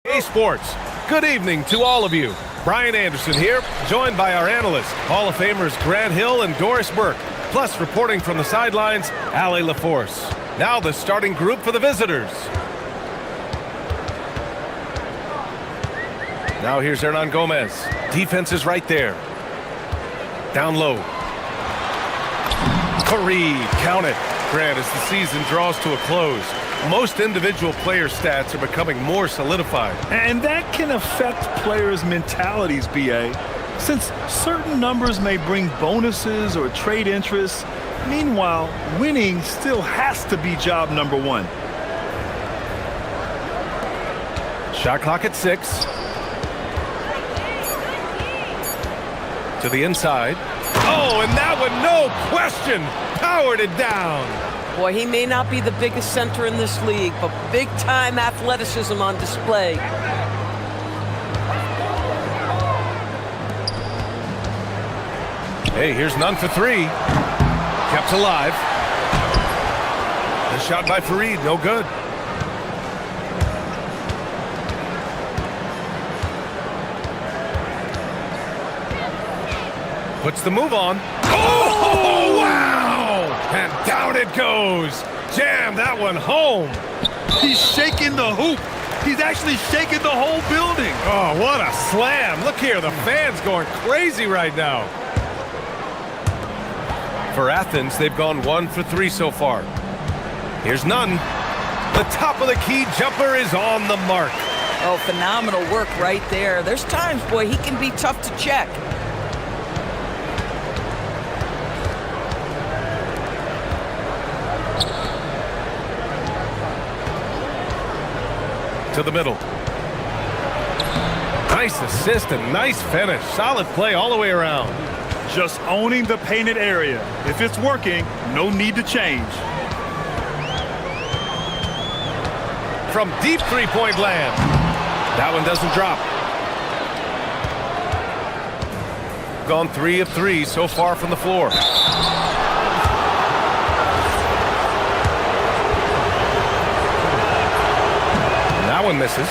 Hey Sports, good evening to all of you. Brian Anderson here, joined by our analysts, Hall of Famers Grant Hill and Doris Burke, plus reporting from the sidelines, Ali LaForce. Now the starting group for the visitors. Now here's Hernan Gomez. Defense is right there. Down low. Fareed, count it. Grant, as the season draws to a close, most individual player stats are becoming more solidified. And that can affect players' mentalities, BA, since certain numbers may bring bonuses or trade interests. Meanwhile, winning still has to be job number one. Shot clock at 6. To the inside. Oh, and that one, no question, powered it down. Boy, he may not be the biggest center in this league, but big-time athleticism on display. Hey, here's none for 3. Kept alive. The shot by Fareed, no good. Puts the move on. Oh, wow! And down it goes. Jam that one home. He's shaking the hoop. He's actually shaking the whole building. Oh, what a slam. Look here, the fans going crazy right now. For Athens, they've gone 1 for 3 so far. Here's none. The top of the key jumper is on the mark. Oh, phenomenal work right there. There's times, boy, he can be tough to check. To the middle. Nice assist and nice finish. Solid play all the way around. Just owning the painted area. If it's working, no need to change. From deep three-point land. That one doesn't drop. Gone 3 of 3 so far from the floor. That one misses.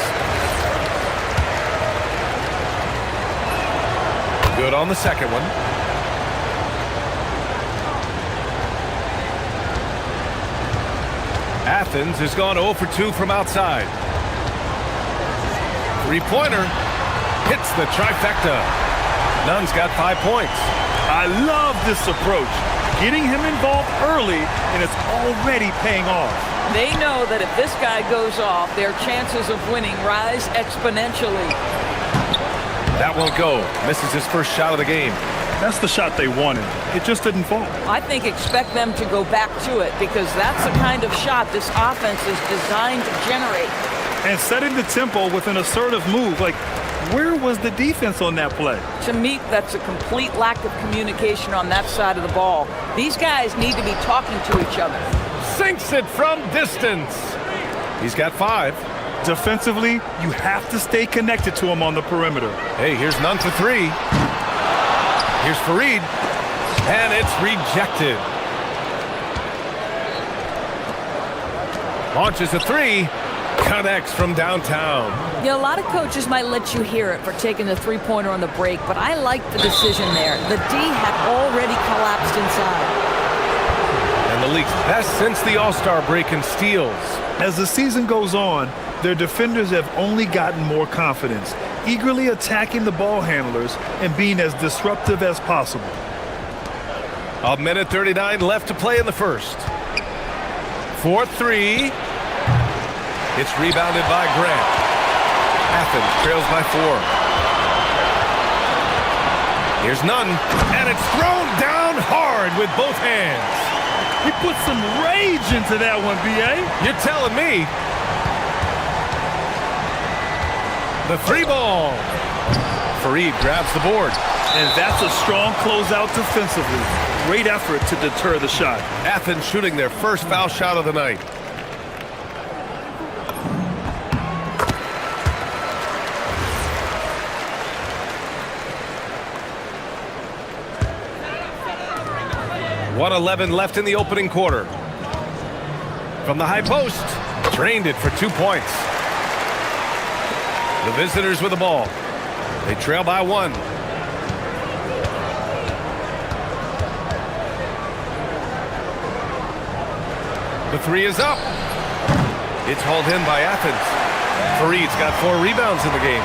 Good on the second one. Athens has gone 0 for 2 from outside. Three-pointer hits the trifecta. Nunn's got 5 points. I love this approach. Getting him involved early, and it's already paying off. They know that if this guy goes off, their chances of winning rise exponentially. That won't go. Misses his first shot of the game. That's the shot they wanted. It just didn't fall. I think expect them to go back to it because that's the kind of shot this offense is designed to generate. And setting the tempo with an assertive move. Like, where was the defense on that play? To me, that's a complete lack of communication on that side of the ball. These guys need to be talking to each other. Sinks it from distance. He's got 5. Defensively, you have to stay connected to him on the perimeter. Hey, here's none for 3. Here's Fareed. And it's rejected. Launches a 3. Connects from downtown. Yeah, a lot of coaches might let you hear it for taking the three-pointer on the break, but I like the decision there. The D had already collapsed inside. And the league's best since the All-Star break in steals. As the season goes on, their defenders have only gotten more confidence, eagerly attacking the ball handlers and being as disruptive as possible. 1:39 left to play in the first. 4-3. It's rebounded by Grant. Athens trails by 4. Here's none, and it's thrown down hard with both hands. He put some rage into that one, B.A. You're telling me. The 3 ball. Fareed grabs the board. And that's a strong closeout defensively. Great effort to deter the shot. Athens shooting their first foul shot of the night. .111 left in the opening quarter. From the high post, drained it for 2 points. The visitors with the ball. They trail by 1. The 3 is up. It's hauled in by Athens. Fareed's got 4 rebounds in the game.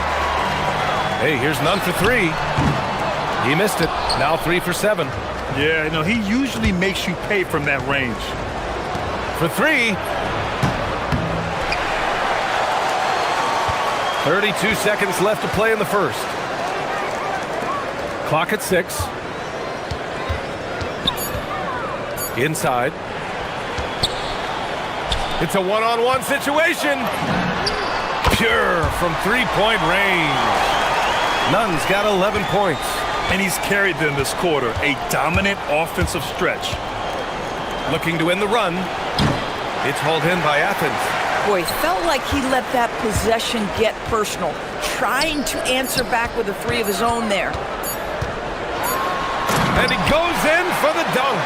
Hey, here's none for 3. He missed it. Now 3 for 7. Yeah, you know, he usually makes you pay from that range. For 3. 32 seconds left to play in the first. Clock at 6. Inside. It's a one-on-one situation. Pure from three-point range. Nunn's got 11 points. And he's carried them this quarter. A dominant offensive stretch. Looking to win the run. It's hauled in by Athens. Boy, felt like he let that possession get personal. Trying to answer back with a 3 of his own there. And he goes in for the dunk.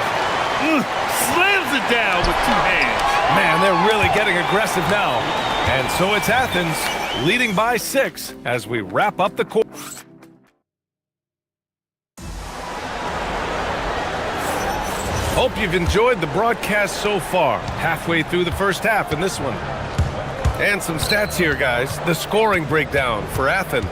Slams it down with 2 hands. Man, they're really getting aggressive now. And so it's Athens leading by 6 as we wrap up the quarter. Hope you've enjoyed the broadcast so far. Halfway through the first half in this one. And some stats here, guys. The scoring breakdown for Athens.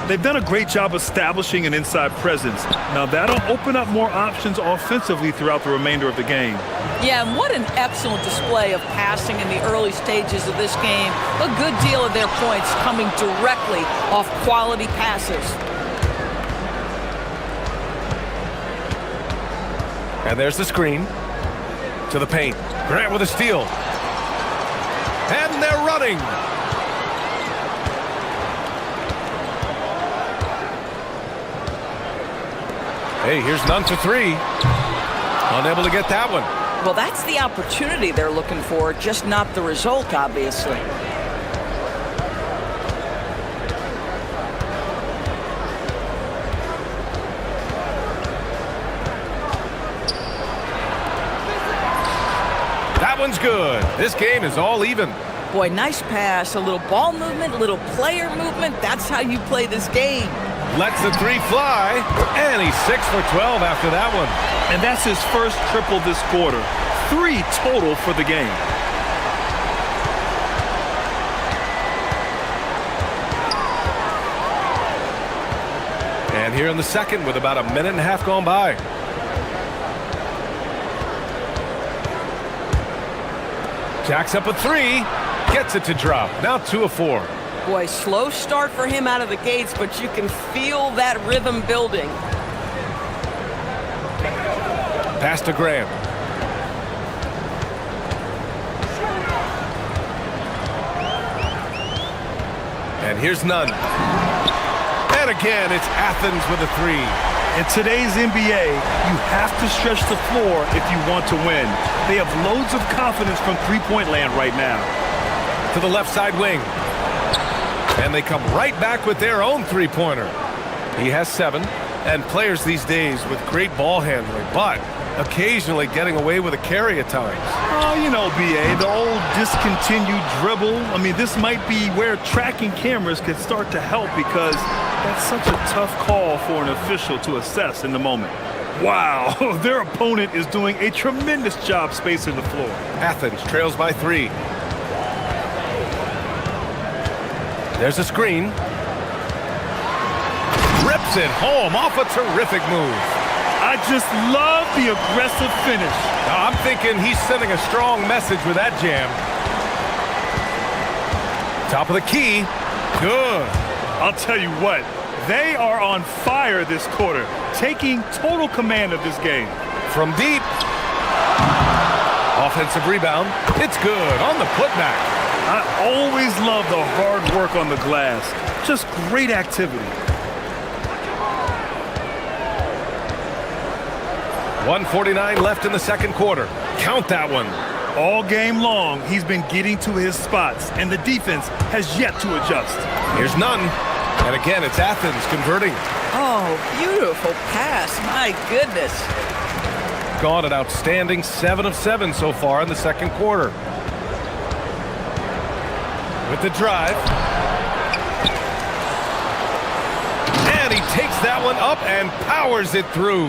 They've done a great job establishing an inside presence. Now that'll open up more options offensively throughout the remainder of the game. Yeah, and what an excellent display of passing in the early stages of this game. A good deal of their points coming directly off quality passes. And there's the screen. To the paint. Grant with a steal. And they're running. Hey, here's none for 3. Unable to get that one. Well, that's the opportunity they're looking for, just not the result, obviously. That one's good. This game is all even. Boy, nice pass. A little ball movement, a little player movement. That's how you play this game. Lets the 3 fly, and he's 6 for 12 after that one. And that's his first triple this quarter. 3 total for the game. And here in the second with about a minute and a half gone by. Jacks up a 3, gets it to drop. Now 2 of 4. Boy, slow start for him out of the gates, but you can feel that rhythm building. Pass to Graham. And here's none. And again, it's Athens with a 3. In today's NBA, you have to stretch the floor if you want to win. They have loads of confidence from three-point land right now. To the left side wing. And they come right back with their own three-pointer. He has 7. And players these days with great ball handling, but occasionally getting away with a carry at times. Oh, you know, BA, the old discontinued dribble. I mean, this might be where tracking cameras could start to help because that's such a tough call for an official to assess in the moment. Wow, their opponent is doing a tremendous job spacing the floor. Athens trails by 3. There's a screen. Rips it home off a terrific move. I just love the aggressive finish. Now, I'm thinking he's sending a strong message with that jam. Top of the key. Good. I'll tell you what, they are on fire this quarter, taking total command of this game. From deep. Offensive rebound. It's good on the putback. I always love the hard work on the glass. Just great activity. 1:49 left in the second quarter. Count that one. All game long, he's been getting to his spots, and the defense has yet to adjust. Here's none. And again, it's Athens converting. Oh, beautiful pass. My goodness. Gone an outstanding 7 of 7 so far in the second quarter. With the drive. takes that one up and powers it through.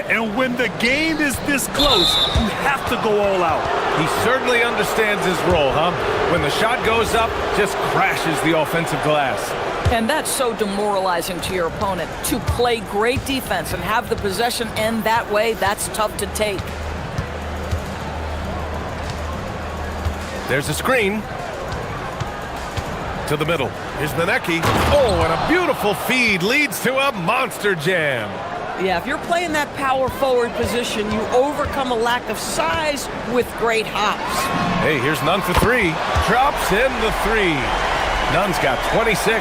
And when the game is this close, you have to go all out. He certainly understands his role, huh? When the shot goes up, just crashes the offensive glass. And that's so demoralizing to your opponent. To play great defense and have the possession end that way, that's tough to take. There's a screen. To the middle. Here's Manecki. Oh, and a beautiful feed leads to a monster jam. Yeah, if you're playing that power forward position, you overcome a lack of size with great hops. Hey, here's Nunn for three. Drops in the three. Nunn's got 26.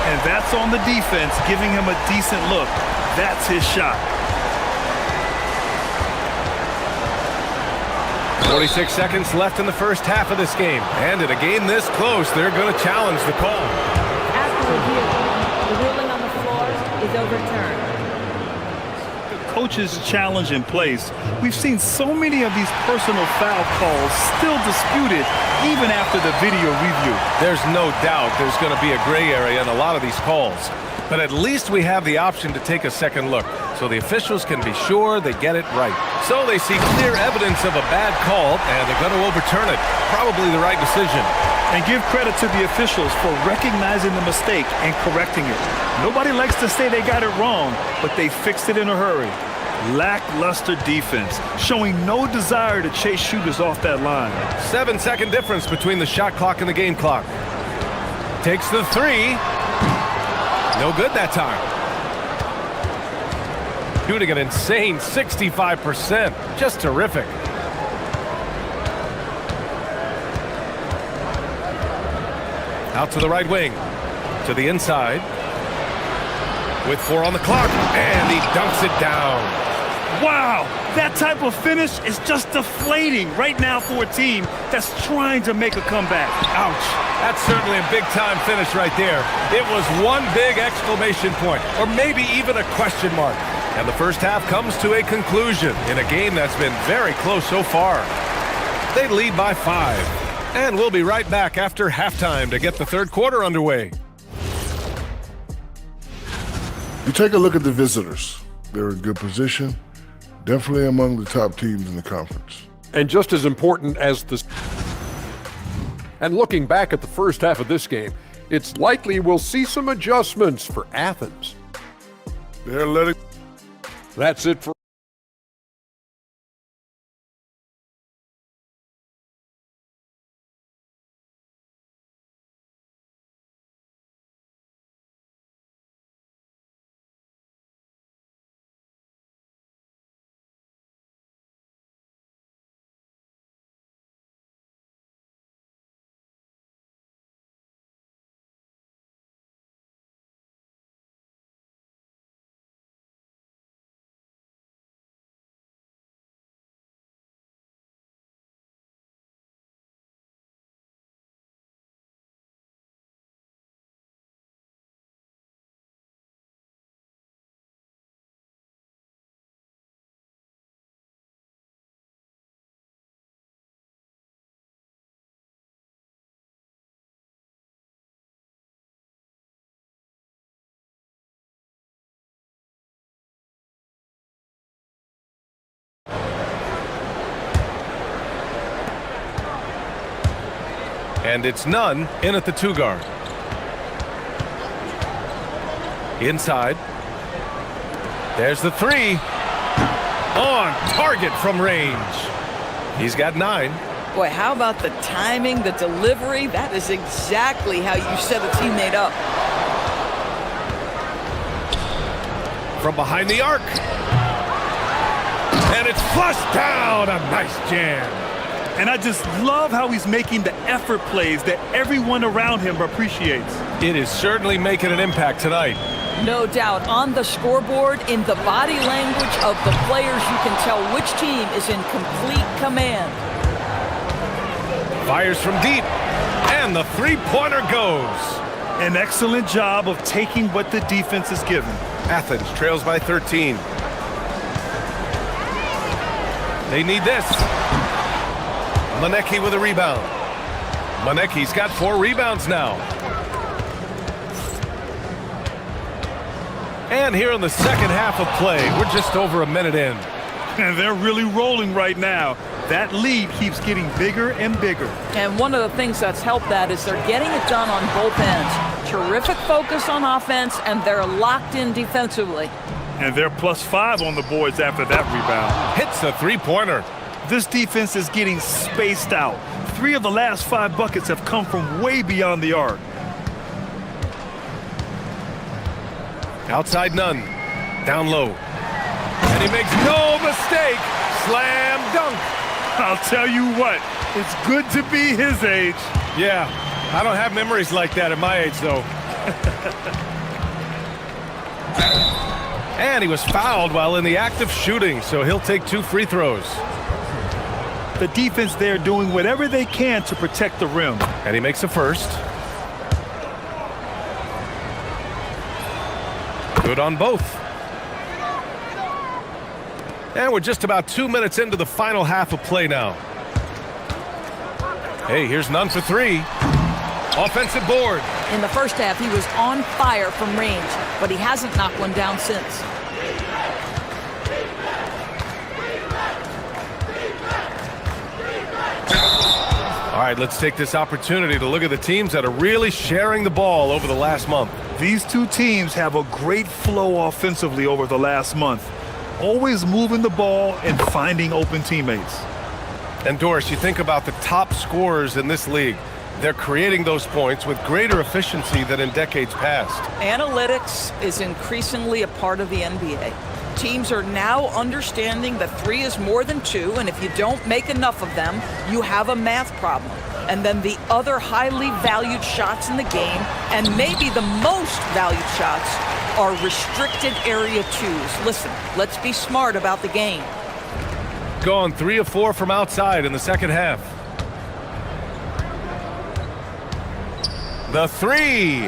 And that's on the defense, giving him a decent look. That's his shot. 46 seconds left in the first half of this game. And in a game this close, they're going to challenge the call. After review, the ruling on the floor is overturned. Coach's challenge in place, we've seen so many of these personal foul calls still disputed even after the video review. There's no doubt there's going to be a gray area in a lot of these calls. But at least we have the option to take a second look, so the officials can be sure they get it right. So they see clear evidence of a bad call, and they're going to overturn it. Probably the right decision. And give credit to the officials for recognizing the mistake and correcting it. Nobody likes to say they got it wrong, but they fixed it in a hurry. Lackluster defense, showing no desire to chase shooters off that line. 7-second difference between the shot clock and the game clock. Takes the three. No good that time. Shooting an insane 65%. Just terrific. Out to the right wing. To the inside. With 4 on the clock. And he dunks it down. Wow, that type of finish is just deflating right now for a team that's trying to make a comeback. Ouch. That's certainly a big-time finish right there. It was one big exclamation point, or maybe even a question mark. And the first half comes to a conclusion in a game that's been very close so far. They lead by 5. And we'll be right back after halftime to get the third quarter underway. You take a look at the visitors. They're in good position. Definitely among the top teams in the conference. And just as important as the... And looking back at the first half of this game, it's likely we'll see some adjustments for Athens. They're letting... That's it for... And it's Nunn in at the 2 guard. Inside. There's the 3. On target from range. He's got 9. Boy, how about the timing, the delivery? That is exactly how you set a teammate up. From behind the arc. And it's flushed down. A nice jam. And I just love how he's making the effort plays that everyone around him appreciates. It is certainly making an impact tonight. No doubt. On the scoreboard, in the body language of the players, you can tell which team is in complete command. Fires from deep. And the three-pointer goes. An excellent job of taking what the defense is given. Athens trails by 13. They need this. Manecki with a rebound. Manecki's got 4 rebounds now. And here in the second half of play, we're just over a minute in. And they're really rolling right now. That lead keeps getting bigger and bigger. And one of the things that's helped that is they're getting it done on both ends. Terrific focus on offense, and they're locked in defensively. And they're +5 on the boards after that rebound. Hits the three-pointer. This defense is getting spaced out. 3 of the last 5 buckets have come from way beyond the arc. Outside none. Down low. And he makes no mistake. Slam dunk. I'll tell you what, it's good to be his age. Yeah, I don't have memories like that at my age, though. And he was fouled while in the act of shooting, so he'll take 2 free throws. The defense there doing whatever they can to protect the rim. And he makes a first. Good on both. And we're just about 2 minutes into the final half of play now. Hey, here's none for 3. Offensive board. In the first half, he was on fire from range, but he hasn't knocked one down since. All right, let's take this opportunity to look at the teams that are really sharing the ball over the last month. These 2 teams have a great flow offensively over the last month. Always moving the ball and finding open teammates. And Doris, you think about the top scorers in this league. They're creating those points with greater efficiency than in decades past. Analytics is increasingly a part of the NBA. Teams are now understanding that 3 is more than 2, and if you don't make enough of them, you have a math problem. And then the other highly valued shots in the game, and maybe the most valued shots, are restricted area 2s. Listen, let's be smart about the game. Gone 3 of 4 from outside in the second half. The 3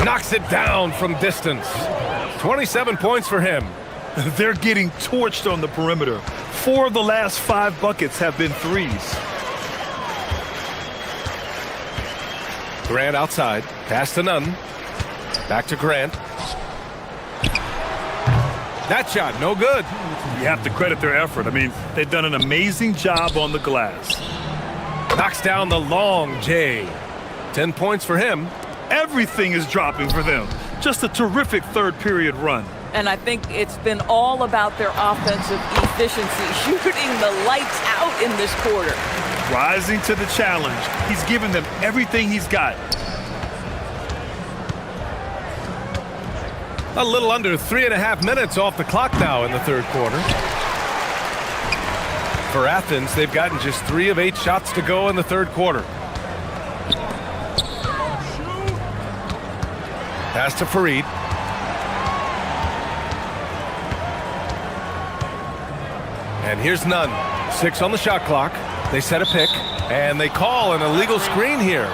knocks it down from distance. 27 points for him. They're getting torched on the perimeter. 4 of the last 5 buckets have been 3s. Grant outside. Pass to none. Back to Grant. That shot, no good. You have to credit their effort. I mean, they've done an amazing job on the glass. Knocks down the long J. 10 points for him. Everything is dropping for them. Just a terrific third period run. And I think it's been all about their offensive efficiency, shooting the lights out in this quarter. Rising to the challenge. He's given them everything he's got. A little under 3.5 minutes off the clock now in the third quarter. For Athens, they've gotten just 3 of 8 shots to go in the third quarter. Pass to Fareed. And here's none. 6 on the shot clock. They set a pick, and they call an illegal screen here.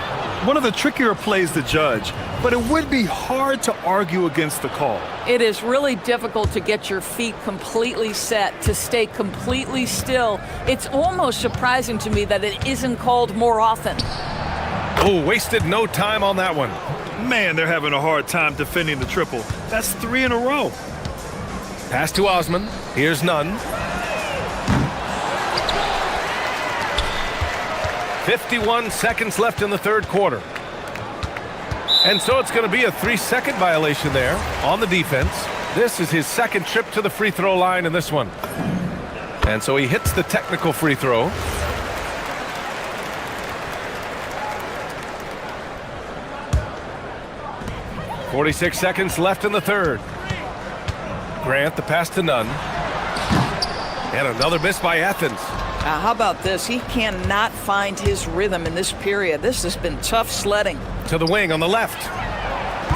One of the trickier plays to judge, but it would be hard to argue against the call. It is really difficult to get your feet completely set, to stay completely still. It's almost surprising to me that it isn't called more often. Oh, wasted no time on that one. Man, they're having a hard time defending the triple. That's 3 in a row. Pass to Osman. Here's none. 51 seconds left in the third quarter. And so it's going to be a 3-second violation there on the defense. This is his second trip to the free throw line in this one. And so he hits the technical free throw. .46 seconds left in the third. Grant, the pass to none. And another miss by Athens. How about this? He cannot find his rhythm in this period. This has been tough sledding. To the wing on the left.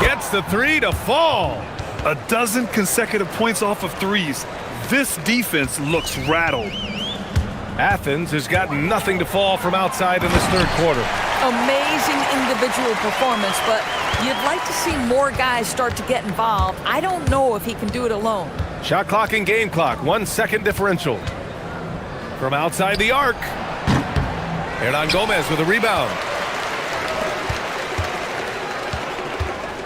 Gets the 3 to fall. A dozen consecutive points off of 3s. This defense looks rattled. Athens has got nothing to fall from outside in this third quarter. Amazing individual performance, but you'd like to see more guys start to get involved. I don't know if he can do it alone. Shot clock and game clock, 1 second differential. From outside the arc. Hernan Gomez with a rebound.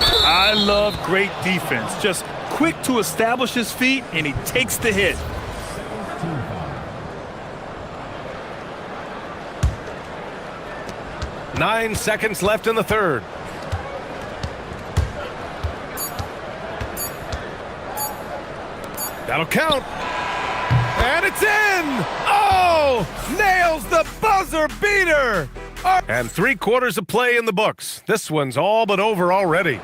I love great defense. Just quick to establish his feet, and he takes the hit. Nine seconds left in the third. That'll count. And it's in! Oh! Nails the buzzer beater! And 3/4 of play in the books. This one's all but over already.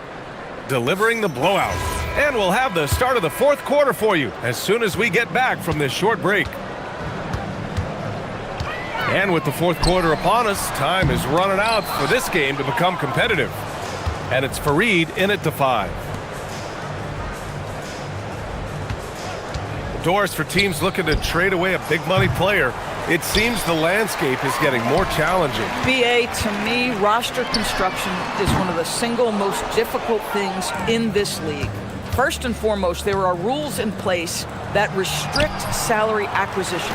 Delivering the blowout. And we'll have the start of the fourth quarter for you as soon as we get back from this short break. And with the fourth quarter upon us, time is running out for this game to become competitive. And it's Fareed in it to 5. The doors for teams looking to trade away a big money player. It seems the landscape is getting more challenging. BA, to me, roster construction is one of the single most difficult things in this league. First and foremost, there are rules in place that restrict salary acquisition.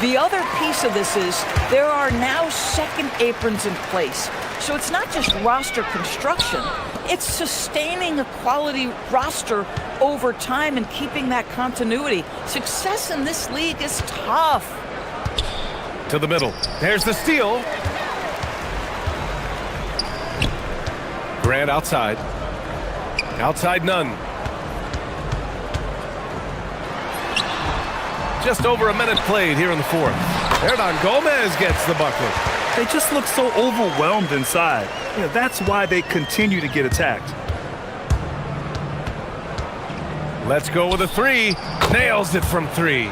The other piece of this is there are now second aprons in place. So it's not just roster construction, it's sustaining a quality roster over time and keeping that continuity. Success in this league is tough. To the middle. There's the steal. Grant outside. Outside none. Just over a minute played here in the fourth. Hernan Gomez gets the bucket. They just look so overwhelmed inside. You know, that's why they continue to get attacked. Let's go with a three. Nails it from 3.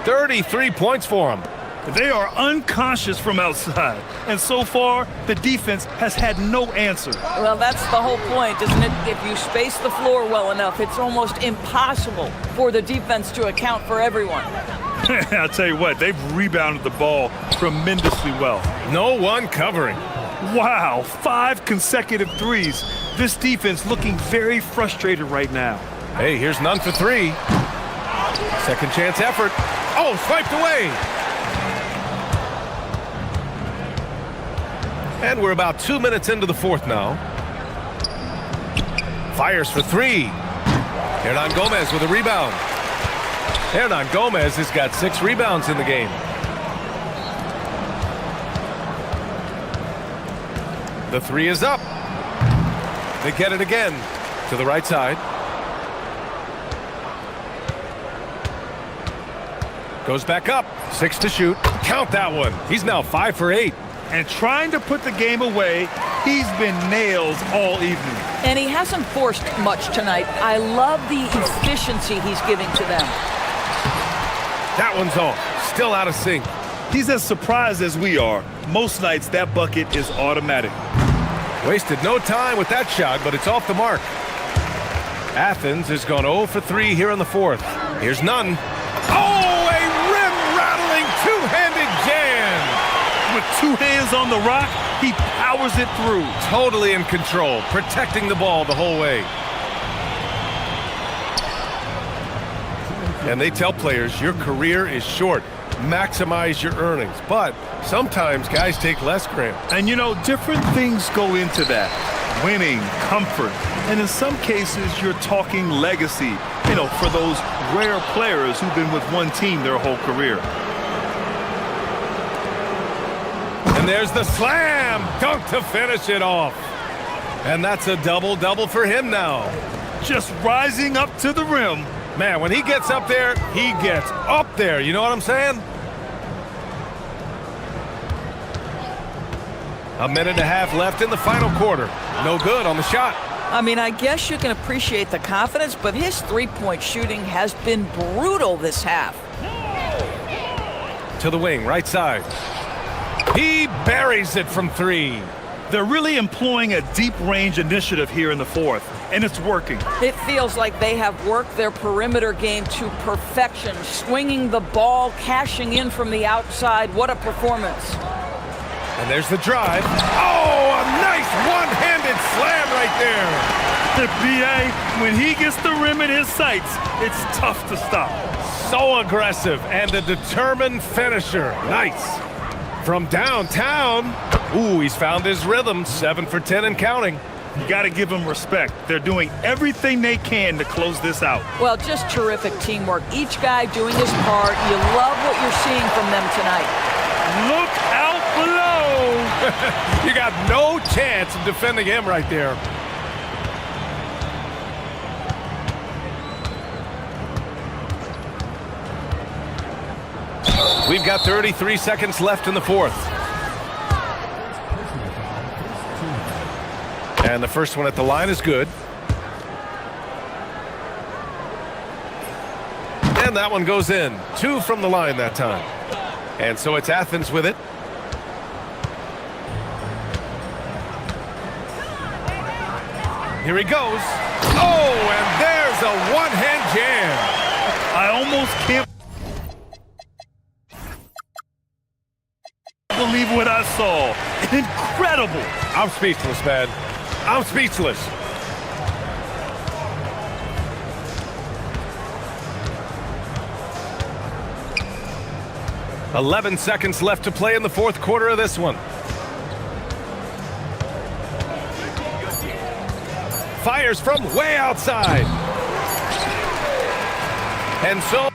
33 points for him. They are unconscious from outside. And so far, the defense has had no answer. Well, that's the whole point, isn't it? If you space the floor well enough, it's almost impossible for the defense to account for everyone. I'll tell you what, they've rebounded the ball tremendously well. No one covering. Wow, 5 consecutive threes. This defense looking very frustrated right now. Hey, here's none for 3. Second chance effort. Oh, swiped away. And we're about 2 minutes into the fourth now. Fires for 3. Hernan Gomez with a rebound. Hernan Gomez has got 6 rebounds in the game. The 3 is up. They get it again to the right side. Goes back up. 6 to shoot. Count that one. He's now 5 for 8. And trying to put the game away, he's been nails all evening. And he hasn't forced much tonight. I love the efficiency he's giving to them. That one's off. Still out of sync. He's as surprised as we are. Most nights, that bucket is automatic. Wasted no time with that shot, but it's off the mark. Athens has gone 0 for 3 here in the fourth. Here's none. Oh, a rim-rattling two-handed jam! With 2 hands on the rock, he powers it through. Totally in control, protecting the ball the whole way. And they tell players, your career is short. Maximize your earnings. But sometimes guys take less, Grant. And you know, different things go into that. Winning, comfort, and in some cases, you're talking legacy. You know, for those rare players who've been with one team their whole career. And there's the slam dunk to finish it off. And that's a double-double for him now. Just rising up to the rim. Man, when he gets up there, he gets up there. You know what I'm saying? A minute and a half left in the final quarter. No good on the shot. I mean, I guess you can appreciate the confidence, but his three-point shooting has been brutal this half. To the wing, right side. He buries it from 3. They're really employing a deep-range initiative here in the fourth, and it's working. It feels like they have worked their perimeter game to perfection, swinging the ball, cashing in from the outside. What a performance. And there's the drive. Oh, a nice one-handed slam right there. The BA, when he gets the rim in his sights, it's tough to stop. So aggressive and a determined finisher. Nice. From downtown. Ooh, he's found his rhythm. 7 for 10 and counting. You got to give them respect. They're doing everything they can to close this out. Well, just terrific teamwork. Each guy doing his part. You love what you're seeing from them tonight. Look out below. You got no chance of defending him right there. We've got 33 seconds left in the fourth. And the first one at the line is good. And that one goes in. 2 from the line that time. And so it's Athens with it. Here he goes. Oh, and there's a one-hand jam. I almost can't believe what I saw. Incredible. I'm speechless, man. I'm speechless. "11 seconds left to play in the fourth quarter of this one. Fires from way outside. And so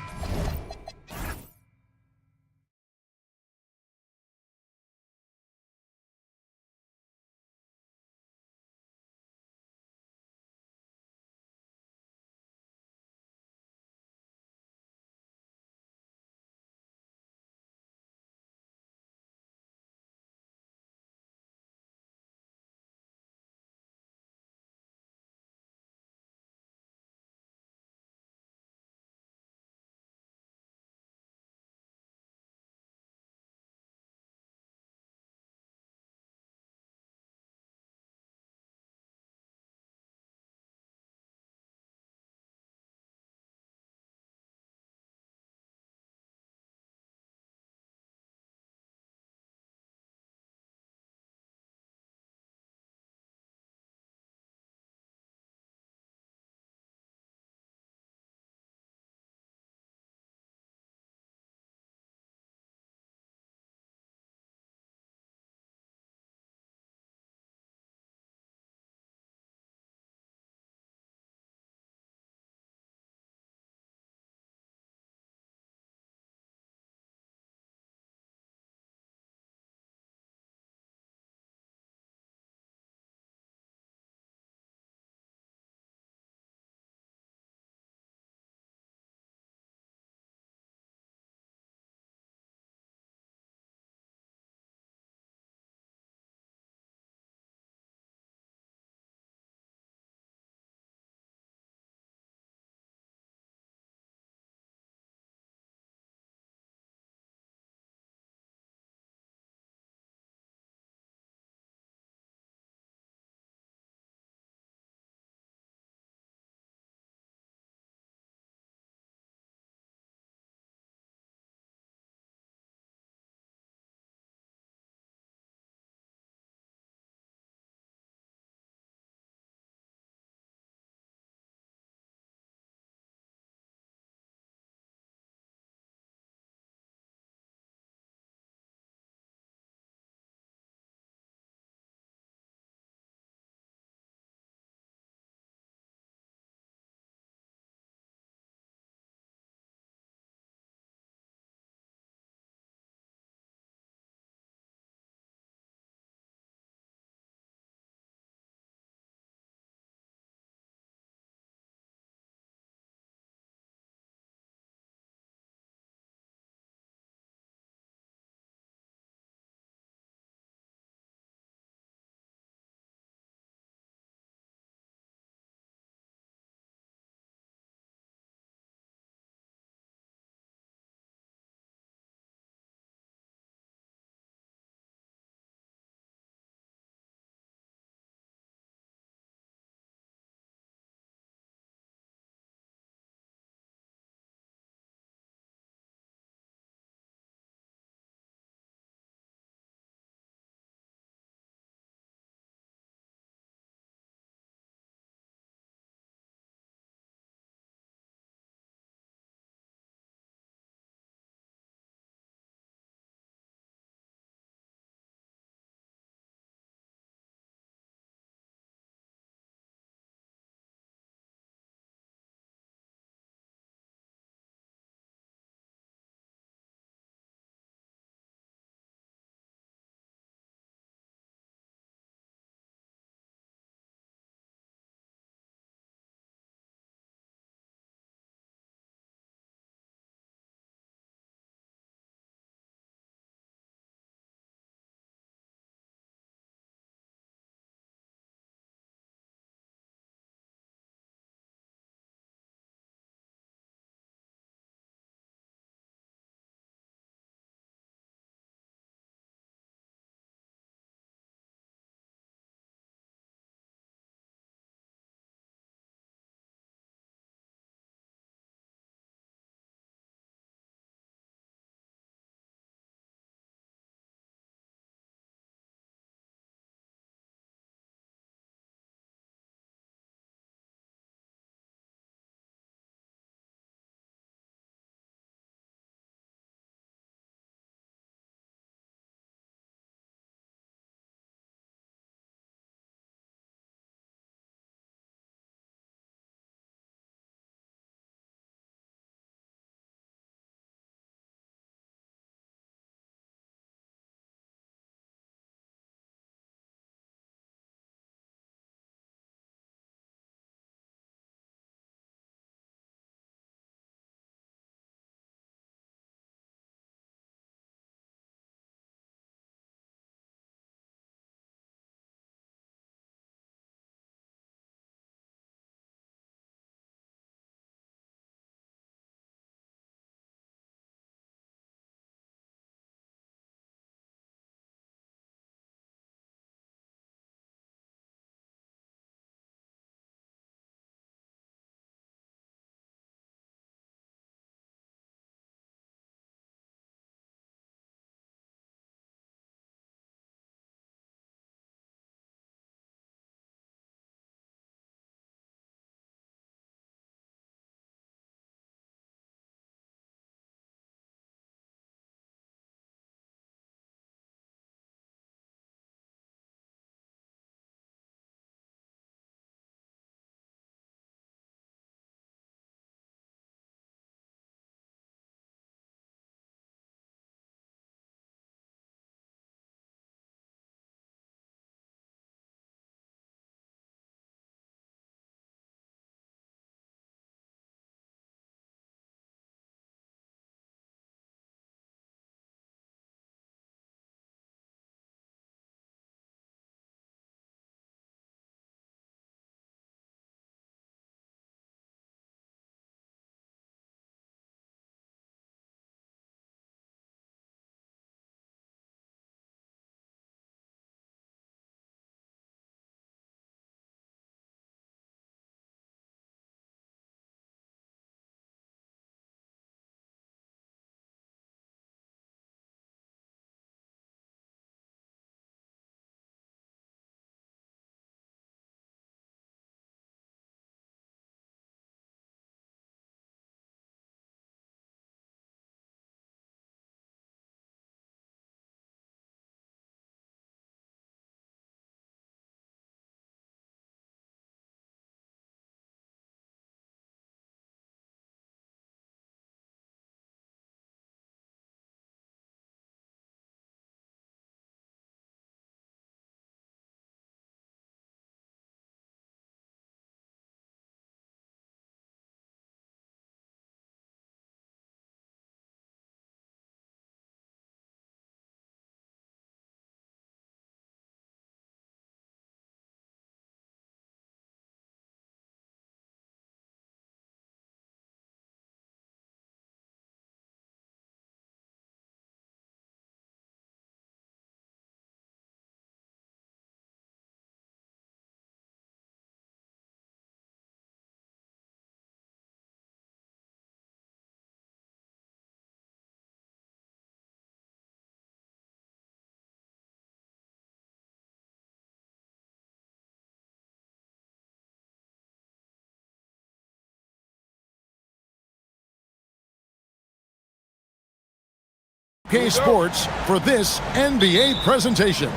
UK Sports for this NBA presentation.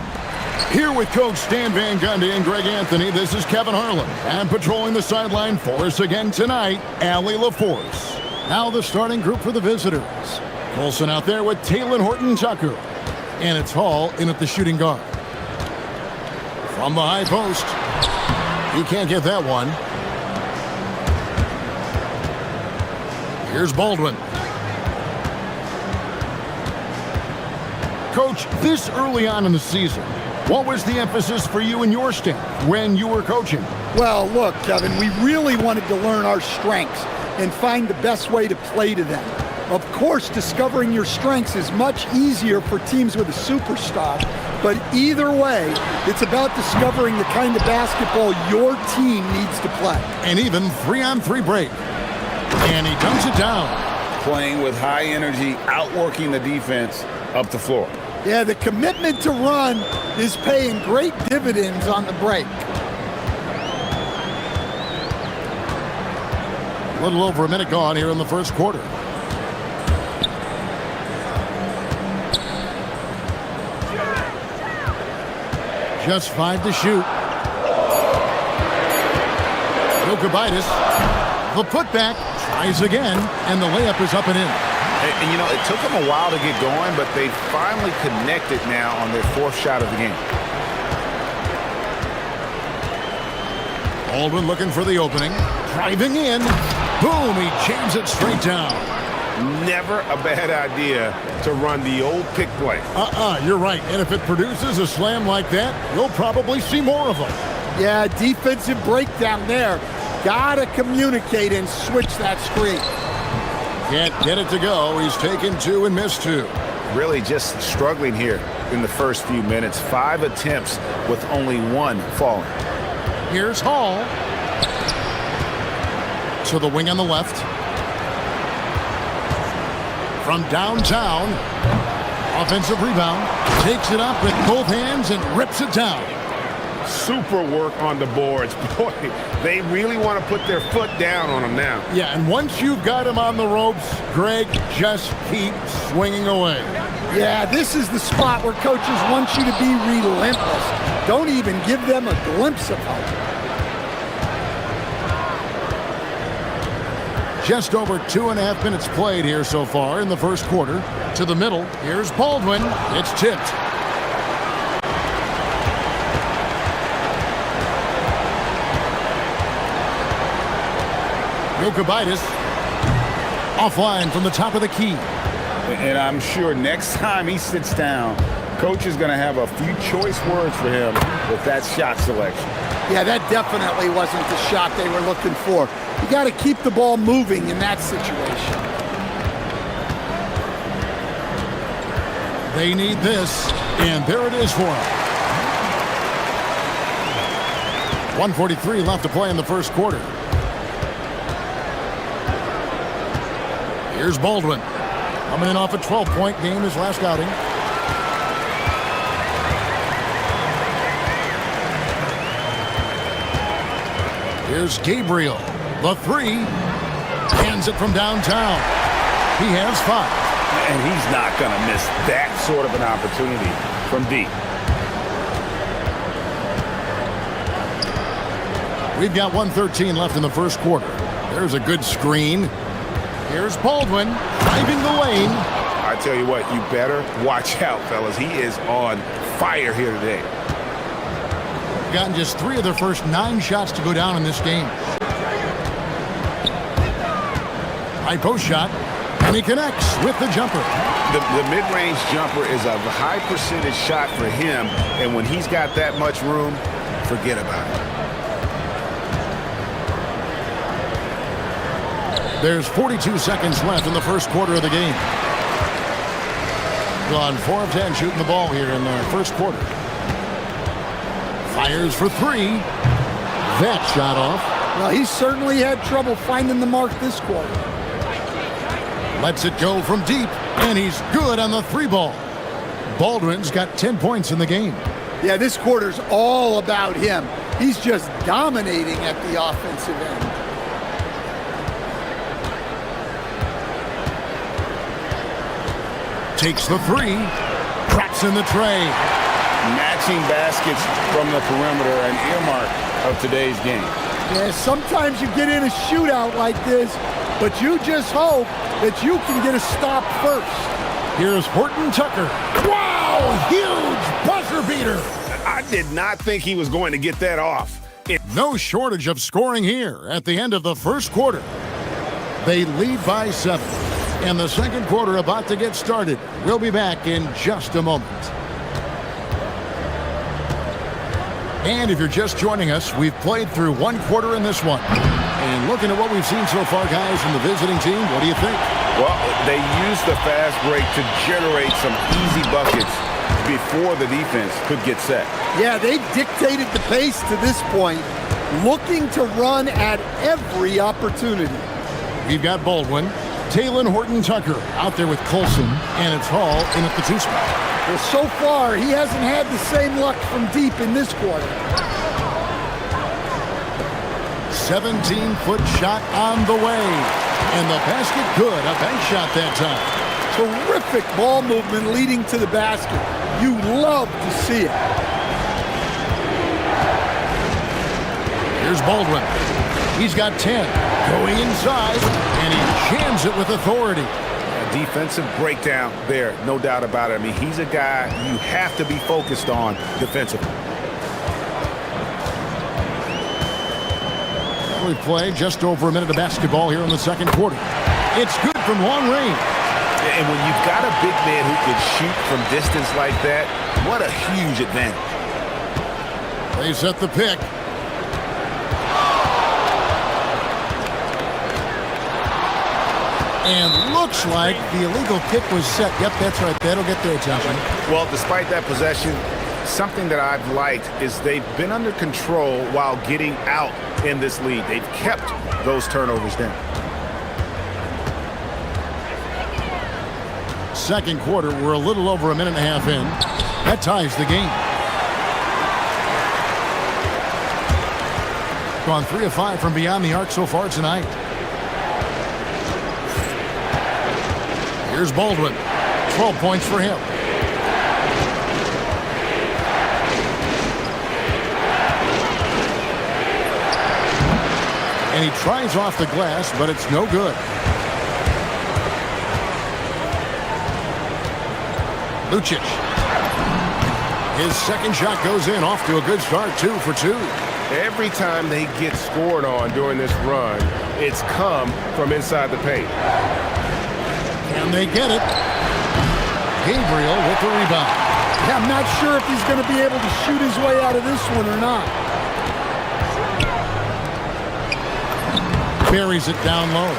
Here with Coach Stan Van Gundy and Greg Anthony, this is Kevin Harlan. And patrolling the sideline for us again tonight, Allie LaForce. Now the starting group for the visitors. Colson out there with Taylor Horton-Tucker. And it's Hall in at the shooting guard. From the high post, he can't get that one. Here's Baldwin. Coach, this early on in the season, what was the emphasis for you and your staff when you were coaching? Well, look, Kevin, we really wanted to learn our strengths and find the best way to play to them. Of course, discovering your strengths is much easier for teams with a superstar, but either way, it's about discovering the kind of basketball your team needs to play. And even 3-on-3 break. And he dunks it down. Playing with high energy, outworking the defense up the floor. Yeah, the commitment to run is paying great dividends on the break. A little over a minute gone here in the first quarter. Just 5 to shoot. Jokic, the putback, tries again, and the layup is up and in. And you know, it took them a while to get going, but they finally connected now on their 4th shot of the game. Baldwin looking for the opening. Driving in. Boom, he jams it straight down. Never a bad idea to run the old pick play. You're right. And if it produces a slam like that, you'll probably see more of them. Yeah, defensive breakdown there. Gotta communicate and switch that screen. Can't get it to go. He's taken 2 and missed 2. Really just struggling here in the first few minutes. 5 attempts with only 1 falling. Here's Hall. To the wing on the left. From downtown. Offensive rebound. Takes it up with both hands and rips it down. Super work on the boards. Boy, they really want to put their foot down on him now. Yeah, and once you've got him on the ropes, Greg, just keep swinging away. Yeah, this is the spot where coaches want you to be relentless. Don't even give them a glimpse of hope. Just over 2.5 minutes played here so far in the first quarter. To the middle, here's Baldwin. It's tipped. Jokic offline from the top of the key. And I'm sure next time he sits down, coach is going to have a few choice words for him with that shot selection. Yeah, that definitely wasn't the shot they were looking for. You got to keep the ball moving in that situation. They need this, and there it is for them. 1:43 left to play in the first quarter. Here's Baldwin. Coming in off a 12-point game his last outing. Here's Gabriel. The 3. Hands it from downtown. He has 5. And he's not going to miss that sort of an opportunity from deep. We've got 1:13 left in the first quarter. There's a good screen. Here's Baldwin driving the lane. I tell you what, you better watch out, fellas. He is on fire here today. Gotten just 3 of their first 9 shots to go down in this game. High post shot, and he connects with the jumper. The mid-range jumper is a high percentage shot for him, and when he's got that much room, forget about it. There's 42 seconds left in the first quarter of the game. Gone 4 of 10 shooting the ball here in the first quarter. Fires for 3. That shot off. Well, he certainly had trouble finding the mark this quarter. Lets it go from deep, and he's good on the 3 ball. Baldwin's got 10 points in the game. Yeah, this quarter's all about him. He's just dominating at the offensive end. Takes the three. Traps in the tray. Matching baskets from the perimeter, an earmark of today's game. Yeah, sometimes you get in a shootout like this, but you just hope that you can get a stop first. Here's Horton Tucker. Wow, huge buzzer beater. I did not think he was going to get that off. No shortage of scoring here at the end of the first quarter. They lead by 7. And the second quarter about to get started. We'll be back in just a moment. And if you're just joining us, we've played through one quarter in this one. And looking at what we've seen so far, guys, from the visiting team, what do you think? Well, they used the fast break to generate some easy buckets before the defense could get set. Yeah, they dictated the pace to this point, looking to run at every opportunity. We've got Baldwin, Taylor Horton Tucker out there with Colson, and it's Hall in at the 2 spot. Well, so far, he hasn't had the same luck from deep in this quarter. 17-foot shot on the way. And the basket good, a bank shot that time. Terrific ball movement leading to the basket. You love to see it. Here's Baldwin. He's got 10. Going inside, and he jams it with authority. A defensive breakdown there, no doubt about it. I mean, he's a guy you have to be focused on defensively. We play just over a minute of basketball here in the second quarter. It's good from long range. And when you've got a big man who can shoot from distance like that, what a huge advantage. They set the pick. And looks like the illegal kick was set. Yep, that's right. That'll get their attention. Well, despite that possession, something that I've liked is they've been under control while getting out in this lead. They've kept those turnovers down. Second quarter, we're a little over a minute and a half in. That ties the game. Gone 3 of 5 from beyond the arc so far tonight. Here's Baldwin. 12 points for him. And he tries off the glass, but it's no good. Lucic. His second shot goes in, off to a good start, 2 for 2. Every time they get scored on during this run, it's come from inside the paint. And they get it. Gabriel with the rebound. Yeah, I'm not sure if he's going to be able to shoot his way out of this one or not. Buries it down low.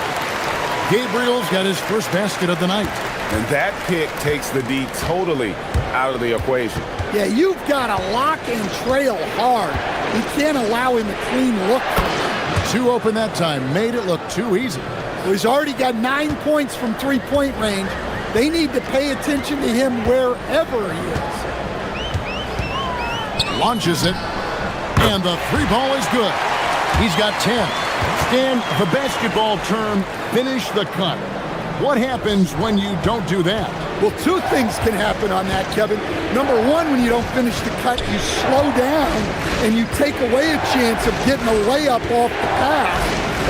Gabriel's got his first basket of the night. And that pick takes the D totally out of the equation. Yeah, you've got to lock and trail hard. You can't allow him a clean look. 2 open that time. Made it look too easy. So he's already got 9 points from three-point range. They need to pay attention to him wherever he is. Launches it. And the 3-ball is good. He's got 10. Stan, the basketball term, finish the cut. What happens when you don't do that? Well, 2 things can happen on that, Kevin. Number 1, when you don't finish the cut, you slow down and you take away a chance of getting a layup off the pass.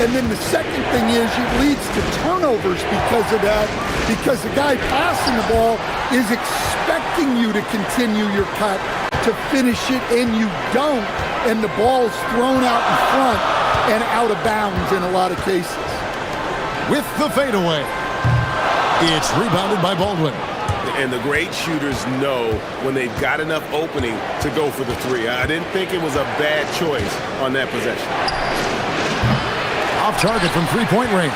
And then the second thing is it leads to turnovers because of that, because the guy passing the ball is expecting you to continue your cut to finish it, and you don't, and the ball's thrown out in front and out of bounds in a lot of cases. With the fadeaway. It's rebounded by Baldwin. And the great shooters know when they've got enough opening to go for the 3. I didn't think it was a bad choice on that possession. Off target from 3-point range.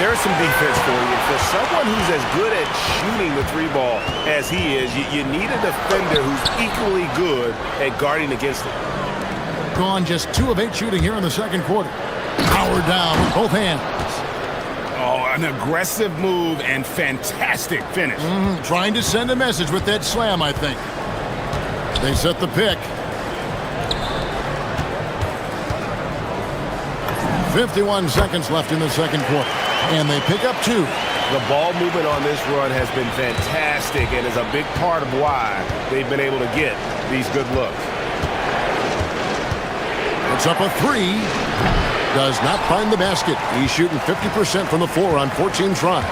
There's some defense for you. For someone who's as good at shooting the 3-ball as he is, you need a defender who's equally good at guarding against it. Gone just 2 of 8 shooting here in the second quarter. Powered down with both hands. Oh, an aggressive move and fantastic finish. Trying to send a message with that slam, I think. They set the pick. 51 seconds left in the second quarter. And they pick up 2. The ball movement on this run has been fantastic and is a big part of why they've been able to get these good looks. It's up a three. Does not find the basket. He's shooting 50% from the floor on 14 tries.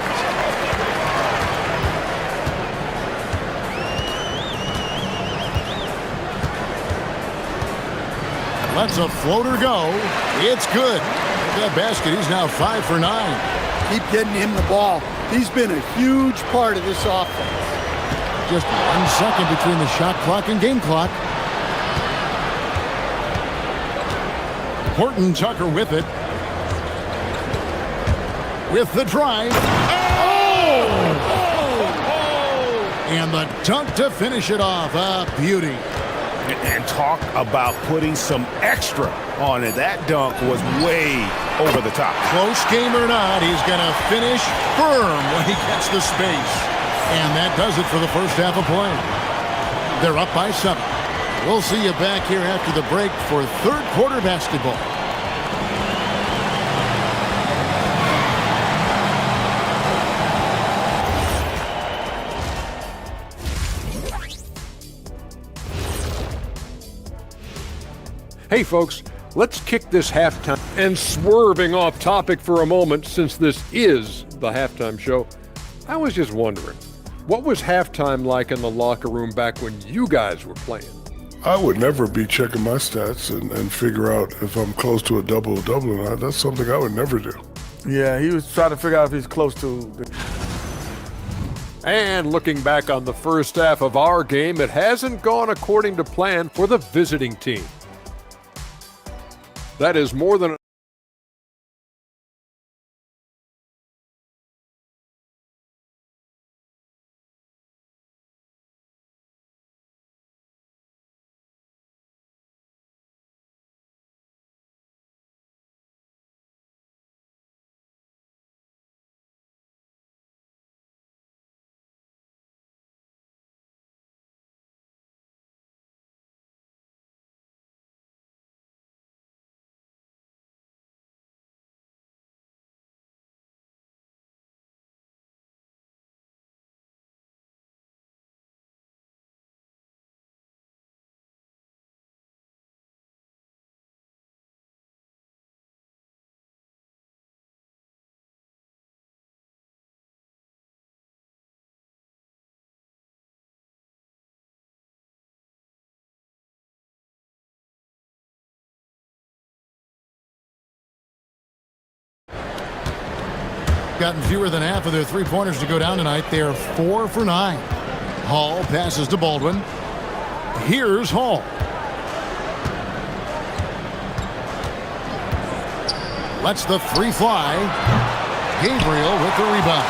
Lets a floater go. It's good. With that basket, he's now 5 for 9. Keep getting him the ball. He's been a huge part of this offense. Just 1 second between the shot clock and game clock. Horton Tucker with it. With the drive. And the dunk to finish it off. A beauty. And talk about putting some extra on it. That dunk was way over the top. Close game or not, he's going to finish firm when he gets the space. And that does it for the first half of play. They're up by 7. We'll see you back here after the break for third quarter basketball. Hey folks, let's kick this halftime. And swerving off topic for a moment, since this is the halftime show, I was just wondering, what was halftime like in the locker room back when you guys were playing? I would never be checking my stats and figure out if I'm close to a double-double or not. That's something I would never do. Yeah, he was trying to figure out if he's close to. And looking back on the first half of our game, it hasn't gone according to plan for the visiting team. That is more than gotten fewer than half of their three-pointers to go down tonight. They are 4 for 9. Hall passes to Baldwin. Here's Hall. Lets the three fly. Gabriel with the rebound.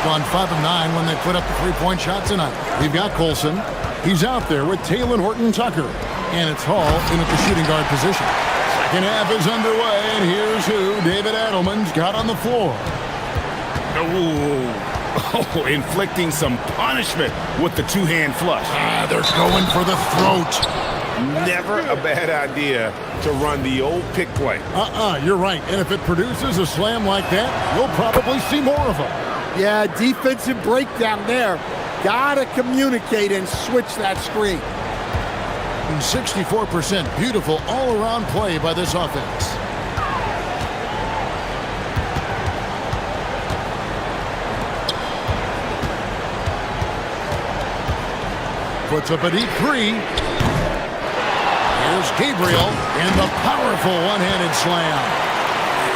Gone 5 of 9 when they put up the three-point shot tonight. We've got Colson. He's out there with Taylor Horton Tucker. And it's Hall in at the shooting guard position. Second half is underway, and here's who David Adelman's got on the floor. Oh, inflicting some punishment with the two-hand flush. They're going for the throat. Never a bad idea to run the old pick play. You're right. And if it produces a slam like that, we'll probably see more of them. Yeah, defensive breakdown there. Gotta communicate and switch that screen. 64% beautiful all-around play by this offense. Puts up a deep three. Here's Gabriel and the powerful one-handed slam.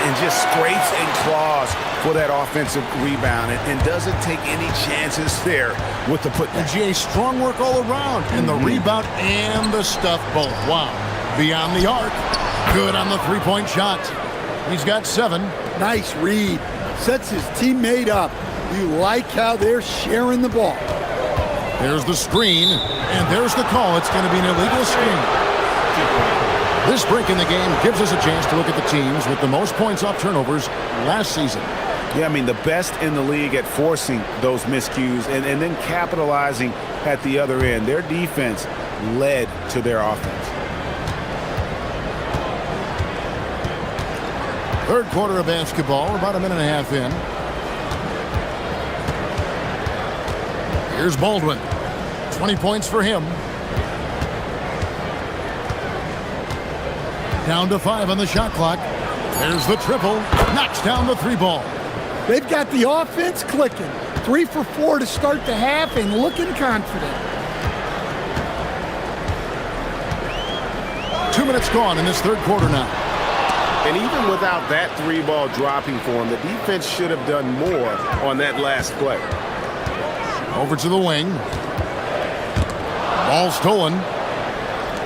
And just scrapes and claws for that offensive rebound and doesn't take any chances there with the putback. GA, strong work all around, and the rebound and the stuff both. Wow. Beyond the arc. Good on the three-point shot. He's got 7. Nice read. Sets his teammate up. You like how they're sharing the ball. There's the screen, and there's the call. It's going to be an illegal screen. This break in the game gives us a chance to look at the teams with the most points off turnovers last season. Yeah, I mean, the best in the league at forcing those miscues and then capitalizing at the other end. Their defense led to their offense. Third quarter of basketball, about a minute and a half in. Here's Baldwin. 20 points for him. Down to 5 on the shot clock. There's the triple. Knocks down the 3 ball. They've got the offense clicking. 3 for 4 to start the half and looking confident. 2 minutes gone in this third quarter now. And even without that 3 ball dropping for him, the defense should have done more on that last play. Over to the wing. Ball stolen.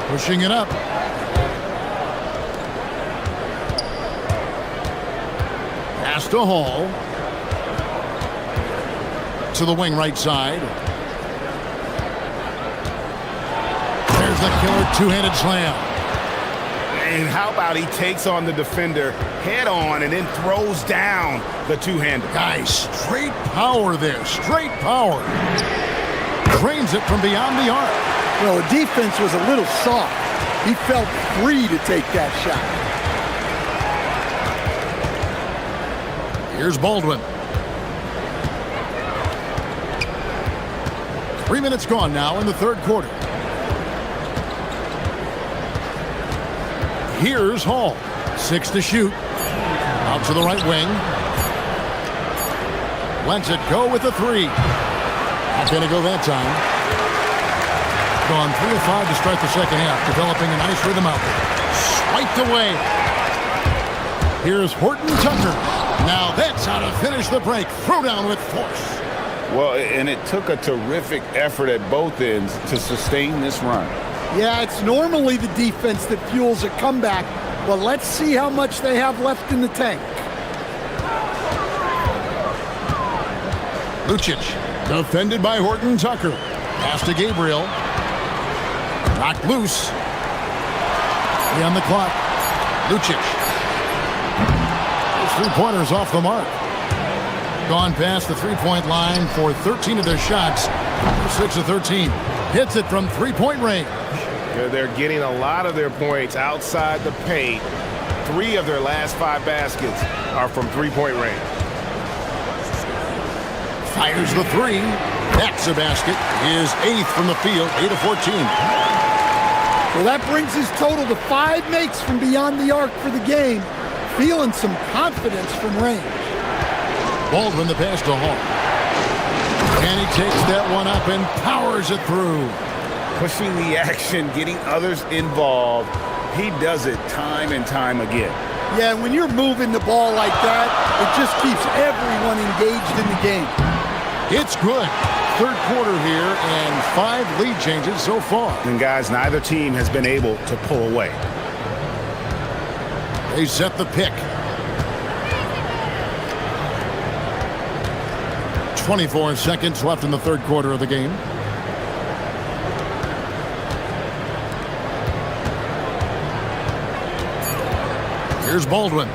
Pushing it up. Pass to Hall. To the wing right side. There's the killer two-handed slam. And how about he takes on the defender head on and then throws down the two-hander. Guys, straight power there. Straight power. Drains it from beyond the arc. Well, the defense was a little soft. He felt free to take that shot. Here's Baldwin. 3 minutes gone now in the third quarter. Here's Hall. 6 to shoot. Out to the right wing. Lets it go with a 3. Not going to go that time. Gone 3 of 5 to start the second half. Developing a nice rhythm out there. Swiped away. Here's Horton Tucker. Now that's how to finish the break. Throw down with force. Well, and it took a terrific effort at both ends to sustain this run. Yeah, it's normally the defense that fuels a comeback, but let's see how much they have left in the tank. Lucic, defended by Horton Tucker. Pass to Gabriel. Knocked loose. 3 on the clock. Lucic. Those 3-pointers off the mark. Gone past the 3-point line for 13 of their shots. 6 of 13. Hits it from 3-point range. They're getting a lot of their points outside the paint. 3 of their last 5 baskets are from 3-point range. Fires the 3. That's a basket. His 8th from the field. 8 of 14. Well, that brings his total to 5 makes from beyond the arc for the game. Feeling some confidence from range. Baldwin the pass to Hall. And he takes that one up and powers it through. Pushing the action, getting others involved. He does it time and time again. Yeah, when you're moving the ball like that, it just keeps everyone engaged in the game. It's good. Third quarter here and 5 lead changes so far. And guys, neither team has been able to pull away. They set the pick. 24 seconds left in the third quarter of the game. Here's Baldwin.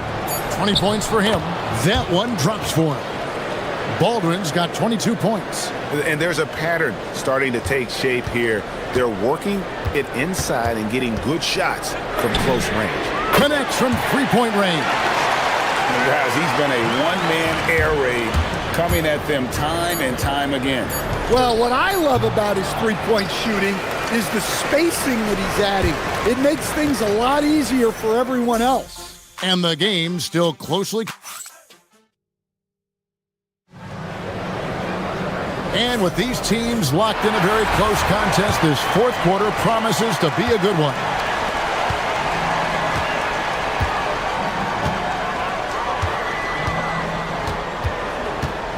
20 points for him. That one drops for him. Baldwin's got 22 points. And there's a pattern starting to take shape here. They're working it inside and getting good shots from close range. Connects from 3-point range. And guys, he's been a one-man air raid coming at them time and time again. Well, what I love about his 3-point shooting is the spacing that he's adding. It makes things a lot easier for everyone else. And the game still closely. And with these teams locked in a very close contest, this fourth quarter promises to be a good one.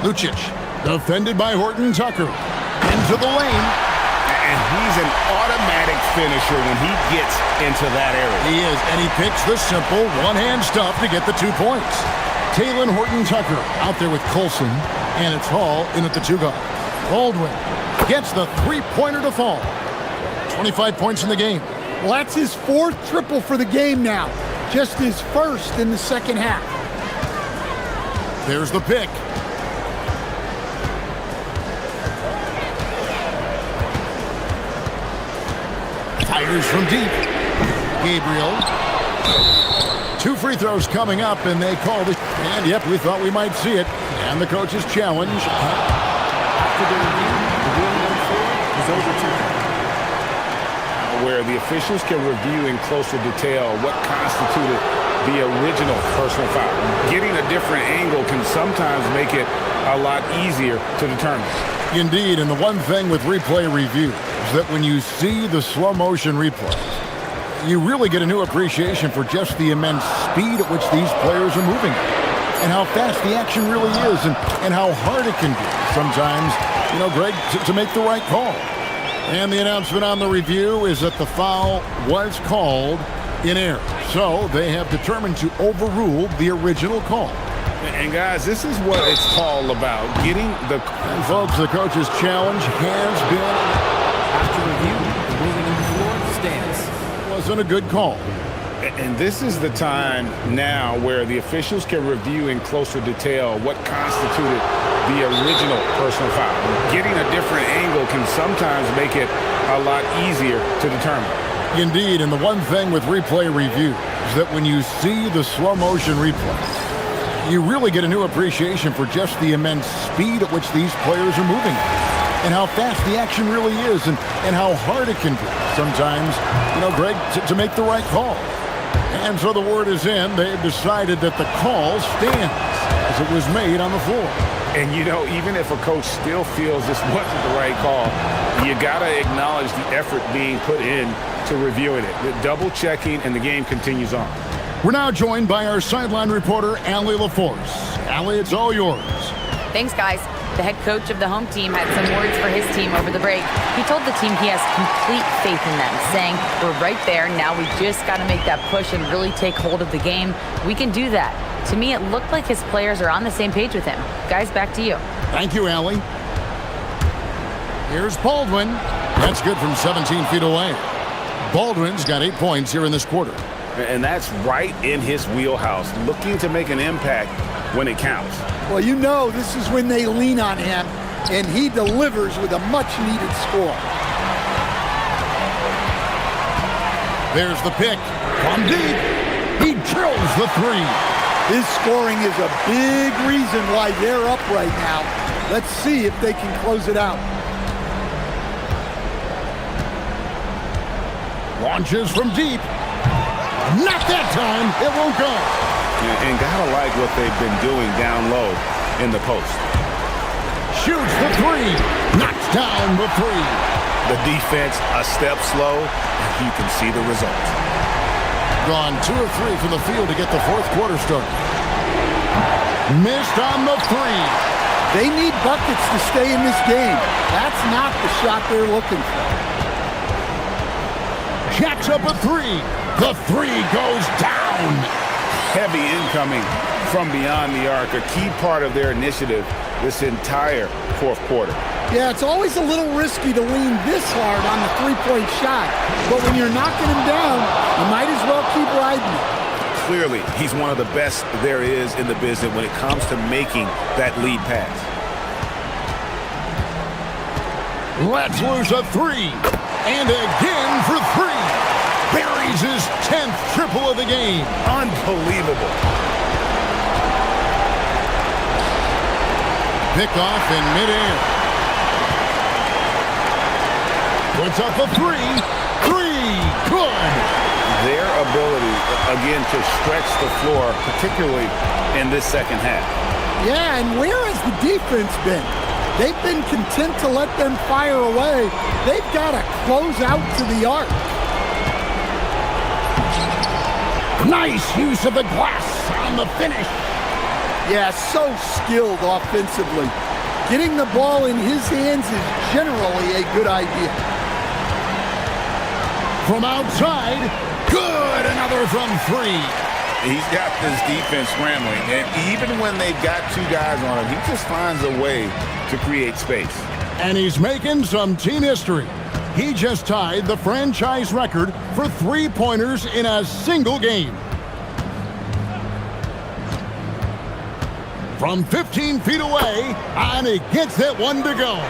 Lucic, defended by Horton Tucker. Into the lane. And he's an automatic finisher when he gets into that area. He is, and he picks the simple one-hand stuff to get the 2 points. Taylor Horton Tucker out there with Colson, and it's Hall in at the 2-guard. Baldwin gets the 3-pointer to fall. 25 points in the game. Well, that's his 4th triple for the game now. Just his 1st in the second half. There's the pick. Fires from deep. Gabriel. 2 free throws coming up, and they call the... And, yep, we thought we might see it. And the coach's challenge. After the review, the ruling is overturned. Where the officials can review in closer detail what constituted the original personal foul. Getting a different angle can sometimes make it a lot easier to determine. Indeed, and the one thing with replay review is that when you see the slow motion replays, you really get a new appreciation for just the immense speed at which these players are moving and how fast the action really is and how hard it can be sometimes, you know, Greg, to make the right call. And the announcement on the review is that the foul was called in error. So they have determined to overrule the original call. And guys, this is what it's all about, getting the... And folks, the coach's challenge has been... After review, the ruling on the floor stands. Wasn't a good call. And this is the time now where the officials can review in closer detail what constituted the original personal foul. Getting a different angle can sometimes make it a lot easier to determine. Indeed, and the one thing with replay review is that when you see the slow motion replays, you really get a new appreciation for just the immense speed at which these players are moving and how fast the action really is and how hard it can be sometimes, you know, Greg, to make the right call. And so the word is in. They've decided that the call stands as it was made on the floor. And, you know, even if a coach still feels this wasn't the right call, you got to acknowledge the effort being put in to reviewing it. The double checking, and the game continues on. We're now joined by our sideline reporter, Allie LaForce. Allie, it's all yours. Thanks, guys. The head coach of the home team had some words for his team over the break. He told the team he has complete faith in them, saying, we're right there, now we just got to make that push and really take hold of the game. We can do that. To me, it looked like his players are on the same page with him. Guys, back to you. Thank you, Allie. Here's Baldwin. That's good from 17 feet away. Baldwin's got 8 points here in this quarter. And that's right in his wheelhouse, looking to make an impact when it counts. Well, you know this is when they lean on him, and he delivers with a much-needed score. There's the pick from deep. He drills the three. His scoring is a big reason why they're up right now. Let's see if they can close it out. Launches from deep. Not that time. It won't go. And gotta like what they've been doing down low in the post. Shoots the three. Knocks down the three. The defense a step slow, and you can see the results. Gone 2 of 3 from the field to get the fourth quarter started. Missed on the three. They need buckets to stay in this game. That's not the shot they're looking for. Jacks up a three. The three goes down. Heavy incoming from beyond the arc, a key part of their initiative this entire fourth quarter. Yeah, it's always a little risky to lean this hard on the three-point shot, but when you're knocking him down, you might as well keep riding it. Clearly, he's one of the best there is in the business when it comes to making that lead pass. Let's lose a three. And again for three. Buries his 10th triple of the game. Unbelievable. Pick off in midair. Puts up a three. Three. Good. Their ability, again, to stretch the floor, particularly in this second half. Yeah, and where has the defense been? They've been content to let them fire away. They've got to close out to the arc. Nice use of the glass on the finish. Yeah, so skilled offensively. Getting the ball in his hands is generally a good idea. From outside, good, another from three. He's got this defense scrambling, and even when they've got two guys on him, he just finds a way to create space. And he's making some team history. He just tied the franchise record for three-pointers in a single game. From 15 feet away, and he gets that one to go.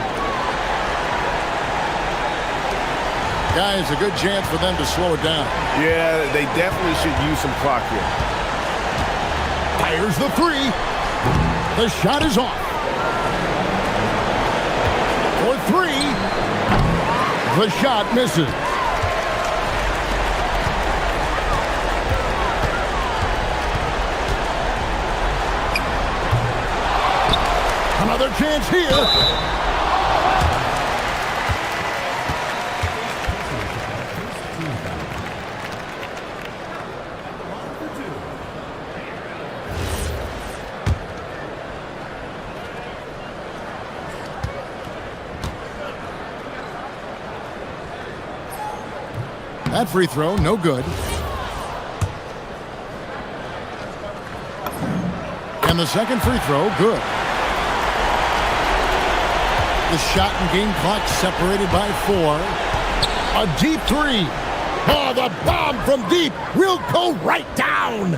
Guys, a good chance for them to slow it down. Yeah, they definitely should use some clock here. Fires the three. The shot is off. For three. The shot misses. Another chance here. That free throw, no good. And the second free throw, good. The shot and game clock separated by 4. A deep three. Oh, the bomb from deep will go right down.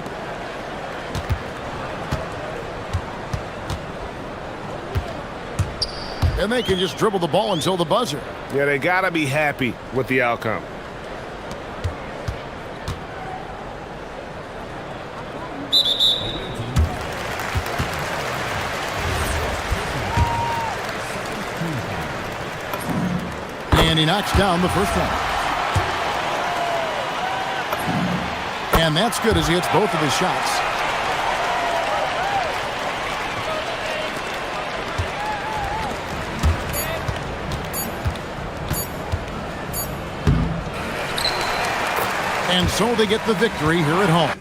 And they can just dribble the ball until the buzzer. Yeah, they got to be happy with the outcome. And he knocks down the first one. And that's good as he hits both of his shots. And so they get the victory here at home.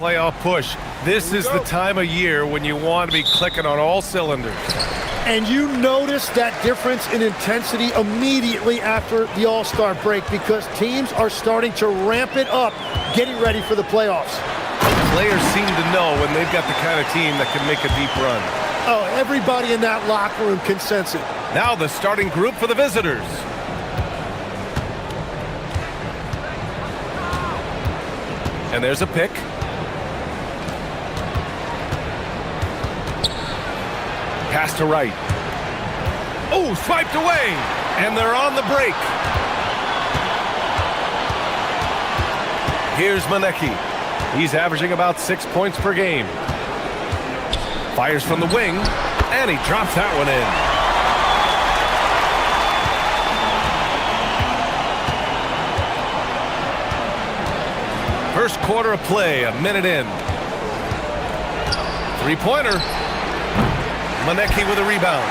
Playoff push. This is the time of year when you want to be clicking on all cylinders. And you notice that difference in intensity immediately after the All-Star break because teams are starting to ramp it up, getting ready for the playoffs. Players seem to know when they've got the kind of team that can make a deep run. Oh, everybody in that locker room can sense it. Now the starting group for the visitors. And there's a pick. Pass to right. Oh, swiped away. And they're on the break. Here's Manecki. He's averaging about 6 points per game. Fires from the wing, and he drops that one in. First quarter of play, a minute in. Three-pointer. Manecki with a rebound.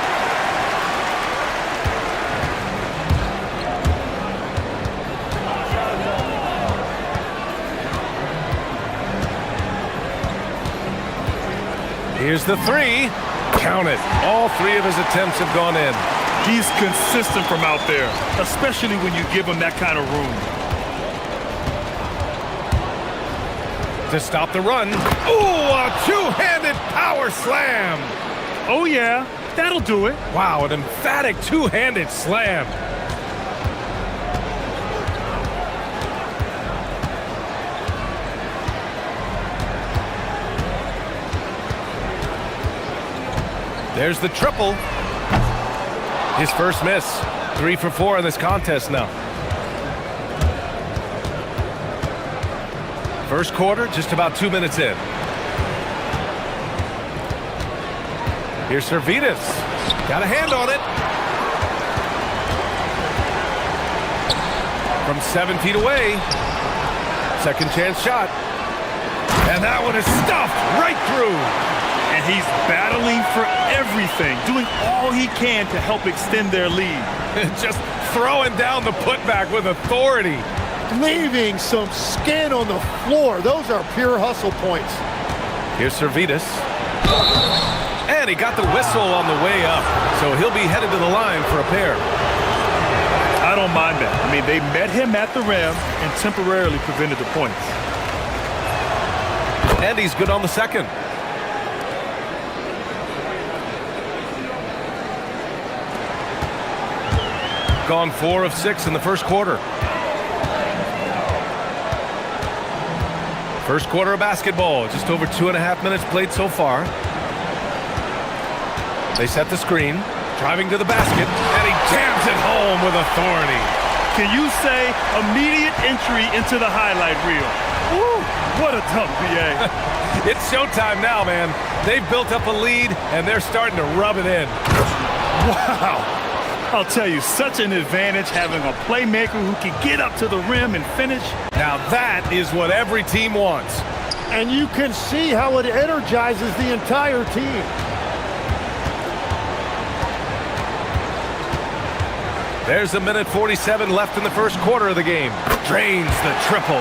Here's the three. Count it. All three of his attempts have gone in. He's consistent from out there, especially when you give him that kind of room. To stop the run. Ooh, a two-handed power slam. Oh, yeah, that'll do it. Wow, an emphatic two-handed slam. There's the triple. His first miss. 3 for 4 in this contest now. First quarter, just about 2 minutes in. Here's Servetus. Got a hand on it. From 7 feet away. Second chance shot. And that one is stuffed right through. And he's battling for everything, doing all he can to help extend their lead. Just throwing down the putback with authority. Leaving some skin on the floor. Those are pure hustle points. Here's Servetus. And he got the whistle on the way up, so he'll be headed to the line for a pair. I don't mind that. I mean, they met him at the rim and temporarily prevented the points. And he's good on the second. Gone 4 of 6 in the first quarter. First quarter of basketball, just over 2.5 minutes played so far. They set the screen, driving to the basket, and he jams it home with authority. Can you say immediate entry into the highlight reel? Woo, what a dunk, BA. It's showtime now, man. They've built up a lead, and they're starting to rub it in. Wow. I'll tell you, such an advantage having a playmaker who can get up to the rim and finish. Now that is what every team wants. And you can see how it energizes the entire team. There's a minute 47 left in the first quarter of the game. Drains the triple.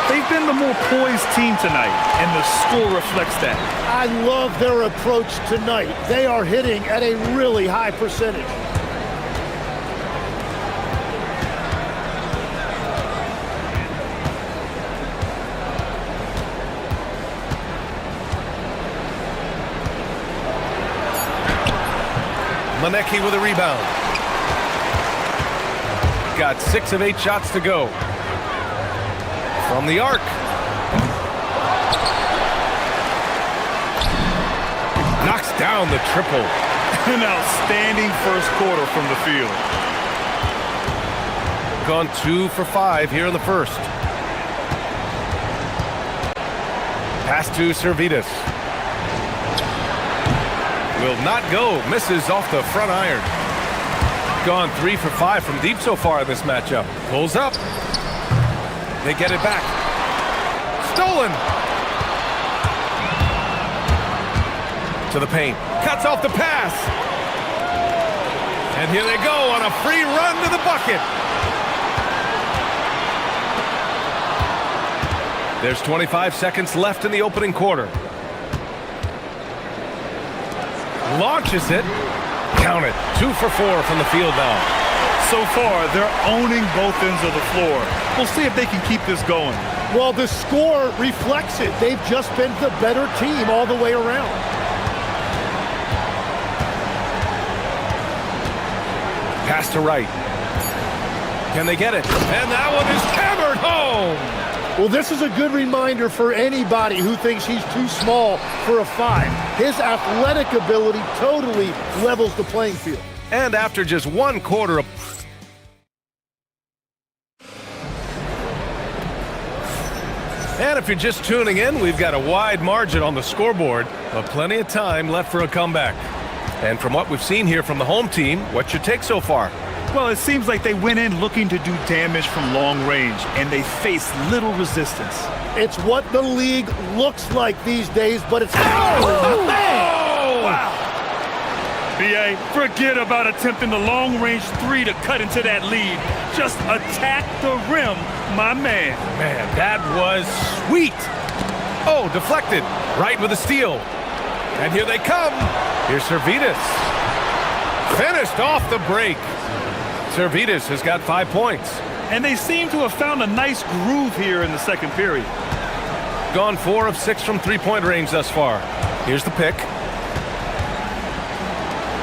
They've been the more poised team tonight, and the score reflects that. I love their approach tonight. They are hitting at a really high percentage. Manecki with a rebound. Got 6 of 8 shots to go. From the arc. Knocks down the triple. An outstanding first quarter from the field. Gone 2 for 5 here in the first. Pass to Servetus. Will not go. Misses off the front iron. Gone 3 for 5 from deep so far in this matchup. Pulls up. They get it back. Stolen. To the paint. Cuts off the pass. And here they go on a free run to the bucket. There's 25 seconds left in the opening quarter. Launches it. Count it. 2 for 4 from the field now. So far, they're owning both ends of the floor. We'll see if they can keep this going. Well, the score reflects it. They've just been the better team all the way around. Pass to right. Can they get it? And that one is hammered home. Well, this is a good reminder for anybody who thinks he's too small for a 5. His athletic ability totally levels the playing field. And after just 1 quarter of... And if you're just tuning in, we've got a wide margin on the scoreboard, but plenty of time left for a comeback. And from what we've seen here from the home team, what's your take so far? Well, it seems like they went in looking to do damage from long range, and they faced little resistance. It's what the league looks like these days, but it's... Oh, man! Wow! BA, forget about attempting the long-range 3 to cut into that lead. Just attack the rim, my man. Man, that was sweet. Oh, deflected. Right with a steal. And here they come. Here's Servetus. Finished off the break. Servetus has got 5 points. And they seem to have found a nice groove here in the second period. Gone 4 of 6 from three-point range thus far. Here's the pick.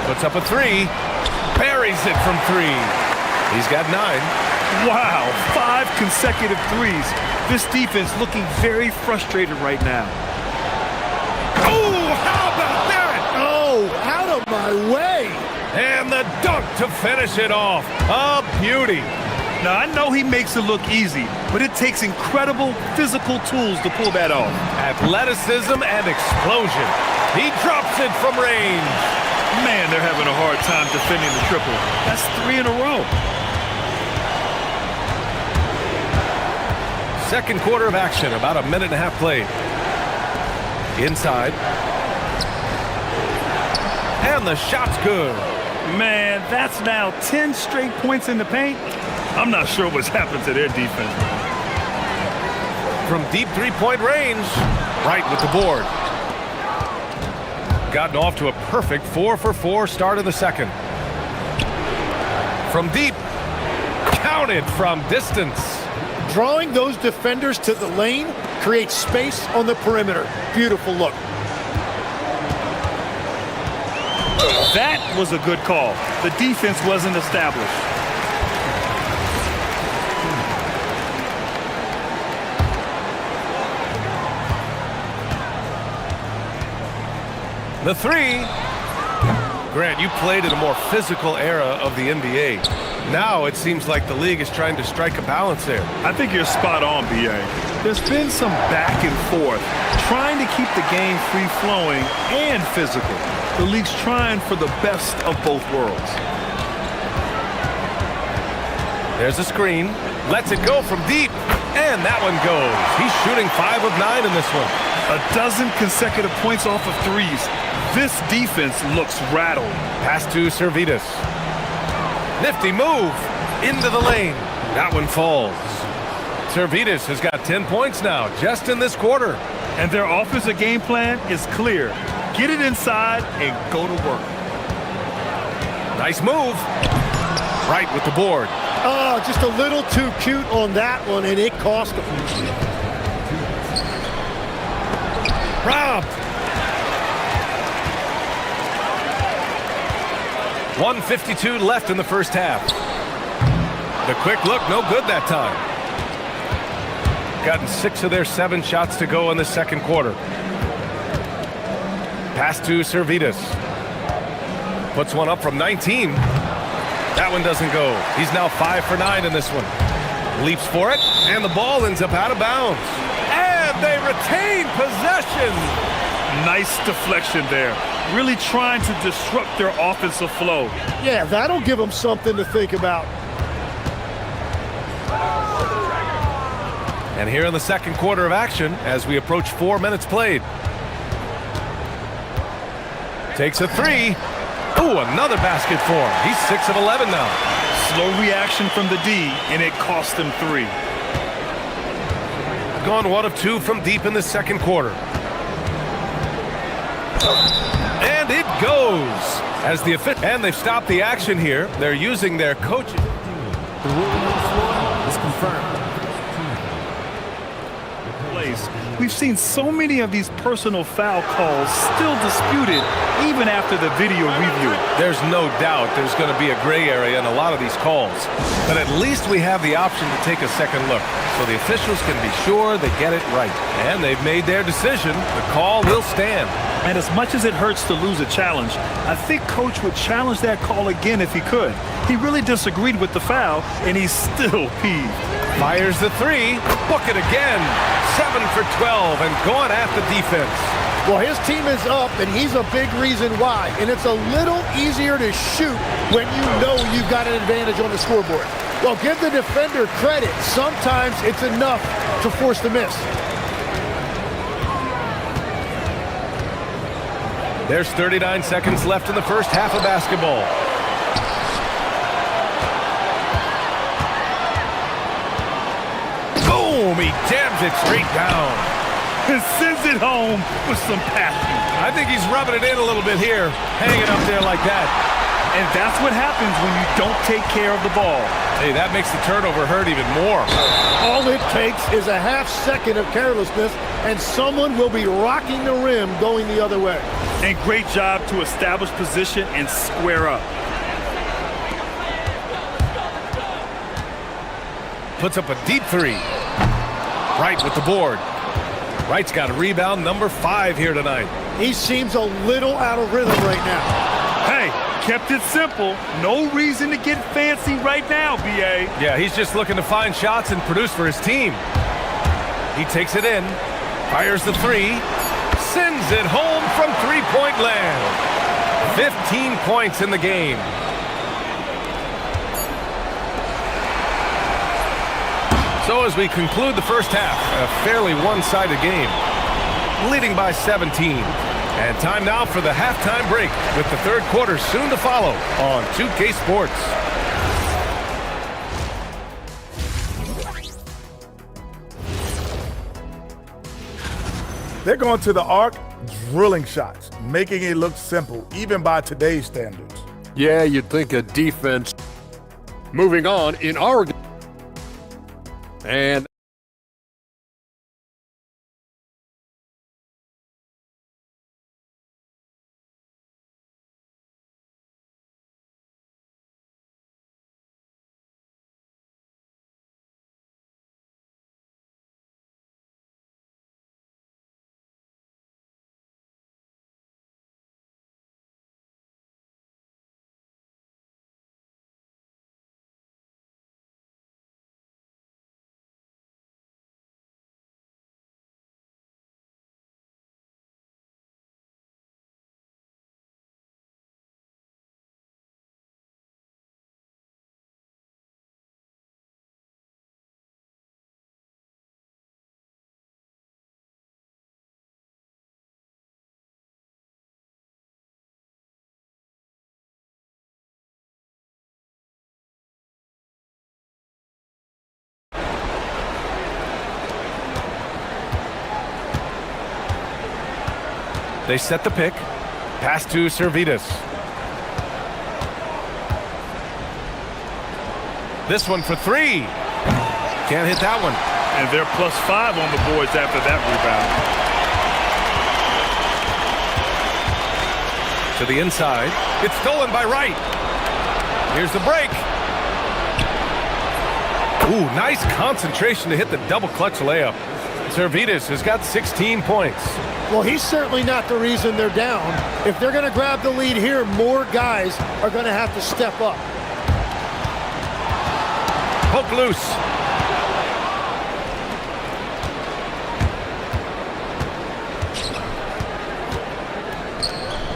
Puts up a 3. Buries it from 3. He's got 9. Wow, 5 consecutive threes. This defense looking very frustrated right now. Oh, how about that? Oh, out of my way. And the dunk to finish it off. A beauty. Now, I know he makes it look easy, but it takes incredible physical tools to pull that off. Athleticism and explosion. He drops it from range. Man, they're having a hard time defending the triple. That's 3 in a row. Second quarter of action, about a minute and a half played. Inside. And the shot's good. Man, that's now 10 straight points in the paint. I'm not sure what's happened to their defense. From deep three-point range, right with the board. Gotten off to a perfect 4 for 4 start of the second. From deep, counted from distance. Drawing those defenders to the lane creates space on the perimeter. Beautiful look. That was a good call. The defense wasn't established. The 3. Grant, you played in a more physical era of the NBA. Now it seems like the league is trying to strike a balance there. I think you're spot on, BA. There's been some back and forth, trying to keep the game free-flowing and physical. The league's trying for the best of both worlds. There's a screen. Lets it go from deep. And that one goes. He's shooting 5 of 9 in this one. 12 consecutive points off of threes. This defense looks rattled. Pass to Servetus. Nifty move. Into the lane. That one falls. Servetus has got 10 points now, just in this quarter. And their offensive game plan is clear. Get it inside and go to work. Nice move. Right with the board. Oh, just a little too cute on that one, and it cost him. Robbed. 1:52 left in the first half. The quick look, no good that time. Gotten 6 of their 7 shots to go in the second quarter. Pass to Servetus. Puts one up from 19. That one doesn't go. He's now 5 for 9 in this one. Leaps for it, and the ball ends up out of bounds. And they retain possession. Nice deflection there. Really trying to disrupt their offensive flow. Yeah, that'll give them something to think about. And here in the second quarter of action, as we approach 4 minutes played. Takes a 3. Ooh, another basket for him. He's 6 of 11 now. Slow reaction from the D, and it cost him 3. They've gone 1 of 2 from deep in the second quarter. And it goes. And they've stopped the action here. They're using their coaching. The ruling on the floor is confirmed. We've seen so many of these personal foul calls still disputed even after the video review. There's no doubt there's going to be a gray area in a lot of these calls. But at least we have the option to take a second look, so the officials can be sure they get it right. And they've made their decision. The call will stand. And as much as it hurts to lose a challenge, I think Coach would challenge that call again if he could. He really disagreed with the foul, and he's still peeved. Fires the three. Book it again. 7 for 12 and going at the defense. Well, his team is up, and he's a big reason why. And it's a little easier to shoot when you know you've got an advantage on the scoreboard. Well, give the defender credit. Sometimes it's enough to force the miss. There's 39 seconds left in the first half of basketball. Boom! He jams it straight down. And sends it home with some passion. I think he's rubbing it in a little bit here, hanging up there like that. And that's what happens when you don't take care of the ball. Hey, that makes the turnover hurt even more. All it takes is a half second of carelessness, and someone will be rocking the rim going the other way. And great job to establish position and square up. Puts up a deep three. Wright with the board. Wright's got a rebound, number 5 here tonight. He seems a little out of rhythm right now. Hey, kept it simple. No reason to get fancy right now, B.A. Yeah, he's just looking to find shots and produce for his team. He takes it in, fires the three, sends it home from three-point land. 15 points in the game. So as we conclude the first half, a fairly one-sided game, leading by 17. And time now for the halftime break, with the third quarter soon to follow on 2K Sports. They're going to the arc, drilling shots, making it look simple, even by today's standards. Yeah, you'd think a defense. Moving on in our game. And they set the pick. Pass to Servetus. This one for three. Can't hit that one. And they're +5 on the boards after that rebound. To the inside. It's stolen by Wright. Here's the break. Ooh, nice concentration to hit the double clutch layup. Servetus has got 16 points. Well, he's certainly not the reason they're down. If they're going to grab the lead here, more guys are going to have to step up. Poke loose.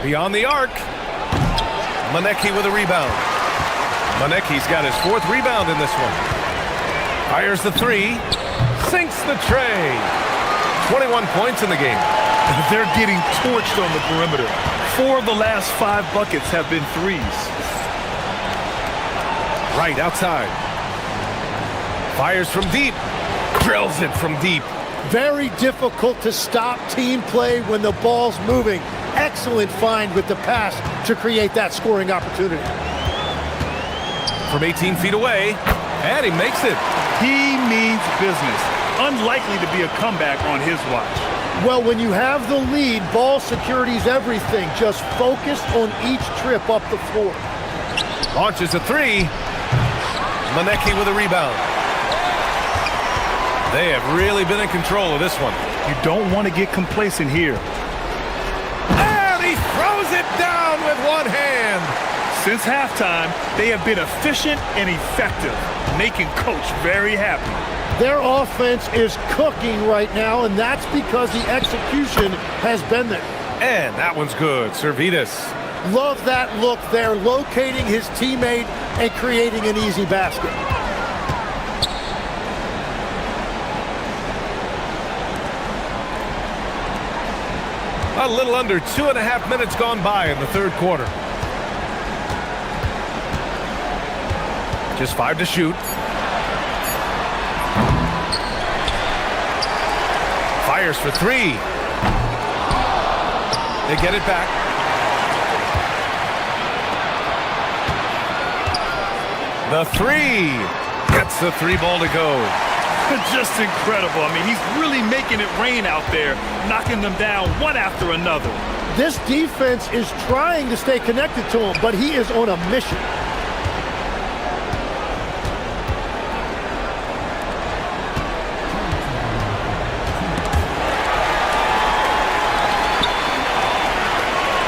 Beyond the arc. Manecki with a rebound. Manecki's got his 4th rebound in this one. Fires the three. Sinks the tray. 21 points in the game. They're getting torched on the perimeter. 4 of the last 5 buckets have been threes. Right outside. Fires from deep. Drills it from deep. Very difficult to stop team play when the ball's moving. Excellent find with the pass to create that scoring opportunity. From 18 feet away, and he makes it. He means business. Unlikely to be a comeback on his watch. Well, when you have the lead, ball security's everything. Just focus on each trip up the floor. Launches a three. Manecki with a rebound. They have really been in control of this one. You don't want to get complacent here. And he throws it down with one hand. Since halftime, they have been efficient and effective, making Coach very happy. Their offense is cooking right now, and that's because the execution has been there. And that one's good. Servidis. Love that look there, locating his teammate and creating an easy basket. A little under 2.5 minutes gone by in the third quarter. Just 5 to shoot. Fires for 3. They get it back. The 3. Gets the 3 ball to go. Just incredible. I mean, he's really making it rain out there, knocking them down one after another. This defense is trying to stay connected to him, but he is on a mission.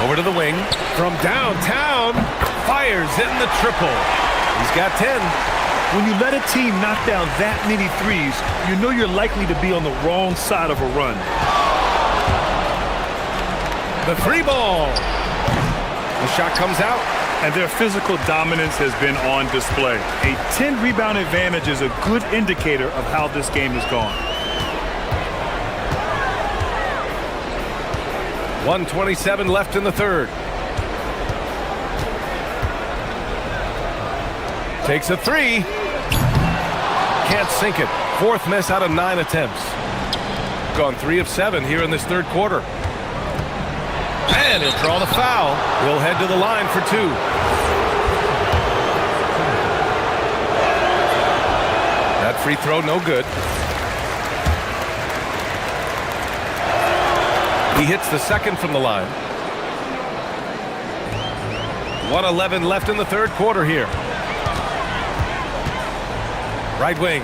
Over to the wing. From downtown. Fires in the triple. He's got 10. When you let a team knock down that many threes, you know you're likely to be on the wrong side of a run. The 3 ball. The shot comes out. And their physical dominance has been on display. A 10 rebound advantage is a good indicator of how this game has gone. 1:27 left in the third. Takes a 3. Can't sink it. 4th miss out of 9 attempts. Gone 3 of 7 here in this third quarter. And he'll draw the foul. He'll head to the line for 2. That free throw no good. He hits the second from the line. 1:11 left in the third quarter here. Right wing.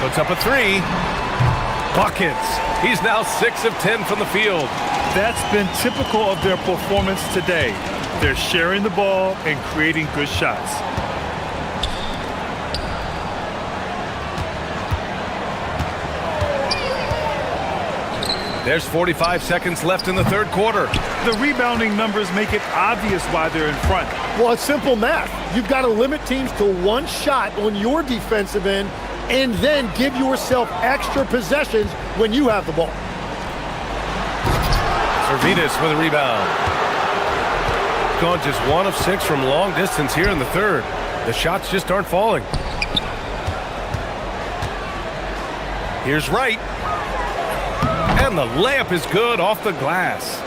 Puts up a 3. Buckets. He's now 6 of 10 from the field. That's been typical of their performance today. They're sharing the ball and creating good shots. There's 45 seconds left in the third quarter. The rebounding numbers make it obvious why they're in front. Well, it's simple math. You've got to limit teams to 1 shot on your defensive end and then give yourself extra possessions when you have the ball. Servidis with a rebound. Gone just 1 of 6 from long distance here in the third. The shots just aren't falling. Here's Wright. And the layup is good off the glass.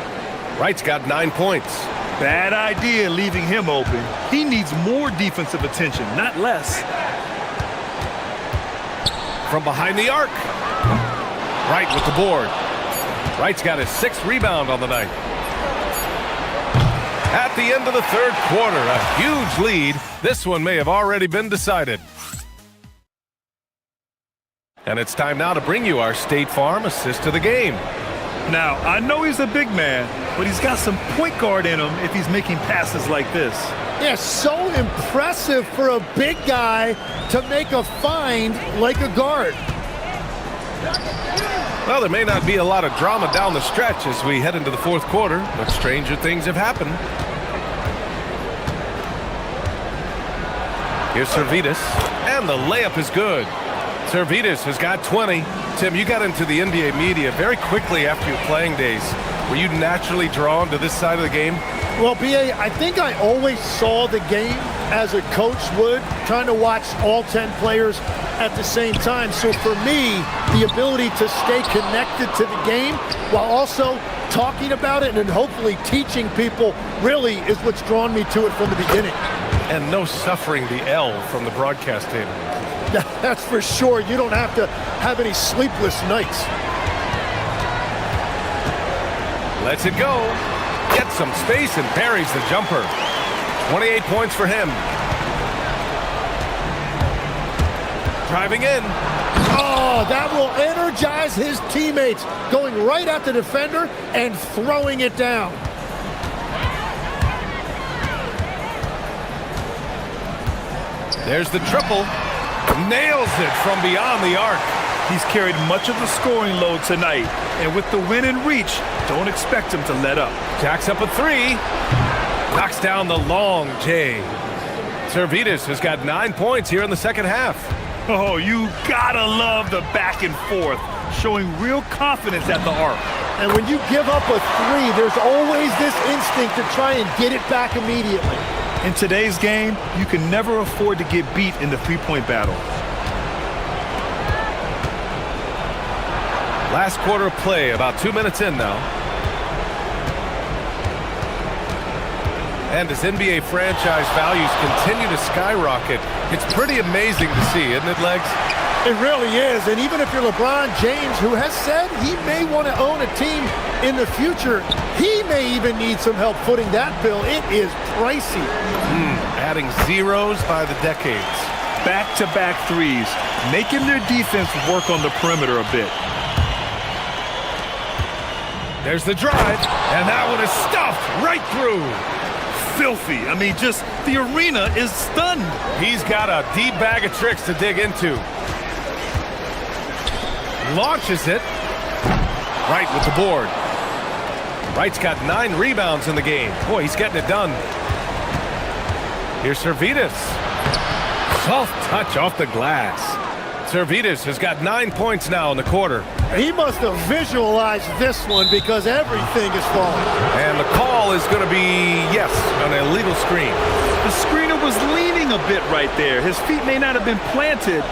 Wright's got 9 points. Bad idea leaving him open. He needs more defensive attention, not less. From behind the arc. Wright with the board. Wright's got his 6th rebound on the night. At the end of the third quarter, a huge lead. This one may have already been decided. And it's time now to bring you our State Farm assist of the game. Now, I know he's a big man, but he's got some point guard in him if he's making passes like this. Yeah, so impressive for a big guy to make a find like a guard. Well, there may not be a lot of drama down the stretch as we head into the fourth quarter, but stranger things have happened. Here's Servidis, and the layup is good. Servidis has got 20. Tim, you got into the NBA media very quickly after your playing days. Were you naturally drawn to this side of the game? Well, B.A., I think I always saw the game as a coach would, trying to watch all 10 players at the same time. So for me, the ability to stay connected to the game while also talking about it and hopefully teaching people really is what's drawn me to it from the beginning. And no suffering the L from the broadcast table. That's for sure. You don't have to have any sleepless nights. Lets it go. Gets some space and buries the jumper. 28 points for him. Driving in. Oh, that will energize his teammates. Going right at the defender and throwing it down. There's the triple. Nails it from beyond the arc. He's carried much of the scoring load tonight, and with the win in reach, don't expect him to let up. Jacks up a three. Knocks down the long J. Servetus has got 9 points here in the second half. Oh, you gotta love the back and forth, showing real confidence at the arc. And when you give up a three, there's always this instinct to try and get it back immediately. In today's game, you can never afford to get beat in the three-point battle. Last quarter of play, about 2 minutes in now. And as NBA franchise values continue to skyrocket, it's pretty amazing to see, isn't it, Legs? It really is, and even if you're LeBron James, who has said he may want to own a team in the future, he may even need some help footing that bill. It is pricey. Adding zeros by the decades. Back-to-back threes, making their defense work on the perimeter a bit. There's the drive, and that one is stuffed right through. Filthy. I mean, just the arena is stunned. He's got a deep bag of tricks to dig into. Launches it. Wright with the board. Wright's got 9 rebounds in the game. Boy, he's getting it done. Here's Servetus. Soft touch off the glass. Servetus has got 9 points now in the quarter. He must have visualized this one because everything is falling. And the call is going to be, yes, an illegal screen. The screener was leaning a bit right there. His feet may not have been planted.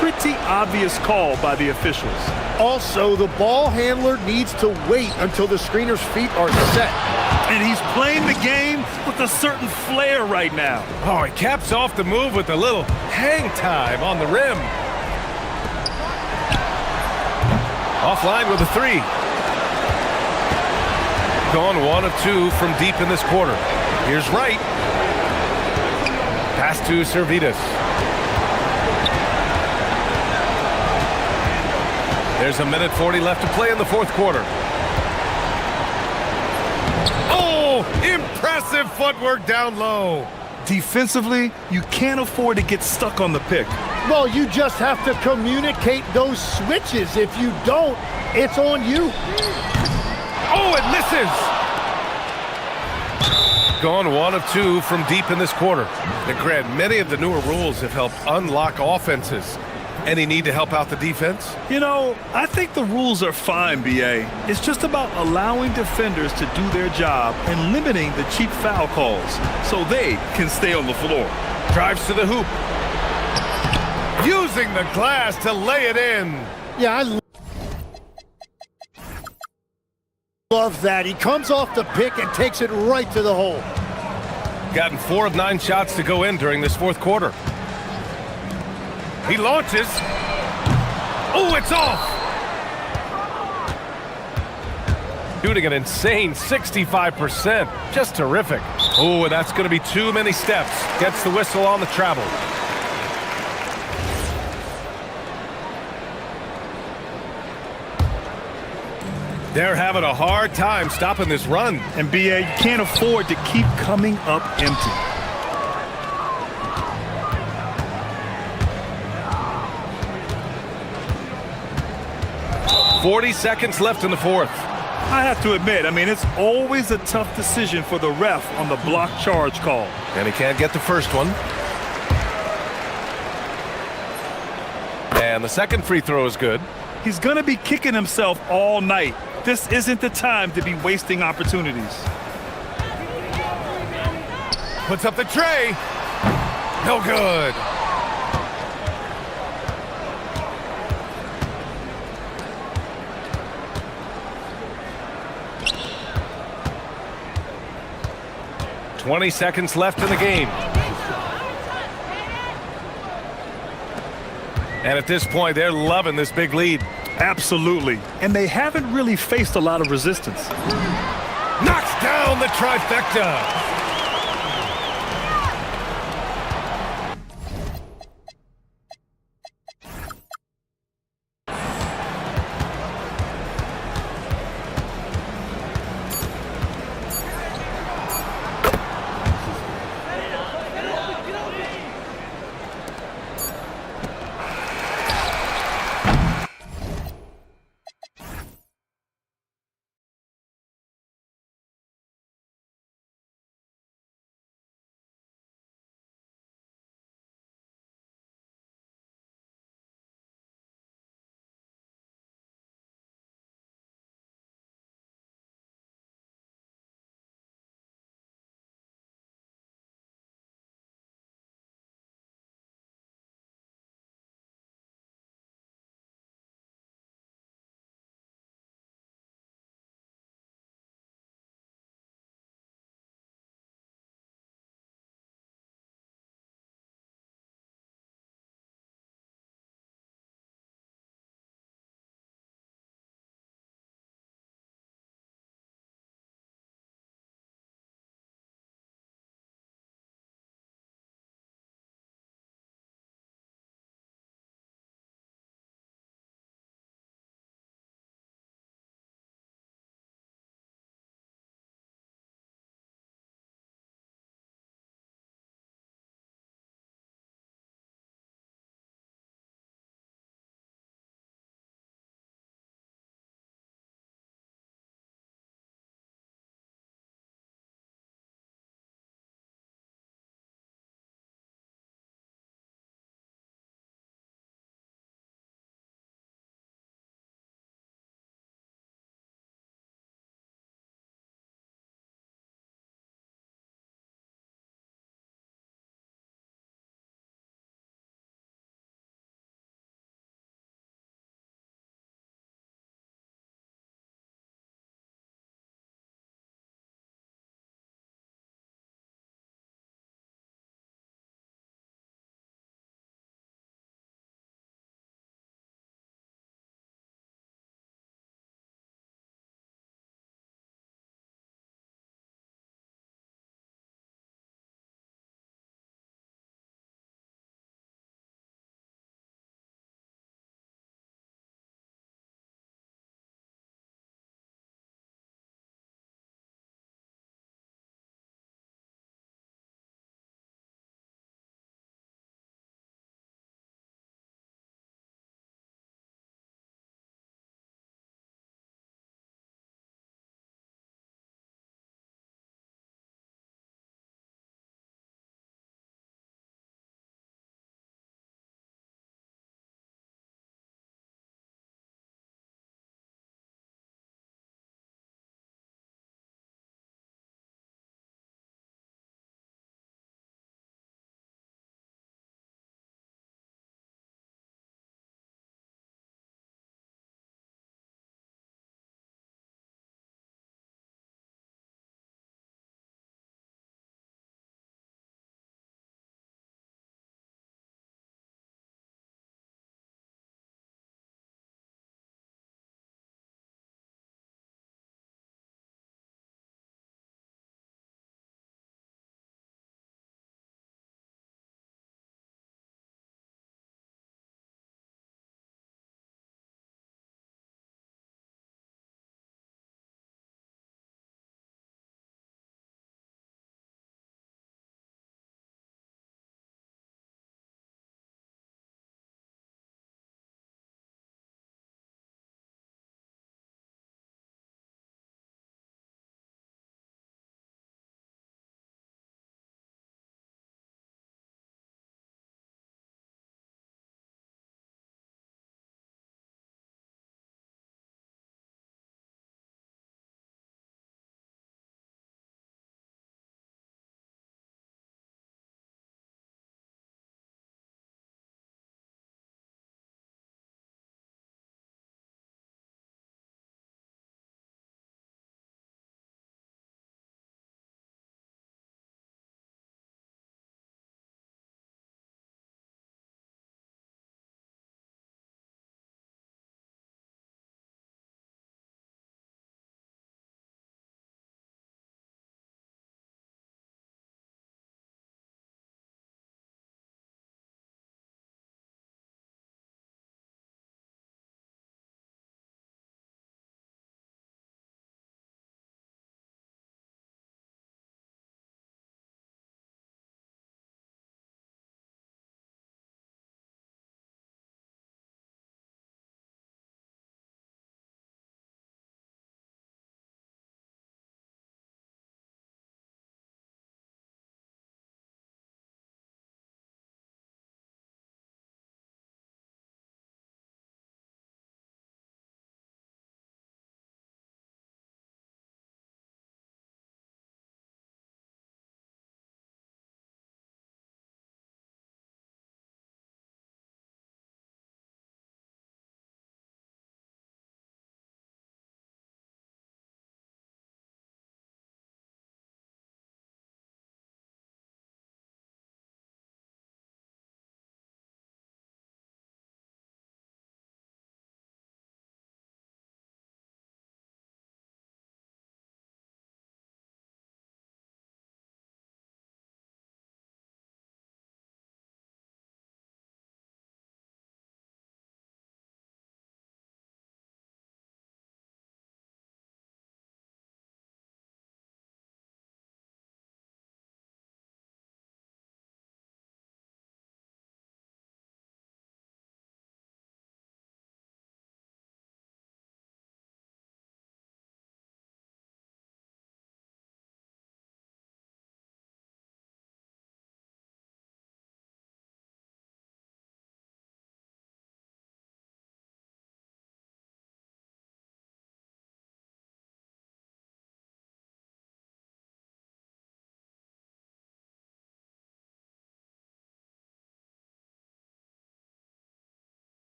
Pretty obvious call by the officials. Also, the ball handler needs to wait until the screener's feet are set. And he's playing the game with a certain flair right now. Oh, he caps off the move with a little hang time on the rim. Offline with a three. Gone 1 of 2 from deep in this quarter. Here's Wright. Pass to Servetus. There's a minute 40 left to play in the fourth quarter. Oh, impressive footwork down low. Defensively, you can't afford to get stuck on the pick. Well, you just have to communicate those switches. If you don't, it's on you. Oh, it misses. Gone 1 of 2 from deep in this quarter. And Grant, many of the newer rules have helped unlock offenses. Any need to help out the defense? You know, I think the rules are fine, B.A. It's just about allowing defenders to do their job and limiting the cheap foul calls so they can stay on the floor. Drives to the hoop. Using the glass to lay it in. Yeah, I love that. He comes off the pick and takes it right to the hole. Gotten 4 of 9 shots to go in during this fourth quarter. He launches. Oh, it's off. Shooting an insane 65%. Just terrific. Oh, and that's going to be too many steps. Gets the whistle on the travel. They're having a hard time stopping this run. And B.A., you can't afford to keep coming up empty. 40 seconds left in the fourth. I have to admit, I mean, it's always a tough decision for the ref on the block charge call. And he can't get the first one. And the second free throw is good. He's going to be kicking himself all night. This isn't the time to be wasting opportunities. Puts up the tray. No good. "20 seconds left in the game. And at this point, they're loving this big lead. Absolutely. And they haven't really faced a lot of resistance. Knocks down the trifecta.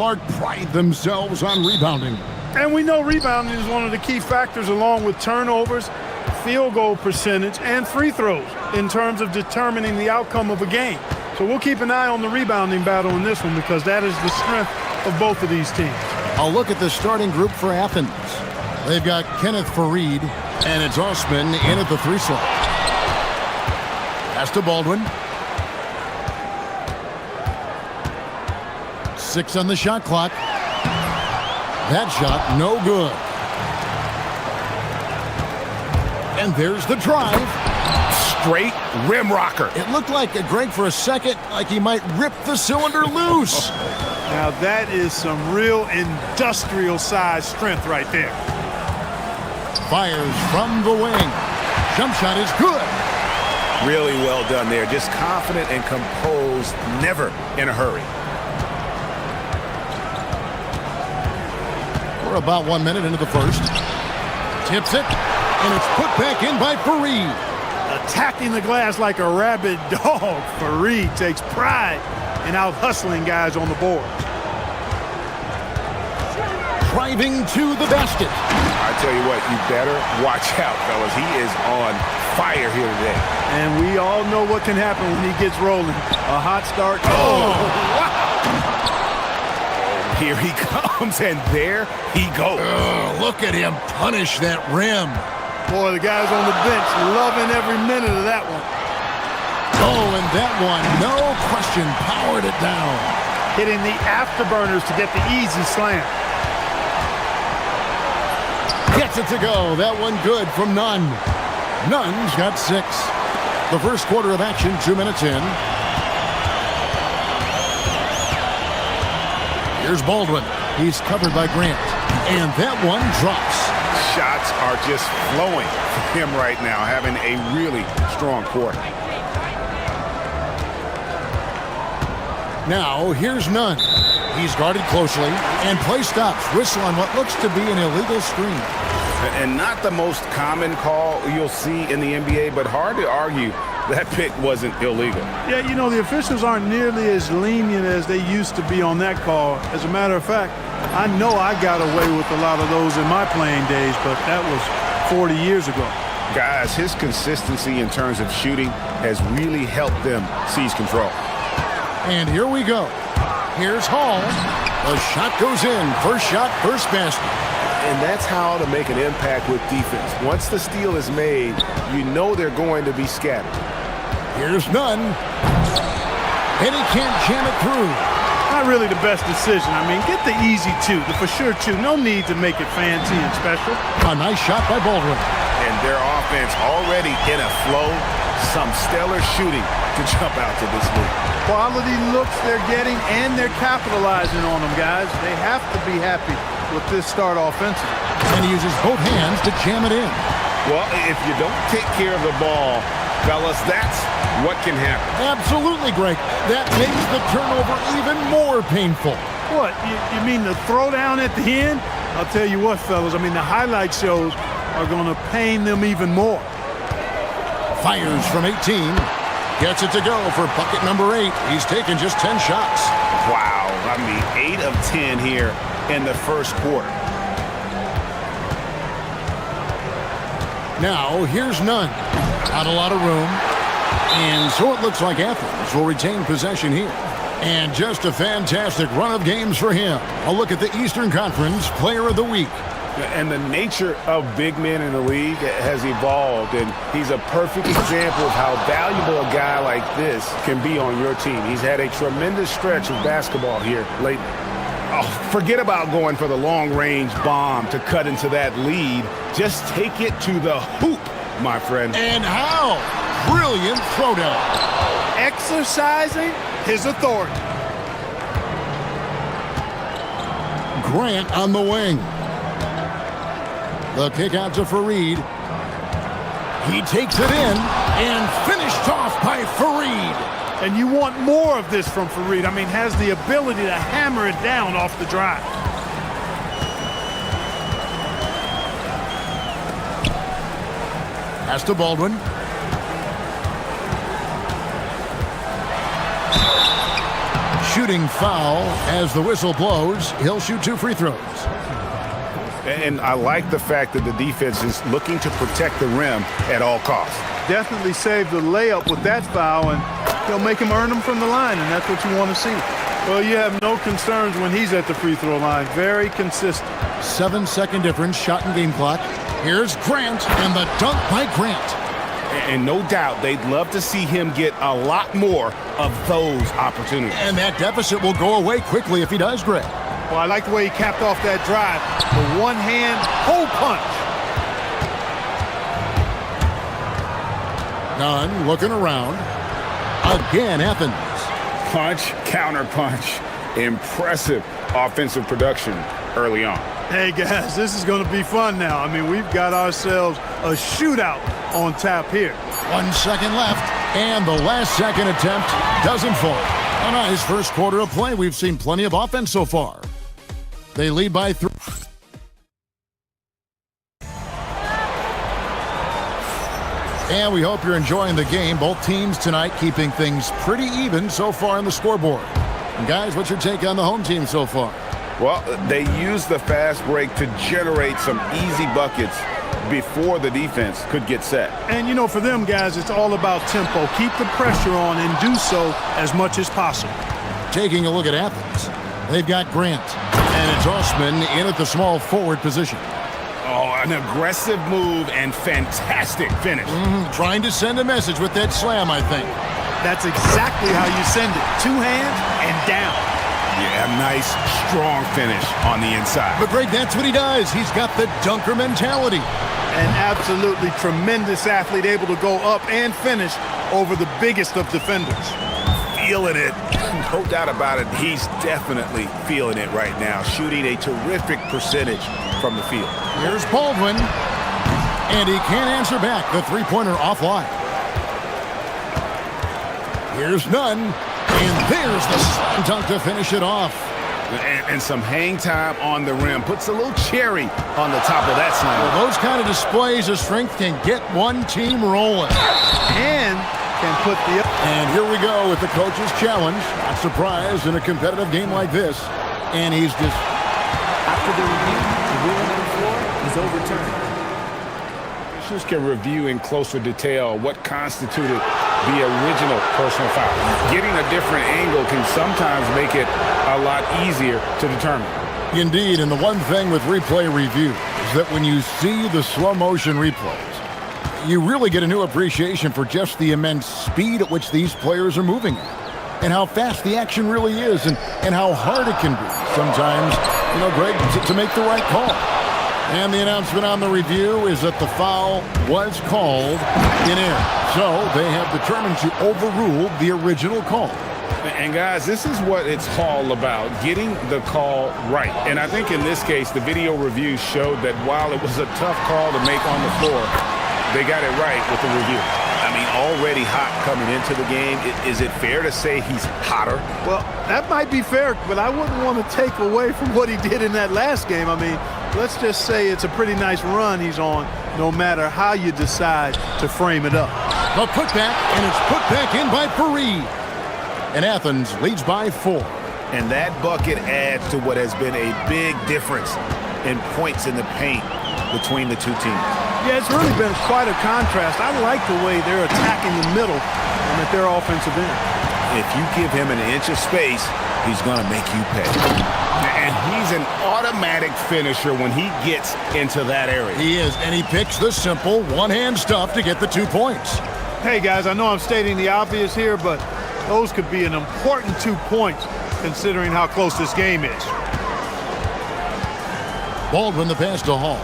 Clark pride themselves on rebounding. And we know rebounding is one of the key factors along with turnovers, field goal percentage, and free throws in terms of determining the outcome of a game. So we'll keep an eye on the rebounding battle in this one because that is the strength of both of these teams. I'll look at the starting group for Athens. They've got Kenneth Fareed, and it's Osman in at the 3 slot. Pass to Baldwin. 6 on the shot clock. That shot, no good. And there's the drive. Straight rim rocker. It looked like, Greg, for a second, like he might rip the cylinder loose. Now that is some real industrial size strength right there. Fires from the wing. Jump shot is good. Really well done there. Just confident and composed, never in a hurry. We're about 1 minute into the first. Tips it, and it's put back in by Fareed. Attacking the glass like a rabid dog, Fareed takes pride in out-hustling guys on the board. Driving to the basket. I tell you what, you better watch out, fellas. He is on fire here today. And we all know what can happen when he gets rolling. A hot start. Oh, wow! Here he comes, and there he goes. Look at him punish that rim. Boy, the guys on the bench loving every minute of that one. Oh, and that one, no question, powered it down. Hitting the afterburners to get the easy slam. Gets it to go. That one good from Nunn. Nunn's got 6. The first quarter of action, 2 minutes in. Here's Baldwin. He's covered by Grant. And that one drops. Shots are just flowing for him right now, having a really strong quarter. Now, here's Nunn. He's guarded closely, and play stops. Whistle on what looks to be an illegal screen. And not the most common call you'll see in the NBA, but hard to argue that pick wasn't illegal. Yeah, you know, the officials aren't nearly as lenient as they used to be on that call. As a matter of fact, I know I got away with a lot of those in my playing days, but that was 40 years ago. Guys, his consistency in terms of shooting has really helped them seize control. And here we go. Here's Hall. The shot goes in. First shot, first basket. And that's how to make an impact with defense. Once the steal is made, you know they're going to be scattered. Here's Nunn. And he can't jam it through. Not really the best decision. I mean, get the easy 2, the for sure 2. No need to make it fancy and special. A nice shot by Baldwin. And their offense already in a flow. Some stellar shooting to jump out to this lead. Quality looks they're getting, and they're capitalizing on them, guys. They have to be happy with this start offensively. And he uses both hands to jam it in. Well, if you don't take care of the ball, fellas, that's what can happen. Absolutely, Greg. That makes the turnover even more painful. What, you mean the throwdown at the end? I'll tell you what, fellas, I mean, the highlight shows are going to pain them even more. Fires from 18. Gets it to go for bucket number 8. He's taken just 10 shots. Wow. I mean, 8 of 10 here in the first quarter. Now, here's Nunn. Not a lot of room. And so it looks like Athens will retain possession here. And just a fantastic run of games for him. A look at the Eastern Conference Player of the Week. And the nature of big men in the league has evolved, and he's a perfect example of how valuable a guy like this can be on your team. He's had a tremendous stretch of basketball here lately. Oh, forget about going for the long-range bomb to cut into that lead. Just take it to the hoop, my friend. And how? Brilliant throwdown. Exercising his authority. Grant on the wing. The kick out to Fareed. He takes it in and finished off by Fareed. And you want more of this from Fareed. I mean, has the ability to hammer it down off the drive. Pass to Baldwin. shooting foul. As the whistle blows, he'll shoot 2 free throws. And I like the fact that the defense is looking to protect the rim at all costs. Definitely saved the layup with that foul, and he'll make him earn them from the line, and that's what you want to see. Well, you have no concerns when he's at the free throw line. Very consistent. 7-second difference, shot and game clock. Here's Grant, and the dunk by Grant. And no doubt they'd love to see him get a lot more of those opportunities. And that deficit will go away quickly if he does, Greg. Well, I like the way he capped off that drive. The one-hand hole punch. Nunn looking around. Again, Athens. Punch, counter punch. Impressive offensive production early on. Hey, guys, this is going to be fun now. I mean, we've got ourselves a shootout on tap here. 1 second left, and the last second attempt doesn't fall. A nice first quarter of play. We've seen plenty of offense so far. They lead by 3. And we hope you're enjoying the game. Both teams tonight keeping things pretty even so far on the scoreboard. And guys, what's your take on the home team so far? Well, they use the fast break to generate some easy buckets before the defense could get set. And, you know, for them, guys, it's all about tempo. Keep the pressure on and do so as much as possible. Taking a look at Athens, they've got Grant. And it's Osman in at the small forward position. Oh, an aggressive move and fantastic finish. Trying to send a message with that slam, I think. That's exactly how you send it. 2 hands and down. Yeah, nice, strong finish on the inside. But Greg, that's what he does. He's got the dunker mentality. An absolutely tremendous athlete, able to go up and finish over the biggest of defenders. Feeling it. No doubt about it. He's definitely feeling it right now. Shooting a terrific percentage from the field. Here's Baldwin. And he can't answer back. The three-pointer offline. Here's Nunn. And there's the slam dunk to finish it off. And some hang time on the rim. Puts a little cherry on the top of that slam. Well, those kind of displays of strength can get one team rolling. And can put the... And here we go with the coach's challenge. Not surprised in a competitive game like this. And he's just... After the review, the ruling on the floor is overturned. Officials can review in closer detail what constituted the original personal foul. Getting a different angle can sometimes make it a lot easier to determine. Indeed, and the one thing with replay review is that when you see the slow motion replays, you really get a new appreciation for just the immense speed at which these players are moving at, and how fast the action really is, and how hard it can be sometimes, you know, Greg, to make the right call. And the announcement on the review is that the foul was called in air. So they have determined to overrule the original call. And guys, this is what it's all about, getting the call right. And I think in this case, the video review showed that while it was a tough call to make on the floor, they got it right with the review. I mean, already hot coming into the game. Is it fair to say he's hotter? Well, that might be fair, but I wouldn't want to take away from what he did in that last game. I mean, let's just say it's a pretty nice run he's on, no matter how you decide to frame it up. The putback, and it's put back in by Fareed. And Athens leads by 4. And that bucket adds to what has been a big difference in points in the paint between the two teams. Yeah, it's really been quite a contrast. I like the way they're attacking the middle and at their offensive end. If you give him an inch of space, he's going to make you pay. And he's an automatic finisher when he gets into that area. He is, and he picks the simple one-hand stuff to get the 2 points. Hey, guys, I know I'm stating the obvious here, but those could be an important 2 points considering how close this game is. Baldwin the pass to Hall.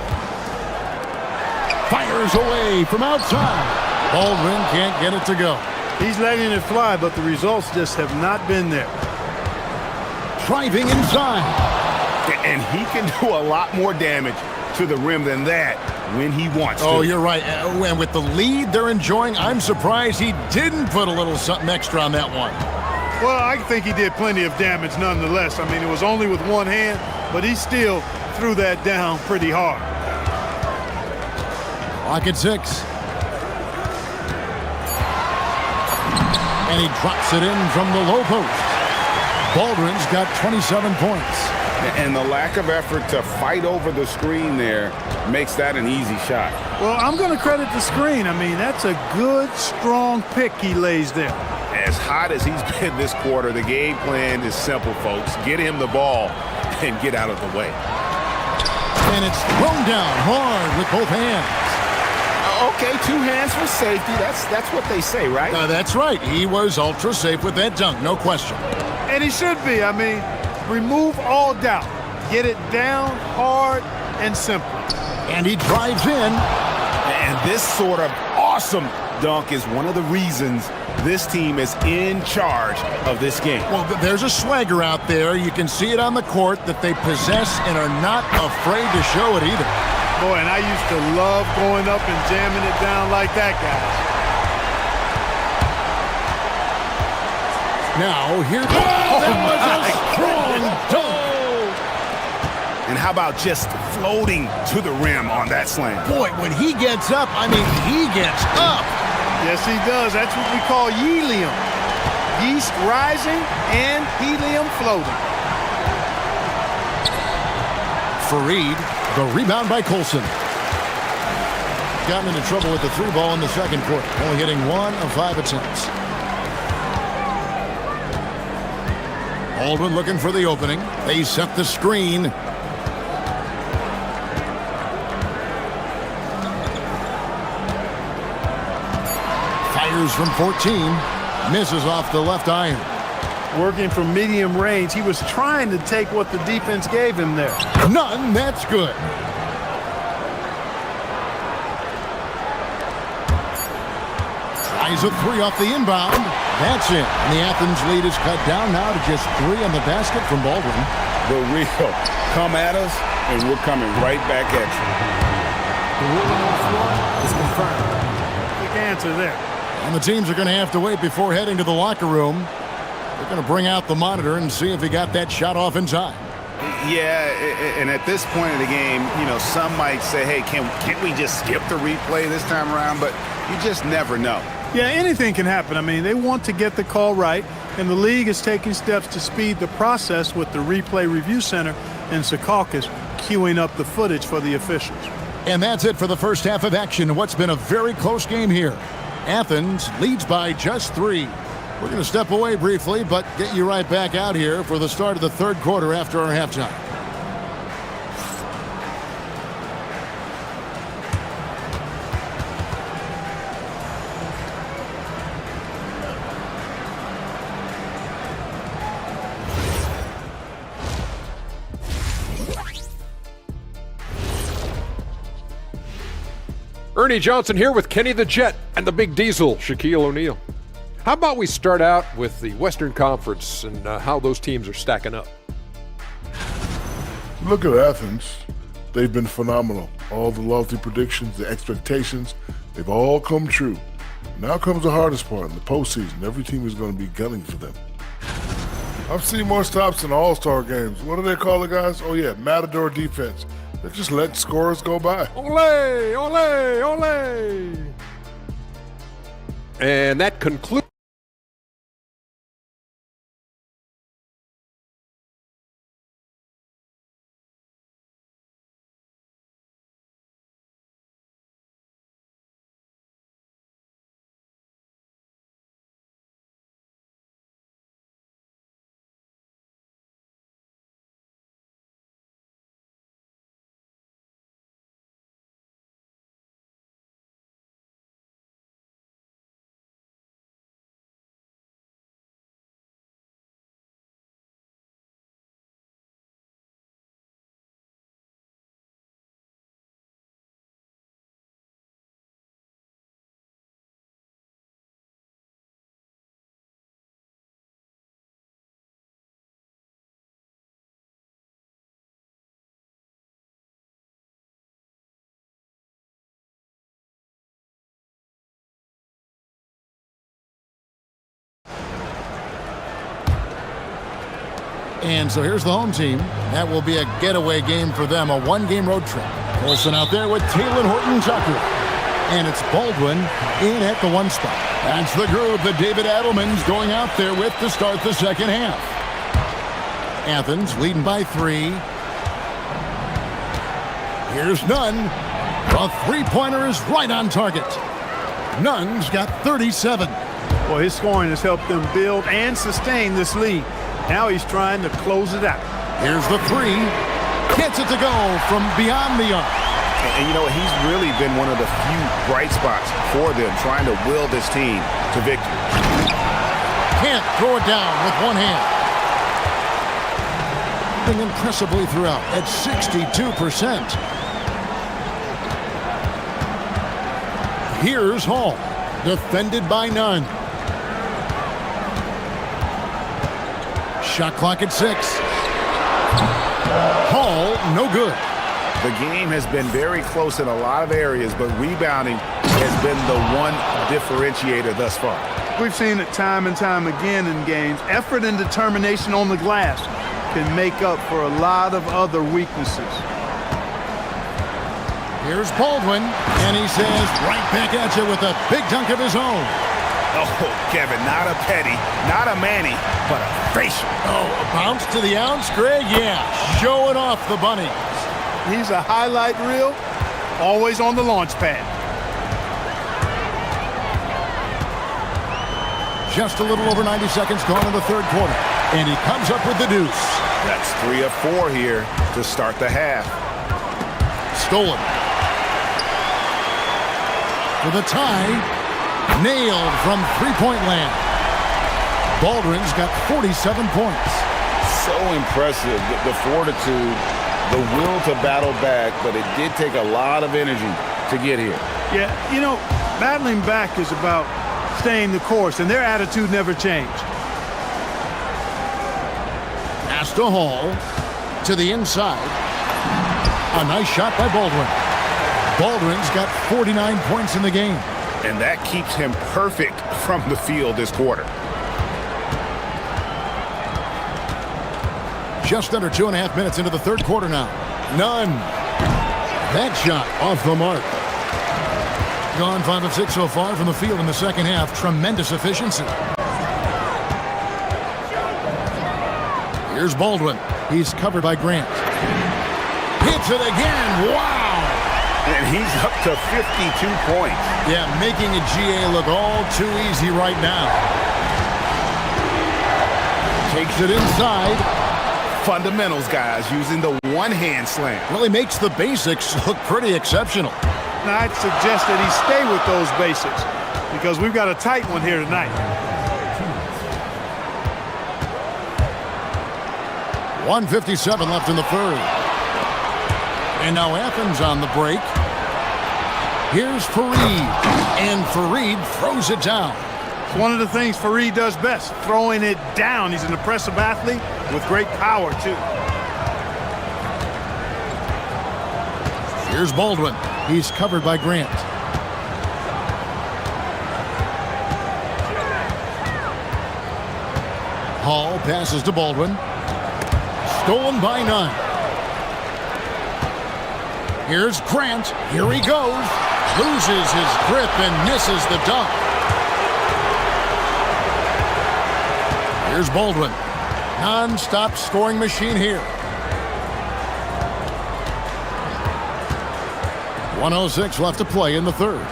Fires away from outside. Baldwin can't get it to go. He's letting it fly, but the results just have not been there. Driving inside. And he can do a lot more damage to the rim than that when he wants to. Oh, you're right. And with the lead they're enjoying, I'm surprised he didn't put a little something extra on that one. Well, I think he did plenty of damage nonetheless. I mean, it was only with one hand, but he still threw that down pretty hard. Clock at 6. And he drops it in from the low post. Baldwin's got 27 points. And the lack of effort to fight over the screen there makes that an easy shot. Well, I'm going to credit the screen. I mean, that's a good, strong pick he lays there. As hot as he's been this quarter, the game plan is simple, folks. Get him the ball and get out of the way. And it's thrown down hard with both hands. Okay, 2 hands for safety. That's what they say, right? That's right. He was ultra safe with that dunk, no question. And he should be. I mean, remove all doubt. Get it down hard and simple. And he drives in. And this sort of awesome dunk is one of the reasons this team is in charge of this game. Well, there's a swagger out there. You can see it on the court that they possess and are not afraid to show it either. Boy, and I used to love going up and jamming it down like that, guys. Now, here that was a strong dunk. And how about just floating to the rim on that slam? Boy, when he gets up, I mean, he gets up. Yes, he does. That's what we call helium. Yeast rising and helium floating. Fareed, the rebound by Colson. Gotten into trouble with the 3 ball in the second quarter, only hitting 1 of 5 attempts. Baldwin looking for the opening. They set the screen. Fires from 14. Misses off the left iron. Working from medium range, he was trying to take what the defense gave him there. None, that's good. Tries a 3 off the inbound. That's it. And the Athens lead is cut down now to just 3 on the basket from Baldwin. The real come at us, and we're coming right back at you. The ruling on the floor is confirmed. Quick answer there. And the teams are going to have to wait before heading to the locker room. They're going to bring out the monitor and see if he got that shot off in time. Yeah, and at this point of the game, you know, some might say, hey, can't we just skip the replay this time around? But you just never know. Yeah, anything can happen. I mean, they want to get the call right, and the league is taking steps to speed the process with the Replay Review Center in Secaucus queuing up the footage for the officials. And that's it for the first half of action. What's been a very close game here. Athens leads by just 3. We're going to step away briefly, but get you right back out here for the start of the third quarter after our halftime. Ernie Johnson here with Kenny the Jet and the Big Diesel, Shaquille O'Neal. How about we start out with the Western Conference and how those teams are stacking up? Look at Athens. They've been phenomenal. All the lofty predictions, the expectations, they've all come true. Now comes the hardest part, in the postseason. Every team is going to be gunning for them. I've seen more stops in All-Star games. What do they call it, guys? Oh, yeah, Matador defense. They're just letting scorers go by. Ole, ole, ole. And that concludes. And so here's the home team. That will be a getaway game for them, a 1-game road trip. Olsen out there with Taylor Horton Tucker. And it's Baldwin in at the 1 spot. That's the group that David Adelman's going out there with to start the second half. Athens leading by 3. Here's Nunn. The three-pointer is right on target. Nunn's got 37. Well, his scoring has helped them build and sustain this lead. Now he's trying to close it out. Here's the 3. Gets it to go from beyond the arc. And you know, he's really been one of the few bright spots for them, trying to will this team to victory. Can't throw it down with one hand. Impressively throughout at 62%. Here's Hall, defended by Nunn. Shot clock at 6. Hall, no good. The game has been very close in a lot of areas, but rebounding has been the one differentiator thus far. We've seen it time and time again in games. Effort and determination on the glass can make up for a lot of other weaknesses. Here's Baldwin, and he says right back at you with a big dunk of his own. Oh, Kevin, not a petty, not a Manny, but a facial. Oh, a bounce to the ounce, Greg? Yeah, showing off the bunny. He's a highlight reel, always on the launch pad. Just a little over 90 seconds gone in the third quarter, and he comes up with the deuce. That's 3 of 4 here to start the half. Stolen. For the tie, nailed from three-point land. Baldwin's got 47 points. So impressive, the fortitude, the will to battle back, but it did take a lot of energy to get here. Yeah, you know, battling back is about staying the course, and their attitude never changed. Pass to Hall, to the inside. A nice shot by Baldwin. Baldwin's got 49 points in the game. And that keeps him perfect from the field this quarter. Just under 2.5 minutes into the third quarter now. Nunn. That shot off the mark. Gone 5 of 6 so far from the field in the second half. Tremendous efficiency. Here's Baldwin. He's covered by Grant. Hits it again. Wow. And he's up to 52 points. Yeah, making a GA look all too easy right now. Takes it inside. Fundamentals, guys, using the one-hand slam. Really makes the basics look pretty exceptional. Now, I'd suggest that he stay with those basics because we've got a tight one here tonight. 1:57 left in the third. And now Athens on the break. Here's Fareed. And Fareed throws it down. It's one of the things Fareed does best, throwing it down. He's an impressive athlete with great power, too. Here's Baldwin. He's covered by Grant. Hall passes to Baldwin. Stolen by Nunn. Here's Grant. Here he goes. Loses his grip and misses the dunk. Here's Baldwin. Non-stop scoring machine here. 1:06 left to play in the third.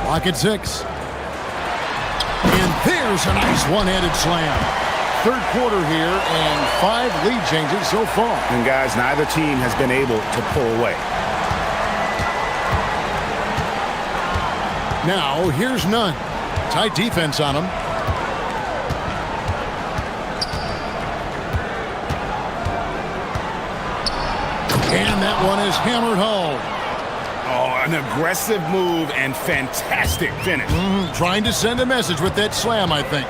Clock at 6. And there's a nice one-handed slam. Third quarter here and 5 lead changes so far. And guys, neither team has been able to pull away. Now here's Nunn. Tight defense on him. And that one is hammered home. Oh, an aggressive move and fantastic finish. Trying to send a message with that slam, I think.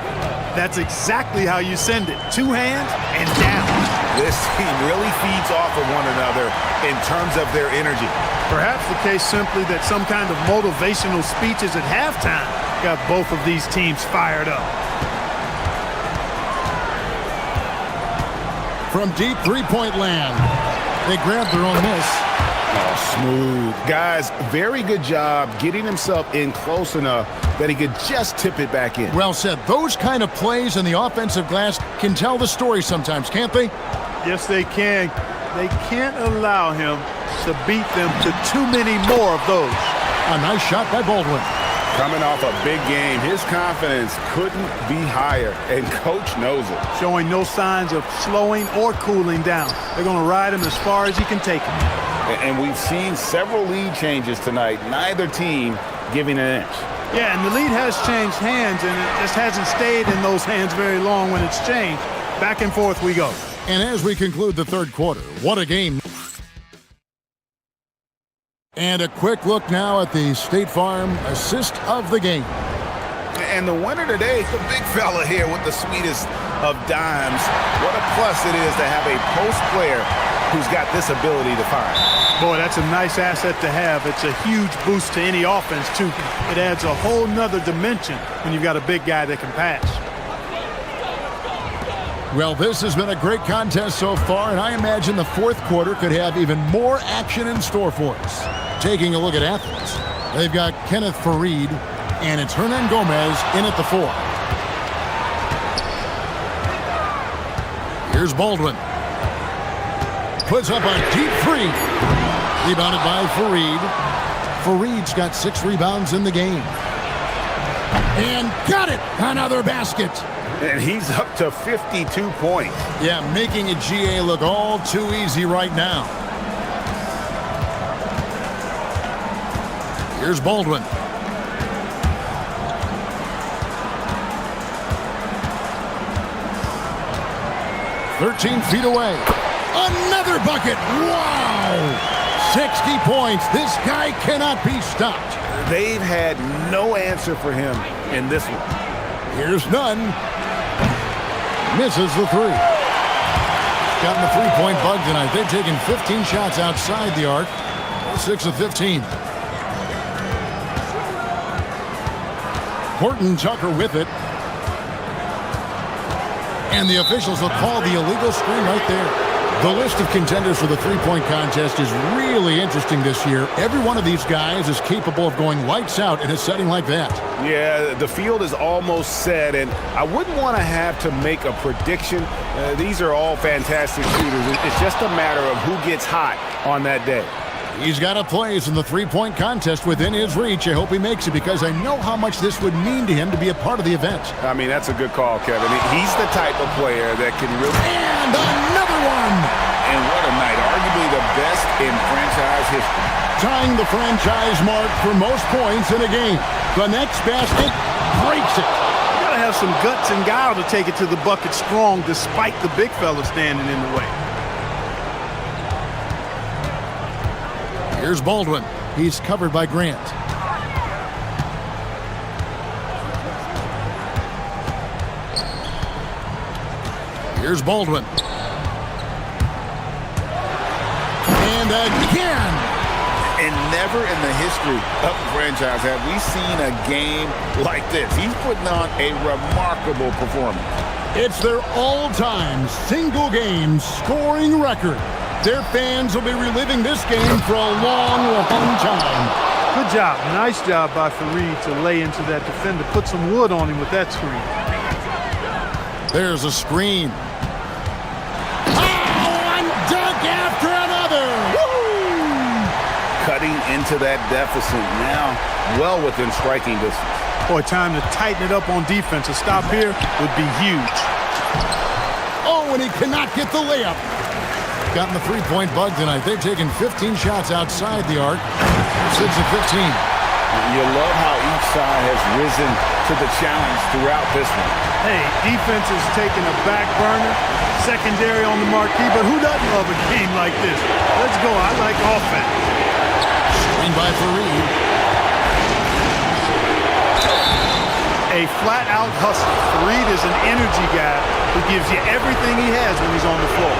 That's exactly how you send it. 2 hands and down. This team really feeds off of one another in terms of their energy. Perhaps the case simply that some kind of motivational speeches at halftime got both of these teams fired up. From deep three-point land, they grab their own miss. Oh, smooth. Guys, very good job getting himself in close enough that he could just tip it back in. Well said. Those kind of plays in the offensive glass can tell the story sometimes, can't they? Yes, they can. They can't allow him to beat them to too many more of those. A nice shot by Baldwin. Coming off a big game, his confidence couldn't be higher, and coach knows it. Showing no signs of slowing or cooling down. They're going to ride him as far as he can take him. And we've seen several lead changes tonight, neither team giving an inch. Yeah, and the lead has changed hands, and it just hasn't stayed in those hands very long when it's changed. Back and forth we go. And as we conclude the third quarter, what a game. And a quick look now at the State Farm assist of the game. And the winner today, the big fella here with the sweetest of dimes. What a plus it is to have a post player who's got this ability to find. Boy, that's a nice asset to have. It's a huge boost to any offense, too. It adds a whole nother dimension when you've got a big guy that can pass. Well, this has been a great contest so far, and I imagine the fourth quarter could have even more action in store for us. Taking a look at Athens, they've got Kenneth Farid, and it's Hernan Gomez in at the 4. Here's Baldwin. Puts up a deep 3. Rebounded by Farid. Farid's got 6 rebounds in the game. And got it! Another basket! And he's up to 52 points. Yeah, making a GA look all too easy right now. Here's Baldwin. "13 feet away. Another bucket. Wow! 60 points. This guy cannot be stopped. They've had no answer for him in this one. Here's Nunn. Misses the 3. Gotten the 3-point bug tonight. They've taken 15 shots outside the arc. 6 of 15. Horton Tucker with it. And the officials will call the illegal screen right there. The list of contenders for the three-point contest is really interesting this year. Every one of these guys is capable of going lights out in a setting like that. Yeah, the field is almost set, and I wouldn't want to have to make a prediction. These are all fantastic shooters. It's just a matter of who gets hot on that day. He's got a place in the three-point contest within his reach. I hope he makes it because I know how much this would mean to him to be a part of the event. I mean, that's a good call, Kevin. He's the type of player that can really... And another one! And what a night. Arguably the best in franchise history. Tying the franchise mark for most points in a game. The next basket breaks it. You gotta have some guts and guile to take it to the bucket strong despite the big fella standing in the way. Here's Baldwin. He's covered by Grant. Here's Baldwin. And again! And never in the history of the franchise have we seen a game like this. He's putting on a remarkable performance. It's their all-time single-game scoring record. Their fans will be reliving this game for a long, long time. Good job. Nice job by Farid to lay into that defender. Put some wood on him with that screen. There's a screen. Oh, one dunk after another. Woo! Cutting into that deficit now, well within striking distance. Boy, time to tighten it up on defense. A stop here would be huge. Oh, and he cannot get the layup. Gotten the three-point bug tonight. They've taken 15 shots outside the arc. 6 of 15. You love how each side has risen to the challenge throughout this one. Hey, defense is taking a back burner, secondary on the marquee, but who doesn't love a game like this? Let's go. I like offense. Screen by Farid. A flat-out hustler. Farid is an energy guy who gives you everything he has when he's on the floor.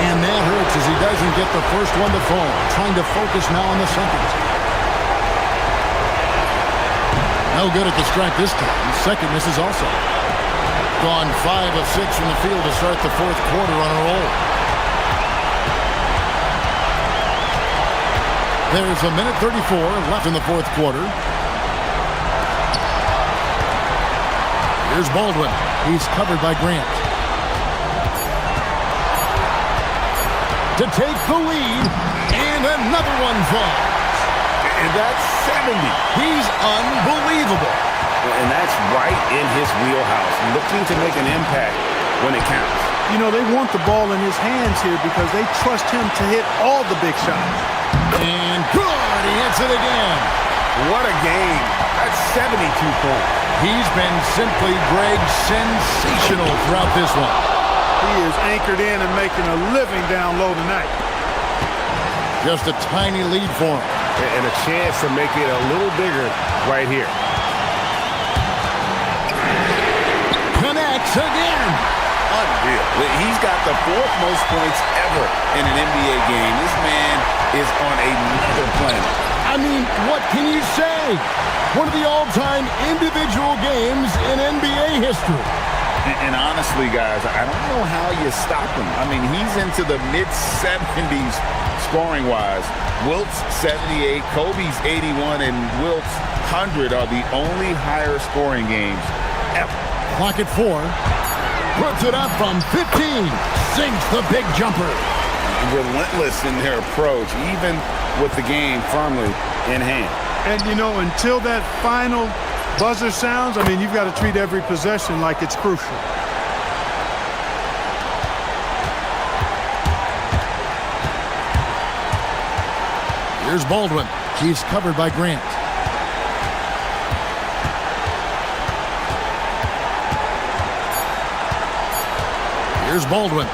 And that hurts as he doesn't get the first one to fall. Trying to focus now on the second. No good at the strike this time. Second misses also. Gone 5 of 6 from the field to start the fourth quarter on a roll. There's a minute 34 left in the fourth quarter. Here's Baldwin. He's covered by Grant. To take the lead, and another one falls. And that's 70. He's unbelievable. And that's right in his wheelhouse, looking to make an impact when it counts. You know, they want the ball in his hands here because they trust him to hit all the big shots. And good, he hits it again. What a game. That's 72 points. He's been simply, Greg, sensational throughout this one. He is anchored in and making a living down low tonight. Just a tiny lead for him. And a chance to make it a little bigger right here. Connects again. Unreal. He's got the fourth most points ever in an NBA game. This man is on another planet. I mean, what can you say? One of the all-time individual games in NBA history. And honestly, guys, I don't know how you stop him. I mean, he's into the mid-70s scoring-wise. Wilt's 78, Kobe's 81, and Wilt's 100 are the only higher scoring games ever. Clock at 4. Puts it up from 15. Sinks the big jumper. Relentless in their approach, even with the game firmly in hand. And, you know, until that final buzzer sounds, I mean, you've got to treat every possession like it's crucial. Here's Baldwin. He's covered by Grant. Here's Baldwin.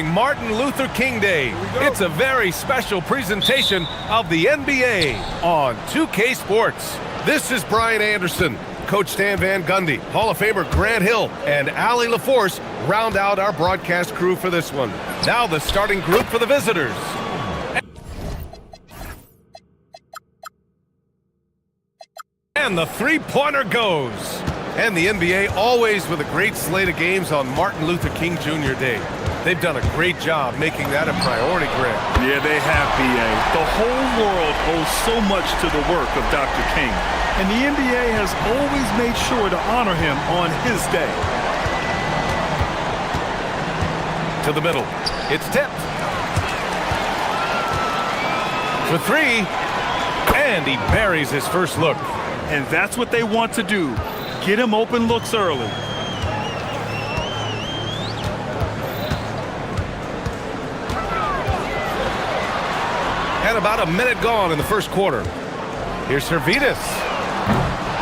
Martin Luther King Day. It's a very special presentation of the NBA on 2K Sports. This is Brian Anderson. Coach Stan Van Gundy, Hall of Famer Grant Hill, and Allie LaForce round out our broadcast crew for this one. Now the starting group for the visitors. And the three-pointer goes. And the NBA always with a great slate of games on Martin Luther King Jr. Day. They've done a great job making that a priority, Grant. Yeah, they have, B.A. The whole world owes so much to the work of Dr. King. And the NBA has always made sure to honor him on his day. To the middle. It's tipped. For three. And he buries his first look. And that's what they want to do. Get him open looks early. And about a minute gone in the first quarter. Here's Servidis.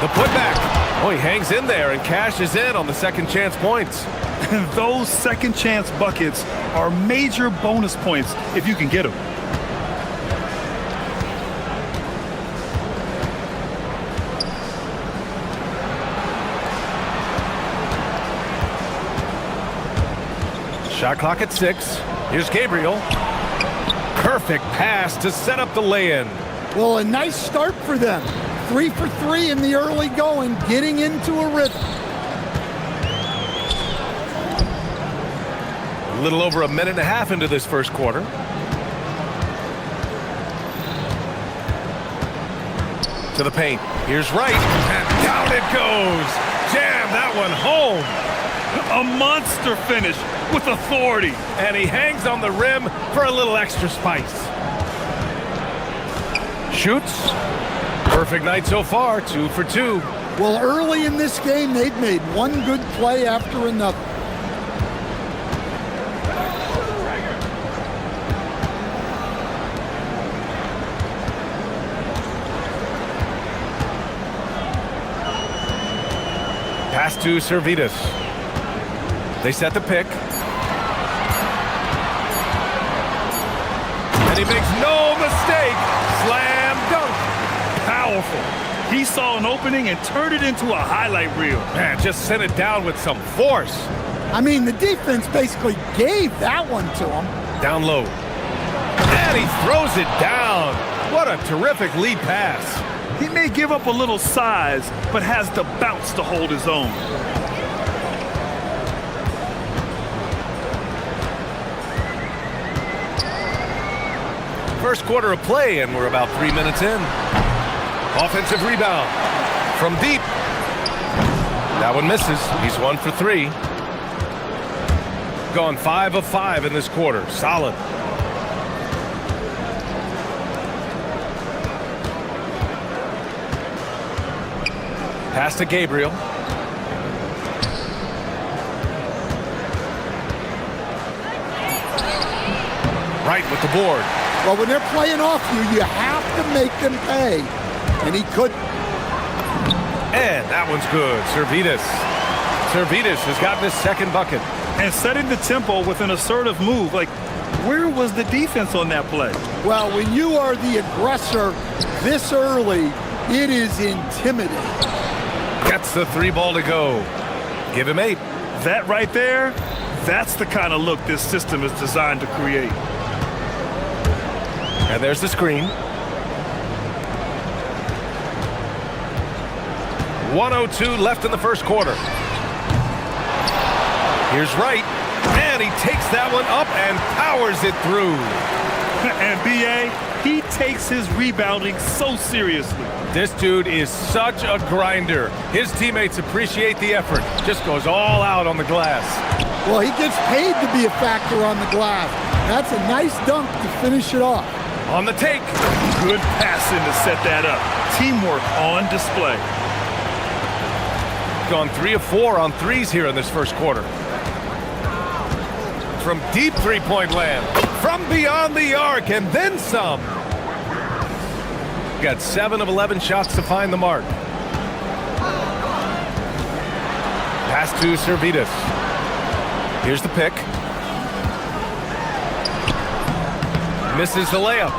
The putback. Oh, he hangs in there and cashes in on the second chance points. And those second chance buckets are major bonus points if you can get them. Shot clock at 6. Here's Gabriel. Perfect pass to set up the lay-in. Well, a nice start for them. 3 for 3 in the early going, getting into a rhythm. A little over a minute and a half into this first quarter. To the paint. Here's Wright. And down it goes. Jam that one home. A monster finish with authority. And he hangs on the rim for a little extra spice. Shoots. Perfect night so far, 2 for 2. Well, early in this game, they've made one good play after another. Pass to Servidis. They set the pick. And he makes no mistake. Slam dunk. Powerful. He saw an opening and turned it into a highlight reel. Man, just sent it down with some force. I mean, the defense basically gave that one to him. Down low. And he throws it down. What a terrific lead pass. He may give up a little size, but has the bounce to hold his own. First quarter of play, and we're about 3 minutes in. Offensive rebound from deep. That one misses. He's 1 for 3. Gone 5 of 5 in this quarter. Solid. Pass to Gabriel. Right with the board. Well, when they're playing off you, you have to make them pay. And he couldn't. And that one's good. Servidis. Servidis has gotten his second bucket. And setting the tempo with an assertive move. Like, where was the defense on that play? Well, when you are the aggressor this early, it is intimidating. Gets the 3 ball to go. Give him 8. That right there, that's the kind of look this system is designed to create. And there's the screen. 1:02 left in the first quarter. Here's Wright. And he takes that one up and powers it through. And B.A., he takes his rebounding so seriously. This dude is such a grinder. His teammates appreciate the effort. Just goes all out on the glass. Well, he gets paid to be a factor on the glass. That's a nice dunk to finish it off. On the take. Good passing to set that up. Teamwork on display. Gone 3 of 4 on threes here in this first quarter. From deep three-point land. From beyond the arc and then some. Got 7 of 11 shots to find the mark. Pass to Servidis. Here's the pick. Misses the layup.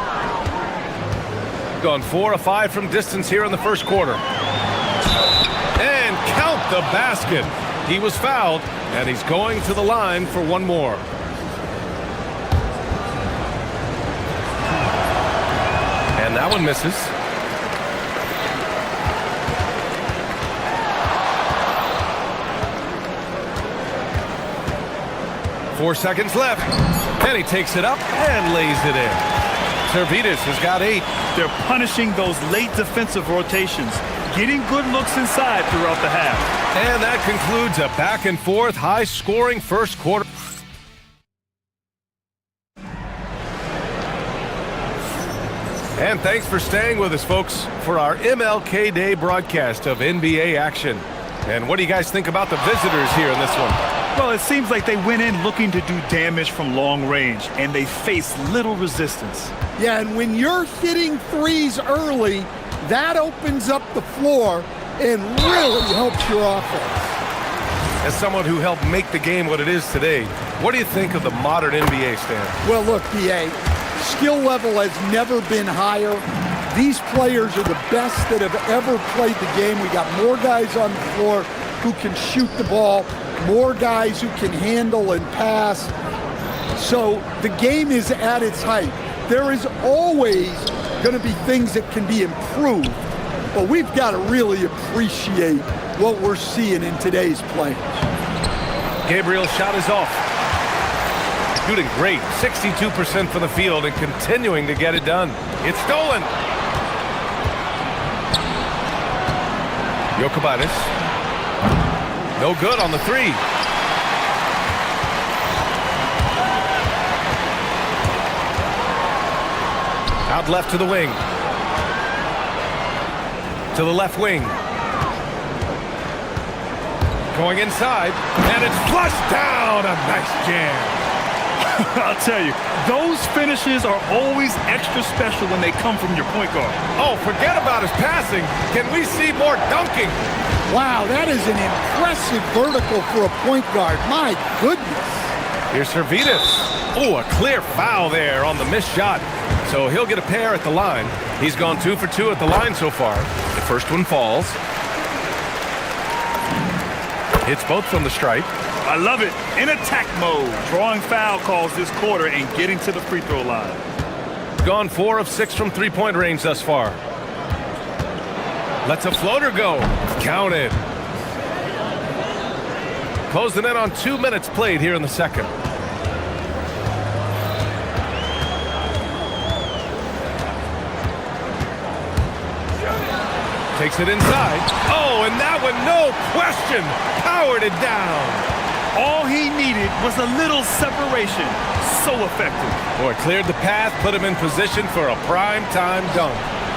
Gone 4 of 5 from distance here in the first quarter. And count the basket. He was fouled, and he's going to the line for one more. And that one misses. Four seconds left. And he takes it up and lays it in. Servidis has got 8. They're punishing those late defensive rotations, getting good looks inside throughout the half. And that concludes a back-and-forth, high-scoring first quarter. And thanks for staying with us, folks, for our MLK Day broadcast of NBA action. And what do you guys think about the visitors here in this one? Well, it seems like they went in looking to do damage from long range, and they faced little resistance. Yeah, and when you're hitting threes early, that opens up the floor and really helps your offense. As someone who helped make the game what it is today, what do you think of the modern NBA, Stan? Well, look, BA, skill level has never been higher. These players are the best that have ever played the game. We got more guys on the floor who can shoot the ball, more guys who can handle and pass. So the game is at its height. There is always going to be things that can be improved, but we've got to really appreciate what we're seeing in today's play. Gabriel's shot is off. Shooting great, 62% from the field and continuing to get it done. It's stolen. Jokibanis. No good on the three. Out left to the wing. To the left wing. Going inside, and it's flushed down. A nice jam. I'll tell you, those finishes are always extra special when they come from your point guard. Oh, forget about his passing. Can we see more dunking? Wow, that is an impressive vertical for a point guard. My goodness. Here's Servidis. Oh, a clear foul there on the missed shot. So he'll get a pair at the line. He's gone 2 for 2 at the line so far. The first one falls. Hits both from the stripe. I love it. In attack mode, drawing foul calls this quarter and getting to the free throw line. Gone 4 of 6 from three-point range thus far. Lets a floater go. Counted. Closing in on 2 minutes played here in the second. Takes it inside. Oh, and that one, no question, powered it down. All he needed was a little separation. So effective. Boy, cleared the path, put him in position for a prime-time dunk.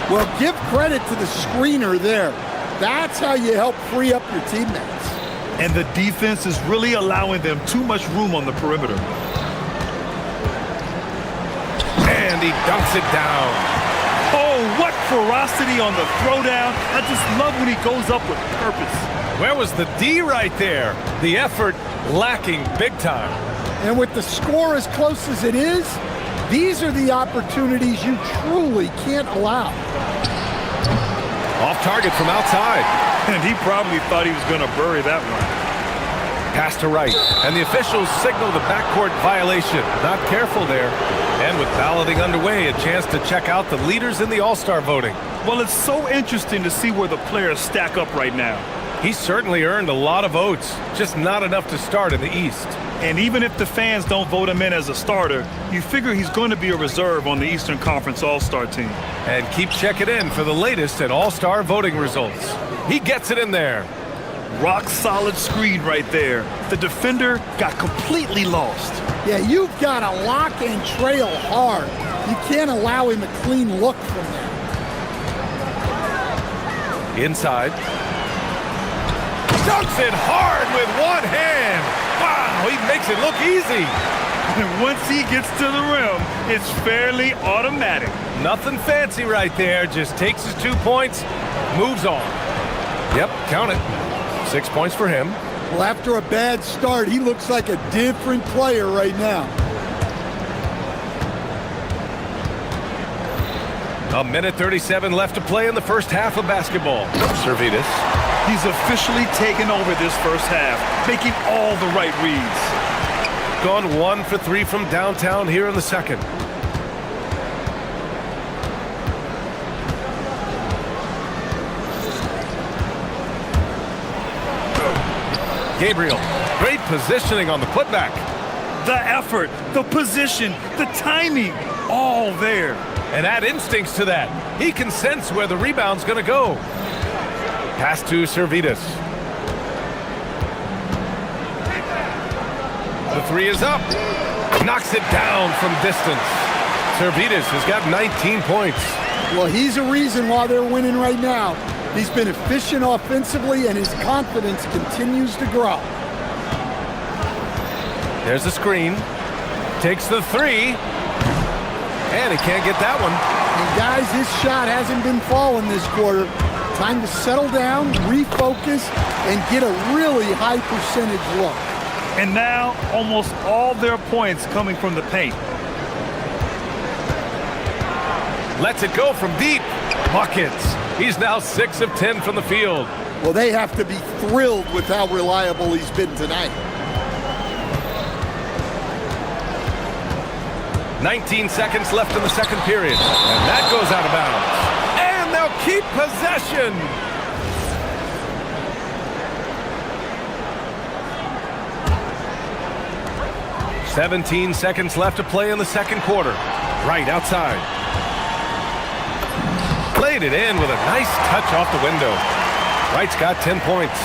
Well, give credit to the screener there. That's how you help free up your teammates. And the defense is really allowing them too much room on the perimeter. And he dunks it down. Oh, what ferocity on the throwdown. I just love when he goes up with purpose. Where was the D right there? The effort lacking big time. And with the score as close as it is, these are the opportunities you truly can't allow. Off target from outside. And he probably thought he was going to bury that one. Pass to right. And the officials signal the backcourt violation. Not careful there. And with balloting underway, a chance to check out the leaders in the All-Star voting. Well, it's so interesting to see where the players stack up right now. He's certainly earned a lot of votes, just not enough to start in the East. And even if the fans don't vote him in as a starter, you figure he's going to be a reserve on the Eastern Conference All-Star team. And keep checking in for the latest at All-Star voting results. He gets it in there. Rock solid screen right there. The defender got completely lost. Yeah, you've got to lock and trail hard. You can't allow him a clean look from there. Inside. Dunks it hard with one hand. Wow, he makes it look easy. And once he gets to the rim, it's fairly automatic. Nothing fancy right there. Just takes his 2 points, moves on. Yep, count it. 6 points for him. Well, after a bad start, he looks like a different player right now. A minute 37 left to play in the first half of basketball. Servidis. He's officially taken over this first half, making all the right reads. Gone 1 for 3 from downtown here in the second. Gabriel, great positioning on the putback. The effort, the position, the timing, all there. And add instincts to that. He can sense where the rebound's going to go. Pass to Servidis. The three is up. Knocks it down from distance. Servidis has got 19 points. Well, he's a reason why they're winning right now. He's been efficient offensively, and his confidence continues to grow. There's the screen. Takes the three. And he can't get that one. And guys, his shot hasn't been falling this quarter. Time to settle down, refocus, and get a really high percentage look. And now, almost all their points coming from the paint. Lets it go from deep. Buckets. He's now 6 of 10 from the field. Well, they have to be thrilled with how reliable he's been tonight. 19 seconds left in the second period. And that goes out of bounds. And they'll keep possession. "17 seconds left to play in the second quarter. Right outside. Played it in with a nice touch off the window. Wright's got 10 points.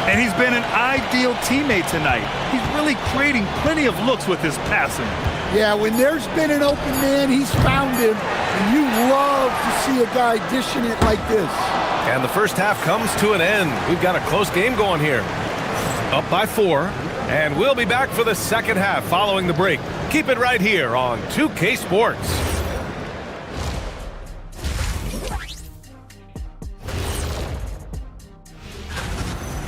And he's been an ideal teammate tonight. He's really creating plenty of looks with his passing. Yeah, when there's been an open man, he's found him. And you love to see a guy dishing it like this. And the first half comes to an end. We've got a close game going here. Up by 4. And we'll be back for the second half following the break. Keep it right here on 2K Sports.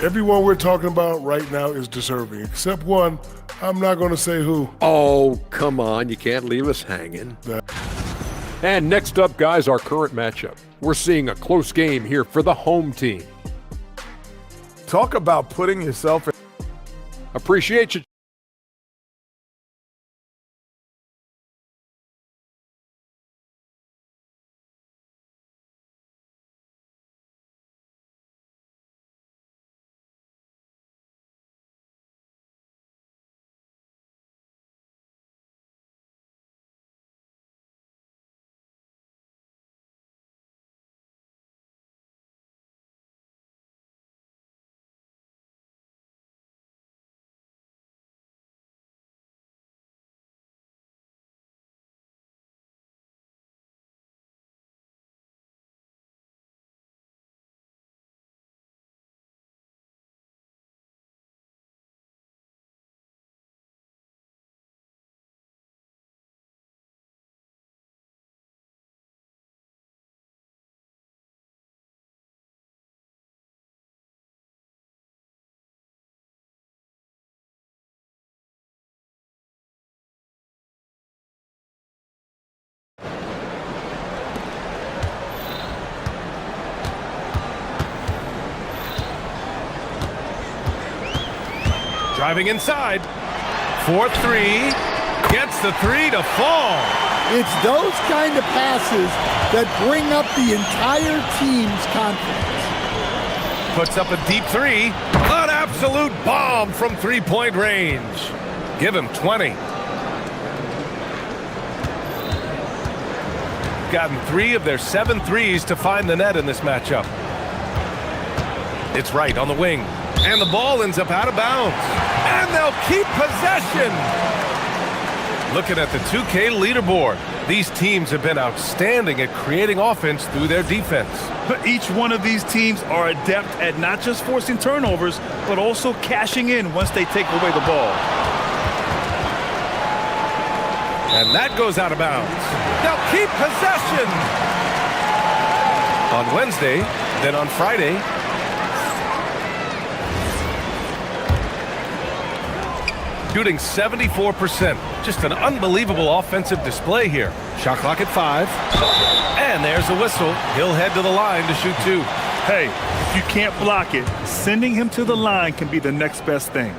Everyone we're talking about right now is deserving, except one. I'm not going to say who. Oh, come on. You can't leave us hanging. And next up, guys, our current matchup. We're seeing a close game here for the home team. Talk about putting yourself in. Appreciate you. Driving inside. 4-3. Gets the three to fall. It's those kind of passes that bring up the entire team's confidence. Puts up a deep three. An absolute bomb from three-point range. Give him 20. Gotten 3 of their 7 threes to find the net in this matchup. It's Wright on the wing. And the ball ends up out of bounds. And they'll keep possession. Looking at the 2K leaderboard, these teams have been outstanding at creating offense through their defense. But each one of these teams are adept at not just forcing turnovers, but also cashing in once they take away the ball. And that goes out of bounds. They'll keep possession. On Wednesday, then on Friday, shooting 74%. Just an unbelievable offensive display here. Shot clock at 5. And there's a whistle. He'll head to the line to shoot 2. Hey, if you can't block it, sending him to the line can be the next best thing.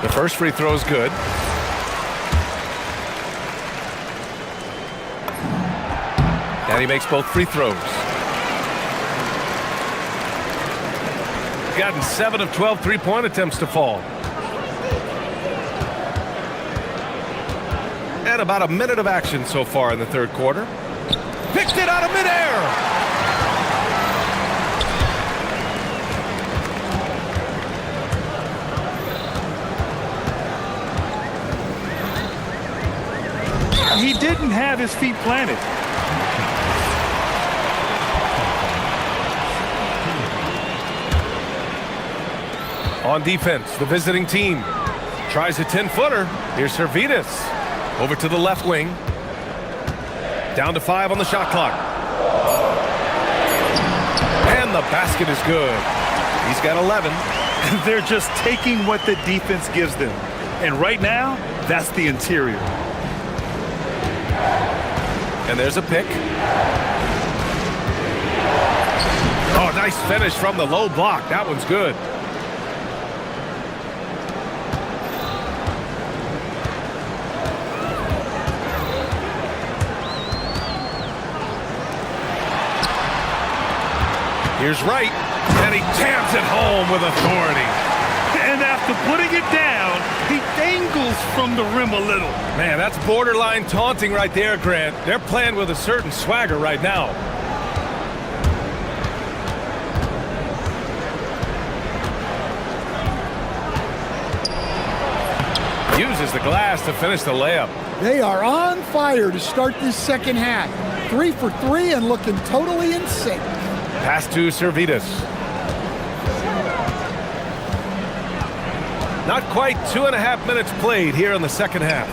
The first free throw is good. And he makes both free throws. Gotten 7 of 12 three-point attempts to fall. And about a minute of action so far in the third quarter. Picked it out of midair! He didn't have his feet planted. On defense, the visiting team tries a 10-footer. Here's Servetus. Over to the left wing. Down to 5 on the shot clock. And the basket is good. He's got 11. They're just taking what the defense gives them. And right now, that's the interior. And there's a pick. Oh, nice finish from the low block. That one's good. Here's Wright, and he jams it home with authority. And after putting it down, he dangles from the rim a little. Man, that's borderline taunting right there, Grant. They're playing with a certain swagger right now. Uses the glass to finish the layup. They are on fire to start this second half. 3 for 3 and looking totally in sync. Pass to Servetus. Not quite 2.5 minutes played here in the second half.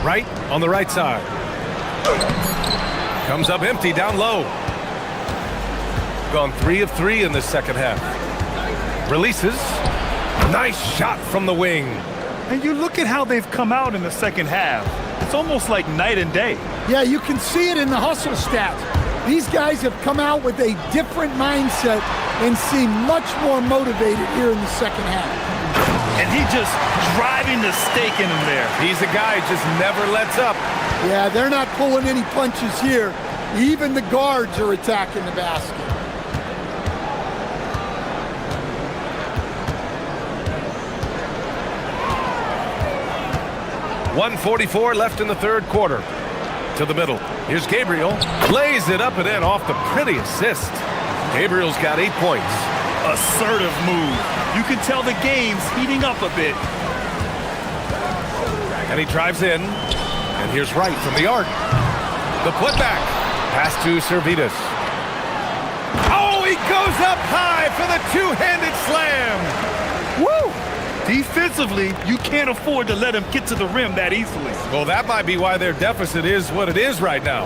Wright on the right side. Comes up empty down low. Gone 3 of 3 in this second half. Releases. Nice shot from the wing. And you look at how they've come out in the second half. It's almost like night and day. Yeah, you can see it in the hustle stats. These guys have come out with a different mindset and seem much more motivated here in the second half. And he just driving the stake in him there. He's a guy who just never lets up. Yeah, they're not pulling any punches here. Even the guards are attacking the basket. .144 left in the third quarter. To the middle. Here's Gabriel. Lays it up and in off the pretty assist. Gabriel's got 8 points. Assertive move. You can tell the game's heating up a bit. And he drives in. And here's Wright from the arc. The putback. Pass to Servetus. Oh, he goes up high for the two-handed slam. Woo! Defensively, you can't afford to let him get to the rim that easily. Well, that might be why their deficit is what it is right now.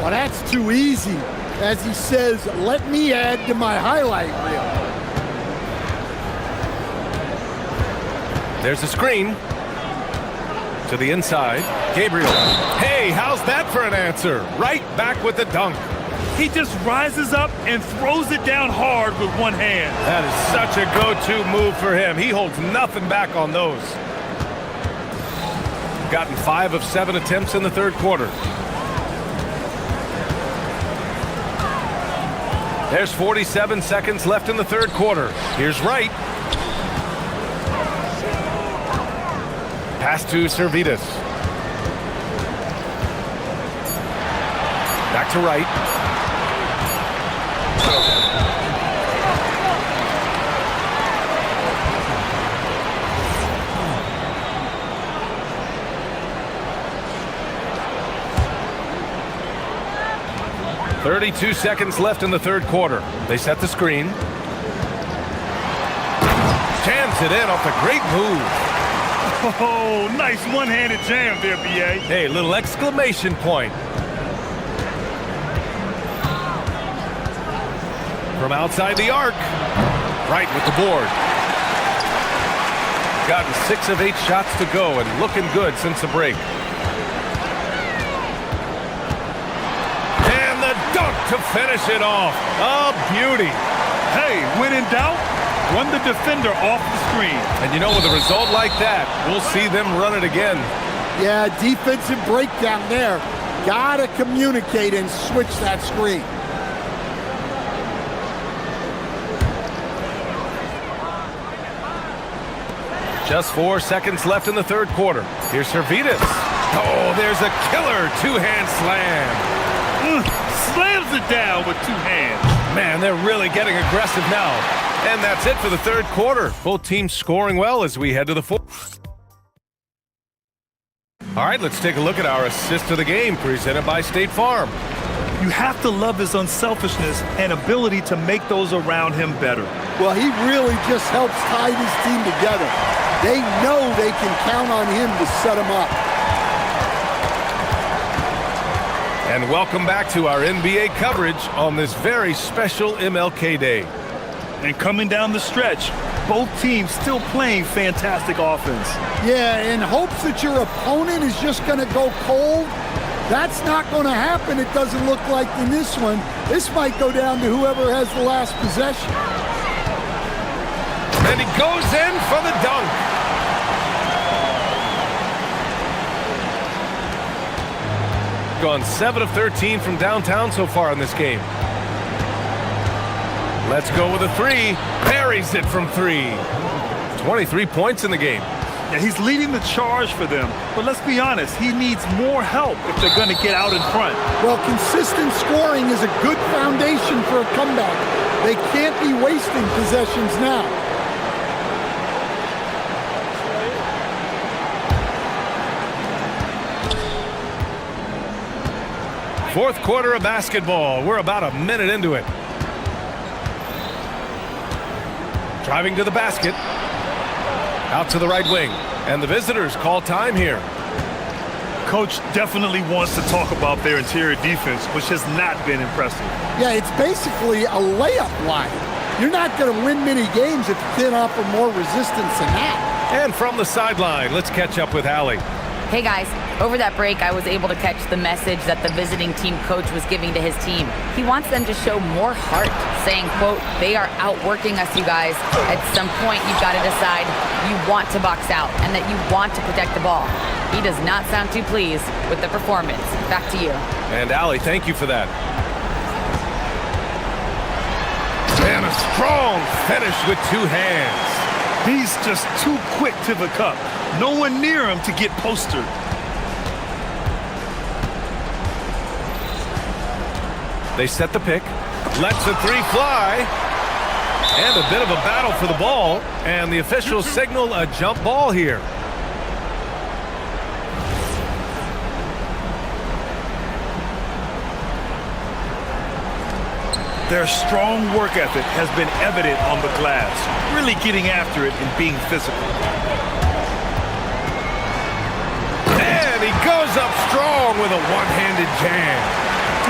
Well, that's too easy. As he says, let me add to my highlight reel. There's a screen. To the inside. Gabriel. Hey, how's that for an answer? Right back with the dunk. He just rises up and throws it down hard with one hand. That is such a go-to move for him. He holds nothing back on those. Gotten 5 of 7 attempts in the third quarter. There's 47 seconds left in the third quarter. Here's Wright. Pass to Servetus. Back to Wright. .32 seconds left in the third quarter. They set the screen. Jams it in off a great move. Oh, nice one-handed jam there, B.A. Hey, little exclamation point. From outside the arc. Right with the board. Gotten 6 of 8 shots to go and looking good since the break. And the dunk to finish it off. A beauty. Hey, when in doubt, run the defender off the screen. And you know, with a result like that, we'll see them run it again. Yeah, defensive breakdown there. Gotta communicate and switch that screen. Just 4 seconds left in the third quarter. Here's Servitas. Oh, there's a killer two-hand slam. Slams it down with 2 hands. Man, they're really getting aggressive now. And that's it for the third quarter. Both teams scoring well as we head to the fourth. All right, let's take a look at our assist of the game presented by State Farm. You have to love his unselfishness and ability to make those around him better. Well, he really just helps tie his team together. They know they can count on him to set them up. And welcome back to our NBA coverage on this very special MLK Day. And coming down the stretch, both teams still playing fantastic offense. Yeah, in hopes that your opponent is just going to go cold. That's not going to happen, it doesn't look like in this one. This might go down to whoever has the last possession. And he goes in for the dunk. Gone 7 of 13 from downtown so far in this game. Let's go with a 3. Buries it from 3. 23 points in the game. Yeah, he's leading the charge for them, but let's be honest, he needs more help if they're going to get out in front. Well, consistent scoring is a good foundation for a comeback. They can't be wasting possessions now. Fourth quarter of basketball. We're about a minute into it. Driving to the basket. Out to the right wing. And the visitors call time here. Coach definitely wants to talk about their interior defense, which has not been impressive. Yeah, it's basically a layup line. You're not going to win many games if you can't offer more resistance than that. And from the sideline, let's catch up with Allie. Hey guys, over that break, I was able to catch the message that the visiting team coach was giving to his team. He wants them to show more heart, saying, quote, they are outworking us, you guys. At some point, you've got to decide you want to box out and that you want to protect the ball. He does not sound too pleased with the performance. Back to you. And Allie, thank you for that. And a strong finish with 2 hands. He's just too quick to the cup. No one near him to get postered. They set the pick. Lets the 3 fly. And a bit of a battle for the ball. And the officials signal a jump ball here. Their strong work ethic has been evident on the glass, really getting after it and being physical. And he goes up strong with a one-handed jam.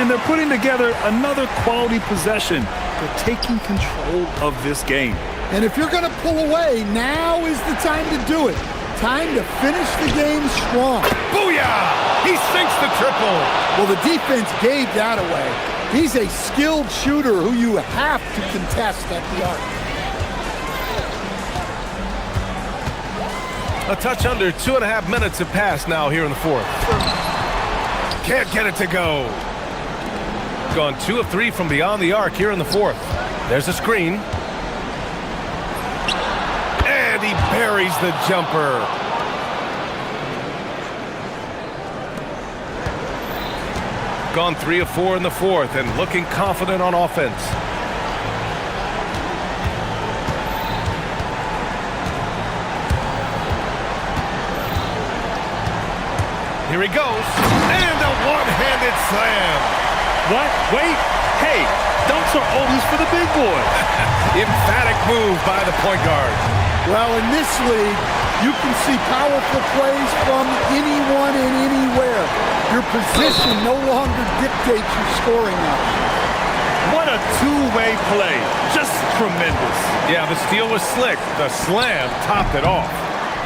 And they're putting together another quality possession. They're taking control of this game. And if you're going to pull away, now is the time to do it. Time to finish the game strong. Booyah! He sinks the triple. Well, the defense gave that away. He's a skilled shooter who you have to contest at the arc. A touch under 2.5 minutes have passed now here in the fourth. Can't get it to go. Gone 2 of 3 from beyond the arc here in the fourth. There's a screen. And he buries the jumper. Gone 3 of 4 in the fourth and looking confident on offense. Here he goes. And a one-handed slam. What? Wait. Hey, dunks are always for the big boy. Emphatic move by the point guard. Well, in this league, you can see powerful plays from anyone and anywhere. Your position no longer dictates your scoring level. What a a two-way play. Just tremendous. Yeah, the steal was slick. The slam topped it off.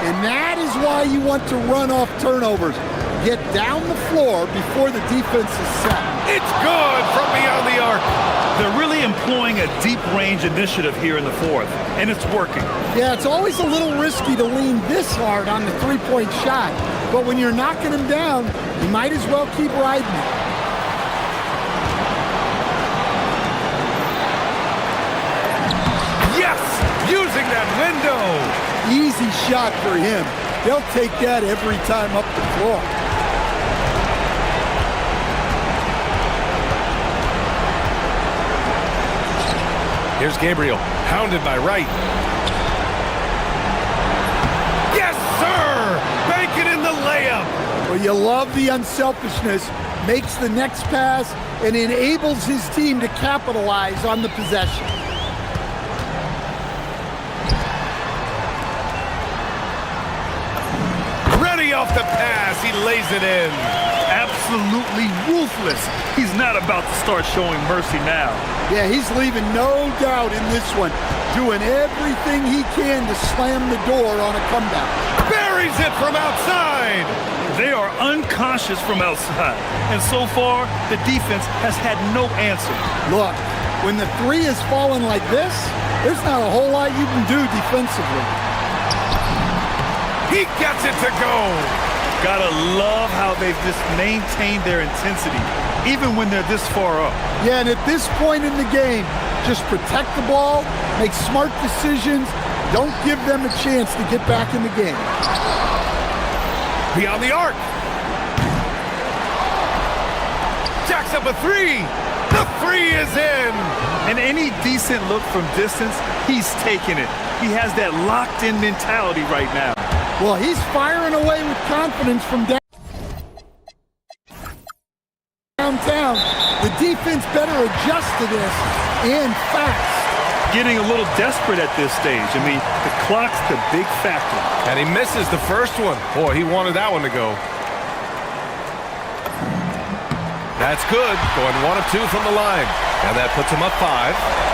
And that is why you want to run off turnovers. Get down the floor before the defense is set. It's good from beyond the arc. They're really employing a deep range initiative here in the fourth, and it's working. Yeah, it's always a little risky to lean this hard on the three-point shot. But when you're knocking him down, you might as well keep riding it. Yes! Using that window! Easy shot for him. They'll take that every time up the floor. Here's Gabriel, hounded by Wright. Yes, sir! Bank it in the layup! Well, you love the unselfishness, makes the next pass, and enables his team to capitalize on the possession. Ready off the pass, he lays it in. Absolutely ruthless. He's not about to start showing mercy now. Yeah, he's leaving no doubt in this one, doing everything he can to slam the door on a comeback. Buries it from outside! They are unconscious from outside, and so far, the defense has had no answer. Look, when the three is falling like this, there's not a whole lot you can do defensively. He gets it to go! Gotta love how they've just maintained their intensity, even when they're this far up. Yeah, and at this point in the game, just protect the ball, make smart decisions, don't give them a chance to get back in the game. Beyond the arc! Jacks up a three! The three is in! And any decent look from distance, he's taking it. He has that locked-in mentality right now. Well, he's firing away with confidence from downtown. The defense better adjust to this, and fast. Getting a little desperate at this stage. I mean, the clock's the big factor. And he misses the first one. Boy, he wanted that one to go. That's good. Going 1 of 2 from the line. And that puts him up 5.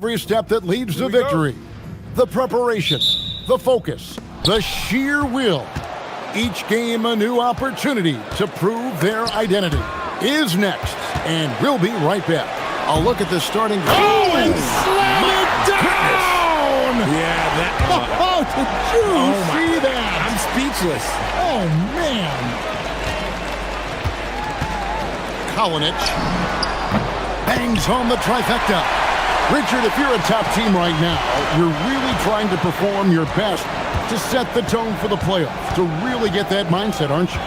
Every step that leads to victory. The preparation, the focus, the sheer will. Each game a new opportunity to prove their identity. Is next, and we'll be right back. A look at the starting. Oh, and slam it down! Yeah, that. Oh, did you see that? I'm speechless. Oh, man. Kalinic bangs home the trifecta. Richard, if you're a top team right now, you're really trying to perform your best to set the tone for the playoffs, to really get that mindset, aren't you?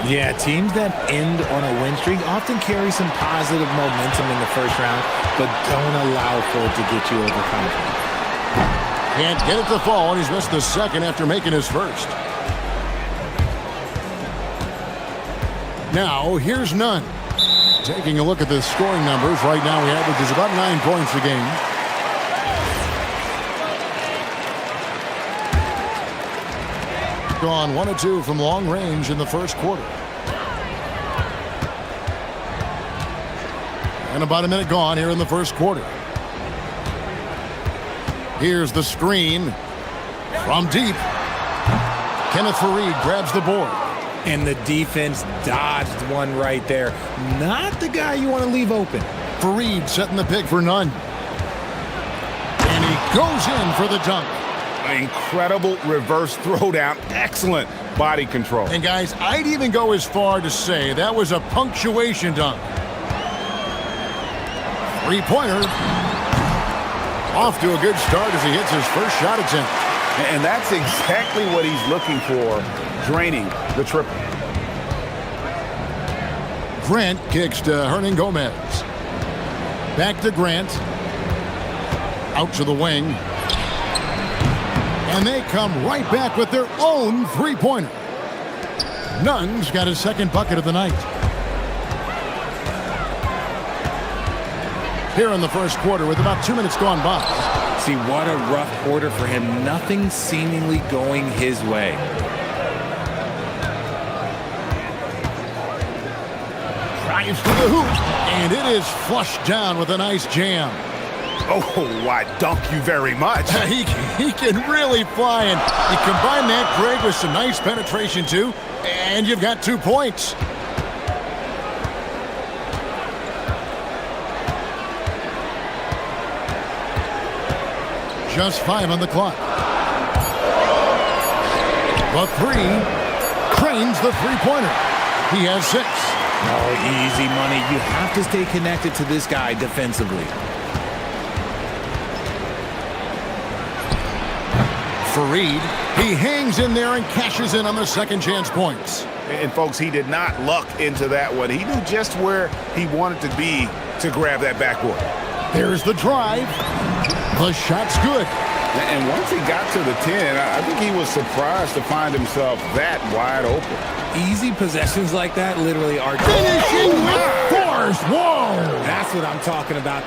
Yeah, teams that end on a win streak often carry some positive momentum in the first round, but don't allow for it to get you overconfident. Can't get it to fall, and he's missed the second after making his first. Now, here's Nunn. Taking a look at the scoring numbers, right now he averages about 9 points a game. Gone 1 of 2 from long range in the first quarter. And about a minute gone here in the first quarter. Here's the screen from deep. Kenneth Fareed grabs the board. And the defense dodged one right there. Not the guy you want to leave open. Fareed setting the pick for Nunn. And he goes in for the dunk. Incredible reverse throwdown. Excellent body control. And guys, I'd even go as far to say that was a punctuation dunk. Three-pointer. Off to a good start as he hits his first shot attempt. And that's exactly what he's looking for, draining the triple. Grant kicks to Hernan Gomez. Back to Grant. Out to the wing. And they come right back with their own three-pointer. Nunn's got his second bucket of the night. Here in the first quarter with about 2 minutes gone by. See, what a rough quarter for him. Nothing seemingly going his way. Drives to the hoop, and it is flushed down with a nice jam. Oh, I dunk you very much. He can really fly, and you combine that, Greg, with some nice penetration, too, and you've got 2 points. Just 5 on the clock. The three cranes the three-pointer. He has 6. Oh, easy money. You have to stay connected to this guy defensively. Fareed, he hangs in there and cashes in on the second chance points. And folks, he did not luck into that one. He knew just where he wanted to be to grab that backboard. There's the drive. The shot's good. And once he got to the 10, I think he was surprised to find himself that wide open. Easy possessions like that literally are finishing with force. Whoa! That's what I'm talking about.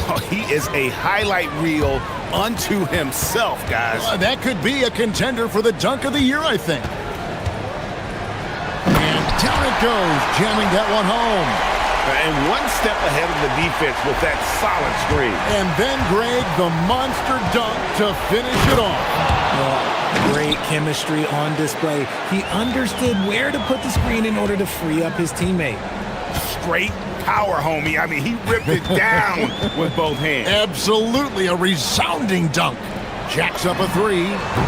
Oh, he is a highlight reel unto himself, guys. That could be a contender for the dunk of the year, I think. And down it goes, jamming that one home. And one step ahead of the defense with that solid screen. And then, Greg, the monster dunk to finish it off. Great chemistry on display. He understood where to put the screen in order to free up his teammate. Straight power, homie. I mean, he ripped it down with both hands. Absolutely a resounding dunk. Jacks up a 3.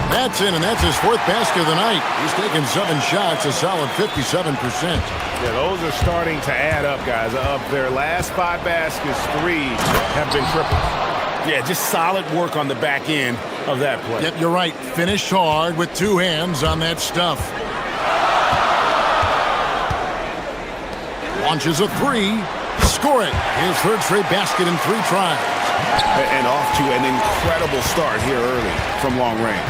That's in, and that's his 4th basket of the night. He's taken 7 shots, a solid 57%. Yeah, those are starting to add up, guys. Of their last 5 baskets, 3 have been triples. Yeah, just solid work on the back end of that play. Yep, you're right. Finished hard with 2 hands on that stuff. Launches a 3. Score it. His 3rd straight basket in 3 tries. And off to an incredible start here early from long range.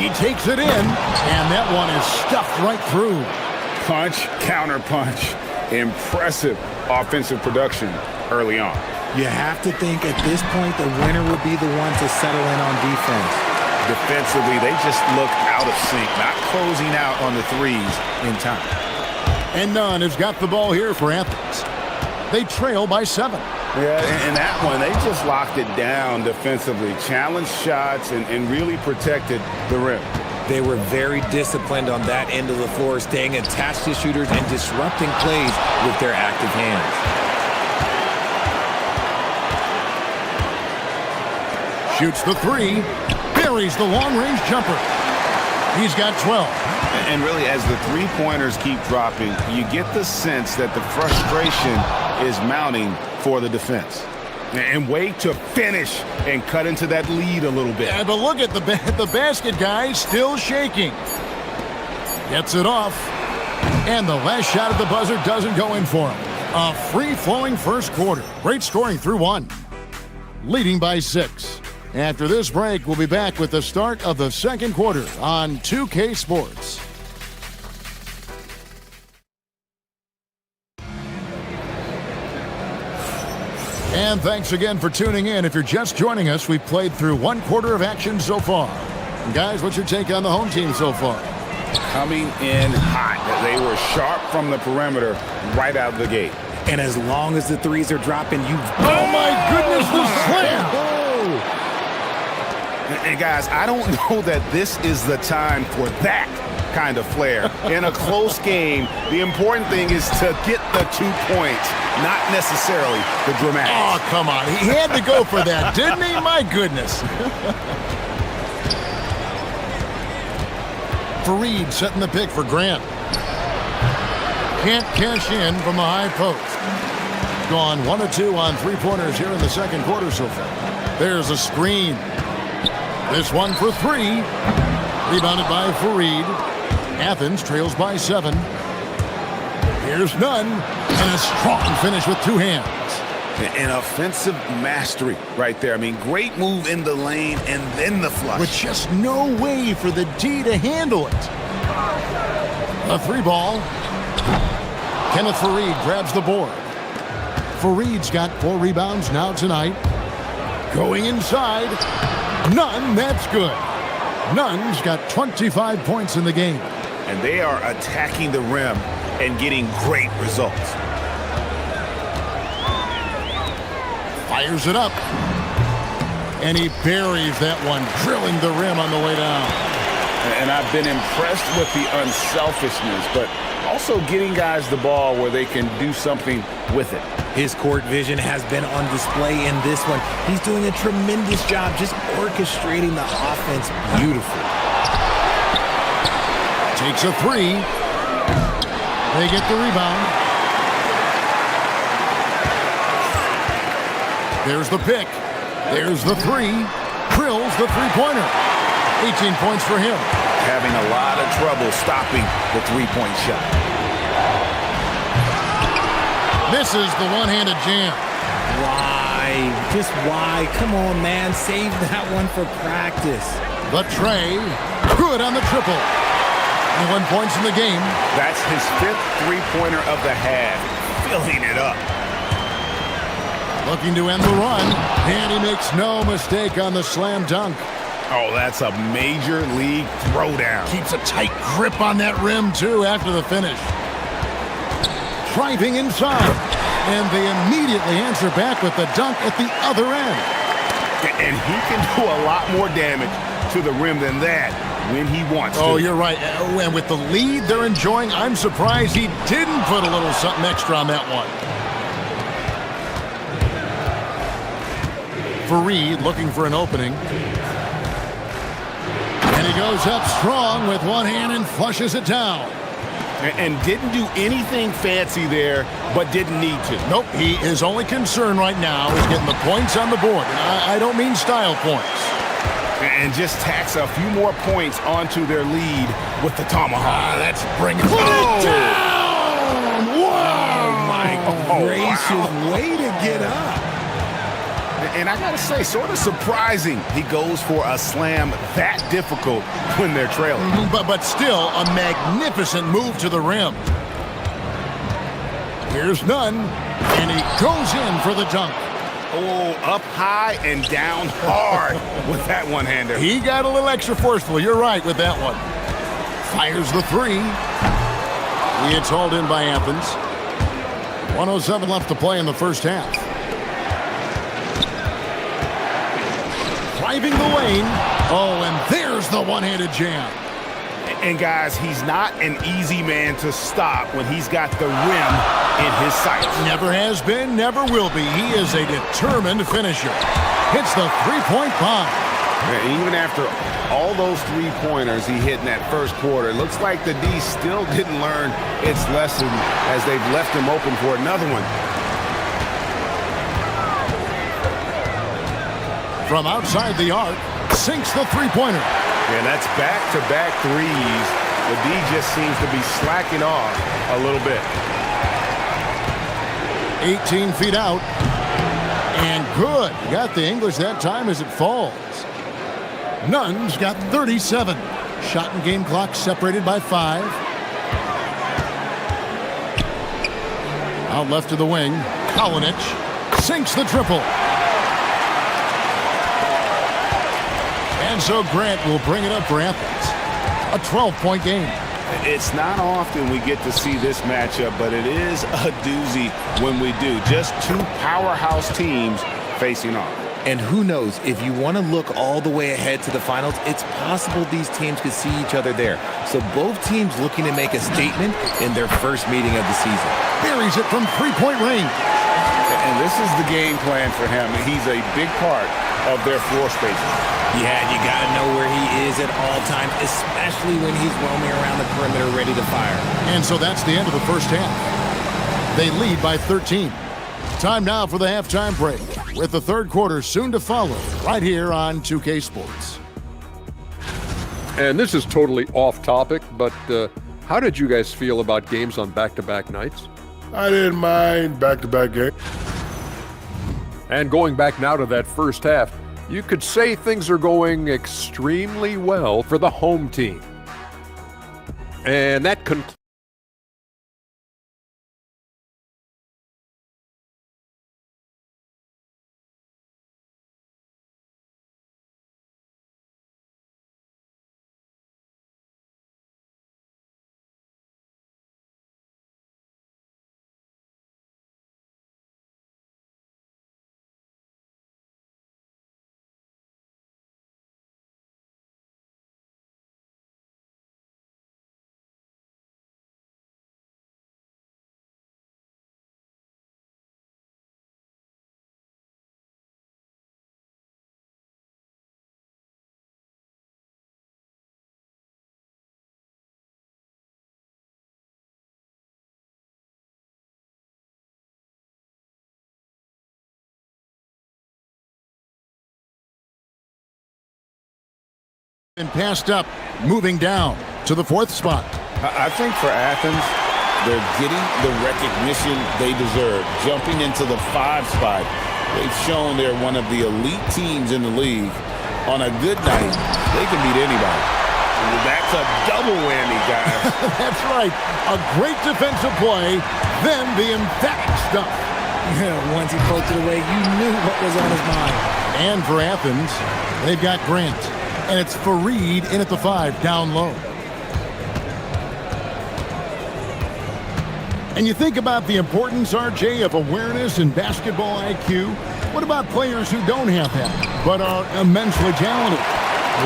He takes it in, and that one is stuffed right through. Punch, counter punch. Impressive offensive production early on. You have to think at this point the winner would be the one to settle in on defense. Defensively, they just look out of sync, not closing out on the threes in time. And Nunn has got the ball here for Athens. They trail by 7. Yeah, and that one, they just locked it down defensively, challenged shots, and really protected the rim. They were very disciplined on that end of the floor, staying attached to shooters and disrupting plays with their active hands. Shoots the three, buries the long-range jumper. He's got 12. And really, as the three-pointers keep dropping, you get the sense that the frustration is mounting for the defense. And wait to finish and cut into that lead a little bit. Yeah, but look at the basket guy still shaking. Gets it off. And the last shot at the buzzer doesn't go in for him. A free-flowing first quarter. Great scoring through one. Leading by 6. After this break, we'll be back with the start of the second quarter on 2K Sports. And thanks again for tuning in. If you're just joining us, we've played through one quarter of action so far. And guys, what's your take on the home team so far? Coming in hot. They were sharp from the perimeter right out of the gate. And as long as the threes are dropping, you... Oh, my goodness, the slam! And guys, I don't know that this is the time for that kind of flair. In a close game, the important thing is to get the 2 points, not necessarily the dramatic. Oh, come on. He had to go for that, didn't he? My goodness. Fareed setting the pick for Grant. Can't cash in from the high post. Gone 1 of 2 on three-pointers here in the second quarter so far. There's a screen. This one for 3. Rebounded by Fareed. Athens trails by 7. Here's none. And a strong finish with 2 hands. An offensive mastery right there. I mean, great move in the lane and then the flush. With just no way for the D to handle it. A 3 ball. Kenneth Fareed grabs the board. Fareed's got 4 rebounds now tonight. Going inside. Nunn, that's good. Nunn's got 25 points in the game. And they are attacking the rim and getting great results. Fires it up. And he buries that one, drilling the rim on the way down. And I've been impressed with the unselfishness, but also getting guys the ball where they can do something with it. His court vision has been on display in this one. He's doing a tremendous job just orchestrating the offense beautifully. Takes a 3. They get the rebound. There's the pick. There's the 3. Drills the three-pointer. 18 points for him. Having a lot of trouble stopping the three-point shot. Misses the one-handed jam. Why? Just why? Come on, man. Save that one for practice. The tray. Good on the triple. 21 points in the game. That's his 5th three-pointer of the half. Filling it up. Looking to end the run. And he makes no mistake on the slam dunk. Oh, that's a major league throwdown. Keeps a tight grip on that rim, too, after the finish. Driving inside. And they immediately answer back with the dunk at the other end. And he can do a lot more damage to the rim than that when he wants to. Oh, you're right. And with the lead they're enjoying, I'm surprised he didn't put a little something extra on that one. Fareed looking for an opening. And he goes up strong with one hand and flushes it down. And didn't do anything fancy there, but didn't need to. Nope, his only concern right now is getting the points on the board. I don't mean style points. And just tacks a few more points onto their lead with the tomahawk. That's bringing it down! Wow! Oh, my gracious, wow. Way to get up. And I gotta say, sort of surprising he goes for a slam that difficult when they're trailing. But still, a magnificent move to the rim. Here's Nunn, and he goes in for the dunk. Oh, up high and down hard with that one-hander. He got a little extra forceful, you're right with that one. Fires the 3. It's hauled in by Athens. 1:07 left to play in the first half. driving the lane. Oh, and there's the one-handed jam. And guys, he's not an easy man to stop when he's got the rim in his sights. Never has been, never will be. He is a determined finisher. Hits the three-point bomb. And even after all those three-pointers he hit in that first quarter, it looks like the D still didn't learn its lesson as they've left him open for another one. From outside the arc, sinks the three-pointer. And that's back-to-back threes. The D just seems to be slacking off a little bit. 18 feet out. And good. Got the English that time as it falls. Nunn's got 37. Shot and game clock separated by 5. Out left to the wing. Kalinic sinks the triple. And so Grant will bring it up for Athens. A 12-point game. It's not often we get to see this matchup, but it is a doozy when we do. Just two powerhouse teams facing off. And who knows, if you want to look all the way ahead to the finals, it's possible these teams could see each other there. So both teams looking to make a statement in their first meeting of the season. Buries it from three-point range. And this is the game plan for him. He's a big part of their floor spacing. Yeah, you got to know where he is at all times, especially when he's roaming around the perimeter ready to fire. And so that's the end of the first half. They lead by 13. Time now for the halftime break, with the third quarter soon to follow, right here on 2K Sports. And this is totally off topic, but how did you guys feel about games on back-to-back nights? I didn't mind back-to-back games. And going back now to that first half, you could say things are going extremely well for the home team. And that concludes And passed up, moving down to the fourth spot. I think for Athens, they're getting the recognition they deserve. Jumping into the 5 spot, they've shown they're one of the elite teams in the league. On a good night, they can beat anybody. That's a double whammy, guys. That's right. A great defensive play, then the emphatic stuff. Once he poked it away, you knew what was on his mind. And for Athens, they've got Grant. And it's Fareed in at the 5, down low. And you think about the importance, RJ, of awareness and basketball IQ. What about players who don't have that, but are immensely talented?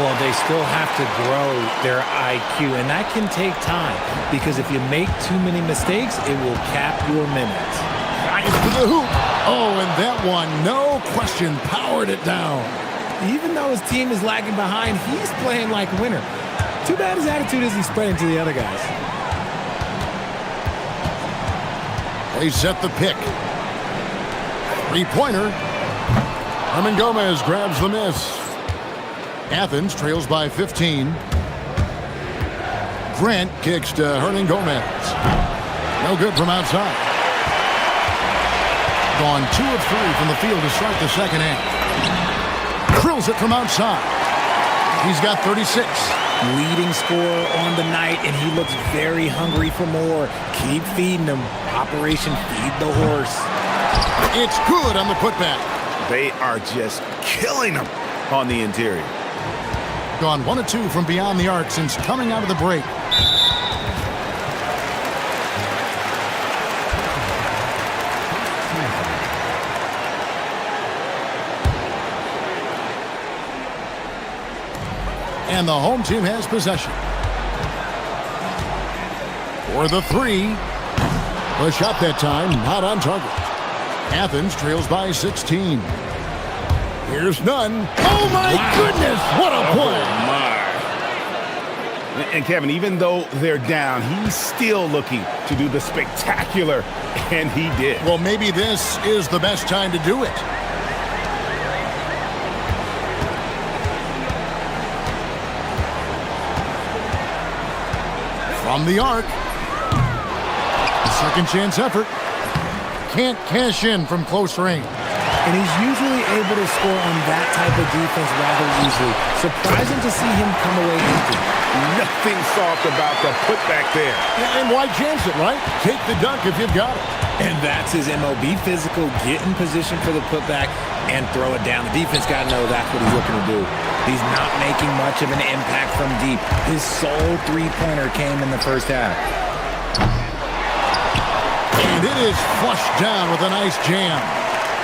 Well, they still have to grow their IQ, and that can take time, because if you make too many mistakes, it will cap your minutes. Right to the hoop. Oh, and that one, no question, powered it down. Even though his team is lagging behind, he's playing like a winner. Too bad his attitude isn't spreading to the other guys. They set the pick. Three-pointer. Herman Gomez grabs the miss. Athens trails by 15. Grant kicks to Hernan Gomez. No good from outside. Gone 2 of 3 from the field to start the second half. Drills it from outside. He's got 36. Leading scorer on the night, and he looks very hungry for more. Keep feeding him. Operation Feed the Horse. It's good on the putback. They are just killing him on the interior. Gone 1 of 2 from beyond the arc since coming out of the break. and the home team has possession. For the three. The shot that time, not on target. Athens trails by 16. Here's none. Oh, my goodness! What a play! Oh, my. And, Kevin, even though they're down, he's still looking to do the spectacular, and he did. Well, maybe this is the best time to do it. From the arc. Second chance effort. Can't cash in from close range. And he's usually able to score on that type of defense rather easily. Surprising to see him come away empty. Nothing soft about the putback there. And why chance it, right? Take the dunk if you've got it. And that's his MO. Be physical, get in position for the putback, and throw it down. The defense got to know that's what he's looking to do. He's not making much of an impact from deep. His sole three-pointer came in the first half. And it is flushed down with a nice jam.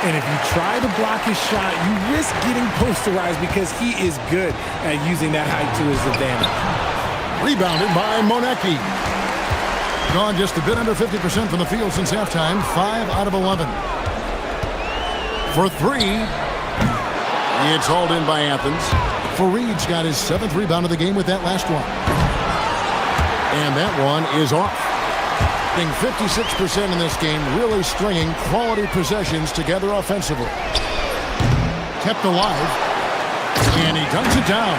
And if you try to block his shot, you risk getting posterized because he is good at using that height to his advantage. Rebounded by Monecki. Gone just a bit under 50% from the field since halftime. 5 out of 11. For three. It's hauled in by Athens. Fareed's got his 7th rebound of the game with that last one. And that one is off. 56% in this game, really stringing quality possessions together offensively. Kept alive, and he dunks it down.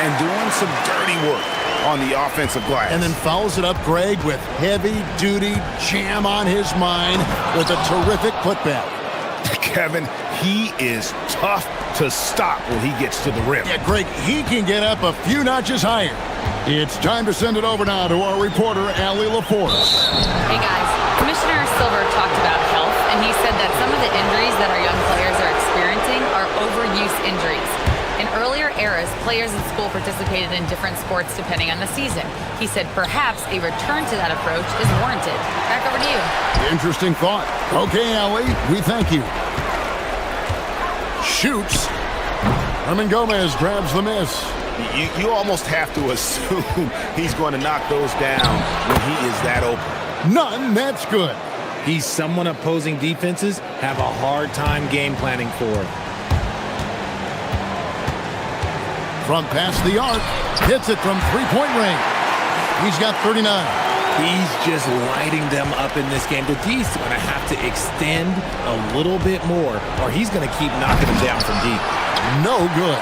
And doing some dirty work on the offensive glass. And then fouls it up, Greg, with heavy-duty jam on his mind with a terrific putback. Kevin, he is tough to stop when he gets to the rim. Yeah, Greg, he can get up a few notches higher. It's time to send it over now to our reporter, Allie LaForce. Hey guys, Commissioner Silver talked about health, and he said that some of the injuries that our young players are experiencing are overuse injuries. In earlier eras, players in school participated in different sports depending on the season. He said perhaps a return to that approach is warranted. Back over to you. Interesting thought. Okay, Allie, we thank you. Shoots. Herman Gomez grabs the miss. You almost have to assume he's going to knock those down when he is that open. None, that's good. He's someone opposing defenses have a hard time game planning for. From past the arc, hits it from three-point range. He's got 39. He's just lighting them up in this game. The D's going to have to extend a little bit more, or he's going to keep knocking them down from deep. No good.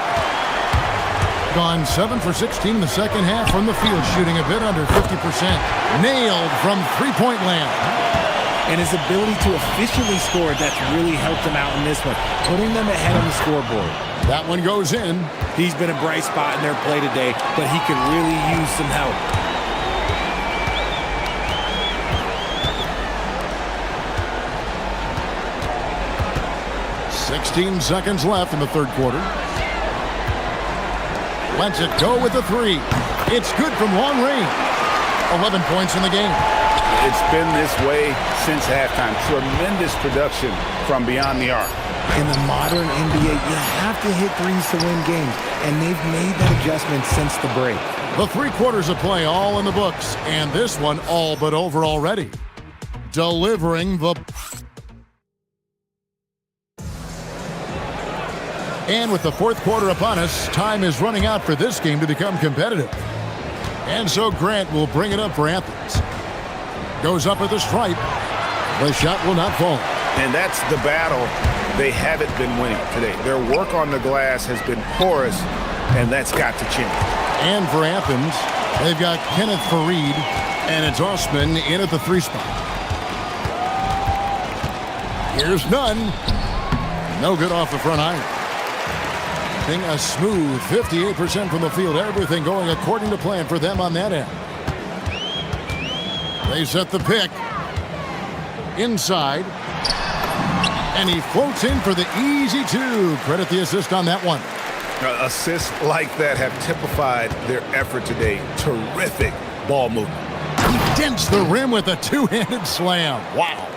Gone 7 for 16 in the second half from the field, shooting a bit under 50%. Nailed from three-point land. And his ability to officially score, that's really helped him out in this one, putting them ahead on the scoreboard. That one goes in. He's been a bright spot in their play today, but he could really use some help. $16 seconds left in the third quarter. Lets it go with the three. It's good from long range. 11 points in the game. It's been this way since halftime. Tremendous production from beyond the arc. In the modern NBA, you have to hit threes to win games, and they've made that adjustment since the break. The 3 quarters of play all in the books, and this one all but over already. Delivering the... And with the fourth quarter upon us, time is running out for this game to become competitive. And so Grant will bring it up for Athens. Goes up at the stripe. The shot will not fall. And that's the battle they haven't been winning today. Their work on the glass has been porous, and that's got to change. And for Athens, they've got Kenneth Fareed, and it's Osman in at the 3 spot. Here's none. No good off the front iron. A smooth 58% from the field. Everything going according to plan for them on that end. They set the pick. Inside. And he floats in for the easy 2. Credit the assist on that one. Assists like that have typified their effort today. Terrific ball movement. He dents the rim with a 2-handed slam. Wow.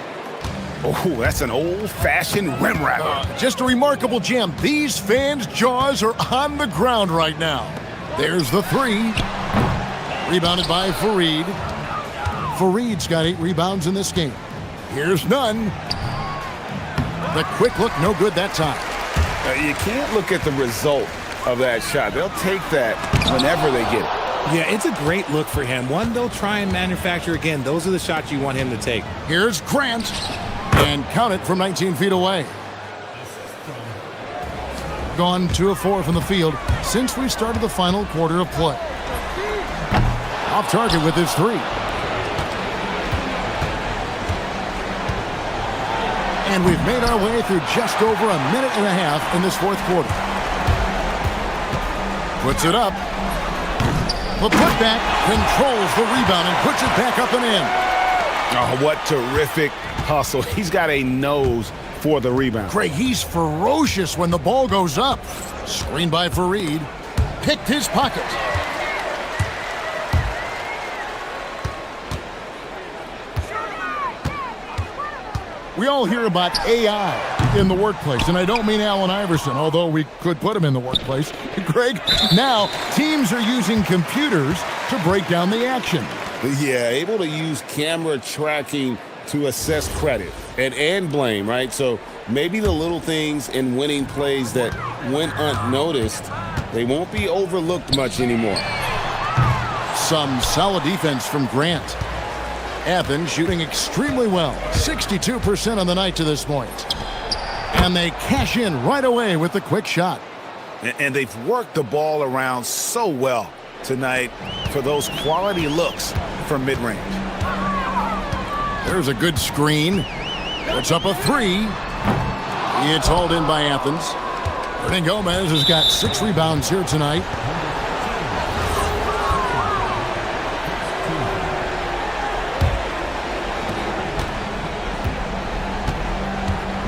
Oh, that's an old-fashioned rim wrapper. Just a remarkable jam. These fans' jaws are on the ground right now. There's the three. Rebounded by Fareed. Fareed's got 8 rebounds in this game. Here's none. The quick look, no good that time. You can't look at the result of that shot. They'll take that whenever they get it. Yeah, it's a great look for him. One they'll try and manufacture again. Those are the shots you want him to take. Here's Grant. And count it from 19 feet away. Gone 2 of 4 from the field since we started the final quarter of play. Off target with his 3. And we've made our way through just over a minute and a half in this fourth quarter. Puts it up. The putback controls the rebound and puts it back up and in. Oh, what terrific hustle. He's got a nose for the rebound. Craig, he's ferocious when the ball goes up. Screen by Fareed. Picked his pocket. We all hear about AI in the workplace, and I don't mean Allen Iverson, although we could put him in the workplace. Greg, now teams are using computers to break down the action. Yeah, able to use camera tracking to assess credit and blame, right? So maybe the little things in winning plays that went unnoticed, they won't be overlooked much anymore. Some solid defense from Grant. Athens shooting extremely well, 62% on the night to this point. And they cash in right away with the quick shot. And they've worked the ball around so well tonight for those quality looks from mid-range. There's a good screen. Puts up a 3. It's hauled in by Athens. Hernan Gomez has got 6 rebounds here tonight.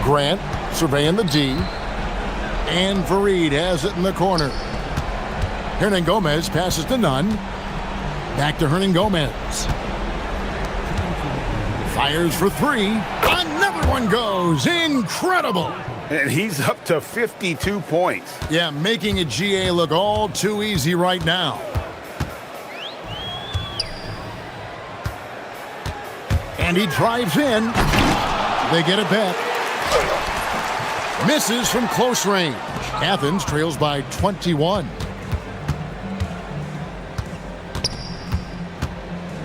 Grant surveying the D. And Fareed has it in the corner. Hernan Gomez passes to none. Back to Hernan Gomez. Fires for 3. Another one goes. Incredible. And he's up to 52 points. Yeah, making a GA look all too easy right now. And he drives in. They get it back. Misses from close range. Athens trails by 21.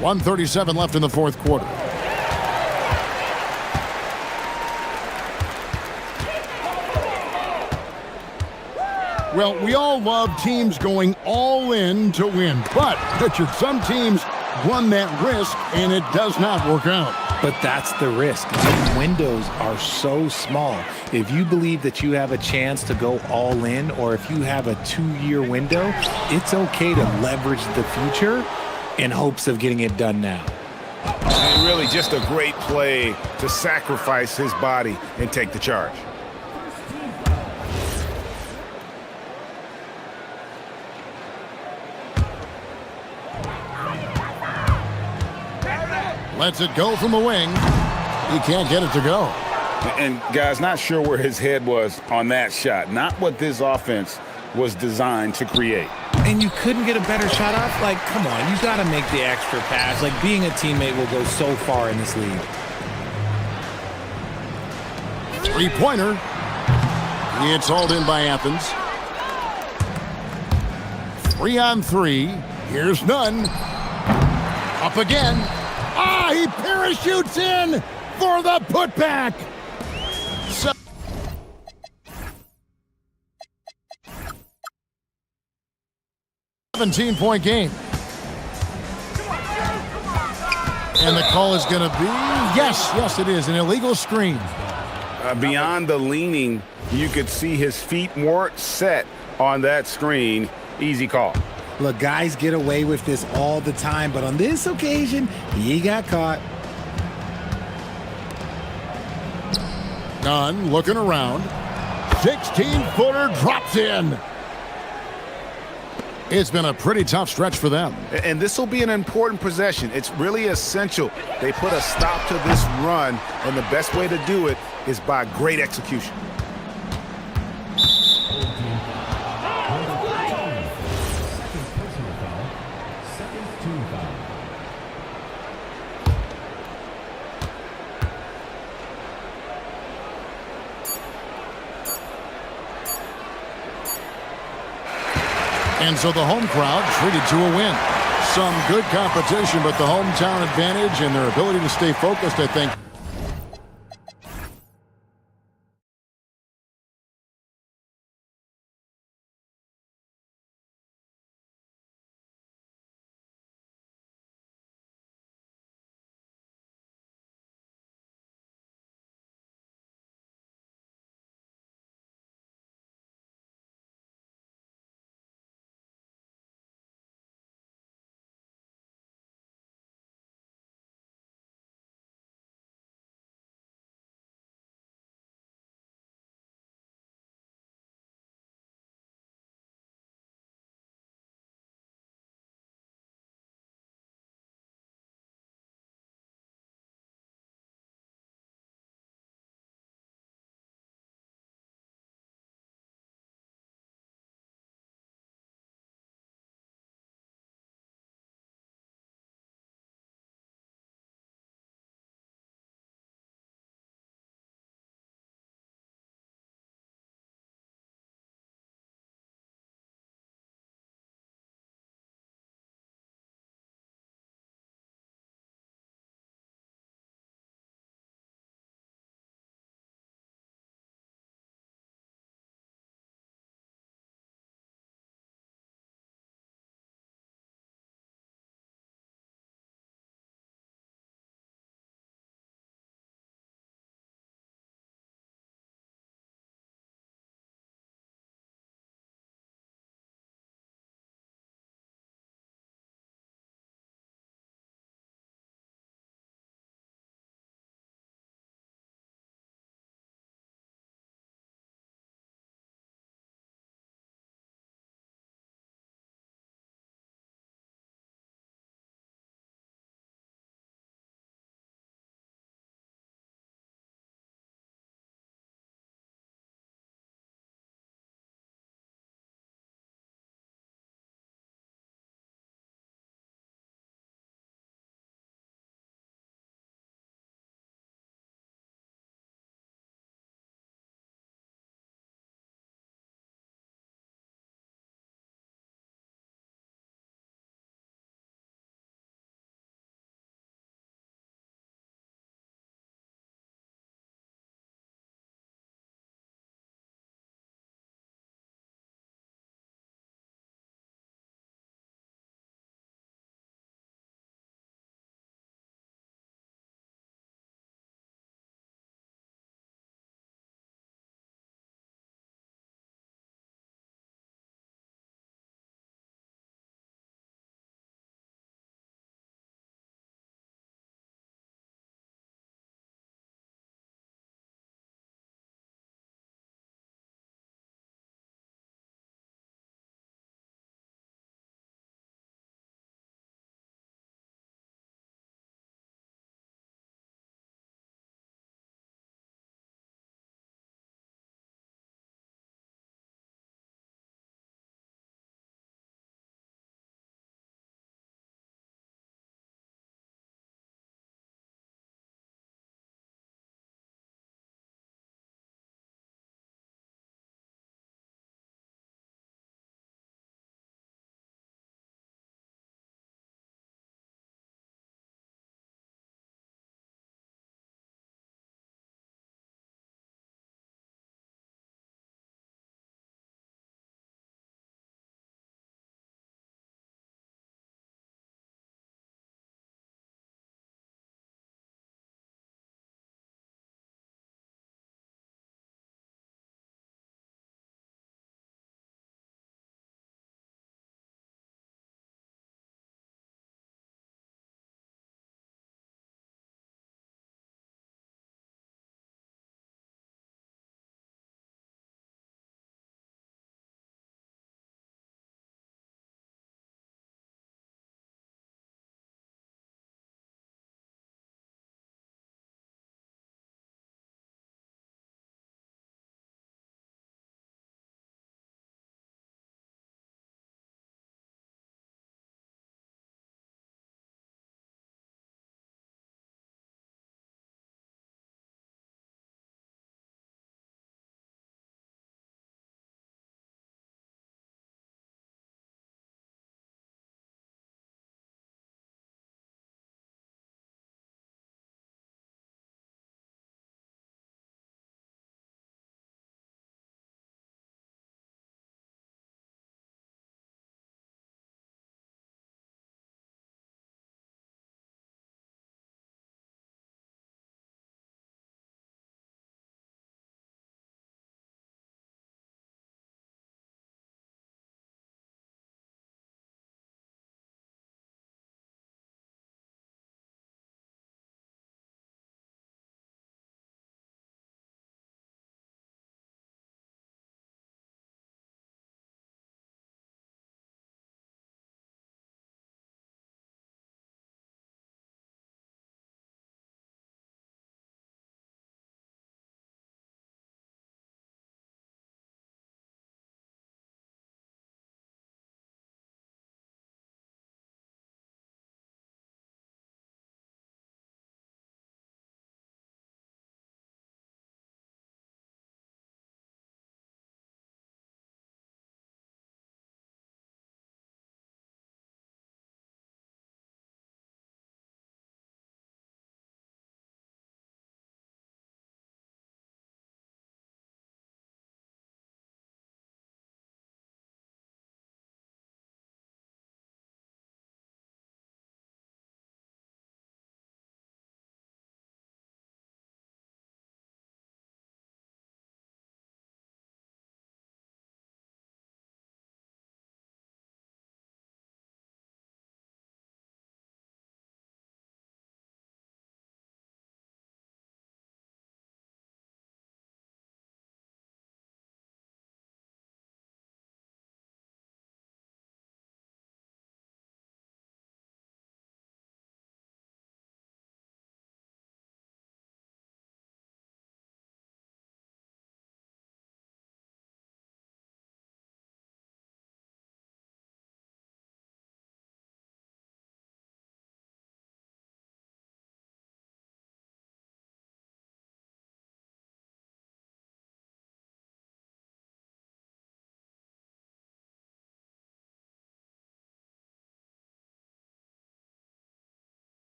1:37 left in the fourth quarter. Well, we all love teams going all in to win, but Richard, some teams run that risk and it does not work out. But that's the risk. The windows are so small. If you believe that you have a chance to go all in, or if you have a 2-year window, it's okay to leverage the future in hopes of getting it done now. And really just a great play to sacrifice his body and take the charge. Lets it go from the wing. He can't get it to go. And guys, not sure where his head was on that shot. Not what this offense was designed to create. And you couldn't get a better shot off? Like, come on, you got to make the extra pass. Like, being a teammate will go so far in this league. 3-pointer. It's hauled in by Athens. 3-on-3. Here's none. Up again. Ah, he parachutes in for the putback. 17-point game. And the call is going to be, yes, it is, an illegal screen. Beyond the leaning, you could see his feet weren't set on that screen. Easy call. Look, guys get away with this all the time, but on this occasion, he got caught. Nunn looking around. 16-footer drops in. It's been a pretty tough stretch for them. And this will be an important possession. It's really essential they put a stop to this run, and the best way to do it is by great execution. And so the home crowd treated to a win. Some good competition, but the hometown advantage and their ability to stay focused, I think,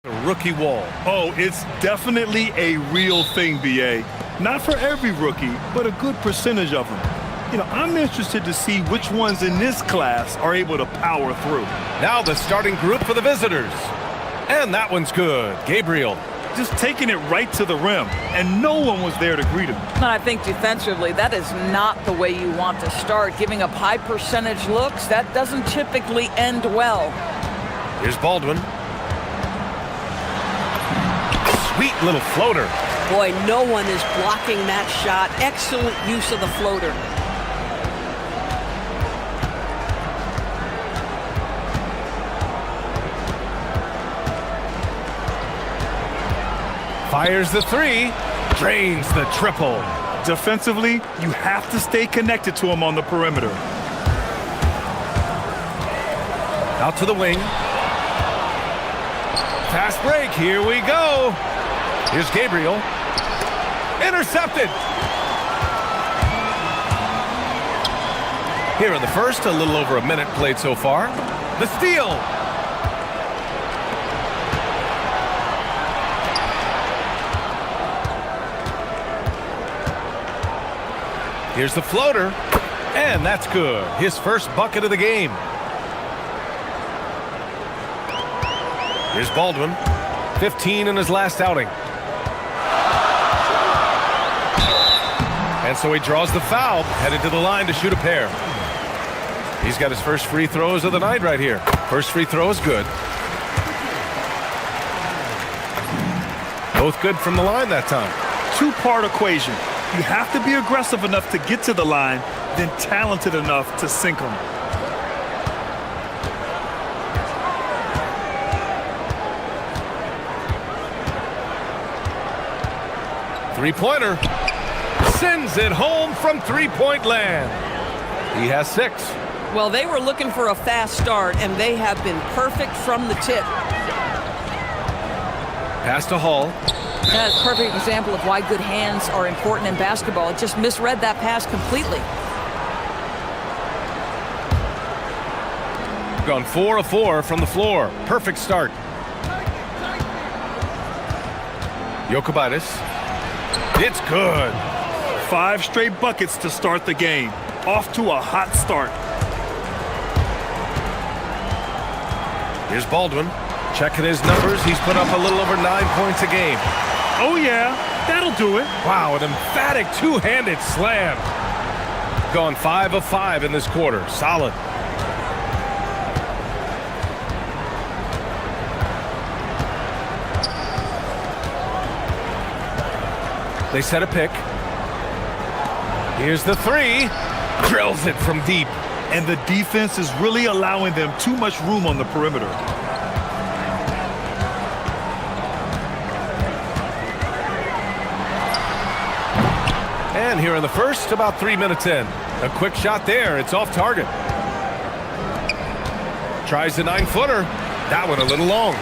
The rookie wall. Oh, it's definitely a real thing, BA. Not for every rookie, but a good percentage of them. You know, I'm interested to see which ones in this class are able to power through. Now the starting group for the visitors. And that one's good. Gabriel. Just taking it right to the rim, and no one was there to greet him. And I think defensively, that is not the way you want to start. Giving up high percentage looks, that doesn't typically end well. Here's Baldwin. Sweet little floater. Boy, no one is blocking that shot. Excellent use of the floater. Fires the three, drains the triple. Defensively, you have to stay connected to him on the perimeter. Out to the wing. Fast break, here we go. Here's Gabriel. Intercepted. Here in the first, a little over a minute played so far. The steal. Here's the floater, and that's good. His first bucket of the game. Here's Baldwin, 15 in his last outing. And so he draws the foul, headed to the line to shoot a pair. He's got his first free throws of the night right here. First free throw is good. Both good from the line that time. Two-part equation. You have to be aggressive enough to get to the line, then talented enough to sink them. Three-pointer. Sends it home from three-point land. He has 6. Well, they were looking for a fast start, and they have been perfect from the tip. Pass to Hall. That's a perfect example of why good hands are important in basketball. It just misread that pass completely. Gone 4 of 4 from the floor. Perfect start. Jokubaitis. It's good. 5 straight buckets to start the game. Off to a hot start. Here's Baldwin. Checking his numbers. He's put up a little over 9 points a game. Oh, yeah. That'll do it. Wow, an emphatic two-handed slam. Gone 5 of 5 in this quarter. Solid. They set a pick. Here's the three. Drills it from deep. And the defense is really allowing them too much room on the perimeter. And here in the first, about 3 minutes in. A quick shot there. It's off target. Tries the 9-footer. That one a little long.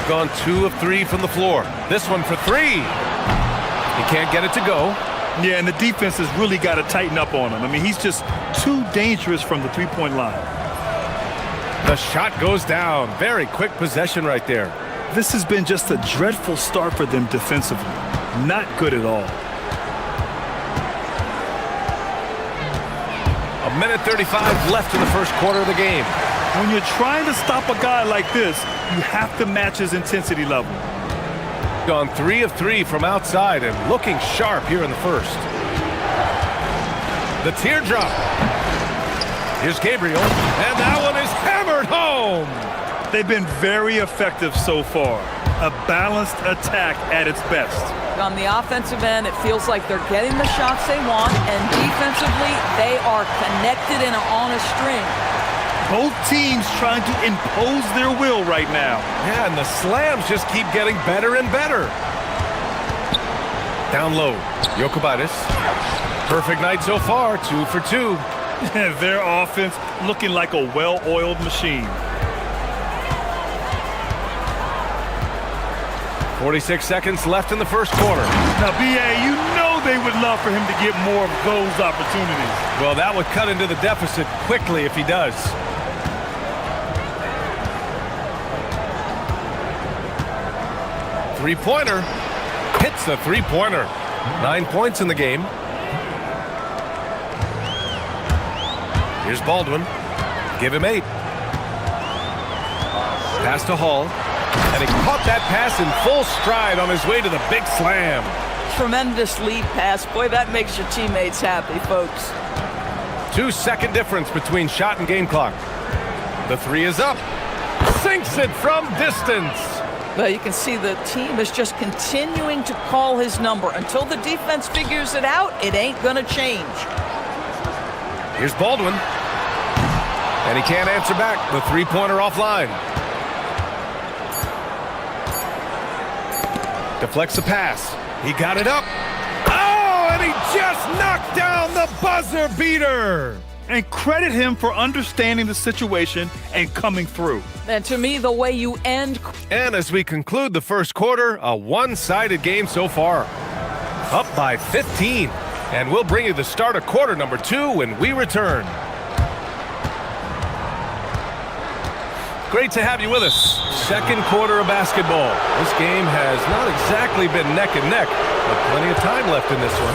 Gone 2 of 3 from the floor. This one for 3. He can't get it to go. Yeah, and the defense has really got to tighten up on him. I mean, he's just too dangerous from the three-point line. The shot goes down. Very quick possession right there. This has been just a dreadful start for them defensively. Not good at all. A minute 35 left in the first quarter of the game. When you're trying to stop a guy like this, you have to match his intensity level. Gone 3 of 3 from outside and looking sharp here in the first. The teardrop. Here's Gabriel, and that one is hammered home. They've been very effective so far. A balanced attack at its best. On the offensive end, it feels like they're getting the shots they want, and defensively, they are connected and on a string. Both teams trying to impose their will right now. Yeah, and the slams just keep getting better and better. Down low, Jokubaitis. Perfect night so far, 2 for 2. Their offense looking like a well-oiled machine. 46 seconds left in the first quarter. Now, B.A., you know they would love for him to get more of those opportunities. Well, that would cut into the deficit quickly if he does. Three-pointer. Hits the three-pointer. 9 points in the game. Here's Baldwin. Give him 8. Pass to Hall. And he caught that pass in full stride on his way to the big slam. Tremendous lead pass. Boy, that makes your teammates happy, folks. 2-second difference between shot and game clock. The three is up. Sinks it from distance. Well, you can see the team is just continuing to call his number. Until the defense figures it out, it ain't gonna change. Here's Baldwin. And he can't answer back. The three-pointer offline. Deflects the pass. He got it up. Oh, and he just knocked down the buzzer beater. And credit him for understanding the situation and coming through. And to me, the way you end... And as we conclude the first quarter, a one-sided game so far. Up by 15. And we'll bring you the start of quarter number 2 when we return. Great to have you with us. Second quarter of basketball. This game has not exactly been neck and neck, but plenty of time left in this one.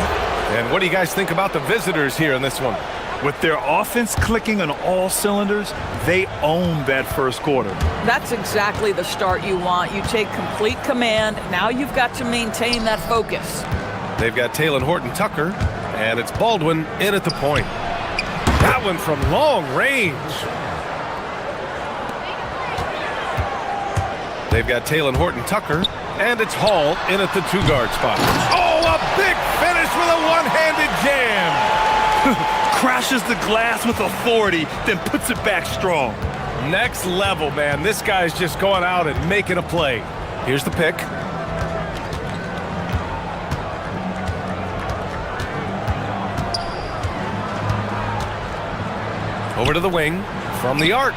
And what do you guys think about the visitors here in this one? With their offense clicking on all cylinders, they own that first quarter. That's exactly the start you want. You take complete command. Now you've got to maintain that focus. They've got Taylor Horton-Tucker, and it's Baldwin in at the point. That one from long range. They've got Taylor Horton-Tucker, and it's Hall in at the two-guard spot. Oh, a big finish with a one-handed jam. Crashes the glass with authority, then puts it back strong. Next level, man. This guy's just going out and making a play. Here's the pick. Over to the wing from the arc.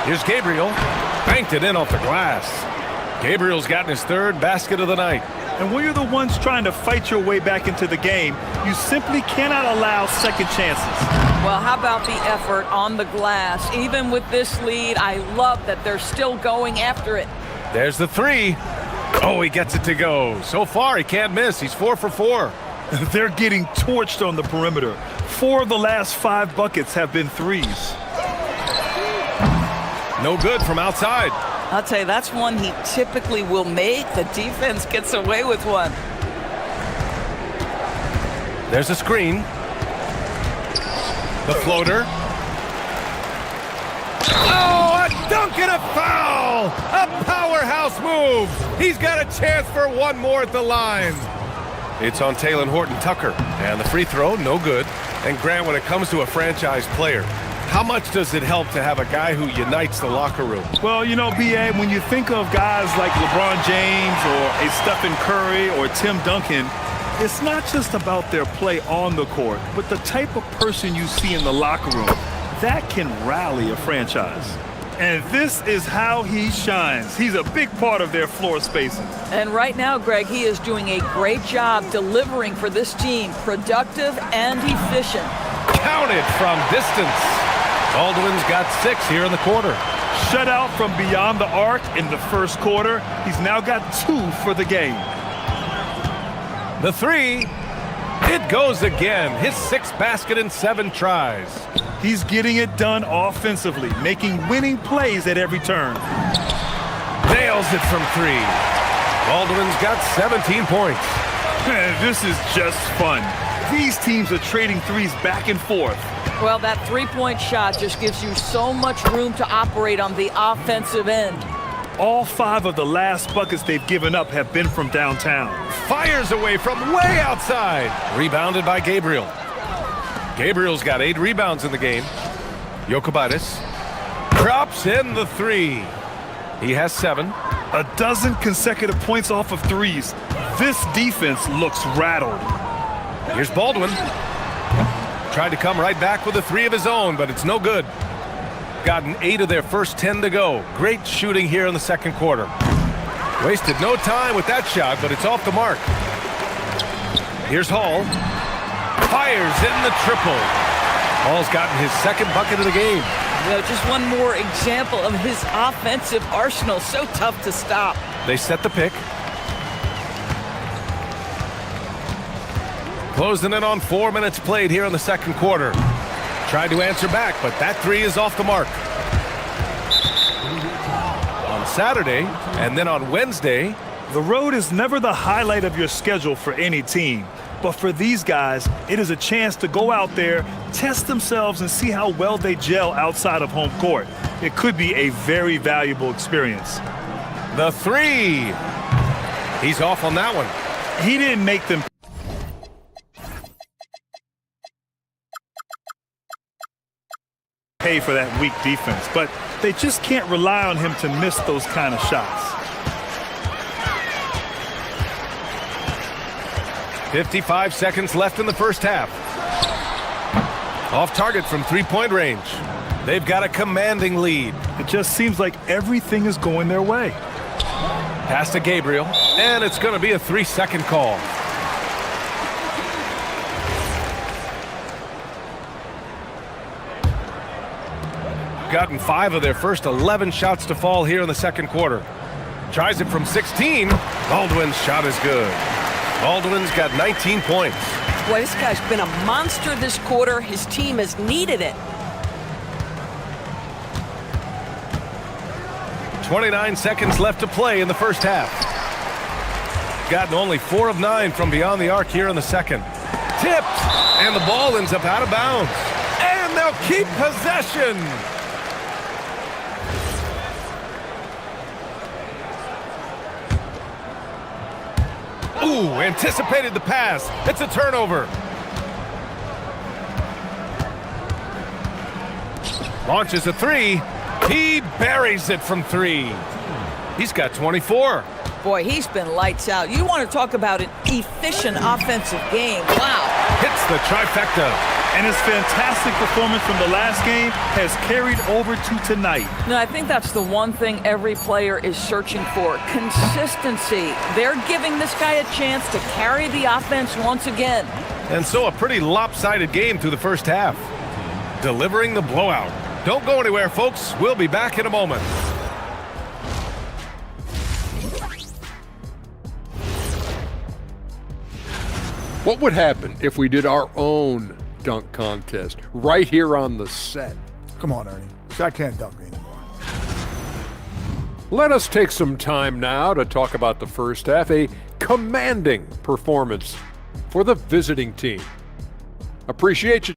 Here's Gabriel. Banked it in off the glass. Gabriel's gotten his third basket of the night. And when you're the ones trying to fight your way back into the game, you simply cannot allow second chances. Well, how about the effort on the glass? Even with this lead, I love that they're still going after it. There's the three. Oh, he gets it to go. So far, he can't miss. He's 4 for 4. They're getting torched on the perimeter. 4 of the last 5 buckets have been threes. No good from outside. I'll tell you, that's one he typically will make. The defense gets away with one. There's a screen. The floater. Oh, a dunk and a foul! A powerhouse move! He's got a chance for one more at the line. It's on Taylor Horton-Tucker. And the free throw, no good. And Grant, when it comes to a franchise player, how much does it help to have a guy who unites the locker room? Well, you know, B.A., when you think of guys like LeBron James or a Stephen Curry or Tim Duncan, it's not just about their play on the court, but the type of person you see in the locker room. That can rally a franchise. And this is how he shines. He's a big part of their floor spacing. And right now, Greg, he is doing a great job delivering for this team. Productive and efficient. Counted from distance. Baldwin's got 6 here in the quarter. Shut out from beyond the arc in the first quarter. He's now got 2 for the game. The three. It goes again. His 6th basket in 7 tries. He's getting it done offensively, making winning plays at every turn. Nails it from 3. Baldwin's got 17 points. This is just fun. These teams are trading threes back and forth. Well, that three-point shot just gives you so much room to operate on the offensive end. All 5 of the last buckets they've given up have been from downtown. Fires away from way outside. Rebounded by Gabriel. Gabriel's got 8 rebounds in the game. Jokubaitis drops in the 3. He has 7. A dozen consecutive points off of threes. This defense looks rattled. Here's Baldwin. Tried to come right back with a 3 of his own, but it's no good. Gotten 8 of their first 10 to go. Great shooting here in the second quarter. Wasted no time with that shot, but it's off the mark. Here's Hall. Fires in the triple. Hall's gotten his 2nd bucket of the game. You know, just one more example of his offensive arsenal. So tough to stop. They set the pick. Closing in on 4 minutes played here in the second quarter. Tried to answer back, but that three is off the mark. On Saturday, and then on Wednesday. The road is never the highlight of your schedule for any team. But for these guys, it is a chance to go out there, test themselves, and see how well they gel outside of home court. It could be a very valuable experience. The three. He's off on that one. He didn't make them pay for that weak defense, but they just can't rely on him to miss those kind of shots. 55 seconds left in the first half. Off target from three-point range. They've got a commanding lead. It just seems like everything is going their way. Pass to Gabriel, and it's going to be a 3-second call. Gotten 5 of their first 11 shots to fall here in the second quarter. Tries it from 16. Baldwin's shot is good. Baldwin's got 19 points. Boy, this guy's been a monster this quarter. His team has needed it. 29 seconds left to play in the first half. Gotten only 4 of 9 from beyond the arc here in the second. Tipped, and the ball ends up out of bounds. And they'll keep possession. Ooh, anticipated the pass. It's a turnover. Launches a three. He buries it from 3. He's got 24. Boy, he's been lights out. You want to talk about an efficient offensive game. Wow. Hits the trifecta. And his fantastic performance from the last game has carried over to tonight. No, I think that's the one thing every player is searching for. Consistency. They're giving this guy a chance to carry the offense once again. And so a pretty lopsided game through the first half. Delivering the blowout. Don't go anywhere, folks. We'll be back in a moment. What would happen if we did our own dunk contest right here on the set? Come on, Ernie. I can't dunk anymore. Let us take some time now to talk about the first half, a commanding performance for the visiting team. Appreciate you.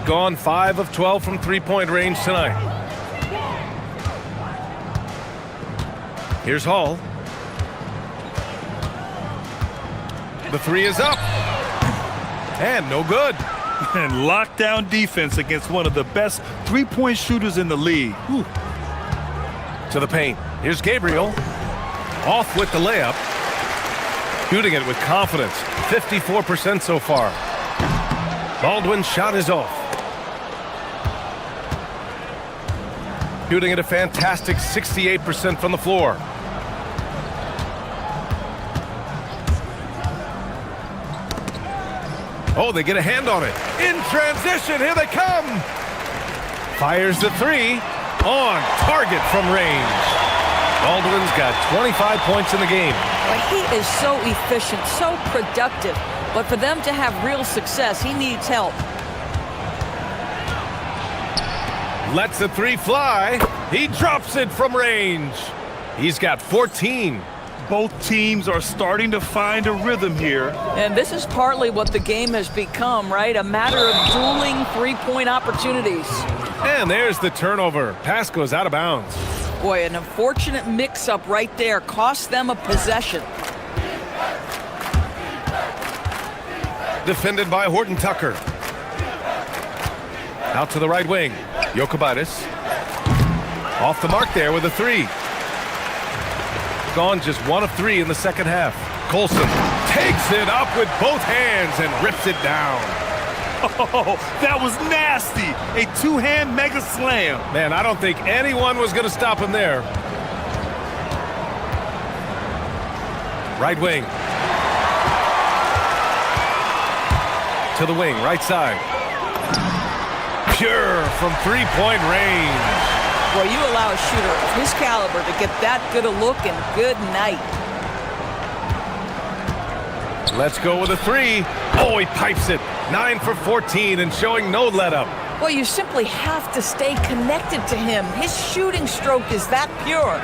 Gone 5 of 12 from three-point range tonight. Here's Hall. The three is up. And no good. And lockdown defense against one of the best three-point shooters in the league. Whew. To the paint. Here's Gabriel. Off with the layup. Shooting it with confidence. 54% so far. Baldwin's shot is off. Shooting at a fantastic 68% from the floor. Oh, they get a hand on it. In transition, here they come. Fires the three. On target from range. Baldwin's got 25 points in the game. He is so efficient, so productive. But for them to have real success, he needs help. Lets the three fly. He drops it from range. He's got 14. Both teams are starting to find a rhythm here. And this is partly what the game has become, right? A matter of dueling three-point opportunities. And there's the turnover. Pass goes out of bounds. Boy, an unfortunate mix-up right there cost them a possession. Defended by Horton Tucker. Out to the right wing. Jokubaitis. Off the mark there with a three. Gone just 1 of 3 in the second half. Colson takes it up with both hands and rips it down. Oh, that was nasty. A two-hand mega slam. Man, I don't think anyone was going to stop him there. Right wing. To the wing, right side. Pure from three-point range. Well, you allow a shooter of his caliber to get that good a look, and good night. Let's go with a three. Oh, he pipes it. 9 for 14 and showing no let-up. Well, you simply have to stay connected to him. His shooting stroke is that pure.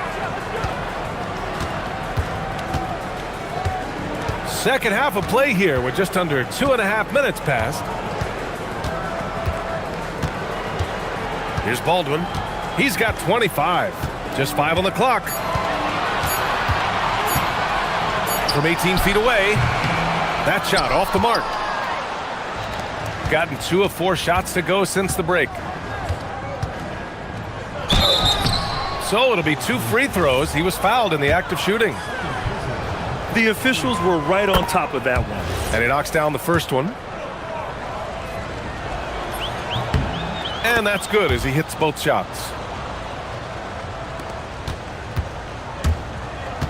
Second half of play here with just under 2.5 minutes passed. Here's Baldwin. He's got 25. Just 5 on the clock. From 18 feet away. That shot off the mark. Gotten 2 of 4 shots to go since the break. So it'll be 2 free throws. He was fouled in the act of shooting. The officials were right on top of that one. And he knocks down the first one. And that's good as he hits both shots.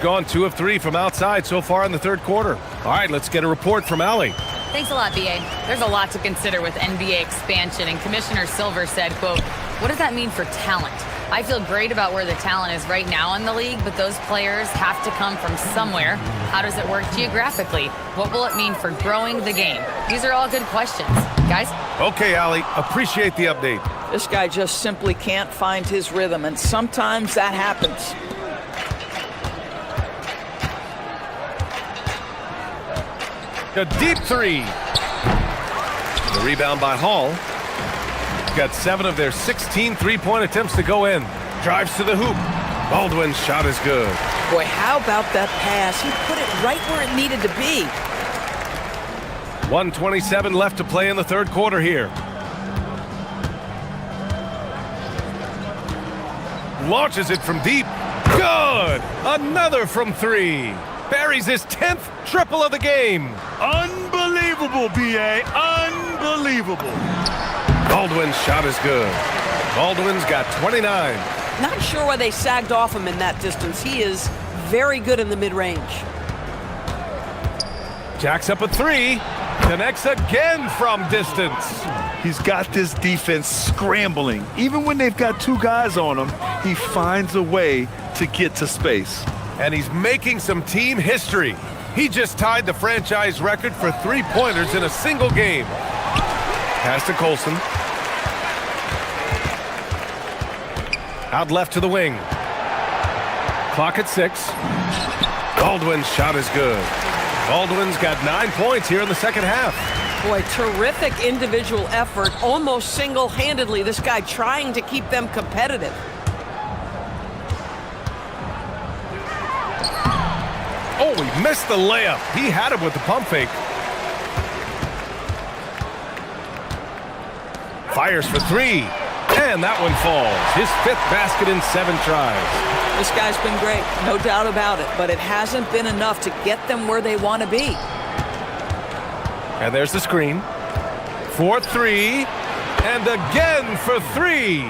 Gone 2 of 3 from outside so far in the third quarter. All right, let's get a report from Allie. Thanks a lot, BA. There's a lot to consider with NBA expansion, and Commissioner Silver said, quote, "What does that mean for talent? I feel great about where the talent is right now in the league, but those players have to come from somewhere. How does it work geographically? What will it mean for growing the game?" These are all good questions. Guys? Okay, Allie, appreciate the update. This guy just simply can't find his rhythm, and sometimes that happens. A deep three. The rebound by Hall. Got 7 of their 16 three-point attempts to go in. Drives to the hoop. Baldwin's shot is good. Boy, how about that pass? He put it right where it needed to be. 1:27 left to play in the third quarter here. Launches it from deep. Good! Another from 3. Buries his 10th triple of the game. Unbelievable, B.A. Unbelievable. Baldwin's shot is good. Baldwin's got 29. Not sure why they sagged off him in that distance. He is very good in the mid-range. Jacks up a 3. Connects again from distance. He's got this defense scrambling. Even when they've got 2 guys on him, he finds a way to get to space. And he's making some team history. He just tied the franchise record for three-pointers in a single game. Pass to Colson. Out left to the wing. Clock at 6. Baldwin's shot is good. Baldwin's got 9 points here in the second half. Boy, terrific individual effort, almost single-handedly. This guy trying to keep them competitive. Oh, he missed the layup. He had him with the pump fake. Fires for 3. And that one falls. His 5th basket in 7 tries. This guy's been great, no doubt about it, but it hasn't been enough to get them where they want to be. And there's the screen. For 3. And again for 3.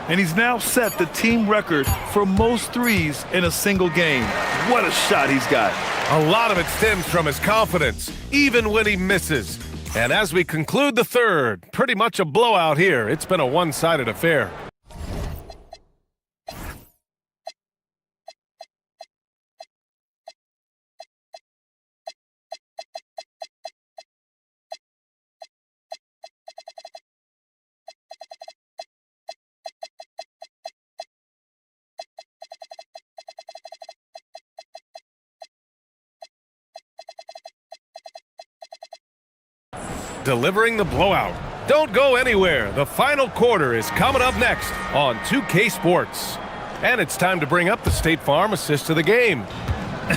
And he's now set the team record for most threes in a single game. What a shot he's got. A lot of it stems from his confidence, even when he misses. And as we conclude the third, pretty much a blowout here. It's been a one-sided affair. delivering the blowout. Don't go anywhere. The final quarter is coming up next on 2K Sports. And it's time to bring up the State Farm assist of the game.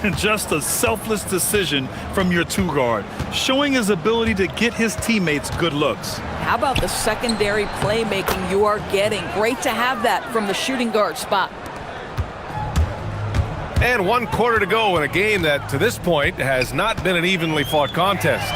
And just a selfless decision from your two-guard, showing his ability to get his teammates good looks. How about the secondary playmaking you are getting? Great to have that from the shooting guard spot. And 1 quarter to go in a game that, to this point, has not been an evenly fought contest.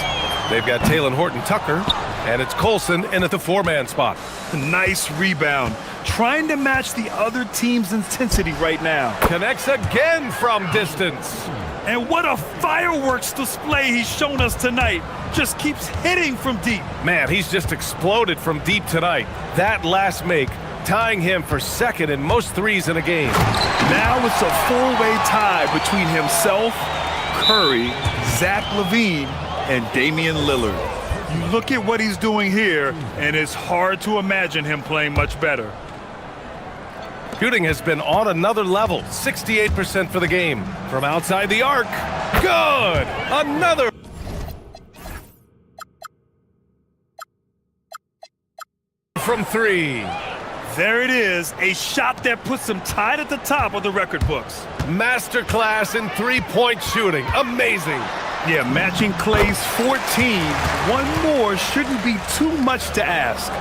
They've got Talon Horton-Tucker, and it's Colson in at the 4-man spot. Nice rebound. Trying to match the other team's intensity right now. Connects again from distance. And what a fireworks display he's shown us tonight. Just keeps hitting from deep. Man, he's just exploded from deep tonight. That last make, tying him for second in most threes in a game. Now it's a four-way tie between himself, Curry, Zach LaVine, and Damian Lillard. You look at what he's doing here, and it's hard to imagine him playing much better. Shooting has been on another level, 68% for the game. From outside the arc, good! Another! From 3. There it is, a shot that puts him tied at the top of the record books. Masterclass in three-point shooting. Amazing. Yeah, matching Clay's 14. One more shouldn't be too much to ask.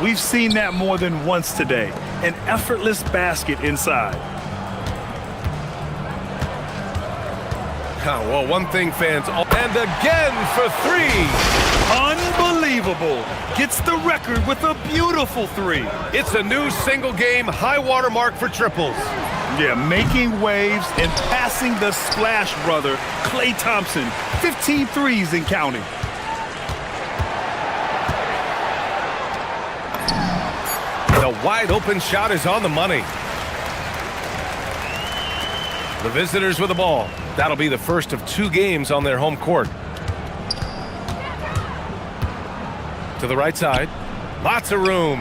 We've seen that more than once today. An effortless basket inside. Well, one thing fans... And again for 3. Unbelievable. Gets the record with a beautiful 3. It's a new single-game high-water mark for triples. Yeah, making waves and passing the splash brother, Klay Thompson. 15 threes and counting. The wide-open shot is on the money. The visitors with the ball. That'll be the first of 2 games on their home court. To the right side. Lots of room.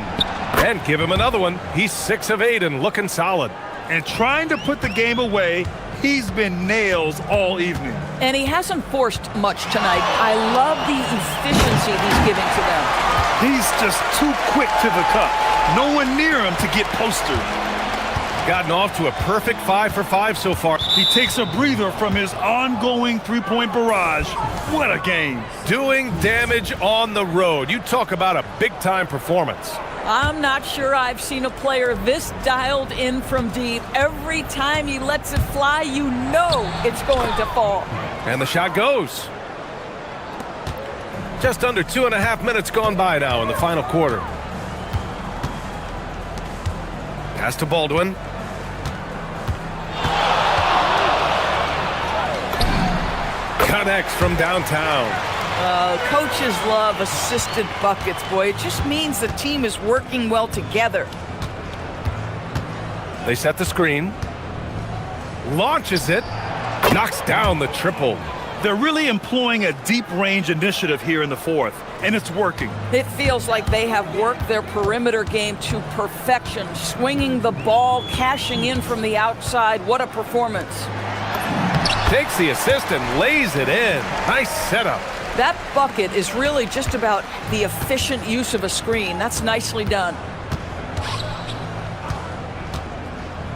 And give him another one. He's 6 of 8 and looking solid. And trying to put the game away, he's been nails all evening. And he hasn't forced much tonight. I love the efficiency he's giving to them. He's just too quick to the cup. No one near him to get postered. Gotten off to a perfect 5 for 5 so far. He takes a breather from his ongoing three-point barrage. What a game. Doing damage on the road. You talk about a big-time performance. I'm not sure I've seen a player this dialed in from deep. Every time he lets it fly, you know it's going to fall. And the shot goes. Just under 2.5 minutes gone by now in the final quarter. Pass to Baldwin. Connects from downtown. Coaches love assisted buckets, boy. It just means the team is working well together. They set the screen. Launches it. Knocks down the triple. They're really employing a deep range initiative here in the fourth, and it's working. It feels like they have worked their perimeter game to perfection, swinging the ball, cashing in from the outside. What a performance. Takes the assist and lays it in. Nice setup. That bucket is really just about the efficient use of a screen. That's nicely done.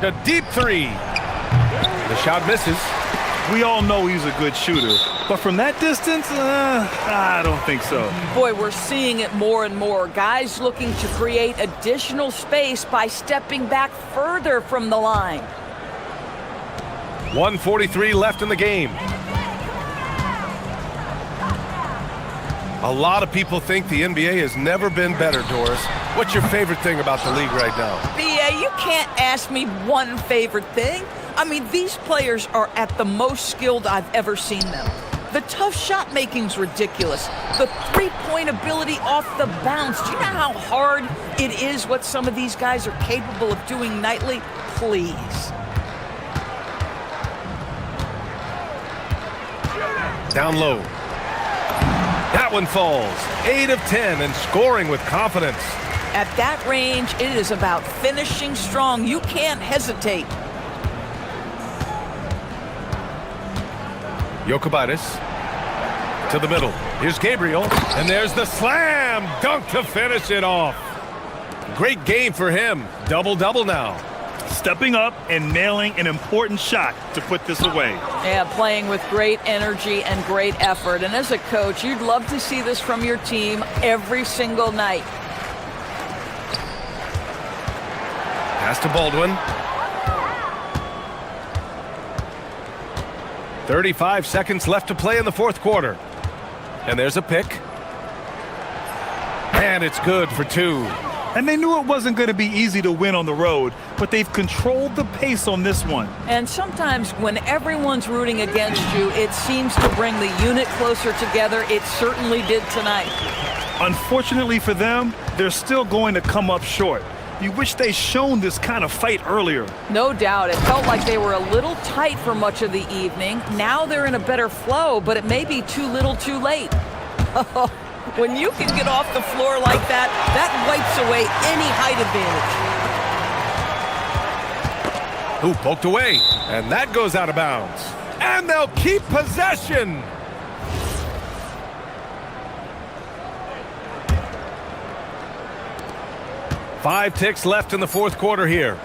A deep 3. The shot misses. We all know he's a good shooter, but from that distance, I don't think so. Boy, we're seeing it more and more. Guys looking to create additional space by stepping back further from the line. 1:43 left in the game. A lot of people think the NBA has never been better, Doris. What's your favorite thing about the league right now? BA, you can't ask me one favorite thing. I mean, these players are at the most skilled I've ever seen them. The tough shot making's ridiculous. The three-point ability off the bounce. Do you know how hard it is what some of these guys are capable of doing nightly? Please. Down low. That one falls. 8 of 10 and scoring with confidence. At that range, it is about finishing strong. You can't hesitate. Jokubaitis to the middle. Here's Gabriel, and there's the slam dunk to finish it off. Great game for him. Double-double now. Stepping up and nailing an important shot to put this away. Yeah, playing with great energy and great effort. And as a coach, you'd love to see this from your team every single night. Pass to Baldwin. 35 seconds left to play in the fourth quarter. And there's a pick. And it's good for two. And they knew it wasn't going to be easy to win on the road, but they've controlled the pace on this one. And sometimes when everyone's rooting against you, it seems to bring the unit closer together. It certainly did tonight. Unfortunately for them, they're still going to come up short. You wish they'd shown this kind of fight earlier. No doubt. It felt like they were a little tight for much of the evening. Now they're in a better flow, but it may be too little too late. When you can get off the floor like that, that wipes away any height advantage. Who poked away, and that goes out of bounds. And they'll keep possession. Five ticks left in the fourth quarter here.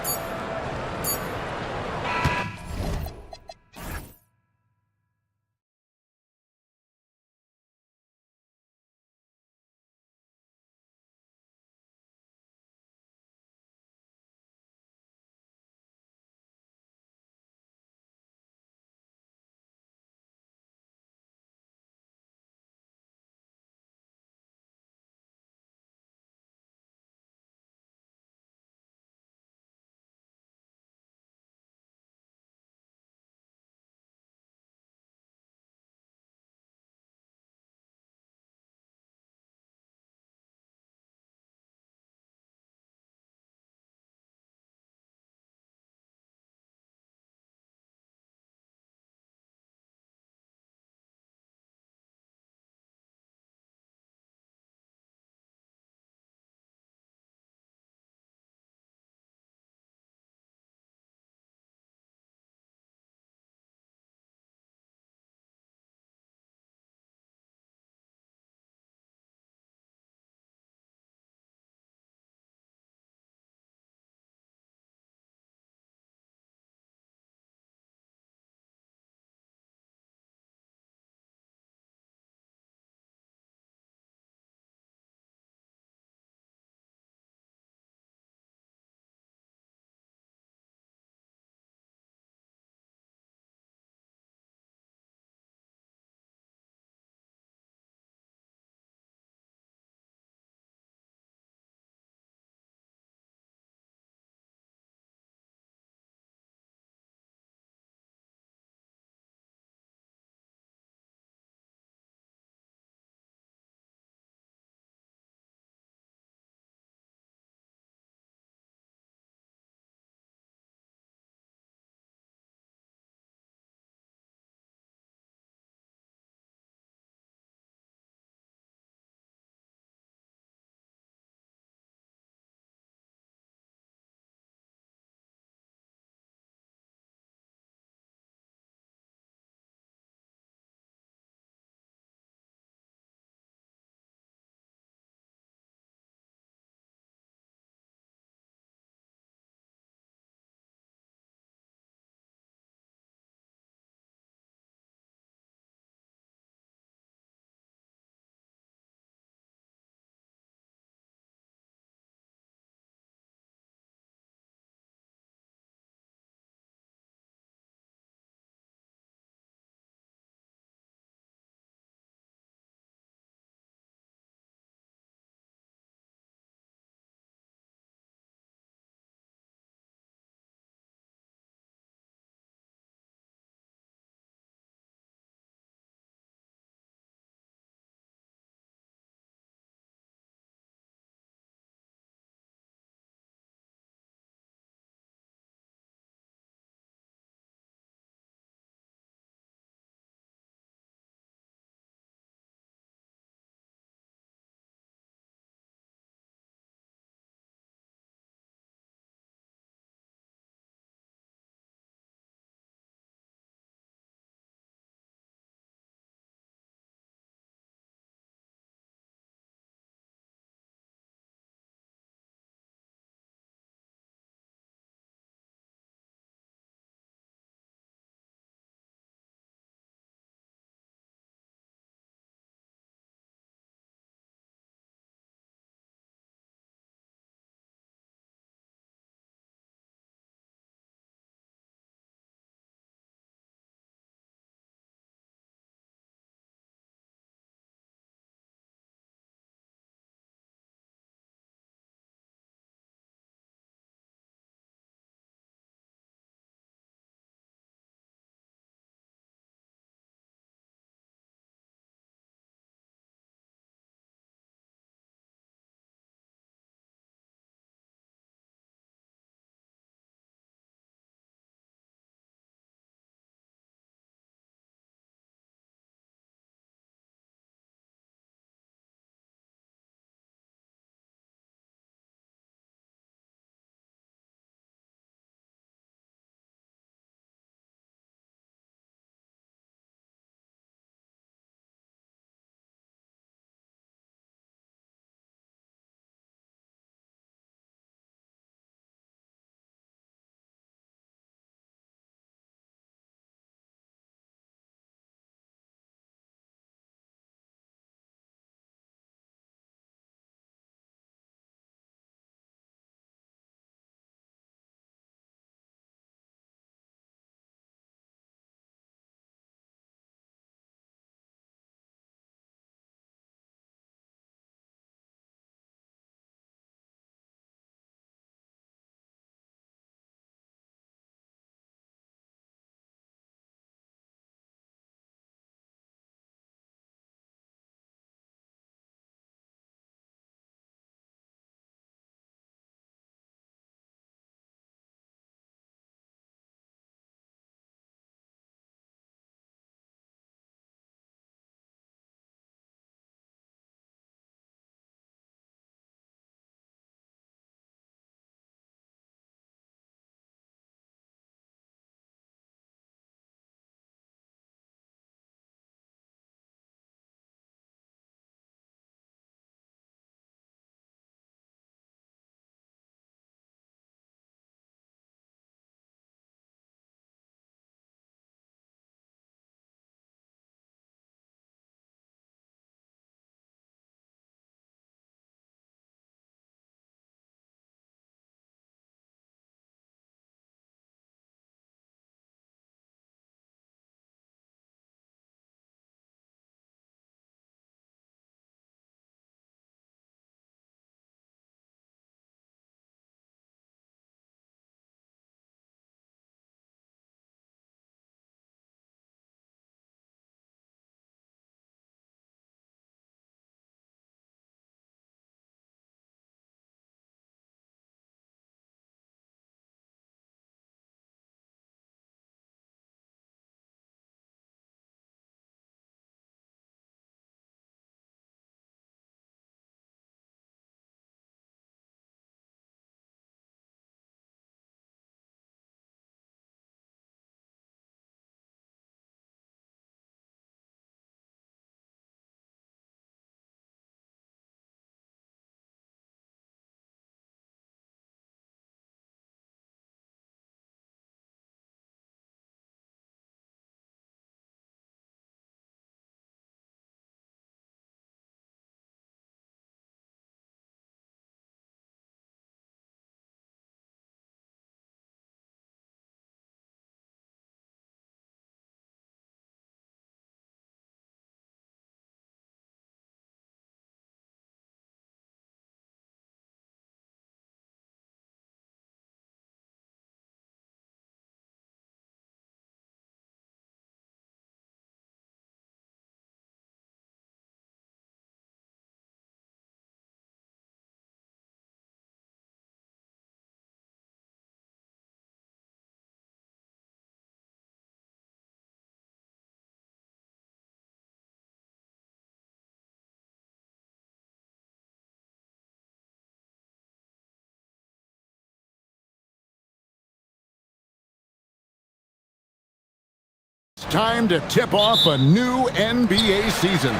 time to tip off a new NBA season.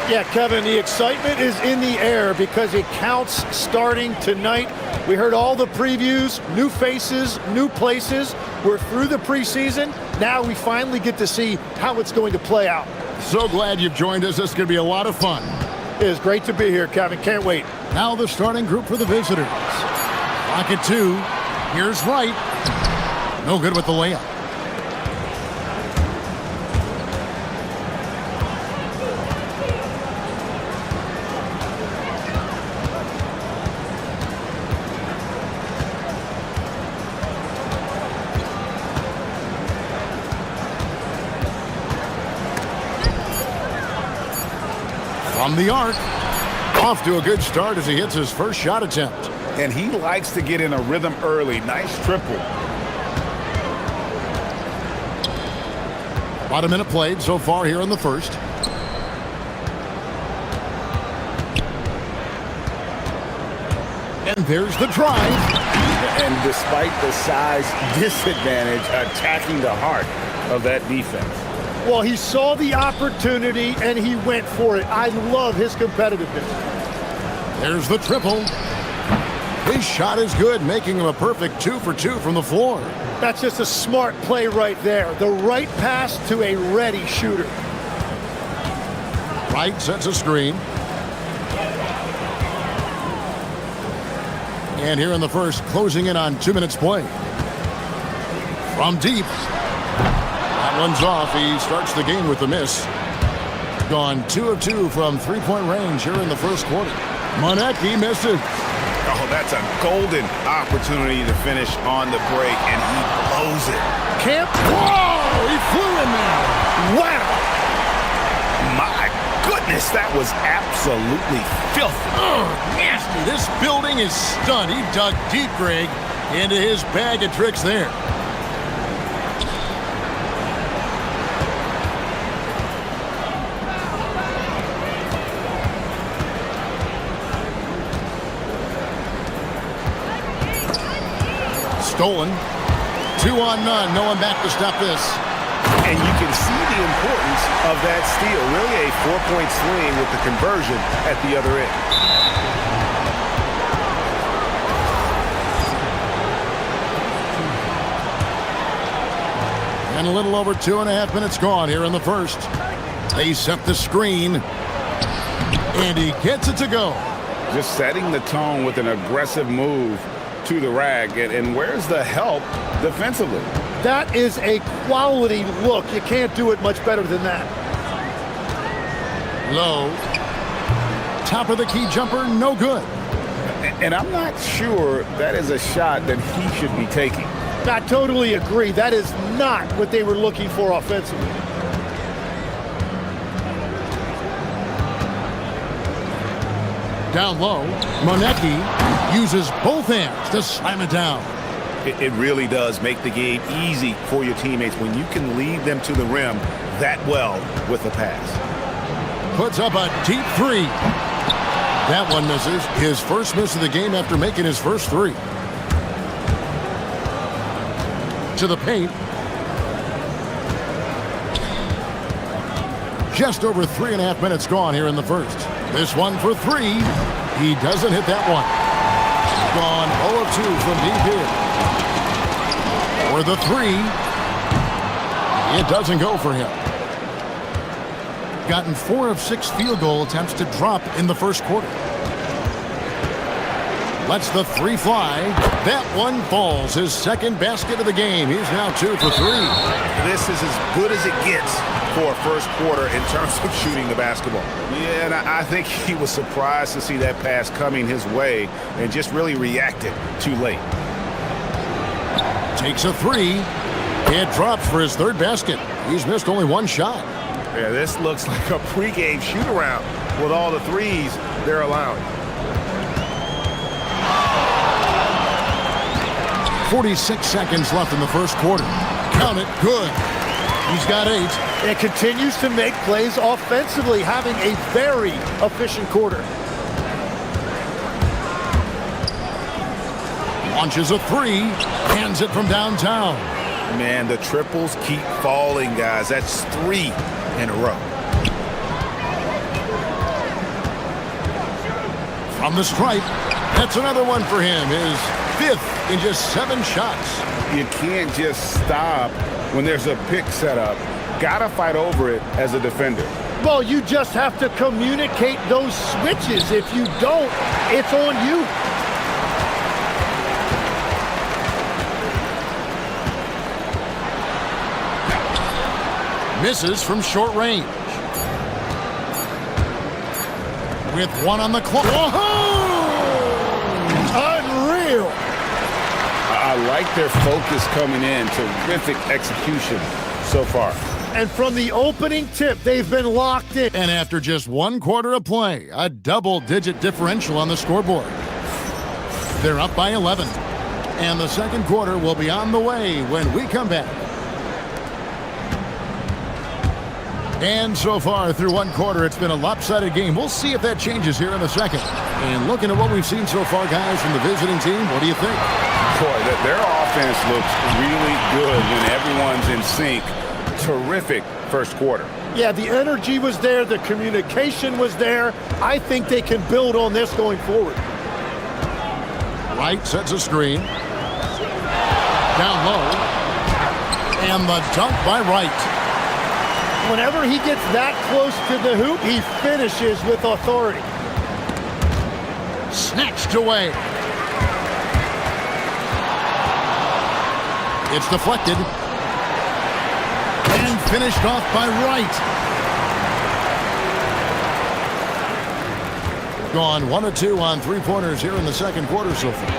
Yeah, Kevin, the excitement is in the air because it counts starting tonight. We heard all the previews, new faces, new places. We're through the preseason. Now we finally get to see how it's going to play out. So glad you've joined us. This is going to be a lot of fun. It is great to be here, Kevin. Can't wait. Now the starting group for the visitors. Clock at 2. Here's Wright. No good with the layup. From the arc. Off to a good start as he hits his first shot attempt. And he likes to get in a rhythm early. Nice triple. About a minute played so far here in the first. And there's the drive. And despite the size disadvantage, attacking the heart of that defense. Well, he saw the opportunity and he went for it. I love his competitiveness. There's the triple. His shot is good, making him a perfect 2 for 2 from the floor. That's just a smart play right there. The right pass to a ready shooter. Wright sets a screen. And here in the first, closing in on 2 minutes play. From deep. That one's off. He starts the game with a miss. Gone 2 of 2 from three-point range here in the first quarter. Monecki misses. Oh, that's a golden opportunity to finish on the break, and he blows it. Camp. Whoa! He flew in there. Wow! My goodness, that was absolutely filthy. Oh, nasty. This building is stunned. He dug deep, Greg, into his bag of tricks there. Stolen. 2 on none. No one back to stop this. And you can see the importance of that steal. Really a 4-point swing with the conversion at the other end. And a little over 2.5 minutes gone here in the first. They set the screen. And he gets it to go. Just setting the tone with an aggressive move to the rag. And where's the help defensively? That is a quality look. You can't do it much better than that. Low. Top of the key jumper, no good. And I'm not sure that is a shot that he should be taking. I totally agree. That is not what they were looking for offensively. Down low, Monecki uses both hands to slam it down. It really does make the game easy for your teammates when you can lead them to the rim that well with a pass. Puts up a deep 3. That one misses. His first miss of the game after making his first 3. To the paint. Just over 3.5 minutes gone here in the first. This one for 3. He doesn't hit that one. Gone 0 of 2 from deep here. For the 3. It doesn't go for him. Gotten 4 of 6 field goal attempts to drop in the first quarter. Lets the 3 fly. That one falls. His second basket of the game. He's now 2 for 3. This is as good as it gets for a first quarter in terms of shooting the basketball. Yeah, and I think he was surprised to see that pass coming his way and just really reacted too late. Takes a 3. It drops for his 3rd basket. He's missed only 1 shot. Yeah, this looks like a pregame shoot-around with all the 3s they're allowing. 46 seconds left in the first quarter. Count it. Good. He's got 8. And continues to make plays offensively, having a very efficient quarter. Launches a 3. Hands it from downtown. Man, the triples keep falling, guys. That's 3 in a row. From the stripe, that's another one for him. His 5th in just 7 shots. You can't just stop when there's a pick set up. Gotta fight over it as a defender. Well, you just have to communicate those switches. If you don't, it's on you. Misses from short range. With 1 on the clock. Unreal. I like their focus coming in. Terrific execution so far. And from the opening tip, they've been locked in. And after just 1 quarter of play, a double-digit differential on the scoreboard. They're up by 11. And the second quarter will be on the way when we come back. And so far through 1 quarter, it's been a lopsided game. We'll see if that changes here in a second. And looking at what we've seen so far, guys, from the visiting team, what do you think? Boy, their offense looks really good when everyone's in sync. Terrific first quarter. Yeah, the energy was there. The communication was there. I think they can build on this going forward. Wright sets a screen. Down low. And the dunk by Wright. Whenever he gets that close to the hoop, he finishes with authority. Snatched away. It's deflected. And finished off by Wright. Gone 1 of 2 on 3-pointers here in the second quarter so far.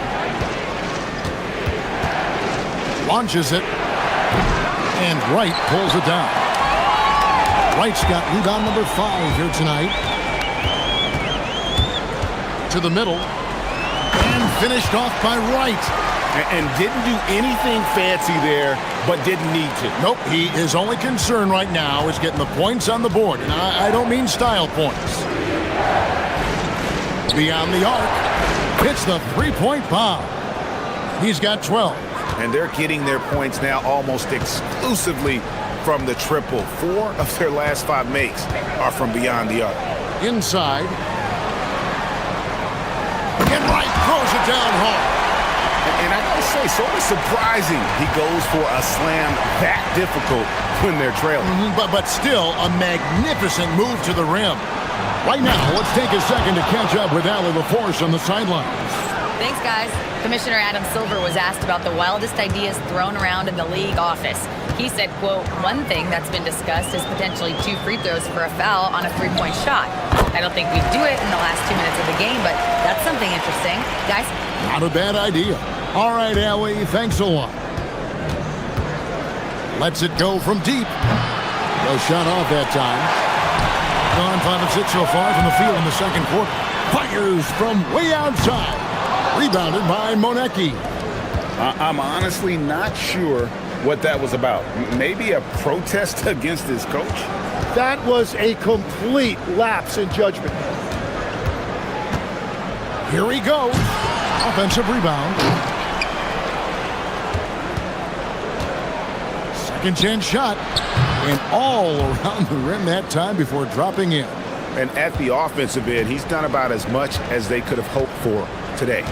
Launches it. And Wright pulls it down. Wright's got rebound number 5 here tonight. To the middle. And finished off by Wright. And didn't do anything fancy there, but didn't need to. Nope, his only concern right now is getting the points on the board. And I don't mean style points. Beyond the arc. Hits the 3-point bomb. He's got 12. And they're getting their points now almost exclusively from the triple. 4 of their last 5 makes are from beyond the arc. Inside. And Wright throws it down hard. And I gotta say, sort of surprising he goes for a slam that difficult when they're trailing. But still a magnificent move to the rim. Right now, let's take a second to catch up with Allie LaForce on the sidelines. Thanks, guys. Commissioner Adam Silver was asked about the wildest ideas thrown around in the league office. He said, quote, "One thing that's been discussed is potentially 2 free throws for a foul on a 3-point shot. I don't think we'd do it in the last 2 minutes of the game, but that's something interesting. Guys?" Not a bad idea. All right, Allie, thanks a lot. Lets it go from deep. No shot off that time. Gone 5 of 6 so far from the field in the second quarter. Fires from way outside. Rebounded by Monecki. I'm honestly not sure what that was about. Maybe a protest against his coach? That was a complete lapse in judgment. Here he goes. Offensive rebound. Second chance shot. And all around the rim that time before dropping in. And at the offensive end, he's done about as much as they could have hoped for today.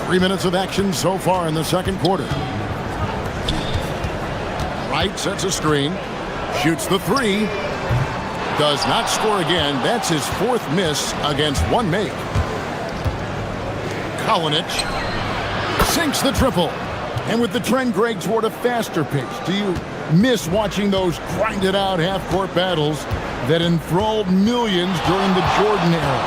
3 minutes of action so far in the second quarter. Wright sets a screen. Shoots the 3. Does not score again. That's his 4th miss against 1 make. Kalinic sinks the triple. And with the trend, Greg, toward a faster pace, do you miss watching those grinded-out half-court battles that enthralled millions during the Jordan era?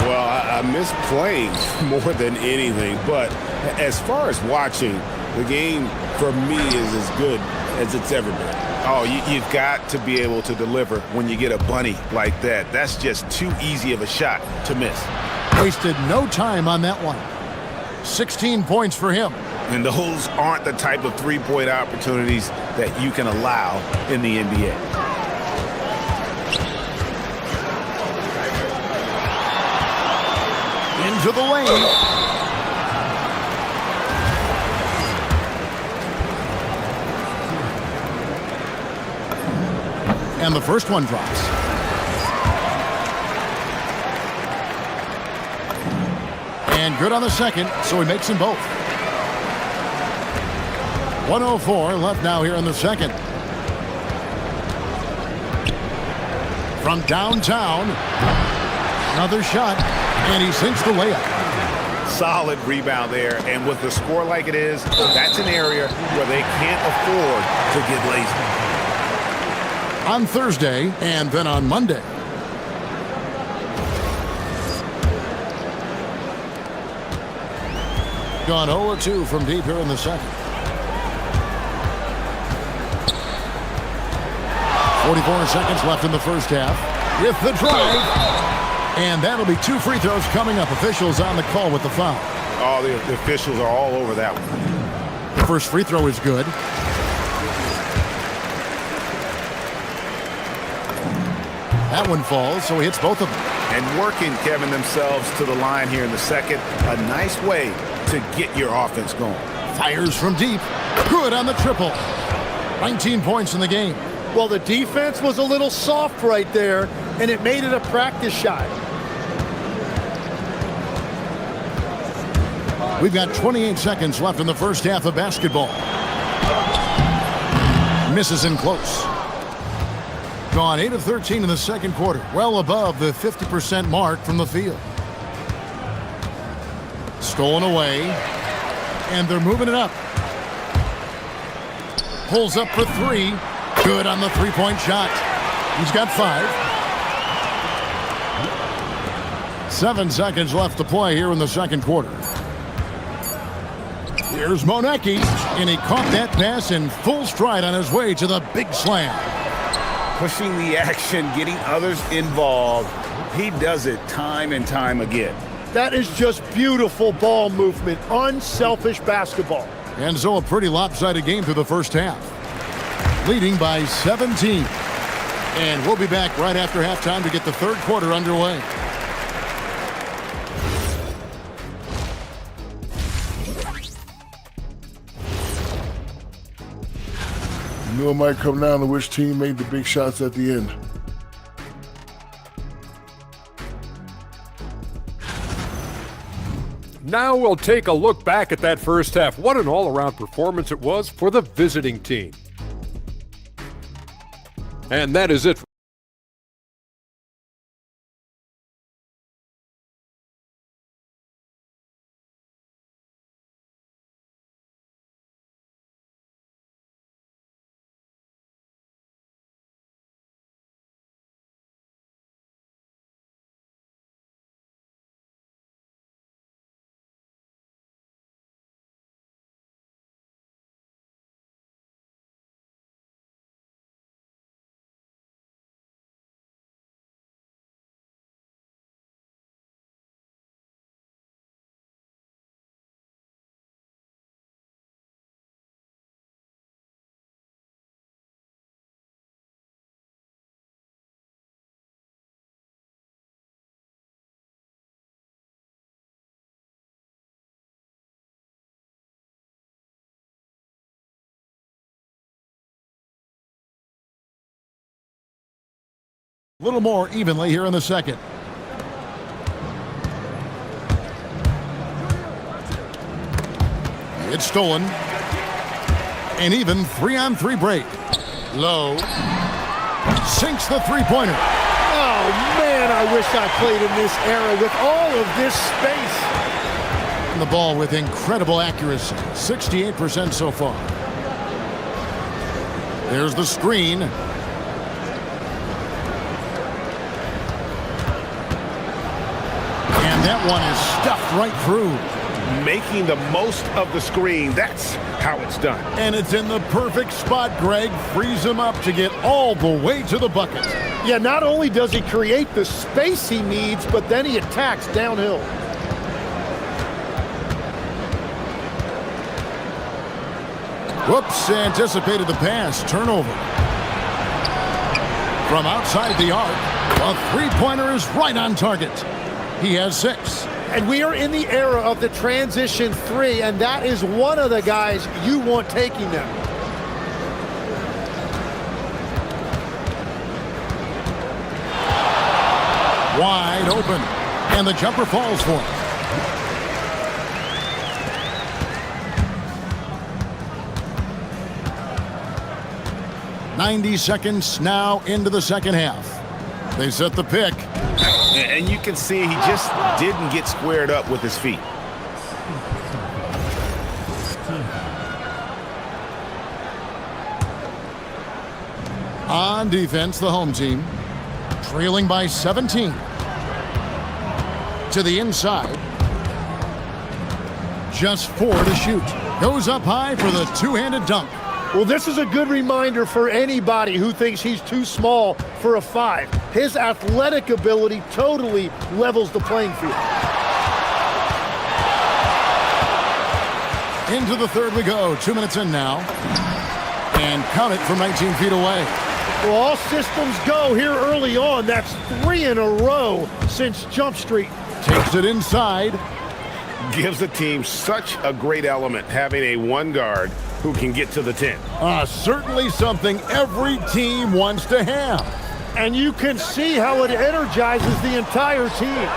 Well, I miss playing more than anything, but as far as watching, the game for me is as good as it's ever been. Oh, you've got to be able to deliver when you get a bunny like that. That's just too easy of a shot to miss. Wasted no time on that one. 16 points for him. And those aren't the type of 3-point opportunities that you can allow in the NBA. Into the lane. And the first one drops. And good on the second, so he makes them both. 1:04 left now here in the second. From downtown, another shot, and he sinks the layup. Solid rebound there, and with the score like it is, that's an area where they can't afford to get lazy. On Thursday, and then on Monday. Gone 0-2 from deep here in the second. 44 seconds left in the first half. With the drive. And that'll be 2 free throws coming up. Officials on the call with the foul. Oh, the officials are all over that one. The first free throw is good. That one falls, so he hits both of them. And working, Kevin, themselves to the line here in the second. A nice way to get your offense going. Fires from deep. Good on the triple. 19 points in the game. Well, the defense was a little soft right there, and it made it a practice shot. We've got 28 seconds left in the first half of basketball. Misses in close. Gone 8 of 13 in the second quarter. Well above the 50% mark from the field. Stolen away. And they're moving it up. Pulls up for 3. Good on the three-point shot. He's got 5. 7 seconds left to play here in the second quarter. Here's Monecki, and he caught that pass in full stride on his way to the big slam. Pushing the action, getting others involved. He does it time and time again. That is just beautiful ball movement, unselfish basketball. And so a pretty lopsided game through the first half. Leading by 17. And we'll be back right after halftime to get the third quarter underway. You know it might come down to which team made the big shots at the end. Now we'll take a look back at that first half. What an all-around performance it was for the visiting team. And that is it. A little more evenly here in the second. It's stolen. An even 3-on-3 break. Low. Sinks the three-pointer. Oh, man, I wish I played in this era with all of this space. And the ball with incredible accuracy. 68% so far. There's the screen. And that one is stuffed right through. Making the most of the screen. That's how it's done. And it's in the perfect spot, Greg. Frees him up to get all the way to the bucket. Yeah, not only does he create the space he needs, but then he attacks downhill. Whoops, anticipated the pass. Turnover. From outside the arc, a three-pointer is right on target. He has 6. And we are in the era of the transition 3, and that is one of the guys you want taking them. Wide open. And the jumper falls for him. "90 seconds now into the second half. They set the pick. And you can see he just didn't get squared up with his feet. On defense, the home team, trailing by 17. To the inside. Just 4 to shoot. Goes up high for the two-handed dunk. Well, this is a good reminder for anybody who thinks he's too small for a 5. His athletic ability totally levels the playing field. Into the third we go. 2 minutes in now. And count it from 19 feet away. Well, all systems go here early on. That's 3 in a row since Jump Street. Takes it inside. Gives the team such a great element having a one guard who can get to the 10. Certainly something every team wants to have. And you can see how it energizes the entire team.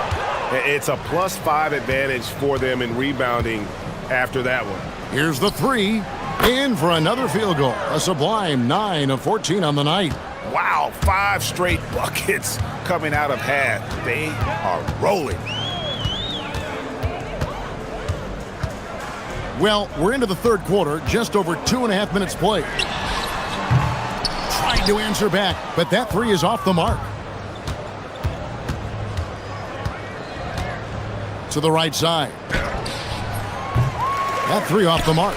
It's a +5 advantage for them in rebounding after that one. Here's the 3. In for another field goal. A sublime 9 of 14 on the night. Wow, 5 straight buckets coming out of half. They are rolling. Well, we're into the third quarter, just over 2.5 minutes played. Tried to answer back, but that 3 is off the mark. To the right side. That 3 off the mark.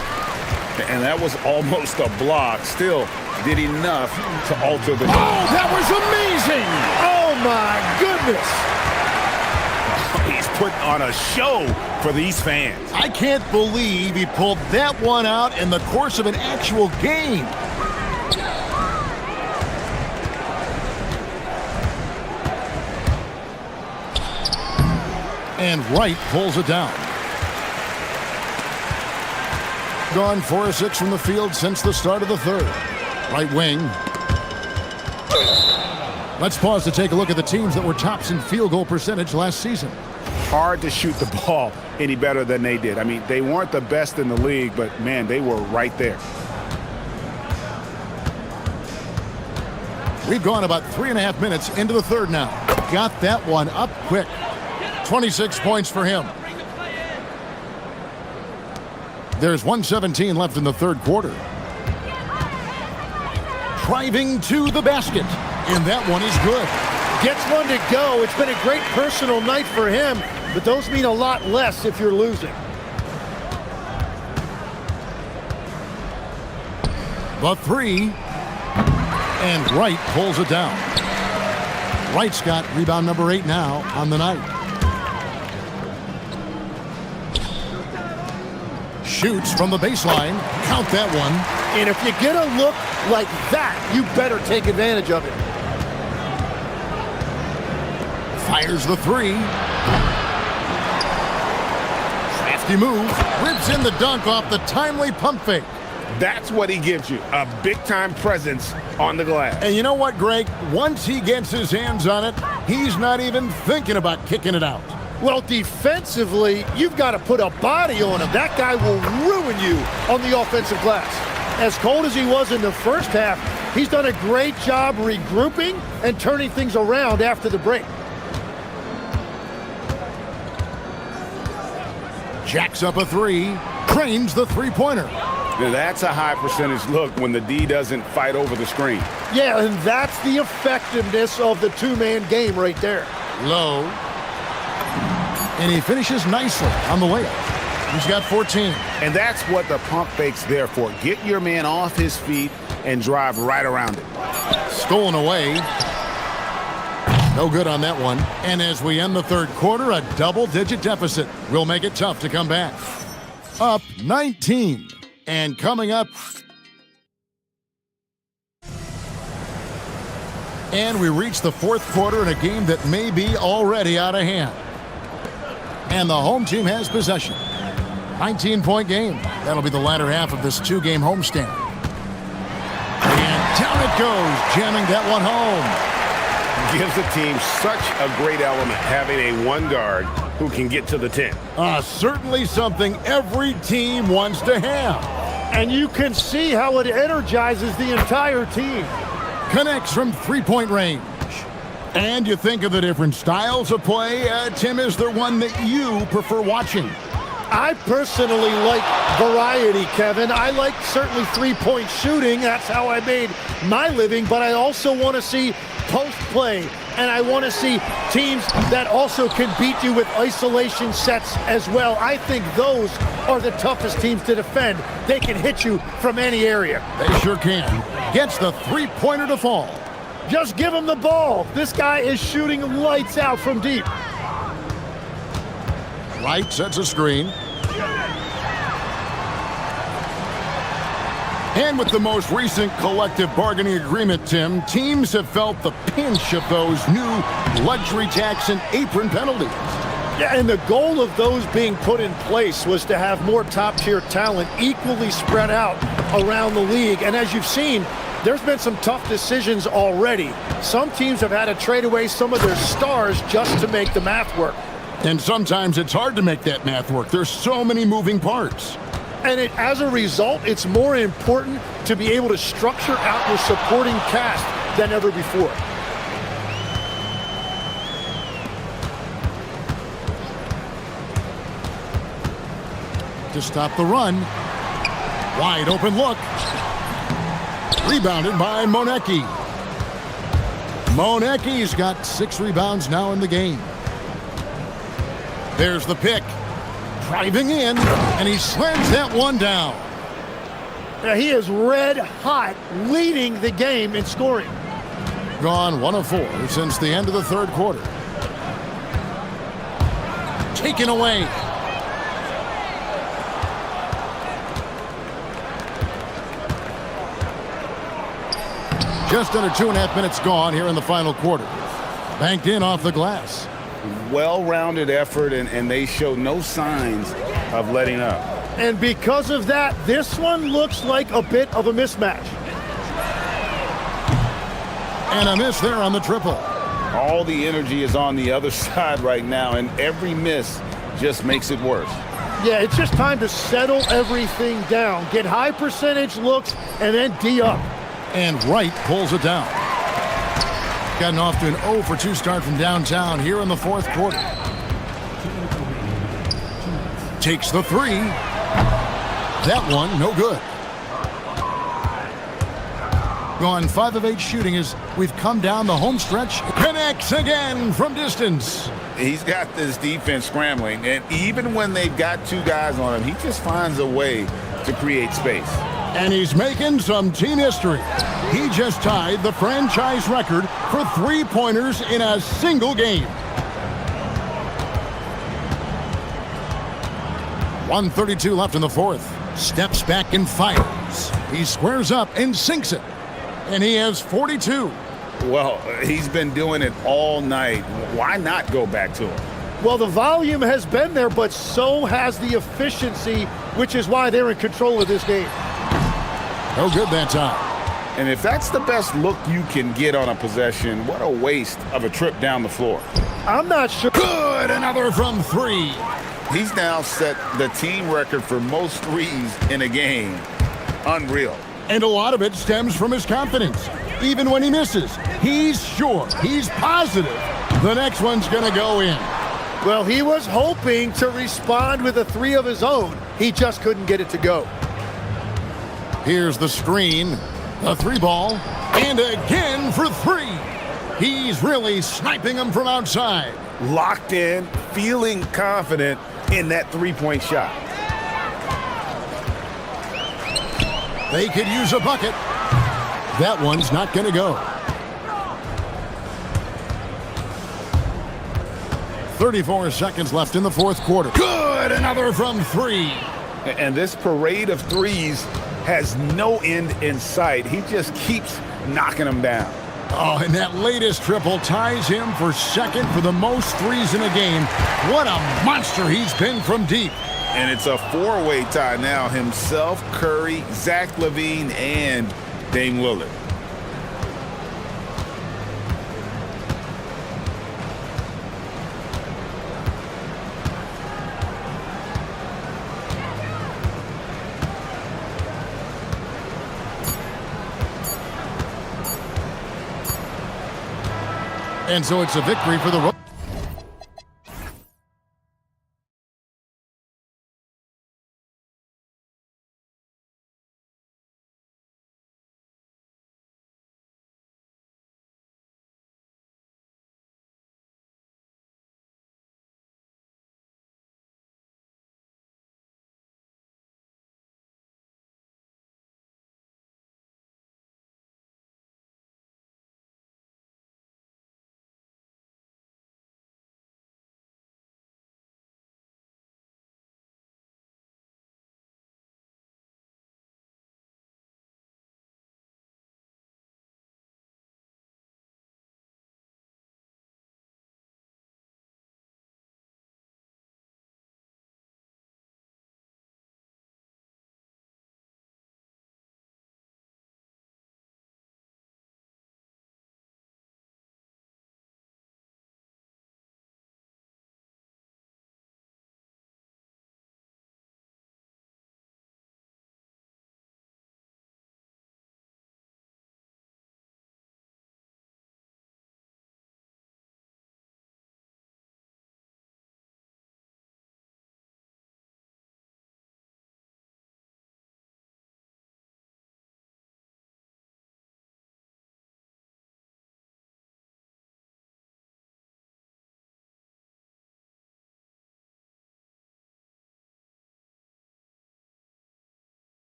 And that was almost a block. Still did enough to alter the game. Oh, that was amazing! Oh, my goodness! He's putting on a show for these fans. I can't believe he pulled that one out in the course of an actual game. And Wright pulls it down. Gone 4 of 6 from the field since the start of the third. Right wing. Let's pause to take a look at the teams that were tops in field goal percentage last season. Hard to shoot the ball any better than they did. I mean, they weren't the best in the league, but man, they were right there. We've gone about 3.5 minutes into the third now. Got that one up quick. 26 points for him. There's 1:17 left in the third quarter. Driving to the basket. And that one is good. Gets one to go. It's been a great personal night for him, but those mean a lot less if you're losing. The 3. And Wright pulls it down. Wright's got rebound number 8 now on the night. Shoots from the baseline. Count that one. And if you get a look like that, you better take advantage of it. Fires the 3. Crafty move. Rips in the dunk off the timely pump fake. That's what he gives you, a big-time presence on the glass. And you know what, Greg? Once he gets his hands on it, he's not even thinking about kicking it out. Well, defensively, you've got to put a body on him. That guy will ruin you on the offensive glass. As cold as he was in the first half, he's done a great job regrouping and turning things around after the break. Jacks up a 3. Trains the three-pointer. That's a high percentage look when the D doesn't fight over the screen. Yeah, and that's the effectiveness of the two-man game right there. Low. And he finishes nicely on the layup. He's got 14. And that's what the pump fake's there for. Get your man off his feet and drive right around it. Stolen away. No good on that one. And as we end the third quarter, a double-digit deficit will make it tough to come back. Up 19. And coming up. And we reach the fourth quarter in a game that may be already out of hand. And the home team has possession. 19-point game. That'll be the latter half of this two-game homestand. And down it goes, jamming that one home. gives the team such a great element, having a one guard who can get to the 10. Certainly something every team wants to have. And you can see how it energizes the entire team. Connects from three-point range. And you think of the different styles of play. Tim, is there one that you prefer watching? I personally like variety, Kevin. I like certainly three-point shooting. That's how I made my living. But I also want to see post play. And I want to see teams that also can beat you with isolation sets as well. I think those are the toughest teams to defend. They can hit you from any area. They sure can. Gets the three-pointer to fall. Just give him the ball. This guy is shooting lights out from deep. Wright sets a screen. And with the most recent collective bargaining agreement, Tim, teams have felt the pinch of those new luxury tax and apron penalties. Yeah, and the goal of those being put in place was to have more top-tier talent equally spread out around the league. And as you've seen, there's been some tough decisions already. Some teams have had to trade away some of their stars just to make the math work. And sometimes it's hard to make that math work. There's so many moving parts. And as a result, it's more important to be able to structure out your supporting cast than ever before. To stop the run. Wide open look. Rebounded by Monecki. Monecki's got 6 rebounds now in the game. There's the pick. Driving in, and he slams that one down. Now he is red hot, leading the game in scoring. Gone 1 of 4 since the end of the third quarter. Taken away. Just under 2.5 minutes gone here in the final quarter. Banked in off the glass. Well-rounded effort, and they show no signs of letting up. And because of that, this one looks like a bit of a mismatch. And a miss there on the triple. All the energy is on the other side right now, and every miss just makes it worse. Yeah, it's just time to settle everything down. Get high percentage looks, and then D up. And Wright pulls it down. Gotten off to an 0 for 2 start from downtown here in the fourth quarter. Takes the 3. That one, no good. Gone 5 of 8 shooting as we've come down the home stretch. Connects again from distance. He's got this defense scrambling, and even when they've got 2 guys on him, he just finds a way to create space. And he's making some team history. He just tied the franchise record for 3-pointers in a single game. 1:32 left in the fourth. Steps back and fires. He squares up and sinks it. And he has 42. Well, he's been doing it all night. Why not go back to him? Well, the volume has been there, but so has the efficiency, which is why they're in control of this game. No good that time. And if that's the best look you can get on a possession, what a waste of a trip down the floor. I'm not sure. Good, another from 3. He's now set the team record for most threes in a game. Unreal. And a lot of it stems from his confidence. Even when he misses, he's sure, he's positive the next one's going to go in. Well, he was hoping to respond with a 3 of his own. He just couldn't get it to go. Here's the screen, the 3 ball, and again for 3. He's really sniping them from outside. Locked in, feeling confident in that 3-point shot. They could use a bucket. That one's not going to go. 34 seconds left in the fourth quarter. Good, another from 3. And this parade of threes has no end in sight. He just keeps knocking them down. Oh, and that latest triple ties him for second for the most threes in a game. What a monster he's been from deep. And it's a 4-way tie now. Himself, Curry, Zach LaVine, and Dame Lillard. And so it's a victory for the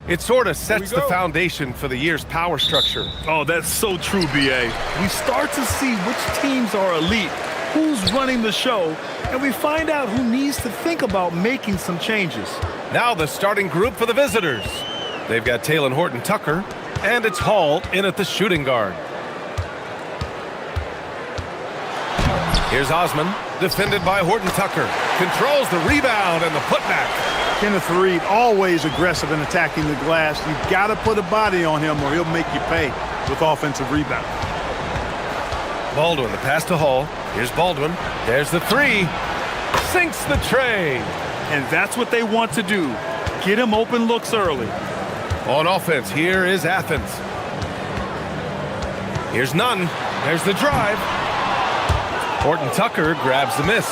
It sort of sets the foundation for the year's power structure. Oh, that's so true, B.A. We start to see which teams are elite, who's running the show, and we find out who needs to think about making some changes. Now the starting group for the visitors. They've got Talon Horton-Tucker, and it's Hall in at the shooting guard. Here's Osman, defended by Horton-Tucker. Controls the rebound and the putback. Kenneth Reed, always aggressive in attacking the glass. You've got to put a body on him or he'll make you pay with offensive rebound. Baldwin, the pass to Hall. Here's Baldwin. There's the three. Sinks the tray. And that's what they want to do. Get him open looks early. On offense, here is Athens. Here's Nunn. There's the drive. Horton-Tucker grabs the miss.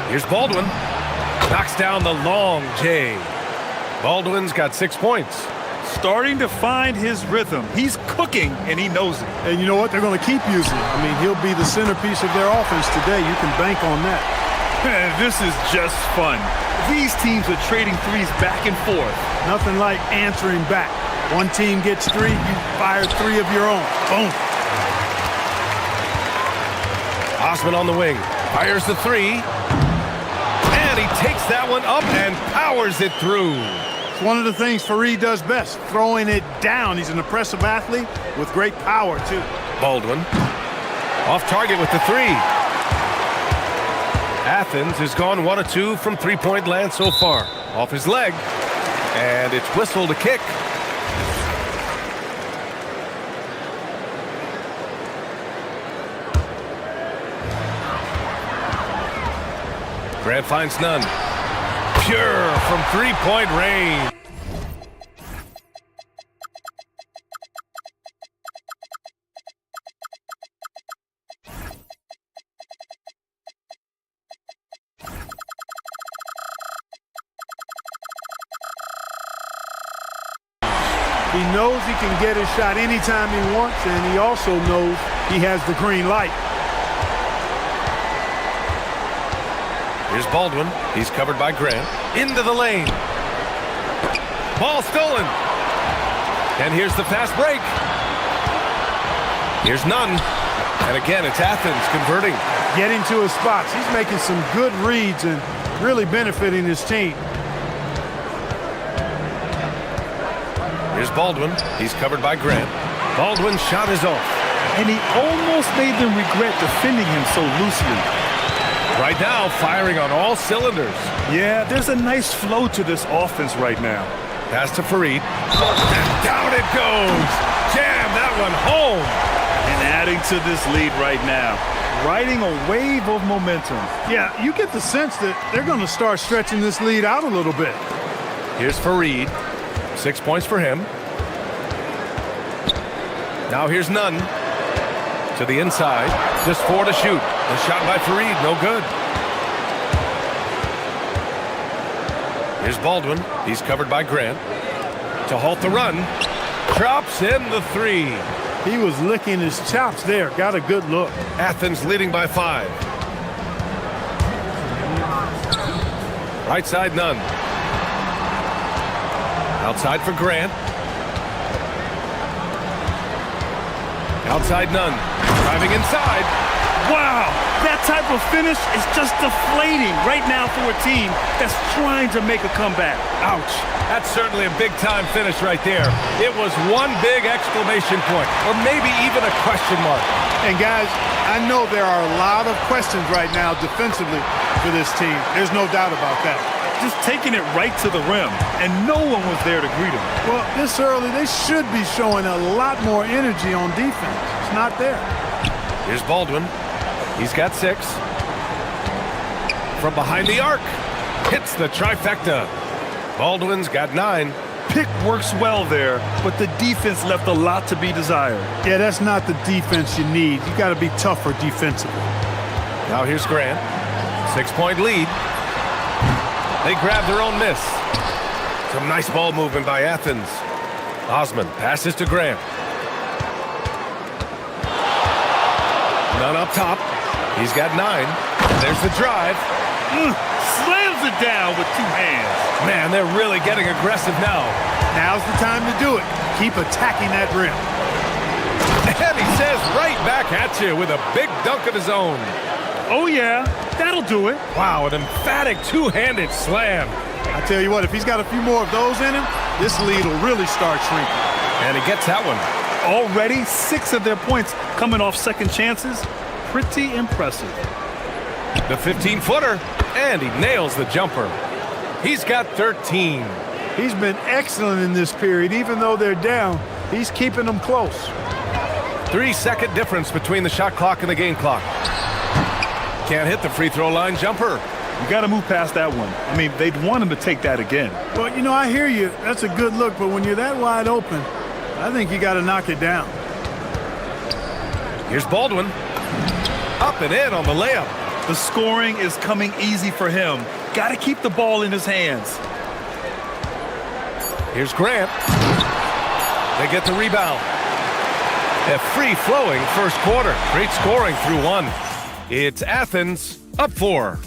Here's Baldwin. Knocks down the long J. Baldwin's got 6 points. Starting to find his rhythm. He's cooking, and he knows it. And you know what? They're going to keep using him. I mean, he'll be the centerpiece of their offense today. You can bank on that. Man, this is just fun. These teams are trading threes back and forth. Nothing like answering back. One team gets three, you fire three of your own. Boom. Osman on the wing. Fires the three. And he takes that one up and powers it through. It's one of the things Fareed does best, throwing it down. He's an impressive athlete with great power, too. Baldwin. Off target with the three. Athens has gone 1 of 2 from three-point land so far. Off his leg. And it's whistled a kick. Grant finds none. Pure from three-point range. He knows he can get his shot anytime he wants, and he also knows he has the green light. Here's Baldwin. He's covered by Grant. Into the lane. Ball stolen. And here's the fast break. Here's Nunn. And again, it's Athens converting. Getting to his spots. He's making some good reads and really benefiting his team. Here's Baldwin. He's covered by Grant. Baldwin's shot is off. And he almost made them regret defending him so loosely. Right now, firing on all cylinders. Yeah, there's a nice flow to this offense right now. Pass to Fareed. And down it goes. Jam that one home. And adding to this lead right now. Riding a wave of momentum. Yeah, you get the sense that they're going to start stretching this lead out a little bit. Here's Fareed. 6 points for him. Now here's Nunn. To the inside. Just 4 to shoot. The shot by Fareed, no good. Here's Baldwin. He's covered by Grant. To halt the run. Drops in the three. He was licking his chops there. Got a good look. Athens leading by 5. Right side, Nunn. Outside for Grant. Outside Nunn. Driving inside. Wow, that type of finish is just deflating right now for a team that's trying to make a comeback. Ouch. That's certainly a big-time finish right there. It was one big exclamation point, or maybe even a question mark. And guys, I know there are a lot of questions right now defensively for this team. There's no doubt about that. Just taking it right to the rim, and no one was there to greet him. Well, this early, they should be showing a lot more energy on defense. It's not there. Here's Baldwin. He's got 6. From behind the arc. Hits the trifecta. Baldwin's got 9. Pick works well there, but the defense left a lot to be desired. Yeah, that's not the defense you need. You got to be tougher defensively. Now here's Grant. 6-point lead. They grab their own miss. Some nice ball movement by Athens. Osman passes to Grant. None up top. He's got 9. There's the drive. Slam slams it down with 2 hands. Man, they're really getting aggressive now. Now's the time to do it. Keep attacking that rim. And he says right back at you with a big dunk of his own. Oh, yeah, that'll do it. Wow, an emphatic two-handed slam. I tell you what, if he's got a few more of those in him, this lead will really start shrinking. And he gets that one. Already 6 of their points coming off second chances. Pretty impressive. The 15-footer, and he nails the jumper. He's got 13. He's been excellent in this period. Even though they're down, he's keeping them close. 3-second difference between the shot clock and the game clock. Can't hit the free throw line jumper. You got to move past that one. I mean, they'd want him to take that again. Well, you know, I hear you. That's a good look, but when you're that wide open, I think you got to knock it down. Here's Baldwin. Up and in on the layup. The scoring is coming easy for him. Got to keep the ball in his hands. Here's Grant. They get the rebound. A free-flowing first quarter. Great scoring through 1. It's Athens up 4.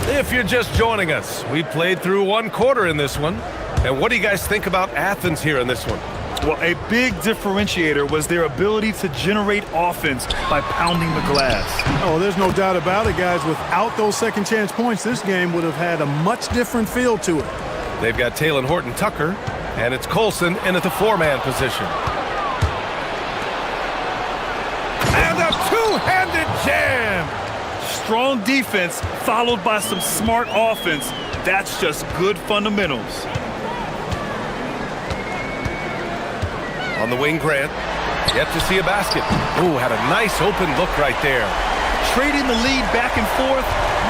If you're just joining us, we played through 1 quarter in this one. And what do you guys think about Athens here in this one? Well, a big differentiator was their ability to generate offense by pounding the glass. Oh, there's no doubt about it, guys. Without those second chance points, this game would have had a much different feel to it. They've got Taylor Horton-Tucker, and it's Colson in at the 4-man position. And a two-handed jam! Strong defense followed by some smart offense. That's just good fundamentals. On the wing, Grant. Yet to see a basket. Ooh, had a nice open look right there. Trading the lead back and forth,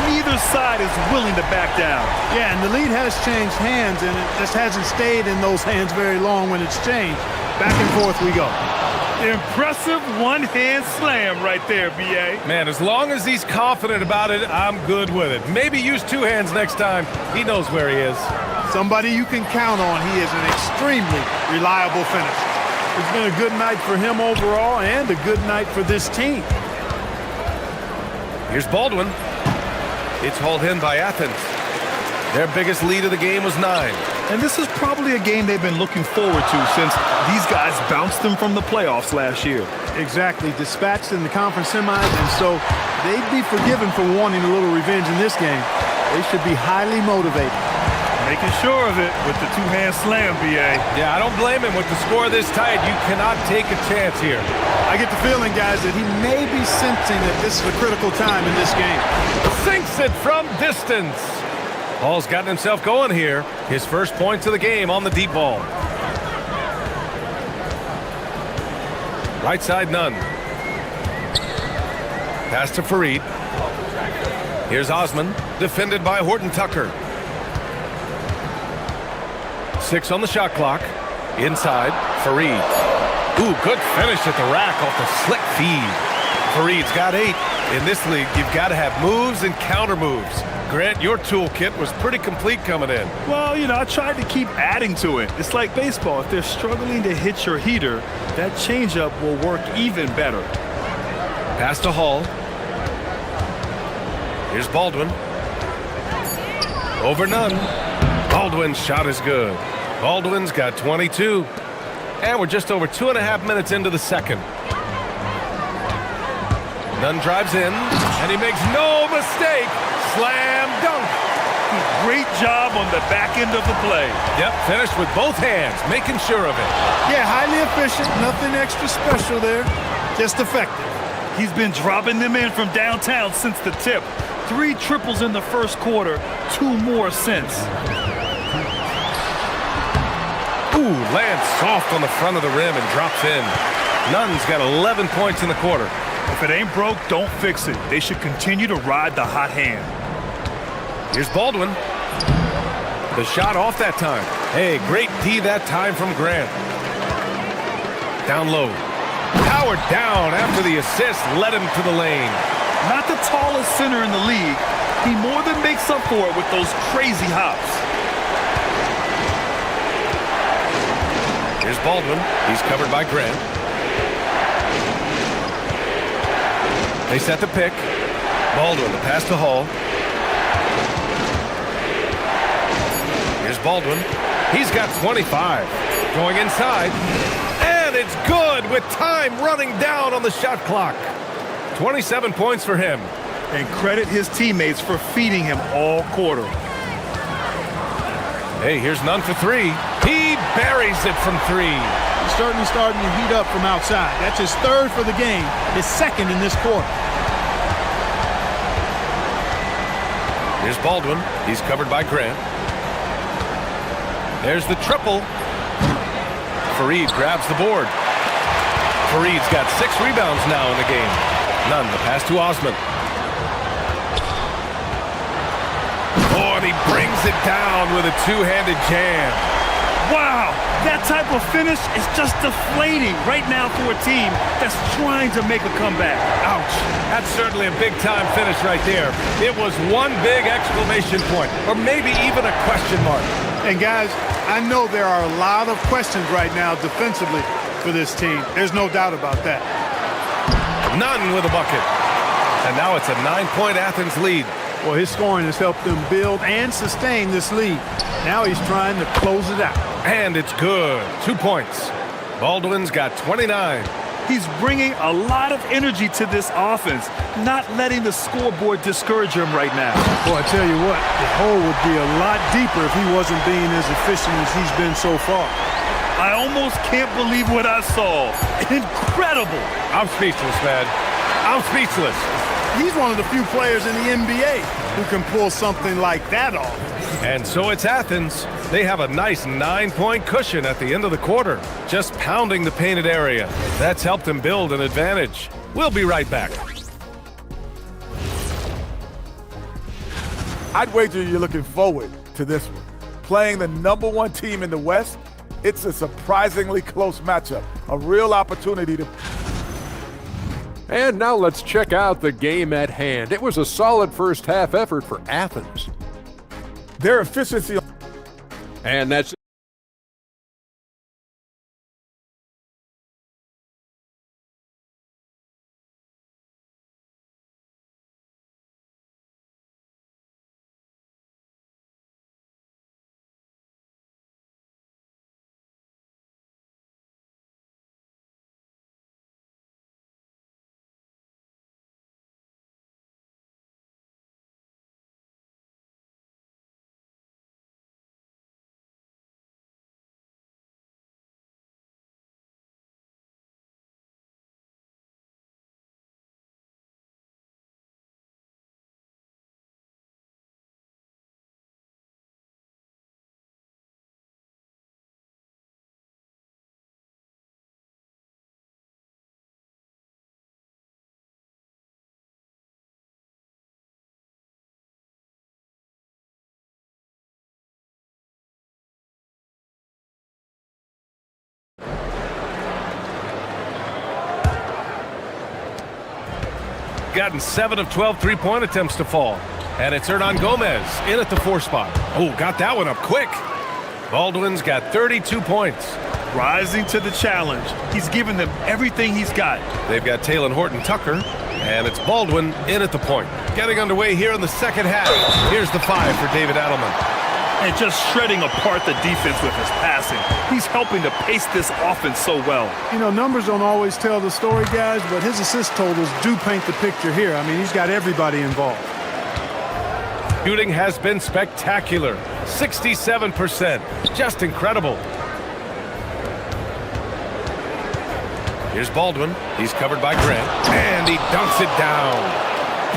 neither side is willing to back down. Yeah, and the lead has changed hands, and it just hasn't stayed in those hands very long when it's changed. Back and forth we go. Impressive one-hand slam right there, B.A. Man, as long as he's confident about it, I'm good with it. Maybe use 2 hands next time. He knows where he is. Somebody you can count on. He is an extremely reliable finisher. It's been a good night for him overall and a good night for this team. Here's Baldwin. It's hauled in by Athens. Their biggest lead of the game was 9. And this is probably a game they've been looking forward to since these guys bounced them from the playoffs last year. Exactly. Dispatched in the conference semis, and so they'd be forgiven for wanting a little revenge in this game. They should be highly motivated. Making sure of it with the 2-hand slam, B.A. Yeah, I don't blame him. With the score this tight, you cannot take a chance here. I get the feeling, guys, that he may be sensing that this is a critical time in this game. Sinks it from distance. Paul's gotten himself going here. His first points of the game on the deep ball. Right side, none. Pass to Fareed. Here's Osman, defended by Horton-Tucker. 6 on the shot clock. Inside, Fareed. Ooh, good finish at the rack off the slick feed. Fareed's got 8. In this league, you've got to have moves and counter moves. Grant, your toolkit was pretty complete coming in. Well, you know, I tried to keep adding to it. It's like baseball. If they're struggling to hit your heater, that changeup will work even better. Pass to Hall. Here's Baldwin. Over none. Baldwin's shot is good. Baldwin's got 22. And we're just over 2.5 minutes into the second. Nunn drives in, and he makes no mistake. Slam dunk. Great job on the back end of the play. Yep, finished with both hands, making sure of it. Yeah, highly efficient. Nothing extra special there. Just effective. He's been dropping them in from downtown since the tip. 3 triples in the first quarter, 2 more since. Ooh, lands soft on the front of the rim and drops in. Nunn's got 11 points in the quarter. If it ain't broke, don't fix it. They should continue to ride the hot hand. Here's Baldwin. The shot off that time. Hey, great D that time from Grant. Down low. Powered down after the assist led him to the lane. Not the tallest center in the league. He more than makes up for it with those crazy hops. Here's Baldwin. He's covered by Grant. They set the pick. Baldwin, the pass to Hall. Here's Baldwin. He's got 25. Going inside. And it's good with time running down on the shot clock. 27 points for him. And credit his teammates for feeding him all quarter. Hey, here's none for three. He buries it from three. He's certainly starting to heat up from outside. That's his third for the game, his second in this quarter. Here's Baldwin. He's covered by Grant. There's the triple. Fareed grabs the board. Fareed's got 6 rebounds now in the game. None. The pass to Osman. Oh, and he brings it down with a two-handed jam. Wow, that type of finish is just deflating right now for a team that's trying to make a comeback. Ouch. That's certainly a big-time finish right there. It was one big exclamation point, or maybe even a question mark. And guys, I know there are a lot of questions right now defensively for this team. There's no doubt about that. None with a bucket. And now it's a 9-point Athens lead. Well, his scoring has helped them build and sustain this lead. Now he's trying to close it out. And it's good. 2 points. Baldwin's got 29. He's bringing a lot of energy to this offense, not letting the scoreboard discourage him right now. Well, I tell you what, the hole would be a lot deeper if he wasn't being as efficient as he's been so far. I almost can't believe what I saw. Incredible. I'm speechless, man. I'm speechless. He's one of the few players in the NBA who can pull something like that off. And so it's Athens. They have a nice 9-point cushion at the end of the quarter, just pounding the painted area. That's helped them build an advantage. We'll be right back. I'd wager you're looking forward to this one. Playing the #1 team in the West, it's a surprisingly close matchup. A real opportunity to... And now let's check out the game at hand. It was a solid first half effort for Athens. Their efficiency... And that's... Gotten 7 of 12 three-point attempts to fall. And it's Hernan Gomez in at the 4 spot. Oh, got that one up quick. Baldwin's got 32 points. Rising to the challenge. He's given them everything he's got. They've got Taylor Horton-Tucker, and it's Baldwin in at the point. Getting underway here in the second half. Here's the 5 for David Adelman. And just shredding apart the defense with his passing. He's helping to pace this offense so well. You know, numbers don't always tell the story, guys, but his assist totals do paint the picture here. I mean, he's got everybody involved. Shooting has been spectacular. 67%. Just incredible. Here's Baldwin. He's covered by Grant. And he dunks it down.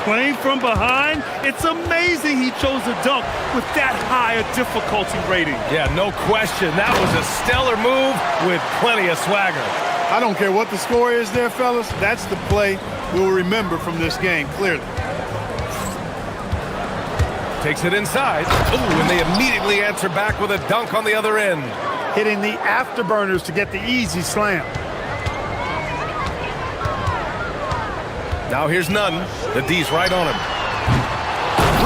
Playing from behind, it's amazing he chose a dunk with that high a difficulty rating. Yeah, no question. That was a stellar move with plenty of swagger. I don't care what the score is there, fellas. That's the play we'll remember from this game, clearly. Takes it inside. Ooh, and they immediately answer back with a dunk on the other end. Hitting the afterburners to get the easy slam. Now here's Nunn. The D's right on him.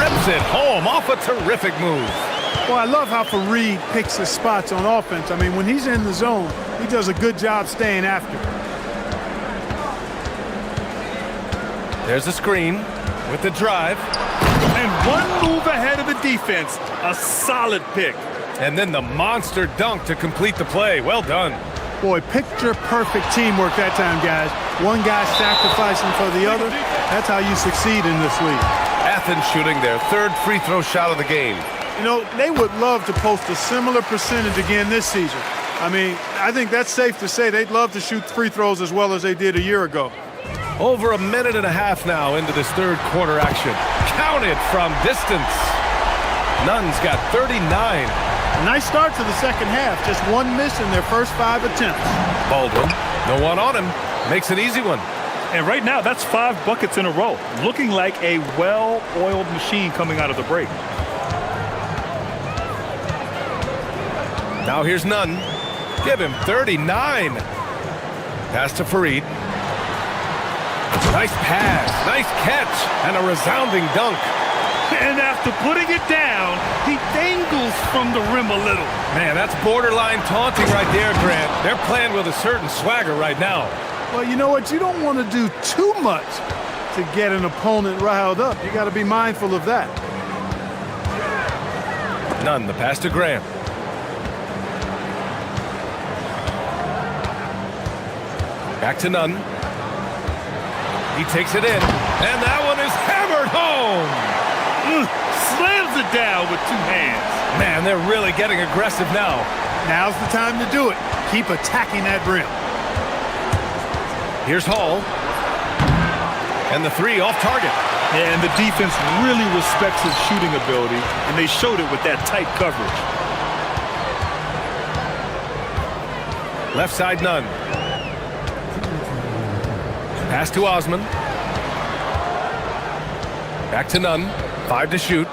Rips it home off a terrific move. Well, I love how Fareed picks his spots on offense. I mean, when he's in the zone, he does a good job staying after. There's a screen with the drive. And one move ahead of the defense. A solid pick. And then the monster dunk to complete the play. Well done. Boy, picture-perfect teamwork that time, guys. One guy sacrificing for the other. That's how you succeed in this league. Athens shooting their third free throw shot of the game. You know, they would love to post a similar percentage again this season. I mean, I think that's safe to say they'd love to shoot free throws as well as they did a year ago. Over a minute and a half now into this third quarter action. Counted from distance. Nunn's got 39. Nice start to the second half. Just one miss in their first 5 attempts. Baldwin, no one on him. Makes an easy one. And right now, that's 5 buckets in a row. Looking like a well-oiled machine coming out of the break. Now here's Nunn. Give him 39. Pass to Fareed. Nice pass, nice catch, and a resounding dunk. And after putting it down, he dangles from the rim a little. Man, that's borderline taunting right there, Grant. They're playing with a certain swagger right now. Well, you know what? You don't want to do too much to get an opponent riled up. You got to be mindful of that. Nunn, the pass to Graham. Back to Nunn. He takes it in, and that one is hammered home. Slams it down with 2 hands. Man, they're really getting aggressive now. Now's the time to do it. Keep attacking that rim. Here's Hall. And the 3 off target. And the defense really respects his shooting ability, and they showed it with that tight coverage. Left side, Nunn. Pass to Osman. Back to Nunn. 5 to shoot.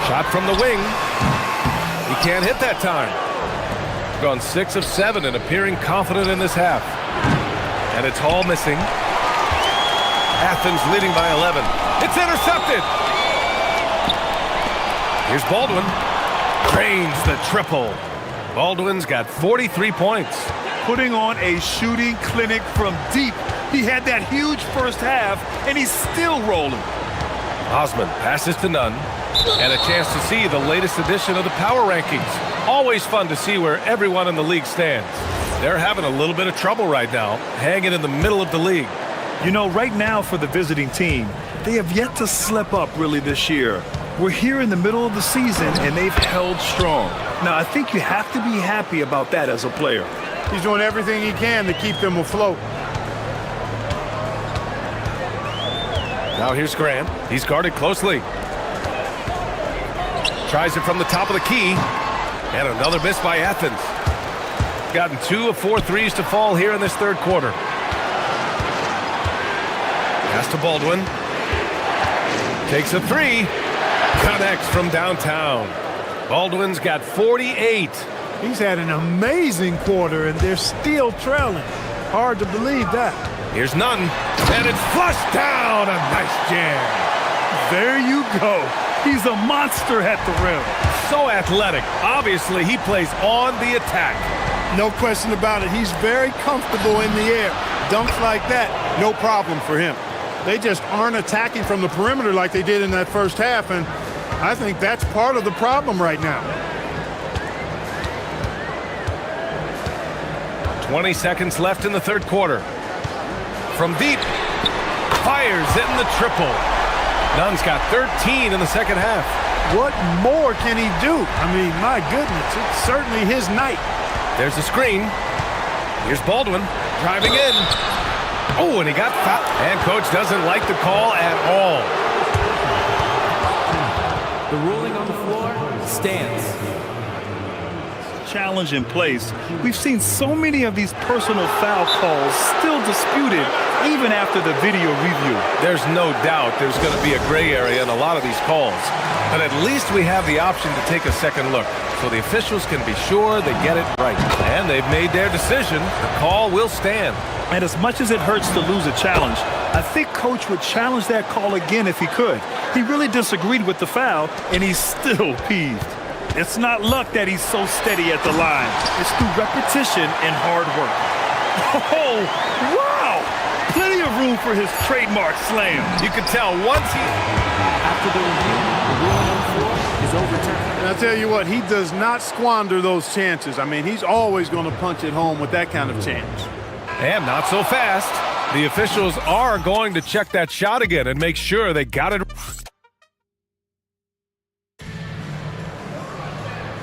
Shot from the wing. He can't hit that time. Gone 6 of 7 and appearing confident in this half. And it's Hall missing. Athens leading by 11. It's intercepted. Here's Baldwin. Drains the triple. Baldwin's got 43 points. Putting on a shooting clinic from deep. He had that huge first half, and he's still rolling. Osman passes to Nunn. And a chance to see the latest edition of the power rankings. Always fun to see where everyone in the league stands. They're having a little bit of trouble right now, hanging in the middle of the league. You know, right now for the visiting team, they have yet to slip up really this year. We're here in the middle of the season, and they've held strong. Now, I think you have to be happy about that as a player. He's doing everything he can to keep them afloat. Now here's Graham. He's guarded closely. Tries it from the top of the key. And another miss by Athens. Gotten 2 of 4 threes to fall here in this third quarter. Pass to Baldwin. Takes a 3. Connects from downtown. Baldwin's got 48. He's had an amazing quarter, and they're still trailing. Hard to believe that. Here's Nunn, and it's flushed down. A nice jam. There you go. He's a monster at the rim. So athletic. Obviously, he plays on the attack. No question about it. He's very comfortable in the air. Dunks like that, no problem for him. They just aren't attacking from the perimeter like they did in that first half, and I think that's part of the problem right now. 20 seconds left in the third quarter. From deep, fires in the triple. Nunn's got 13 in the second half. What more can he do? I mean, my goodness, it's certainly his night. There's a screen. Here's Baldwin driving in. Oh, and he got fouled. And coach doesn't like the call at all. The ruling on the floor stands. Challenge in place. We've seen so many of these personal foul calls still disputed even after the video review. There's no doubt there's going to be a gray area in a lot of these calls. But at least we have the option to take a second look so the officials can be sure they get it right. And they've made their decision. The call will stand. And as much as it hurts to lose a challenge, I think coach would challenge that call again if he could. He really disagreed with the foul, and he's still peeved. It's not luck that he's so steady at the line. It's through repetition and hard work. Oh, wow! Plenty of room for his trademark slam. You can tell once he... After the review, the ruling on the floor is overturned. And I tell you what, he does not squander those chances. I mean, he's always going to punch it home with that kind of chance. And not so fast. The officials are going to check that shot again and make sure they got it.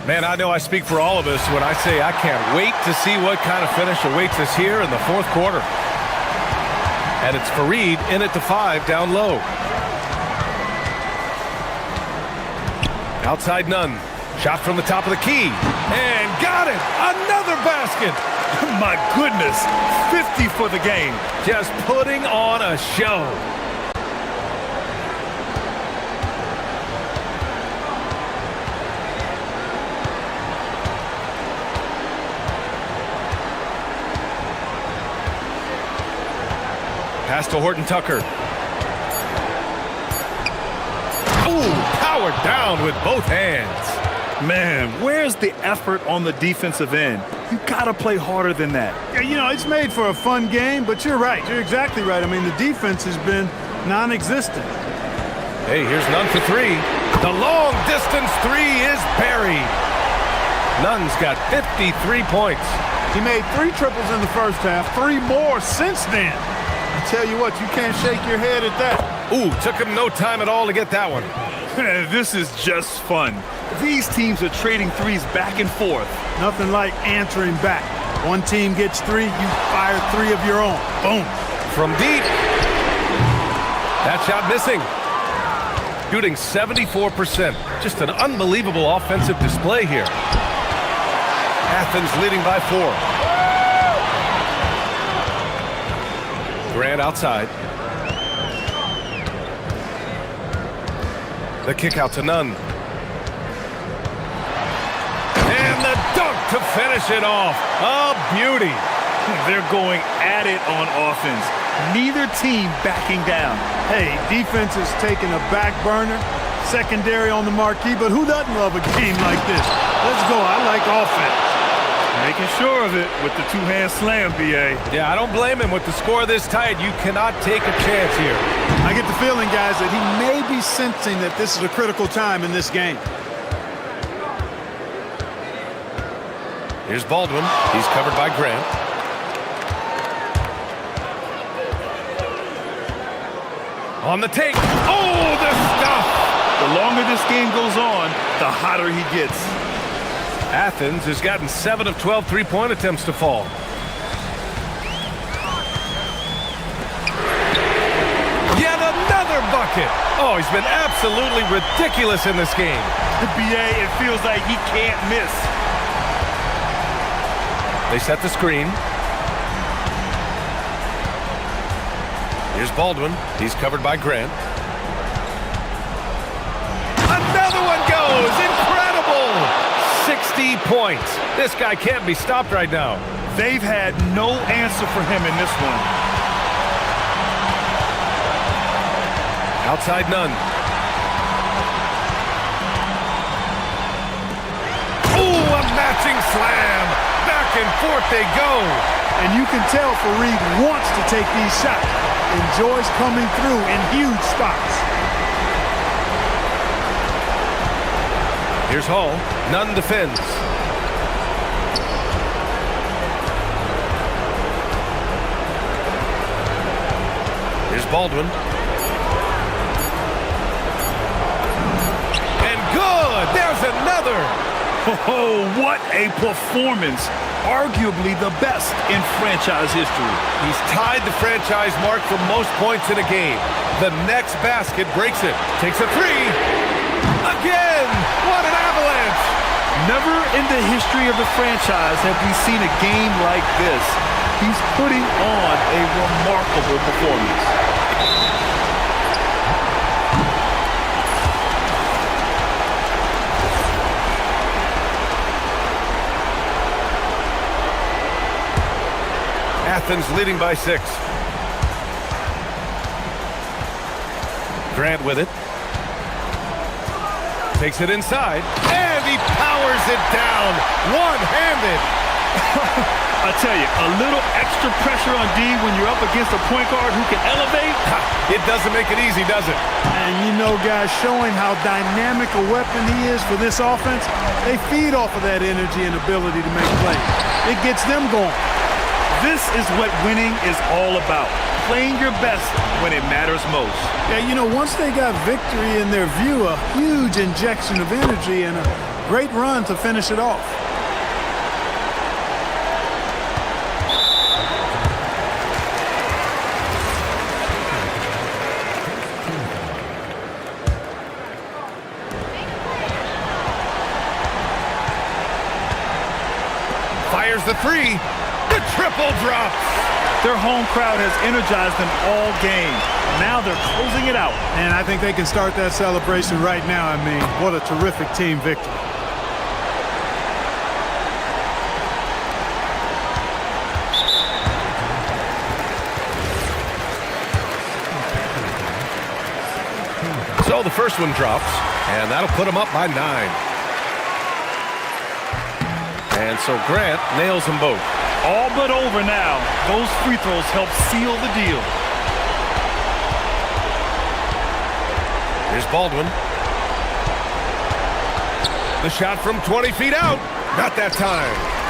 Man, I know I speak for all of us when I say I can't wait to see what kind of finish awaits us here in the fourth quarter. And it's Fareed in at the 5 down low. Outside none. Shot from the top of the key. And got it! Another basket! My goodness, 50 for the game. Just putting on a show. Pass to Horton Tucker. Ooh, powered down with both hands. Man, where's the effort on the defensive end? You gotta play harder than that. Yeah, you know, it's made for a fun game, but you're right. You're exactly right. I mean, the defense has been non-existent. Hey, here's Nunn for 3. The long distance 3 is buried. Nunn's got 53 points. He made 3 triples in the first half, 3 more since then. I tell you what, you can't shake your head at that. Ooh, took him no time at all to get that one. This is just fun. These teams are trading threes back and forth. Nothing like answering back. One team gets 3, you fire 3 of your own. Boom. From deep. That shot missing. Shooting 74%. Just an unbelievable offensive display here. Athens leading by 4. Grant outside. The kick out to Nunn. And the dunk to finish it off. A beauty. They're going at it on offense. Neither team backing down. Hey, defense is taking a back burner, secondary on the marquee, but who doesn't love a game like this? Let's go. I like offense. Making sure of it with the two-hand slam, B.A. Yeah, I don't blame him. With the score this tight, you cannot take a chance here. I get the feeling, guys, that he may be sensing that this is a critical time in this game. Here's Baldwin. He's covered by Grant. On the take. Oh, the stuff! The longer this game goes on, the hotter he gets. Athens has gotten 7 of 12 three-point attempts to fall. Yet another bucket. Oh, he's been absolutely ridiculous in this game. The BA, it feels like he can't miss. They set the screen. Here's Baldwin. He's covered by Grant. Another one goes. Incredible. 60 points. This guy can't be stopped right now. They've had no answer for him in this one. Outside Nunn. Oh, a matching slam. Back and forth they go. And you can tell Fareed wants to take these shots. Enjoys coming through in huge spots. Here's Hall. Nunn defends. Here's Baldwin. And good! There's another! Oh, what a performance. Arguably the best in franchise history. He's tied the franchise mark for most points in a game. The next basket breaks it. Takes a 3. Again! What an avalanche! Never in the history of the franchise have we seen a game like this. He's putting on a remarkable performance. Athens leading by 6. Grant with it. Takes it inside, and he powers it down, one-handed. I tell you, a little extra pressure on D when you're up against a point guard who can elevate. It doesn't make it easy, does it? And you know, guys, showing how dynamic a weapon he is for this offense, they feed off of that energy and ability to make plays. It gets them going. This is what winning is all about. Playing your best when it matters most. Yeah, you know, once they got victory in their view, a huge injection of energy and a great run to finish it off. Fires the three. The triple drops. Their home crowd has energized them all game. Now they're closing it out. And I think they can start that celebration right now. I mean, what a terrific team victory. So the first one drops, and that'll put them up by 9. And so Grant nails them both. All but over now. Those free throws help seal the deal. Here's Baldwin. The shot from 20 feet out. Not that time.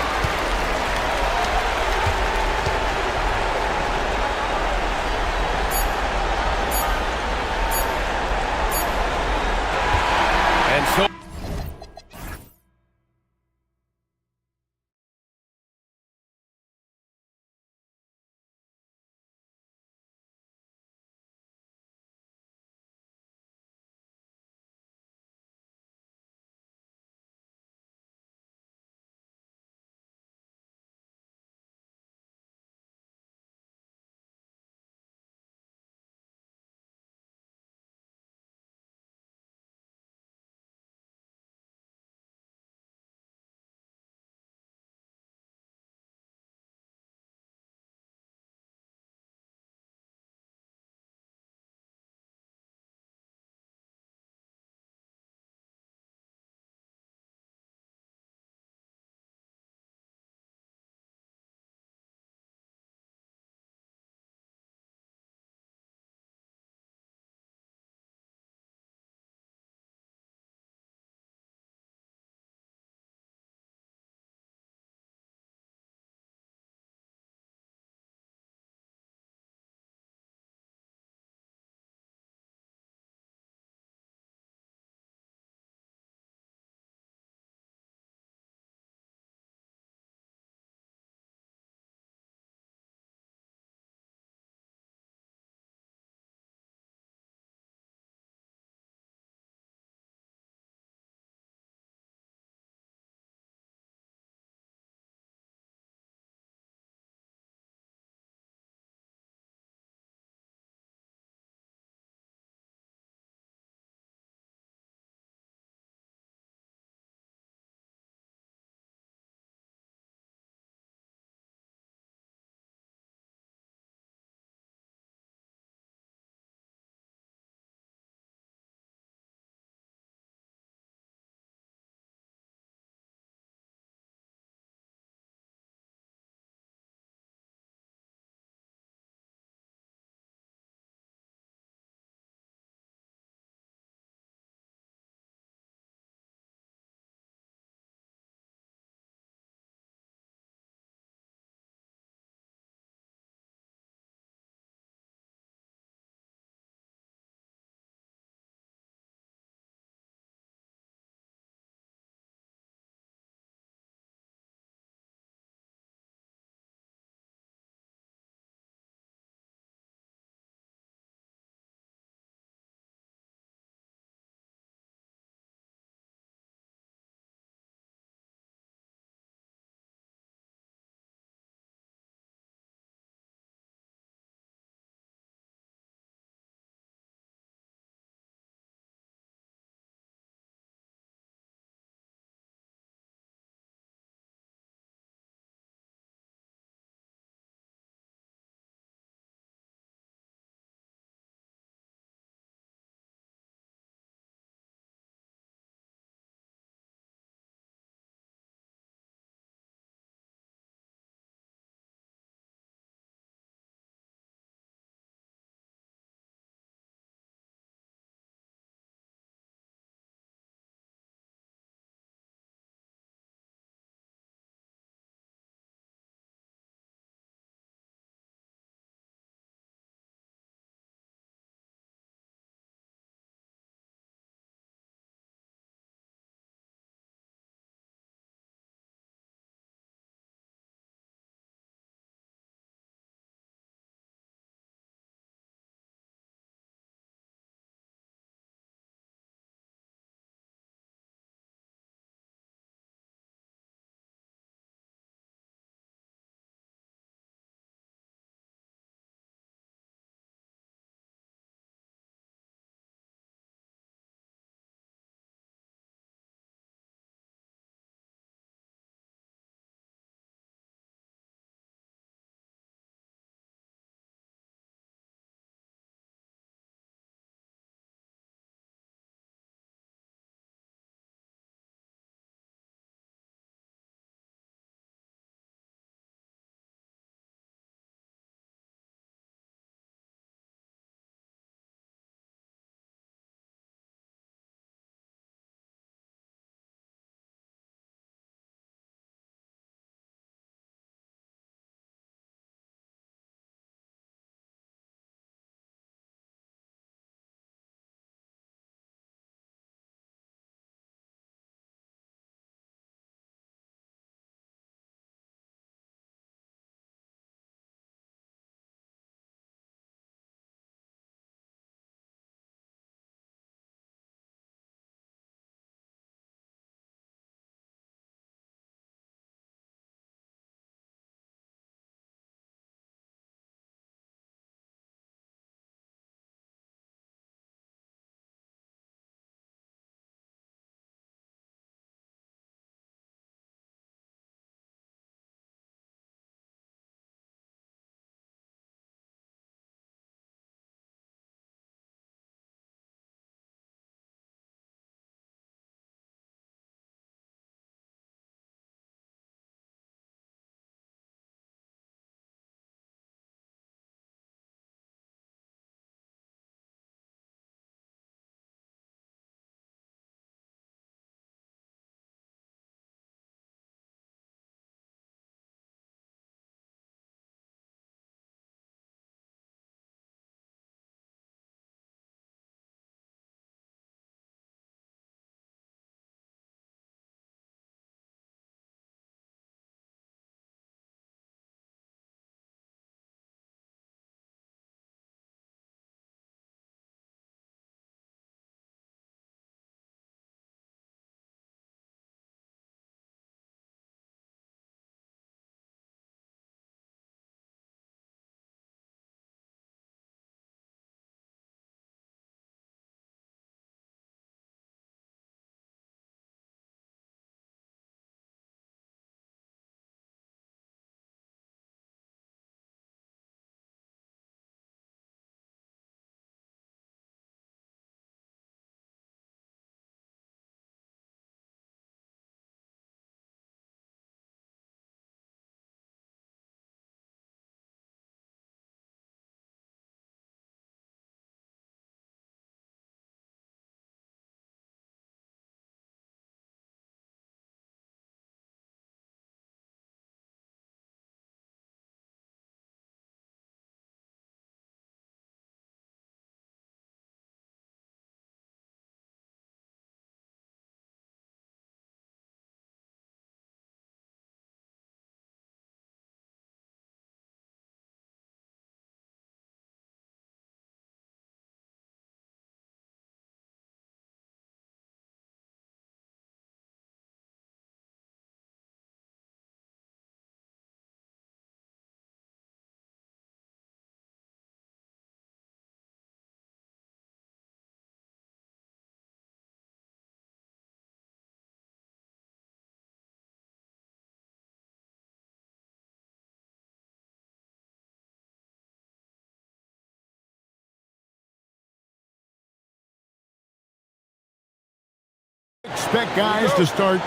Expect guys to start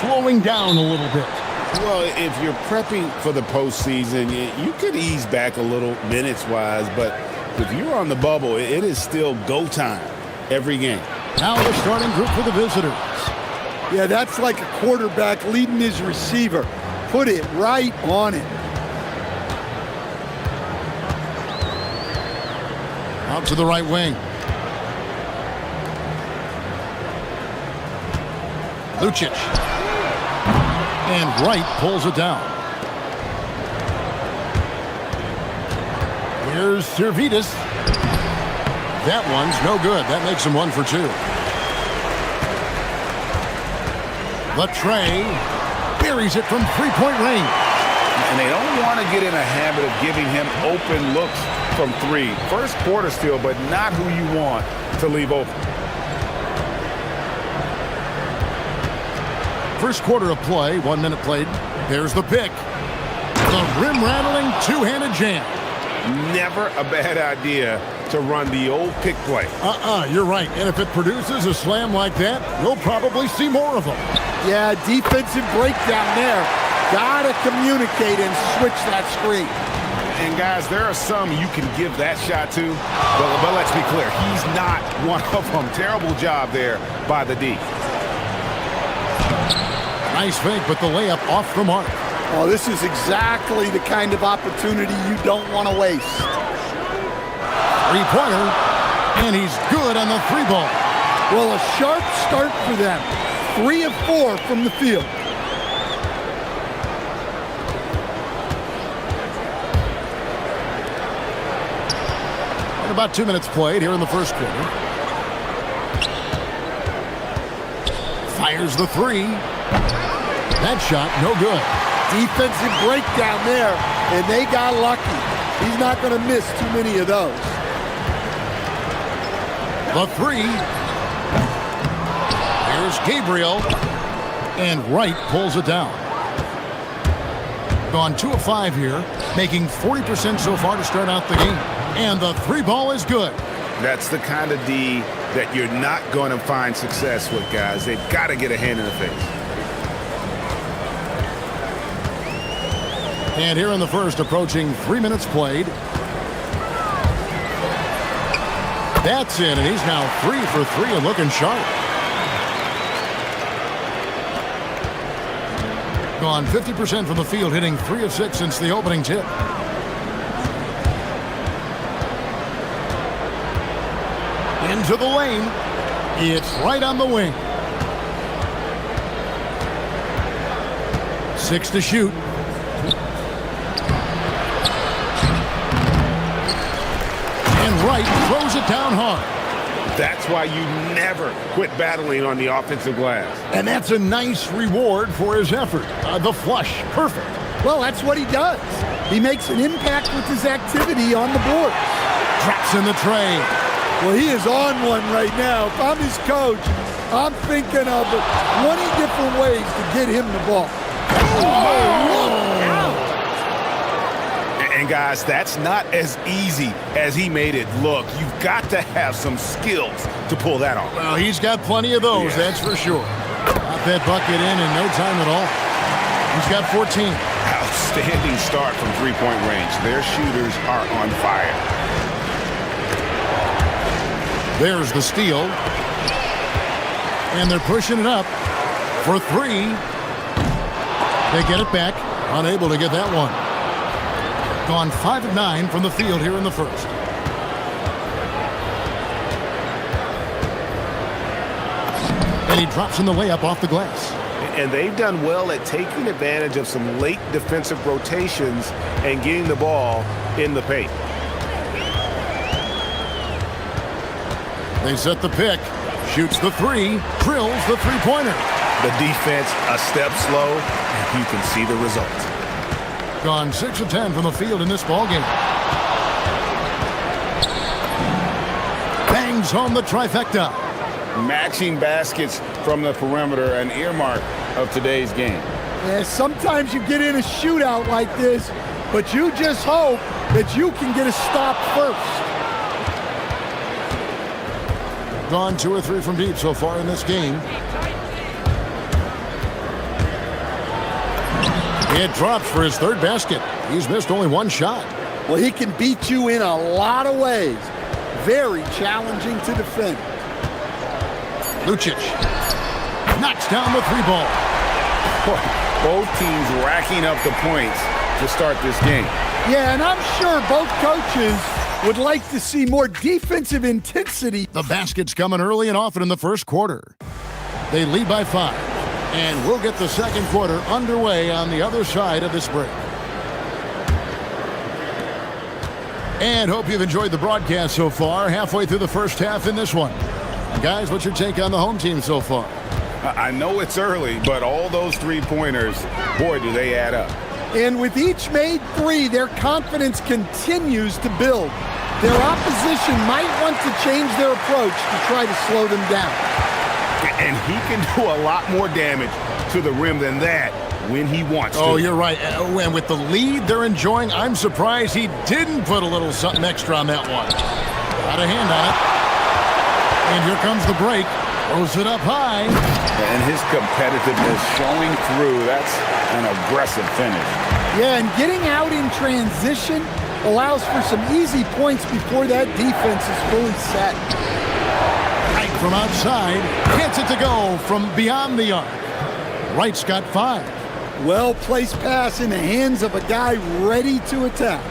slowing down a little bit. Well, if you're prepping for the postseason, you could ease back a little minutes-wise, but if you're on the bubble, it is still go time every game. Now the starting group for the visitors. Yeah, that's like a quarterback leading his receiver. Put it right on it. Out to the right wing. Lucic. And Wright pulls it down. Here's Servetus. That one's no good. That makes him 1 for 2. Latrey buries it from three-point range. And they don't want to get in a habit of giving him open looks from 3. First quarter still, but not who you want to leave open. First quarter of play, 1 minute played. There's the pick. The rim-rattling two-handed jam. Never a bad idea to run the old pick play. You're right. And if it produces a slam like that, we'll probably see more of them. Yeah, defensive breakdown there. Gotta communicate and switch that screen. And guys, there are some you can give that shot to, but let's be clear, he's not one of them. Terrible job there by the D. Nice fake, but the layup off the mark. Oh, this is exactly the kind of opportunity you don't want to waste. Three-pointer, and he's good on the 3-ball. Well, a sharp start for them. 3 of 4 from the field. And about 2 minutes played here in the first quarter. Fires the 3. That shot, no good. Defensive breakdown there, and they got lucky. He's not going to miss too many of those. The 3. Here's Gabriel, and Wright pulls it down. Gone 2 of 5 here, making 40% so far to start out the game. And the 3-ball is good. That's the kind of D that you're not going to find success with, guys. They've got to get a hand in the face. And here in the first, approaching 3 minutes played. That's in, and he's now 3 for 3 and looking sharp. Gone 50% from the field, hitting 3 of 6 since the opening tip. Into the lane. It's right on the wing. 6 to shoot. Wright throws it down hard. That's why you never quit battling on the offensive glass. And that's a nice reward for his effort. The flush, perfect. Well, that's what he does. He makes an impact with his activity on the board. Drops in the tray. Well, he is on one right now. If I'm his coach, I'm thinking of 20 different ways to get him the ball. And guys, that's not as easy as he made it look. You've got to have some skills to pull that off. Well, he's got plenty of those, that's for sure. Got that bucket in no time at all. He's got 14. Outstanding start from three-point range. Their shooters are on fire. There's the steal. And they're pushing it up for 3. They get it back. Unable to get that one. Gone 5 of 9 from the field here in the first. And he drops in the layup off the glass. And they've done well at taking advantage of some late defensive rotations and getting the ball in the paint. They set the pick. Shoots the 3. Drills the three-pointer. The defense a step slow, and you can see the result. Gone 6 of 10 from the field in this ballgame. Bangs home the trifecta. Matching baskets from the perimeter, an earmark of today's game. Yeah, sometimes you get in a shootout like this, but you just hope that you can get a stop first. Gone 2 or 3 from deep so far in this game. It drops for his third basket. He's missed only one shot. Well, he can beat you in a lot of ways. Very challenging to defend. Lucic knocks down the three ball. Both teams racking up the points to start this game. Yeah, and I'm sure both coaches would like to see more defensive intensity. The basket's coming early and often in the first quarter. They lead by 5. And we'll get the second quarter underway on the other side of this break. And hope you've enjoyed the broadcast so far. Halfway through the first half in this one. Guys, what's your take on the home team so far? I know it's early, but all those three-pointers, boy, do they add up. And with each made three, their confidence continues to build. Their opposition might want to change their approach to try to slow them down. And he can do a lot more damage to the rim than that when he wants to. Oh, you're right. And with the lead they're enjoying, I'm surprised he didn't put a little something extra on that one. Got a hand on it. And here comes the break. Throws it up high. And his competitiveness showing through. That's an aggressive finish. Yeah, and getting out in transition allows for some easy points before that defense is fully set. Right from outside. Gets it to go from beyond the arc. Wright's got 5. Well-placed pass in the hands of a guy ready to attack.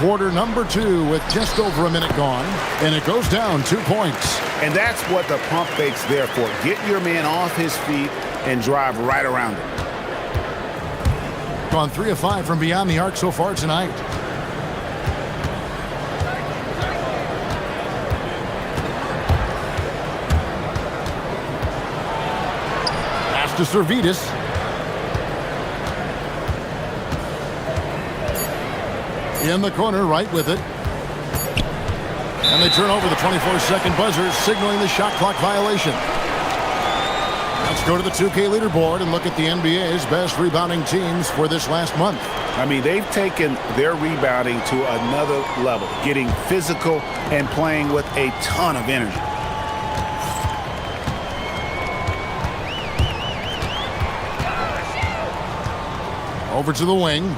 Quarter number 2 with just over a minute gone, and it goes down 2 points. And that's what the pump fake's there for. Get your man off his feet and drive right around him. Gone 3 of 5 from beyond the arc so far tonight. Pass to Servetus. In the corner, right with it. And they turn over the 24-second buzzer, signaling the shot clock violation. Let's go to the 2K leaderboard and look at the NBA's best rebounding teams for this last month. I mean, they've taken their rebounding to another level, getting physical and playing with a ton of energy. Over to the wing.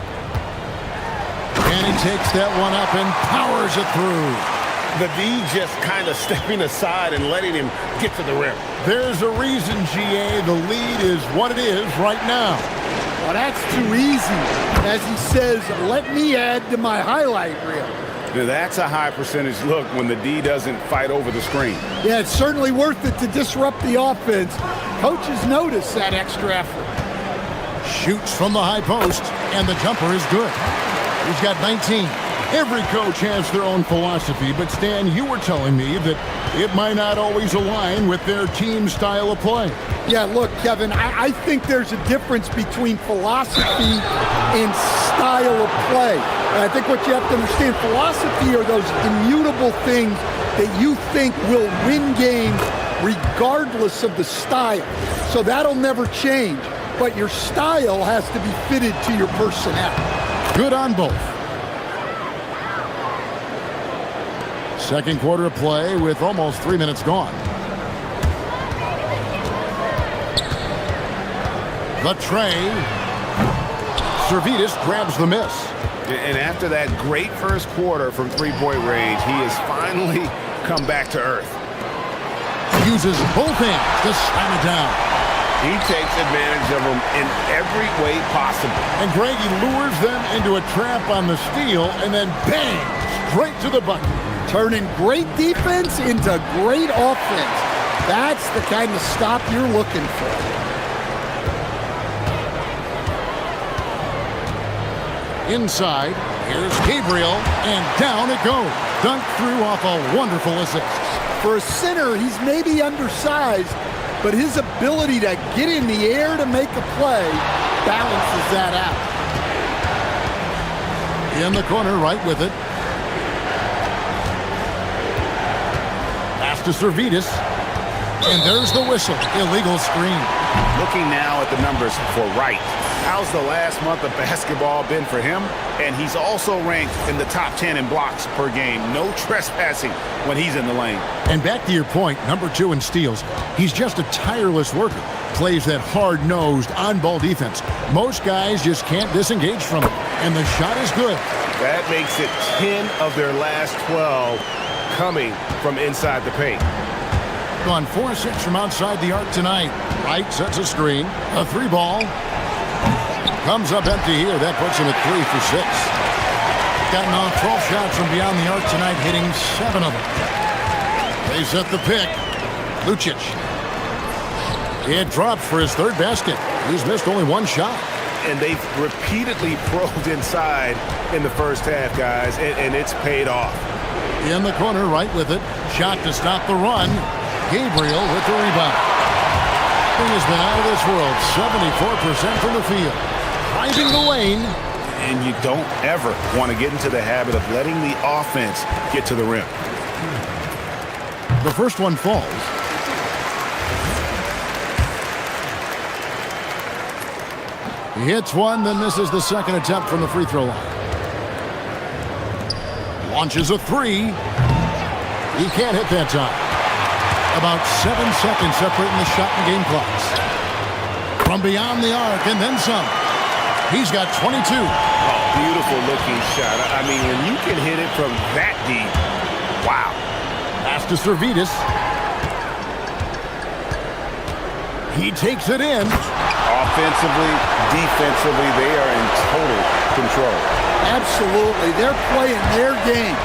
And he takes that one up and powers it through. The D just kind of stepping aside and letting him get to the rim. There's a reason, GA, the lead is what it is right now. Well, that's too easy. As he says, let me add to my highlight reel. Now, that's a high percentage look when the D doesn't fight over the screen. Yeah, it's certainly worth it to disrupt the offense. Coaches notice that extra effort. Shoots from the high post, and the jumper is good. He's got 19. Every coach has their own philosophy, but Stan, you were telling me that it might not always align with their team style of play. Yeah, look, Kevin, I think there's a difference between philosophy and style of play. And I think what you have to understand, philosophy are those immutable things that you think will win games regardless of the style. So that'll never change, but your style has to be fitted to your personnel. Good on both. Second quarter of play with almost 3 minutes gone. The tray. Servetus grabs the miss. And after that great first quarter from three-point range, he has finally come back to earth. Uses both hands to slam it down. He takes advantage of them in every way possible. And Greg, he lures them into a trap on the steal, and then bang, straight to the bucket. Turning great defense into great offense. That's the kind of stop you're looking for. Inside, here's Gabriel, and down it goes. Dunked through off a wonderful assist. For a center, he's maybe undersized, but his ability to get in the air to make a play balances that out. In the corner, right with it. Pass to Servetus. And there's the whistle. Illegal screen. Looking now at the numbers for Wright. How's the last month of basketball been for him? And he's also ranked in the top 10 in blocks per game. No trespassing when he's in the lane. And back to your point, number 2 in steals. He's just a tireless worker. Plays that hard-nosed, on-ball defense. Most guys just can't disengage from it. And the shot is good. That makes it 10 of their last 12 coming from inside the paint. Gone 4-6 from outside the arc tonight. Wright sets a screen. A 3-ball. Comes up empty here. That puts him at 3 for 6. Gotten off 12 shots from beyond the arc tonight, hitting 7 of them. They set the pick. Lucic. It drops for his 3rd basket. He's missed only 1 shot. And they've repeatedly probed inside in the first half, guys, and it's paid off. In the corner, right with it. Shot to stop the run. Gabriel with the rebound. He has been out of this world. 74% from the field. Driving the lane. And you don't ever want to get into the habit of letting the offense get to the rim. The first one falls. He hits one, then misses the second attempt from the free throw line. Launches a 3. He can't hit that time. About 7 seconds separating the shot and game clocks. From beyond the arc and then some. He's got 22. Oh, beautiful looking shot. I mean, when you can hit it from that deep, wow. Pass to Servidis. He takes it in. Offensively, defensively, they are in total control. Absolutely. They're playing their game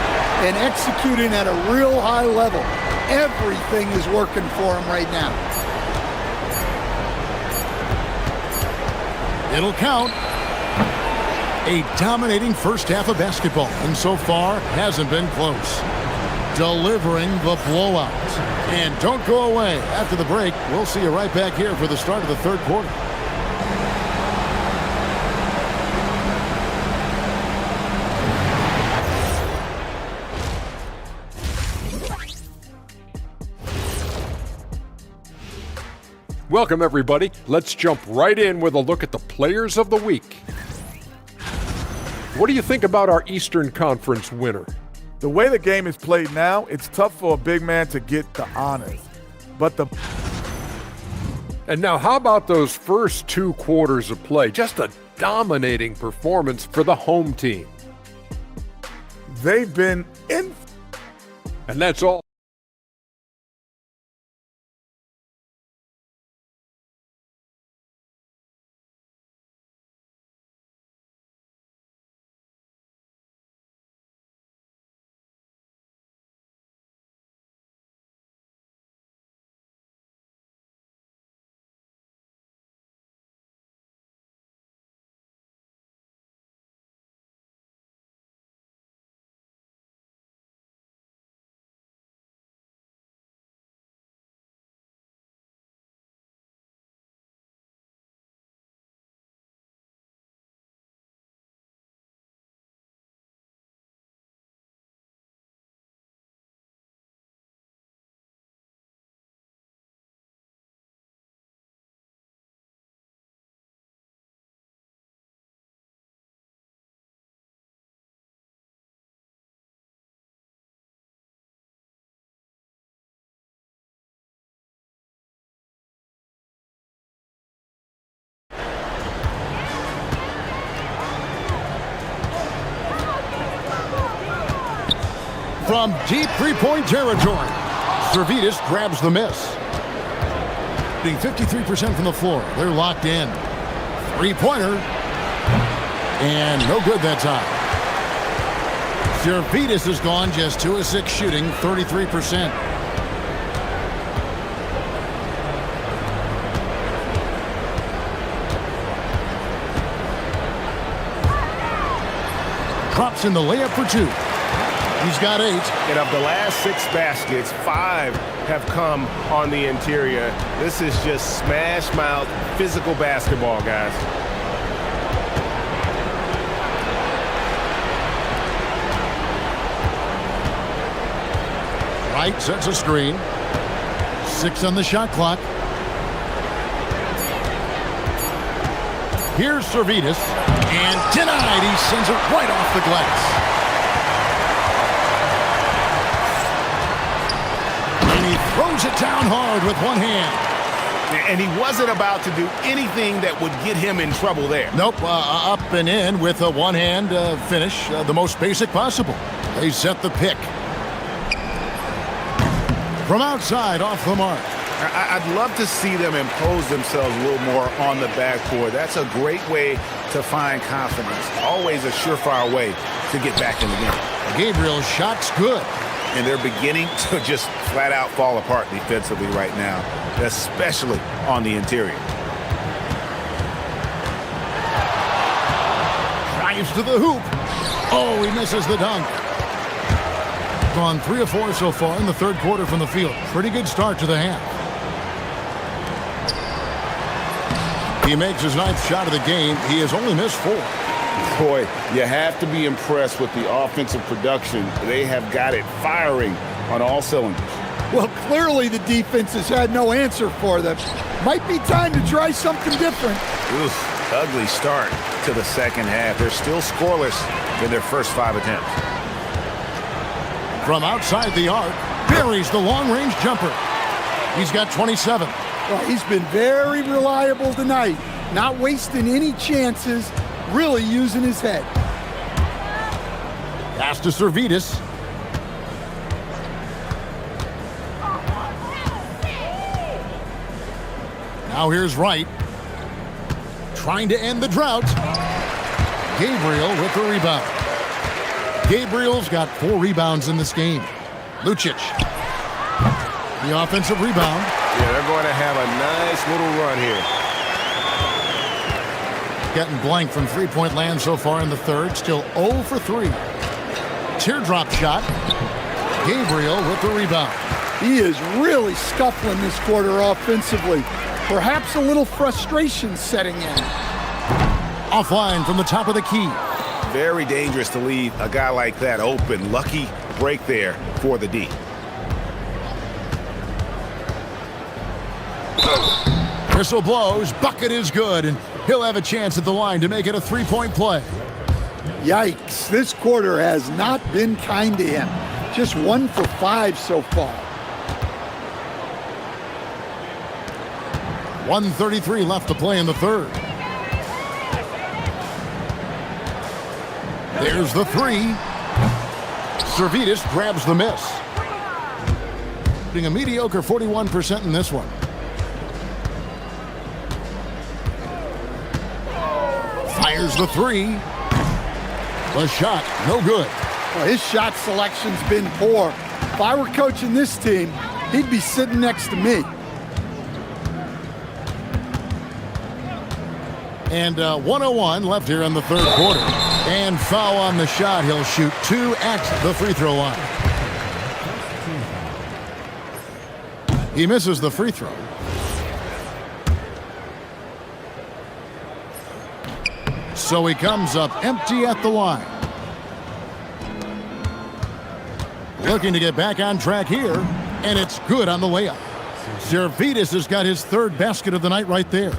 and executing at a real high level. Everything is working for them right now. It'll count. A dominating first half of basketball, and so far hasn't been close. Delivering the blowout. And don't go away. After the break, we'll see you right back here for the start of the 3rd quarter. Welcome, everybody. Let's jump right in with a look at the players of the week. What do you think about our Eastern Conference winner? The way the game is played now, it's tough for a big man to get the honors. And now, how about those first 2 quarters of play? Just a dominating performance for the home team. They've been in. And that's all. From deep 3-point territory, Servidis grabs the miss. Being 53% from the floor. They're locked in. 3-pointer. And no good that time. Servidis has gone just 2 of 6 shooting, 33%. Drops in the layup for 2. He's got 8. And of the last 6 baskets, 5 have come on the interior. This is just smash mouth physical basketball, guys. Wright sets a screen. 6 on the shot clock. Here's Servetus, and denied. He sends it right off the glass. And he throws it down hard with one hand. And he wasn't about to do anything that would get him in trouble there. Nope, up and in with a one-hand finish, the most basic possible. They set the pick. From outside, off the mark. I'd love to see them impose themselves a little more on the backboard. That's a great way to find confidence. Always a surefire way to get back in the game. Gabriel's shot's good. And they're beginning to just flat out fall apart defensively right now, especially on the interior. Drives to the hoop. Oh, he misses the dunk. Gone 3 of 4 so far in the third quarter from the field. Pretty good start to the half. He makes his 9th shot of the game. He has only missed 4. Boy, you have to be impressed with the offensive production. They have got it firing on all cylinders. Well, clearly the defense has had no answer for them. Might be time to try something different. Oof, ugly start to the second half. They're still scoreless in their first 5 attempts. From outside the arc, buries the long-range jumper. He's got 27. Well, he's been very reliable tonight. Not wasting any chances, really using his head. Pass to Servetus. Now here's Wright. Trying to end the drought. Gabriel with the rebound. Gabriel's got 4 rebounds in this game. Lucic. The offensive rebound. Yeah, they're going to have a nice little run here. Getting blank from three-point land so far in the third. Still 0 for 3. Teardrop shot. Gabriel with the rebound. He is really scuffling this quarter offensively. Perhaps a little frustration setting in. Offline from the top of the key. Very dangerous to leave a guy like that open. Lucky break there for the D. Whistle blows, bucket is good, and he'll have a chance at the line to make it a 3-point play. Yikes, this quarter has not been kind to him. Just 1 for 5 so far. 1:33 left to play in the third. There's the 3. Servetus grabs the miss. Being a mediocre 41% in this one. Fires the 3. The shot, no good. Well, his shot selection's been poor. If I were coaching this team, he'd be sitting next to me. And 1:01 left here in the third quarter. And foul on the shot. He'll shoot 2 at the free throw line. He misses the free throw. So he comes up empty at the line. Looking to get back on track here, and it's good on the layup. Servetus has got his 3rd basket of the night right there.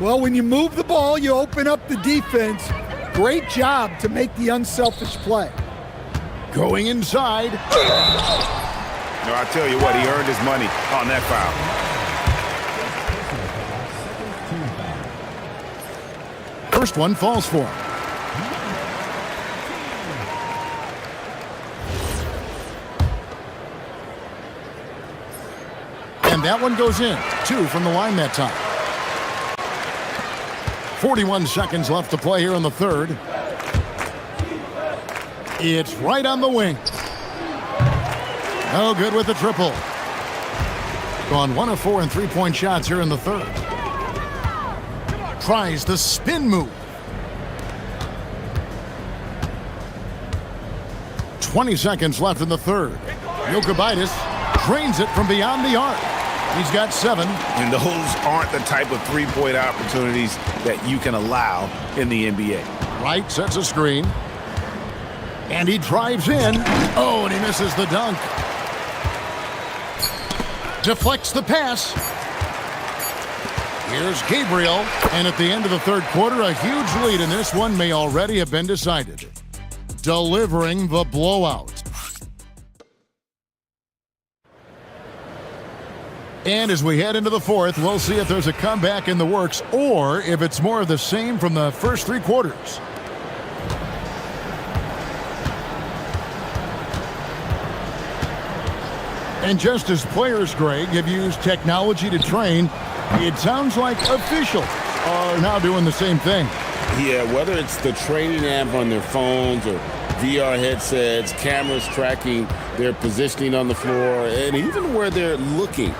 Well, when you move the ball, you open up the defense. Great job to make the unselfish play. Going inside. No, I tell you what, he earned his money on that foul. First one falls for him. And that one goes in. 2 from the line that time. 41 seconds left to play here in the third. It's right on the wing. No good with the triple. Gone 1 of 4 in 3-point shots here in the third. Tries the spin move. 20 seconds left in the third. Jokubaitis drains it from beyond the arc. He's got 7. And those aren't the type of 3-point opportunities that you can allow in the NBA. Wright sets a screen. And he drives in. Oh, and he misses the dunk. Deflects the pass. Here's Gabriel, and at the end of the third quarter, a huge lead in this one may already have been decided. Delivering the blowout. And as we head into the fourth, we'll see if there's a comeback in the works or if it's more of the same from the first three quarters. And just as players, Greg, have used technology to train, it sounds like officials are now doing the same thing. Yeah, whether it's the training app on their phones or VR headsets, cameras tracking their positioning on the floor, and even where they're looking.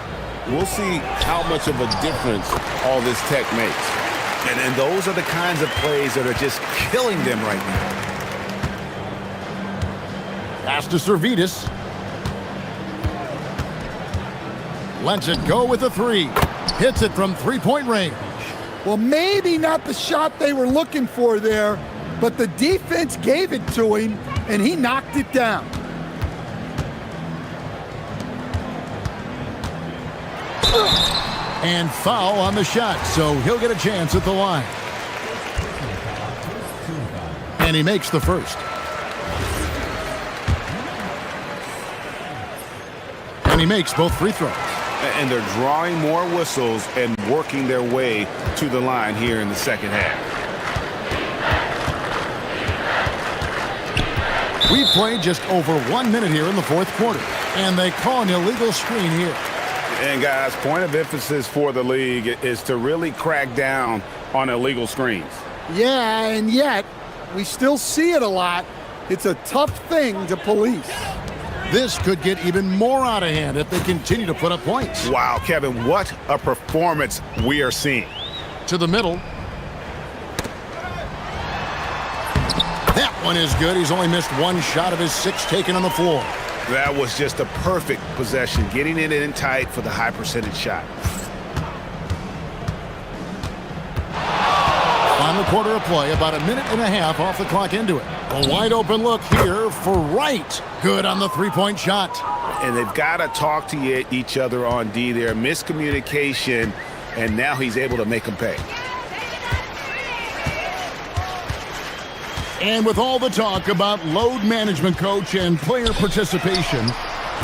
We'll see how much of a difference all this tech makes. And those are the kinds of plays that are just killing them right now. Pass to Servetus. Lets it go with a three. Hits it from three-point range. Well, maybe not the shot they were looking for there, but the defense gave it to him, and he knocked it down. And foul on the shot, so he'll get a chance at the line. And he makes the first. And he makes both free throws. And they're drawing more whistles and working their way to the line here in the second half. We've played just over 1 minute here in the fourth quarter, and they call an illegal screen here. And guys, point of emphasis for the league is to really crack down on illegal screens. Yeah, and yet we still see it a lot. It's a tough thing to police. This could get even more out of hand if they continue to put up points. Wow, Kevin, what a performance we are seeing. To the middle. That one is good. He's only missed one shot of his 6 taken on the floor. That was just a perfect possession, getting it in tight for the high percentage shot. Final quarter of play, about a minute and a half off the clock into it. A wide open look here for Wright. Good on the three-point shot. And they've got to talk to each other on D there. Miscommunication, and now he's able to make them pay. And with all the talk about load management, coach, and player participation,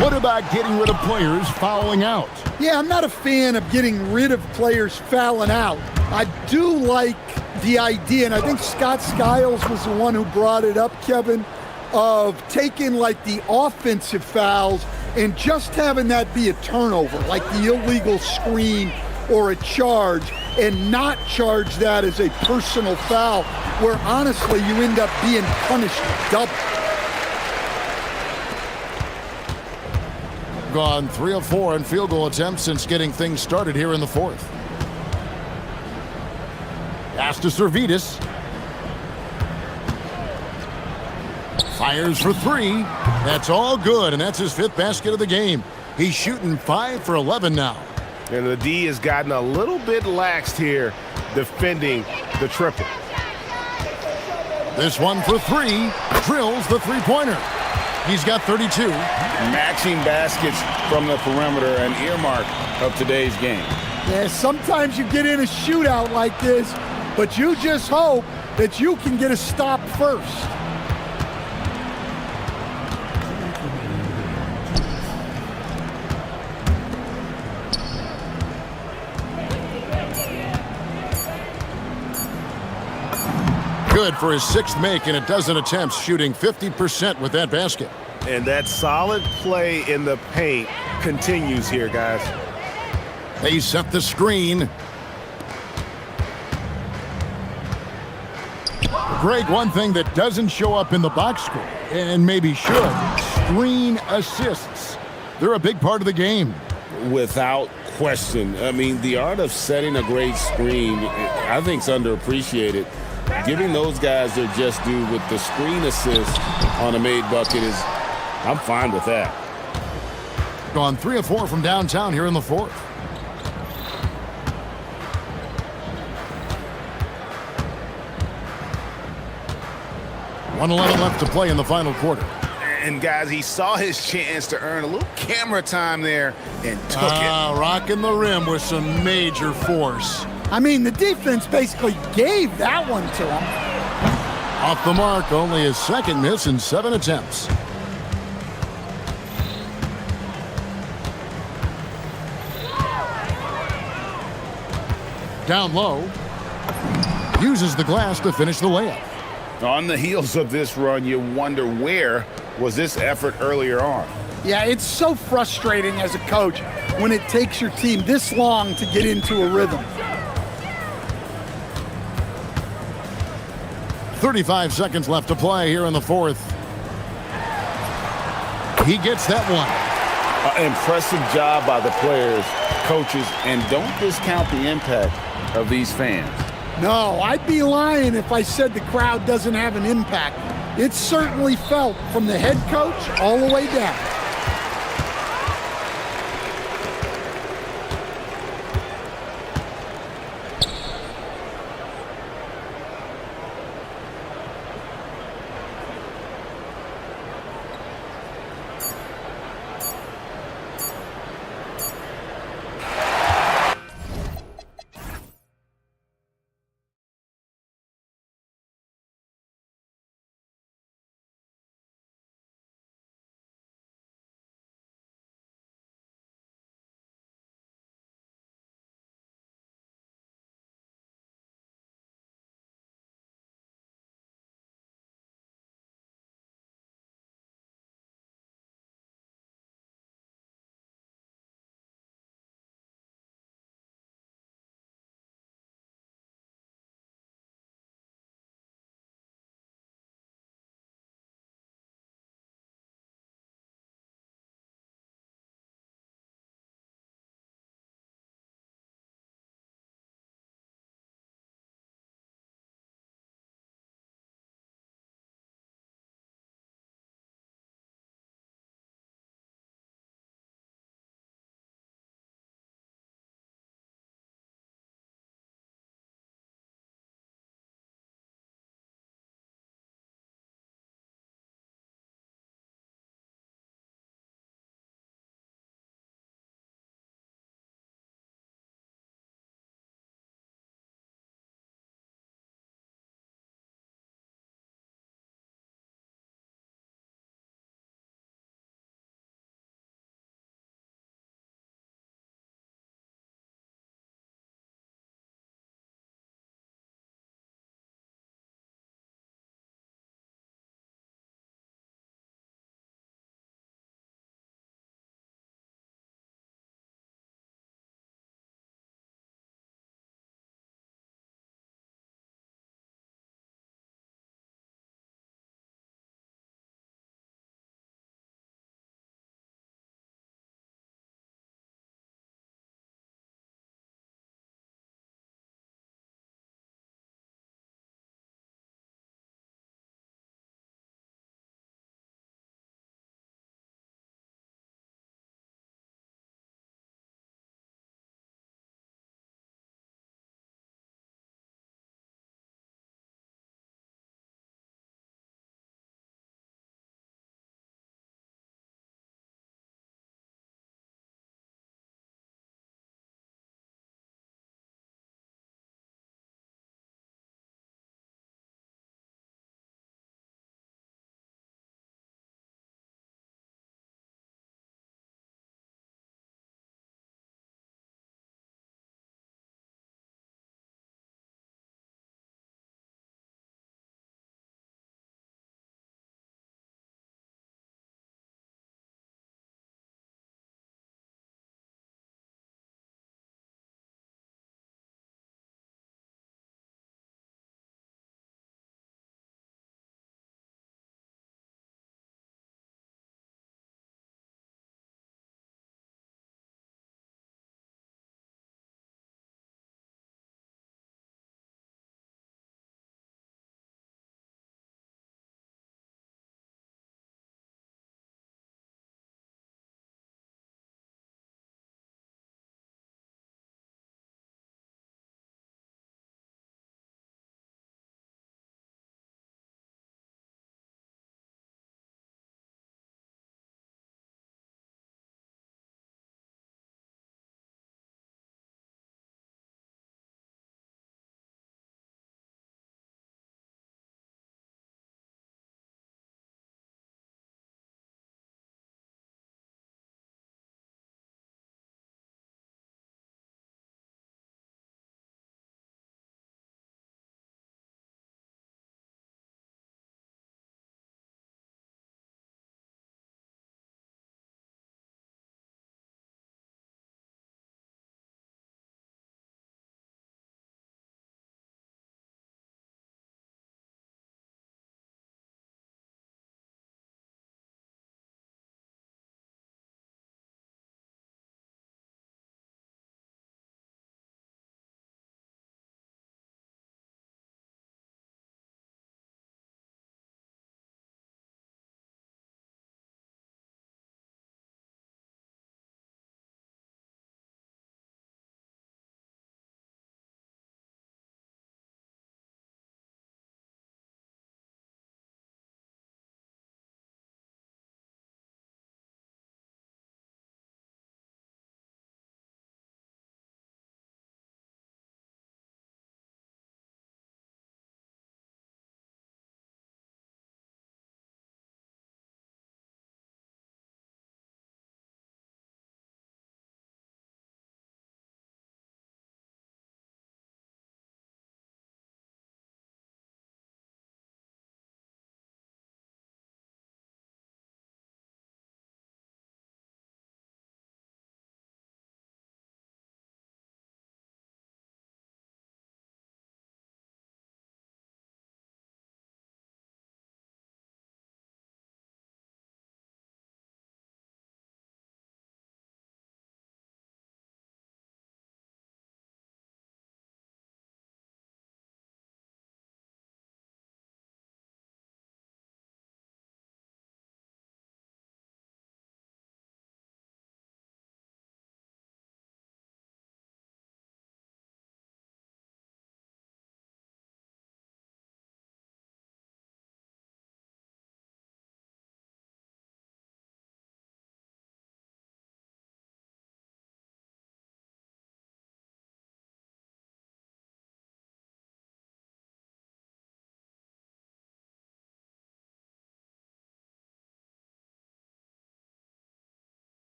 what about getting rid of players fouling out? Yeah, I'm not a fan of getting rid of players fouling out. I do like the idea, and I think Scott Skiles was the one who brought it up, Kevin, of taking like the offensive fouls and just having that be a turnover, like the illegal screen or a charge, and not charge that as a personal foul, where honestly you end up being punished double. Gone 3 of 4 in field goal attempts since getting things started here in the fourth. Pass to Servetus. Fires for 3. That's all good, and that's his 5th basket of the game. He's shooting 5 for 11 now. And the D has gotten a little bit laxed here defending the triple. This one for 3. Drills the three-pointer. He's got 32. Matching baskets from the perimeter, an earmark of today's game. Yeah, sometimes you get in a shootout like this, but you just hope that you can get a stop first. Good for his 6th make in a dozen attempts, shooting 50% with that basket. And that solid play in the paint continues here, guys. They set the screen. Greg, one thing that doesn't show up in the box score, and maybe should, screen assists. They're a big part of the game. Without question. I mean, the art of setting a great screen, I think, is underappreciated. Giving those guys their just due with the screen assist on a made bucket is, I'm fine with that. Gone 3 of 4 from downtown here in the fourth. .111 left to play in the final quarter. And guys, he saw his chance to earn a little camera time there and took it. Rocking the rim with some major force. I mean, the defense basically gave that one to him. Off the mark, only his second miss in 7 attempts. Down low. Uses the glass to finish the layup. On the heels of this run, you wonder where was this effort earlier on. Yeah, it's so frustrating as a coach when it takes your team this long to get into a rhythm. 35 seconds left to play here in the fourth. He gets that one. Impressive job by the players, coaches, and don't discount the impact of these fans. No, I'd be lying if I said the crowd doesn't have an impact. It's certainly felt from the head coach all the way down.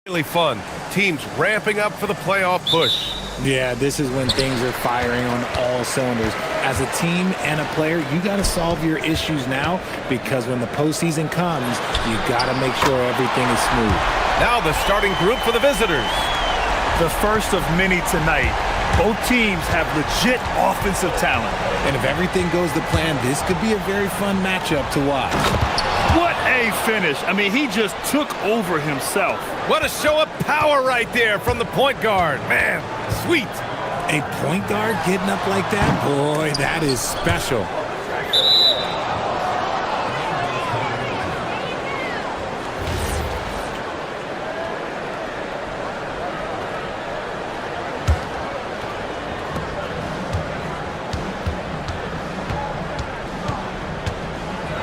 Really fun. Teams ramping up for the playoff push. Yeah, this is when things are firing on all cylinders. As a team and a player, you got to solve your issues now, because when the postseason comes, you got to make sure everything is smooth. Now the starting group for the visitors. The first of many tonight. Both teams have legit offensive talent. And if everything goes to plan, this could be a very fun matchup to watch. What a finish. I mean, he just took over himself. What a show of power right there from the point guard. Man, sweet. A point guard getting up like that? Boy, that is special.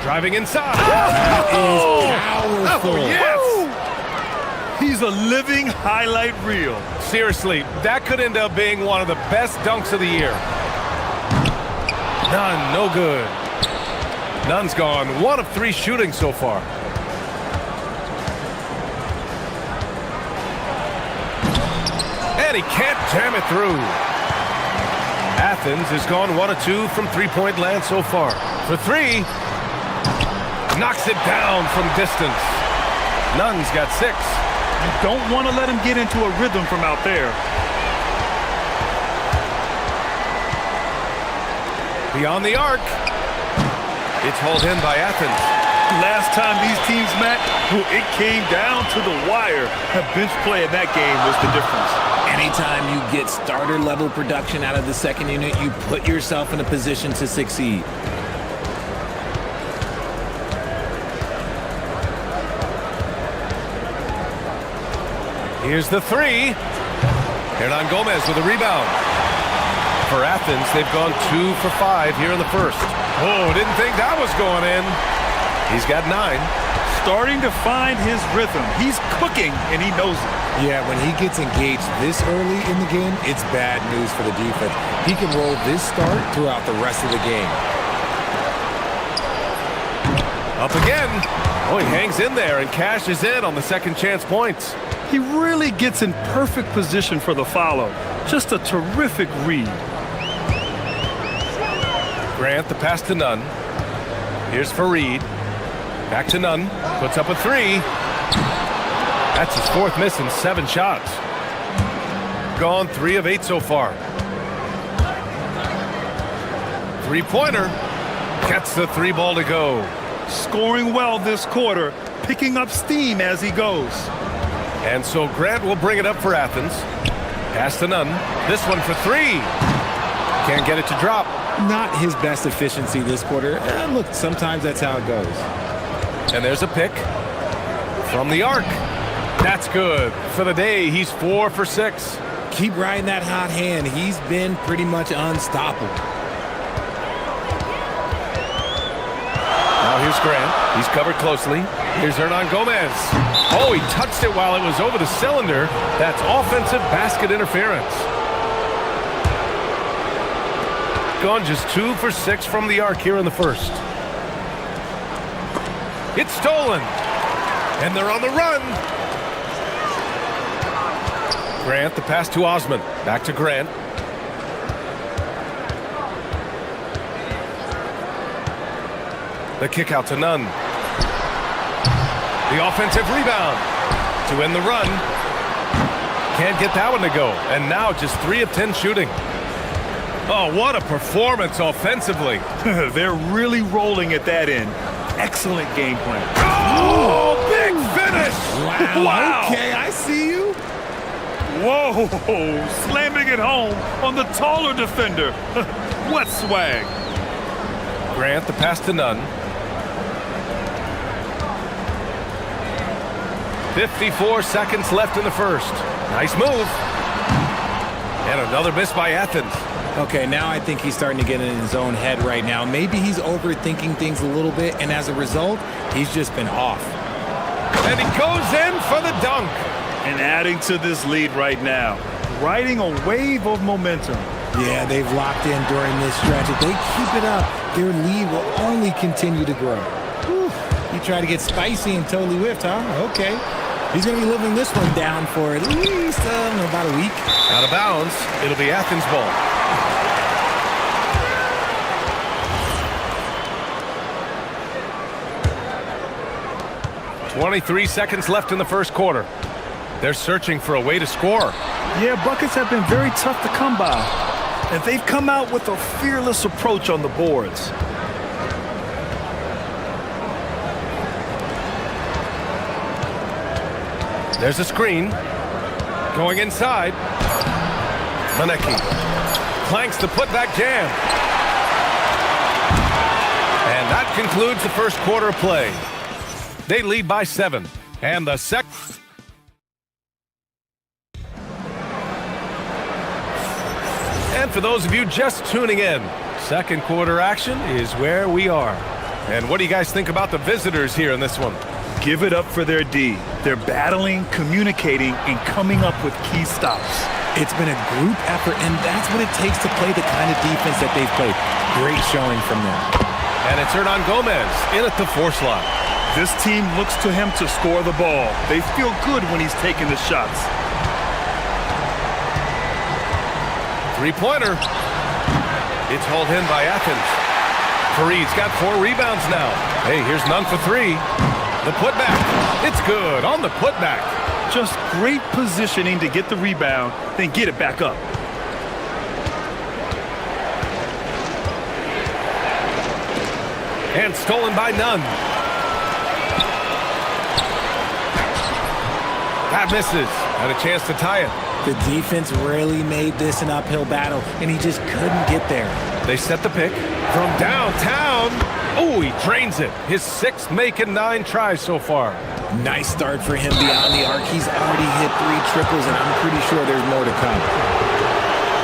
Driving inside. That is powerful. Yes! He's a living highlight reel. Seriously, that could end up being one of the best dunks of the year. None, no good. None's gone. 1 of 3 shooting so far. And he can't jam it through. Athens has gone 1 of 2 from three-point land so far. For 3, knocks it down from distance. None's got 6. You don't want to let him get into a rhythm from out there. Beyond the arc. It's hauled in by Athens. Last time these teams met, it came down to the wire. The bench play in that game was the difference. Anytime you get starter level production out of the second unit, you put yourself in a position to succeed. Here's the 3. Hernan Gomez with a rebound. For Athens, they've gone 2 for 5 here in the first. Oh, didn't think that was going in. He's got 9. Starting to find his rhythm. He's cooking, and he knows it. Yeah, when he gets engaged this early in the game, it's bad news for the defense. He can roll this start throughout the rest of the game. Up again. Oh, he hangs in there and cashes in on the second chance points. He really gets in perfect position for the follow. Just a terrific read. Grant, the pass to Nunn. Here's Fareed. Back to Nunn. Puts up a 3. That's his 4th miss in 7 shots. Gone 3 of 8 so far. 3-pointer. Gets the 3 ball to go. Scoring well this quarter. Picking up steam as he goes. And so Grant will bring it up for Athens. Pass to Nunn. This one for 3. Can't get it to drop. Not his best efficiency this quarter. Look, sometimes that's how it goes. And there's a pick from the arc. That's good. For the day, he's 4 for 6. Keep riding that hot hand. He's been pretty much unstoppable. Now here's Grant. He's covered closely. Here's Hernan Gomez. Oh, he touched it while it was over the cylinder. That's offensive basket interference. Gone just 2 for 6 from the arc here in the first. It's stolen. And they're on the run. Grant, the pass to Osman. Back to Grant. The kick out to Nunn. The offensive rebound to win the run. Can't get that one to go. And now just 3 of 10 shooting. Oh, what a performance offensively. They're really rolling at that end. Excellent game plan. Oh, big finish. Wow. Okay, I see you. Whoa, slamming it home on the taller defender. What swag. Grant, the pass to Nunn. 54 seconds left in the first. Nice move. And another miss by Athens. Okay, now I think he's starting to get in his own head right now. Maybe he's overthinking things a little bit, and as a result, he's just been off. And he goes in for the dunk. And adding to this lead right now. Riding a wave of momentum. Yeah, they've locked in during this stretch. If they keep it up, their lead will only continue to grow. Whew. You try to get spicy and totally whiffed, huh? Okay. He's going to be living this one down for at least about a week. Out of bounds. It'll be Athens ball. "23 seconds left in the first quarter. They're searching for a way to score. Yeah, buckets have been very tough to come by, and they've come out with a fearless approach on the boards. There's a screen. Going inside. Manecki clanks the putback jam. And that concludes the first quarter of play. They lead by 7. And the second. And for those of you just tuning in, second quarter action is where we are. And what do you guys think about the visitors here in this one? Give it up for their D. They're battling, communicating, and coming up with key stops. It's been a group effort, and that's what it takes to play the kind of defense that they've played. Great showing from them. And it's Hernan Gomez in at the 4 slot. This team looks to him to score the ball. They feel good when he's taking the shots. Three-pointer. It's hauled in by Athens. Fareed's got 4 rebounds now. Hey, here's none for 3. The putback. It's good on the putback. Just great positioning to get the rebound, then get it back up. And stolen by Nunn. That misses. Had a chance to tie it. The defense really made this an uphill battle, and he just couldn't get there. They set the pick from downtown. Oh, he drains it. His 6th make and 9 tries so far. Nice start for him beyond the arc. He's already hit 3 triples, and I'm pretty sure there's more to come.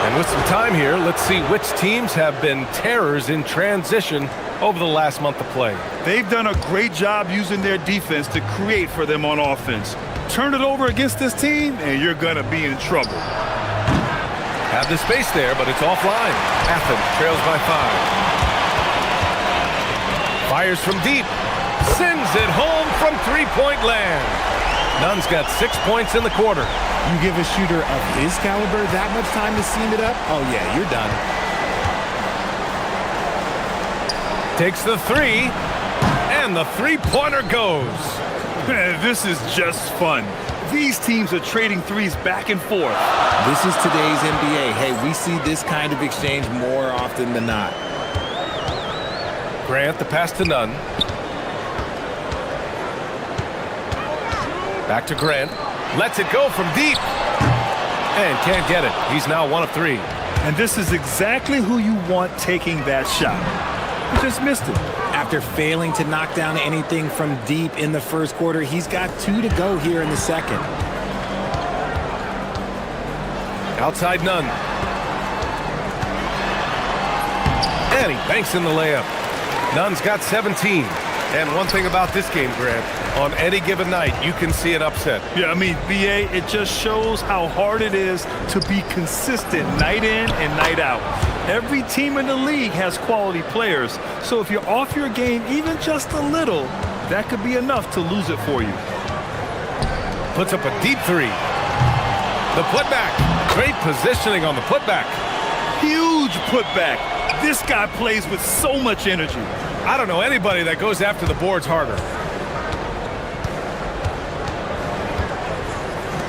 And with some time here, let's see which teams have been terrors in transition over the last month of play. They've done a great job using their defense to create for them on offense. Turn it over against this team, and you're going to be in trouble. Have the space there, but it's offline. Athens trails by 5. Fires from deep. Sends it home from 3-point land. Nunn's got 6 points in the quarter. You give a shooter of his caliber that much time to seam it up? Oh, yeah, you're done. Takes the 3, and the 3-pointer goes. This is just fun. These teams are trading threes back and forth. This is today's NBA. Hey, we see this kind of exchange more often than not. Grant, the pass to Nunn. Back to Grant. Lets it go from deep. And can't get it. He's now 1 of 3. And this is exactly who you want taking that shot. He just missed it. After failing to knock down anything from deep in the first quarter, he's got 2 to go here in the second. Outside Nunn. And he banks in the layup. Nunn's got 17. And one thing about this game, Grant, on any given night, you can see an upset. Yeah, I mean, BA, it just shows how hard it is to be consistent night in and night out. Every team in the league has quality players, so if you're off your game even just a little, that could be enough to lose it for you. Puts up a deep 3. The putback. Great positioning on the putback. Huge putback. This guy plays with so much energy. I don't know anybody that goes after the boards harder.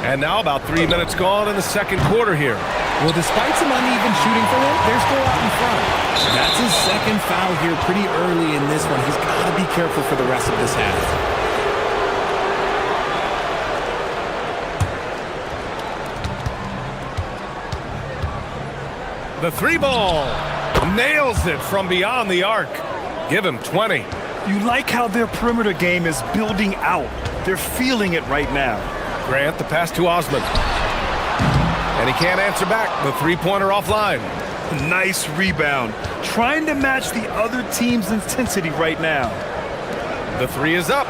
And now about 3 minutes gone in the second quarter here. Well, despite some uneven shooting for him, they're still out in front. That's his second foul here pretty early in this one. He's got to be careful for the rest of this half. The 3 ball. Nails it from beyond the arc. Give him 20. You like how their perimeter game is building out. They're feeling it right now. Grant, the pass to Osman. And he can't answer back. The 3-pointer offline. Nice rebound. Trying to match the other team's intensity right now. The 3 is up.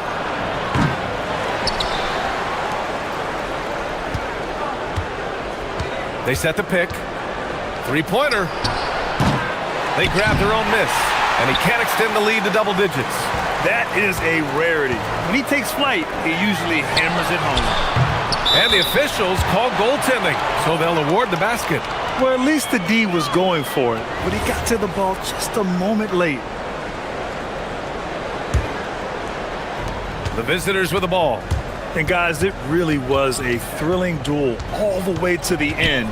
They set the pick. 3-pointer. They grab their own miss. And he can't extend the lead to double digits. That is a rarity. When he takes flight, he usually hammers it home. And the officials call goaltending, so they'll award the basket. Well, at least the D was going for it, but he got to the ball just a moment late. The visitors with the ball. And guys, it really was a thrilling duel all the way to the end.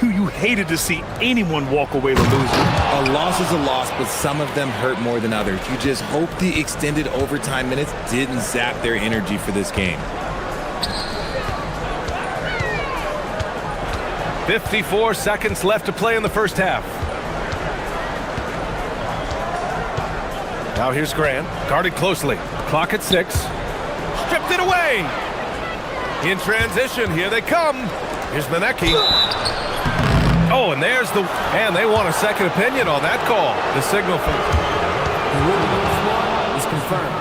You hated to see anyone walk away the loser. A loss is a loss, but some of them hurt more than others. You just hope the extended overtime minutes didn't zap their energy for this game. 54 seconds left to play in the first half. Now here's Grant, guarded closely. Clock at 6. Stripped it away. In transition, here they come. Here's Manecki. Oh, and there's the... And they want a second opinion on that call. The signal from... The ruling on the floor is confirmed.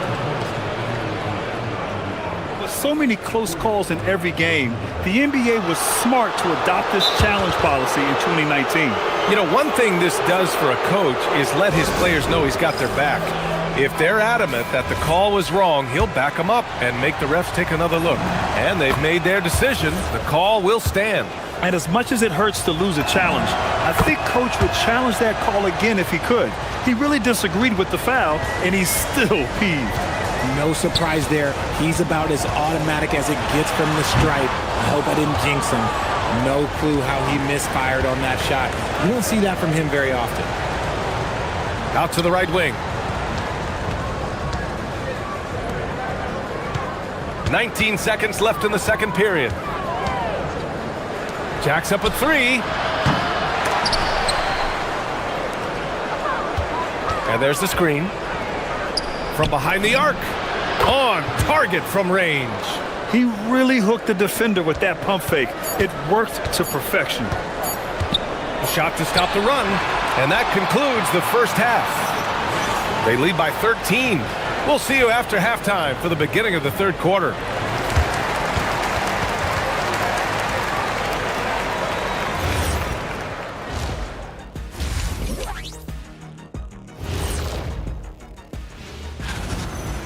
With so many close calls in every game, the NBA was smart to adopt this challenge policy in 2019. You know, one thing this does for a coach is let his players know he's got their back. If they're adamant that the call was wrong, he'll back them up and make the refs take another look. And they've made their decision. The call will stand. And as much as it hurts to lose a challenge, I think Coach would challenge that call again if he could. He really disagreed with the foul, and he's still peeved. No surprise there. He's about as automatic as it gets from the stripe. I hope I didn't jinx him. No clue how he misfired on that shot. You don't see that from him very often. Out to the right wing. 19 seconds left in the second period. Jacks up a 3. And there's the screen. From behind the arc. On target from range. He really hooked the defender with that pump fake. It worked to perfection. A shot to stop the run. And that concludes the first half. They lead by 13. We'll see you after halftime for the beginning of the third quarter.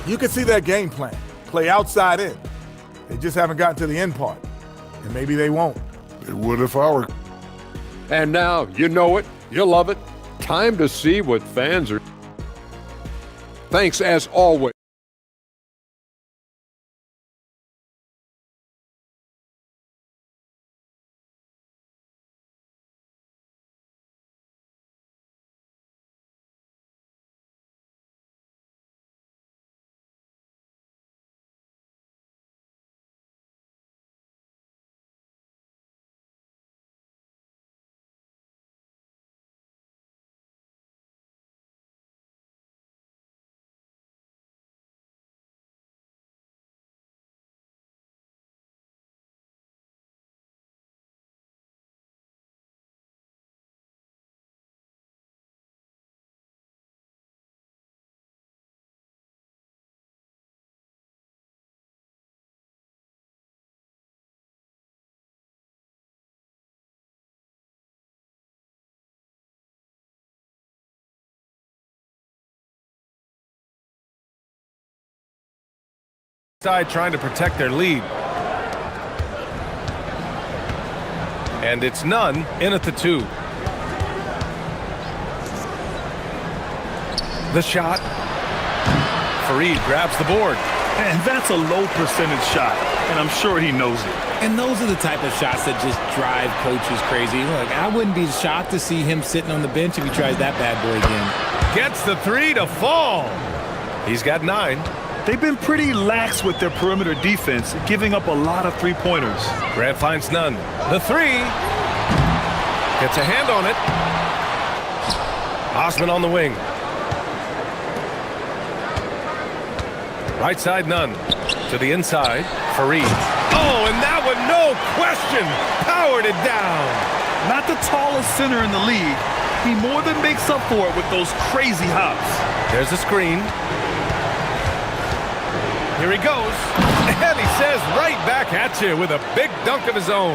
You can see their game plan. Play outside in. They just haven't gotten to the end part. And maybe they won't. They would if I were. And now, you know it, you love it. Time to see what fans are. Thanks as always. Side trying to protect their lead. And it's none in at the 2. The shot. Fareed grabs the board. And that's a low percentage shot, and I'm sure he knows it. And those are the type of shots that just drive coaches crazy. Look, I wouldn't be shocked to see him sitting on the bench if he tries that bad boy again. Gets the 3 to fall. He's got 9. They've been pretty lax with their perimeter defense, giving up a lot of three-pointers. Grant finds none. The 3. Gets a hand on it. Osman on the wing. Right side, none. To the inside, Fareed. Oh, and that one, no question, powered it down. Not the tallest center in the league. He more than makes up for it with those crazy hops. There's a screen. Here he goes, and he says right back at you with a big dunk of his own.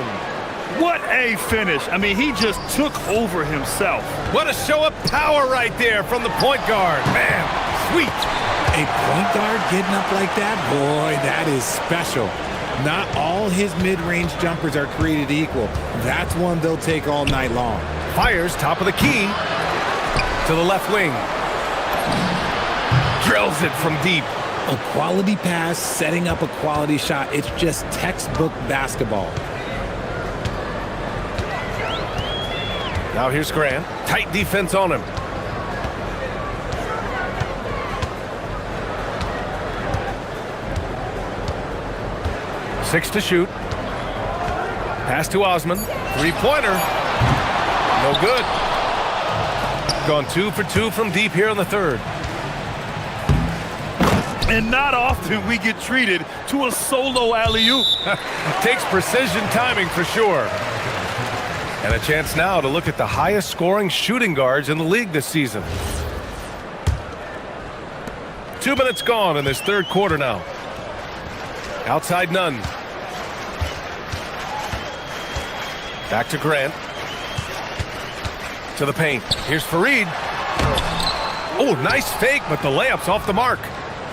What a finish. I mean, he just took over himself. What a show of power right there from the point guard. Man, sweet. A point guard getting up like that, boy, that is special. Not all his mid-range jumpers are created equal. That's one they'll take all night long. Fires top of the key to the left wing. Drills it from deep. A quality pass, setting up a quality shot. It's just textbook basketball. Now here's Grant. Tight defense on him. Six to shoot. Pass to Osman. Three-pointer. No good. Gone 2 for 2 from deep here in the third. And not often we get treated to a solo alley-oop. Takes precision timing for sure. And a chance now to look at the highest scoring shooting guards in the league this season. 2 minutes gone in this third quarter now. Outside none. Back to Grant. To the paint. Here's Fareed. Oh, nice fake, but the layup's off the mark.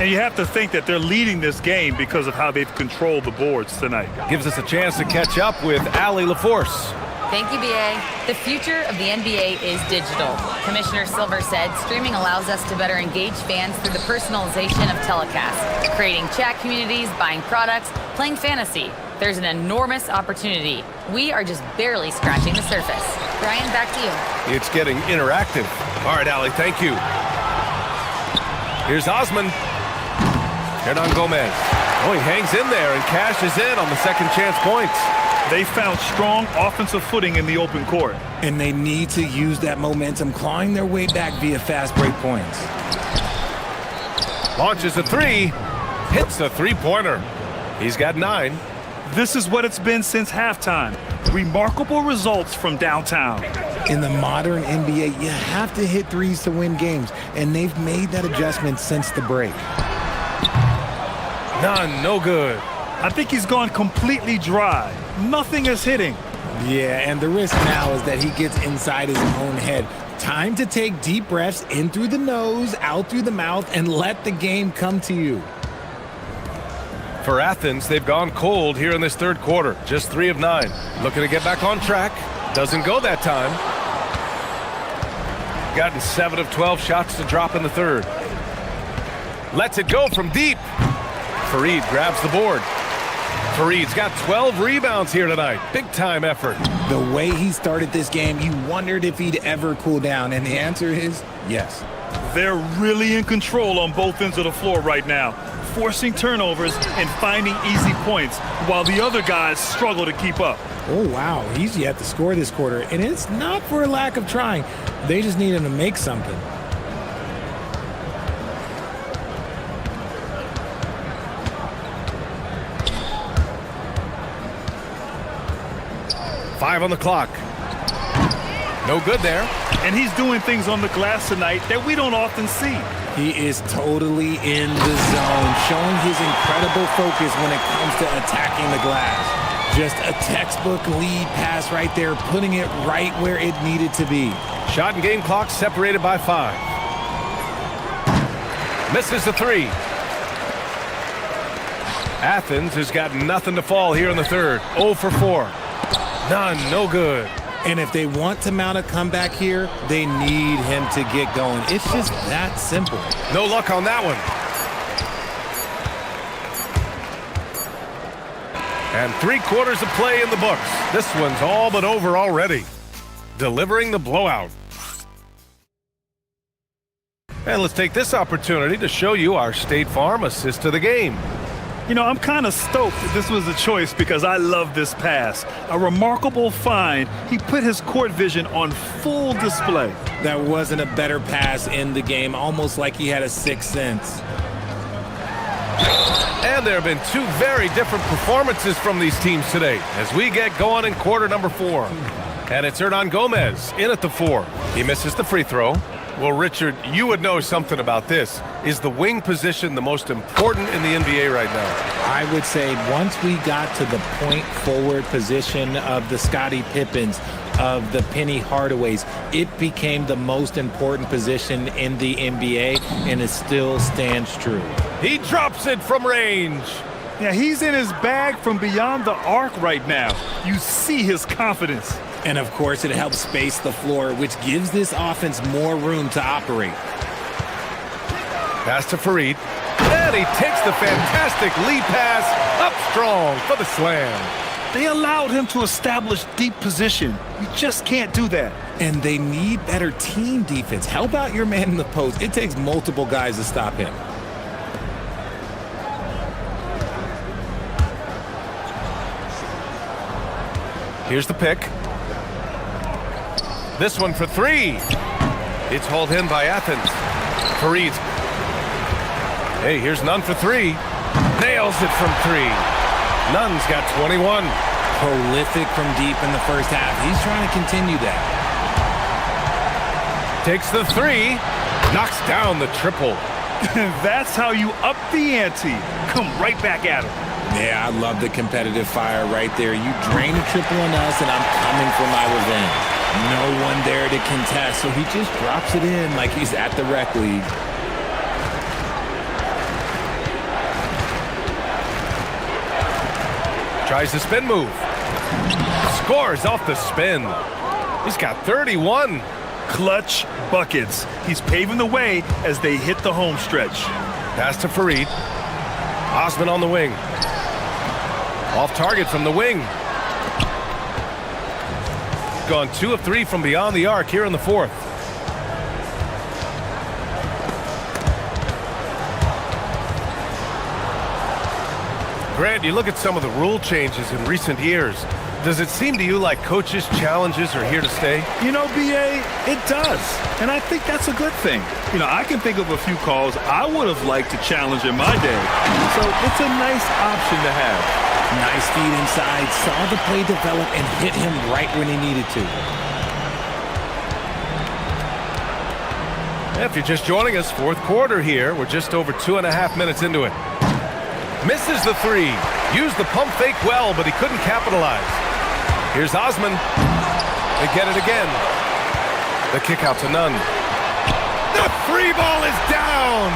And you have to think that they're leading this game because of how they've controlled the boards tonight. Gives us a chance to catch up with Allie LaForce. Thank you, BA. The future of the NBA is digital. Commissioner Silver said streaming allows us to better engage fans through the personalization of telecasts, creating chat communities, buying products, playing fantasy. There's an enormous opportunity. We are just barely scratching the surface. Brian, back to you. It's getting interactive. All right, Allie, thank you. Here's Osman. Hernan Gomez. Oh, he hangs in there and cashes in on the second chance points. They found strong offensive footing in the open court. And they need to use that momentum, clawing their way back via fast break points. Launches a three. Hits a three-pointer. He's got 9. This is what it's been since halftime. Remarkable results from downtown. In the modern NBA, you have to hit threes to win games, and they've made that adjustment since the break. None, no good. I think he's gone completely dry. Nothing is hitting. Yeah, and the risk now is that he gets inside his own head. Time to take deep breaths in through the nose, out through the mouth, and let the game come to you. For Athens, they've gone cold here in this third quarter. Just 3 of 9. Looking to get back on track. Doesn't go that time. Gotten 7 of 12 shots to drop in the third. Lets it go from deep. Fareed grabs the board. Fareed's got 12 rebounds here tonight. Big time effort. The way he started this game, you wondered if he'd ever cool down, and the answer is yes. They're really in control on both ends of the floor right now, forcing turnovers and finding easy points while the other guys struggle to keep up. Oh, wow. He's yet to score this quarter, and it's not for a lack of trying. They just need him to make something. Five on the clock. No good there. And he's doing things on the glass tonight that we don't often see. He is totally in the zone, showing his incredible focus when it comes to attacking the glass. Just a textbook lead pass right there, putting it right where it needed to be. Shot and game clock separated by 5. Misses the 3. Athens has got nothing to fall here in the third. 0 for 4. None, no good. And if they want to mount a comeback here, they need him to get going. It's just that simple. No luck on that one. And 3 quarters of play in the books. This one's all but over already. Delivering the blowout. And let's take this opportunity to show you our State Farm assist to the game. You know, I'm kind of stoked that this was a choice because I love this pass. A remarkable find. He put his court vision on full display. That wasn't a better pass in the game, almost like he had a 6th sense. And there have been 2 very different performances from these teams today as we get going in quarter number 4. And it's Hernan Gomez in at the 4. He misses the free throw. Well, Richard, you would know something about this. Is the wing position the most important in the NBA right now? I would say once we got to the point forward position of the Scottie Pippens, of the Penny Hardaways, it became the most important position in the NBA, and it still stands true. He drops it from range. Yeah, he's in his bag from beyond the arc right now. You see his confidence. And of course, it helps space the floor, which gives this offense more room to operate. Pass to Farid. And he takes the fantastic lead pass up strong for the slam. They allowed him to establish deep position. You just can't do that. And they need better team defense. Help out your man in the post. It takes multiple guys to stop him. Here's the pick. This one for three. It's hauled in by Athens. Farid. Hey, here's Nunn for three. Nails it from three. Nunn's got 21. Prolific from deep in the first half. He's trying to continue that. Takes the three. Knocks down the triple. That's how you up the ante. Come right back at him. Yeah, I love the competitive fire right there. You drain a triple on us, and I'm coming for my revenge. No one there to contest, so he just drops it in like he's at the rec league. Tries the spin move. Scores off the spin. He's got 31. Clutch buckets. He's paving the way as they hit the home stretch. Pass to Farid. Osman on the wing. Off target from the wing. Gone 2 of 3 from beyond the arc here in the fourth. Grant, you look at some of the rule changes in recent years. Does it seem to you like coaches' challenges are here to stay? You know, BA, it does. And I think that's a good thing. You know, I can think of a few calls I would have liked to challenge in my day. So it's a nice option to have. Nice feed inside, saw the play develop and hit him right when he needed to. If you're just joining us, fourth quarter here. We're just over 2.5 minutes into it. Misses the three. Used the pump fake well, but he couldn't capitalize. Here's Osman. They get it again. The kick out to Nunn. The free ball is down.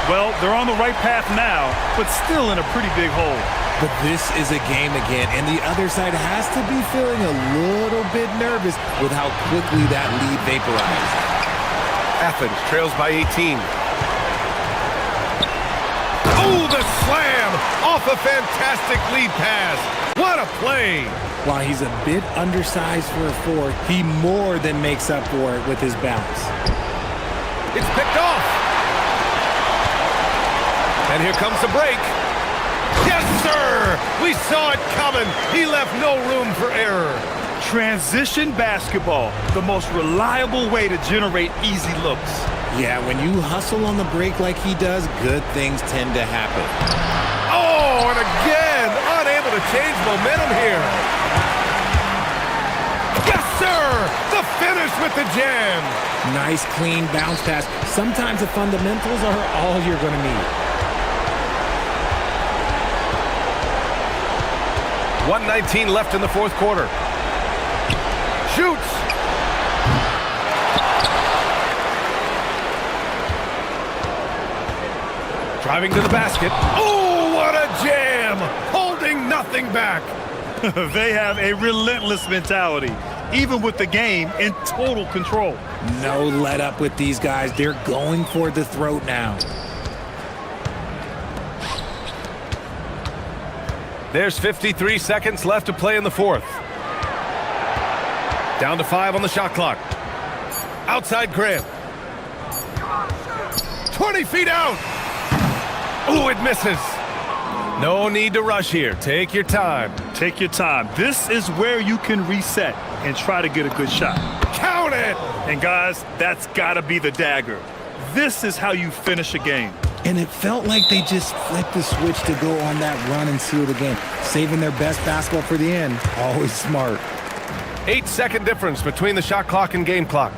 Well, they're on the right path now, but still in a pretty big hole. But this is a game again, and the other side has to be feeling a little bit nervous with how quickly that lead vaporized. Athens trails by 18. Oh, the slam off a fantastic lead pass. What a play. While he's a bit undersized for a 4, he more than makes up for it with his bounce. It's picked off. And here comes the break. Yes, sir! We saw it coming. He left no room for error. Transition basketball, the most reliable way to generate easy looks. Yeah, when you hustle on the break like he does, good things tend to happen. Oh, and again, unable to change momentum here. Yes, sir! The finish with the jam. Nice, clean bounce pass. Sometimes the fundamentals are all you're going to need. 1:19 left in the fourth quarter. Shoots. Driving to the basket. Oh, what a jam! Holding nothing back. They have a relentless mentality, even with the game in total control. No let up with these guys. They're going for the throat now. There's 53 seconds left to play in the fourth. Down to 5 on the shot clock. Outside Grant. 20 feet out. Oh, it misses. No need to rush here. Take your time. Take your time. This is where you can reset and try to get a good shot. Count it. And guys, that's got to be the dagger. This is how you finish a game. And it felt like they just flipped the switch to go on that run and seal the game. Saving their best basketball for the end. Always smart. 8-second difference between the shot clock and game clock.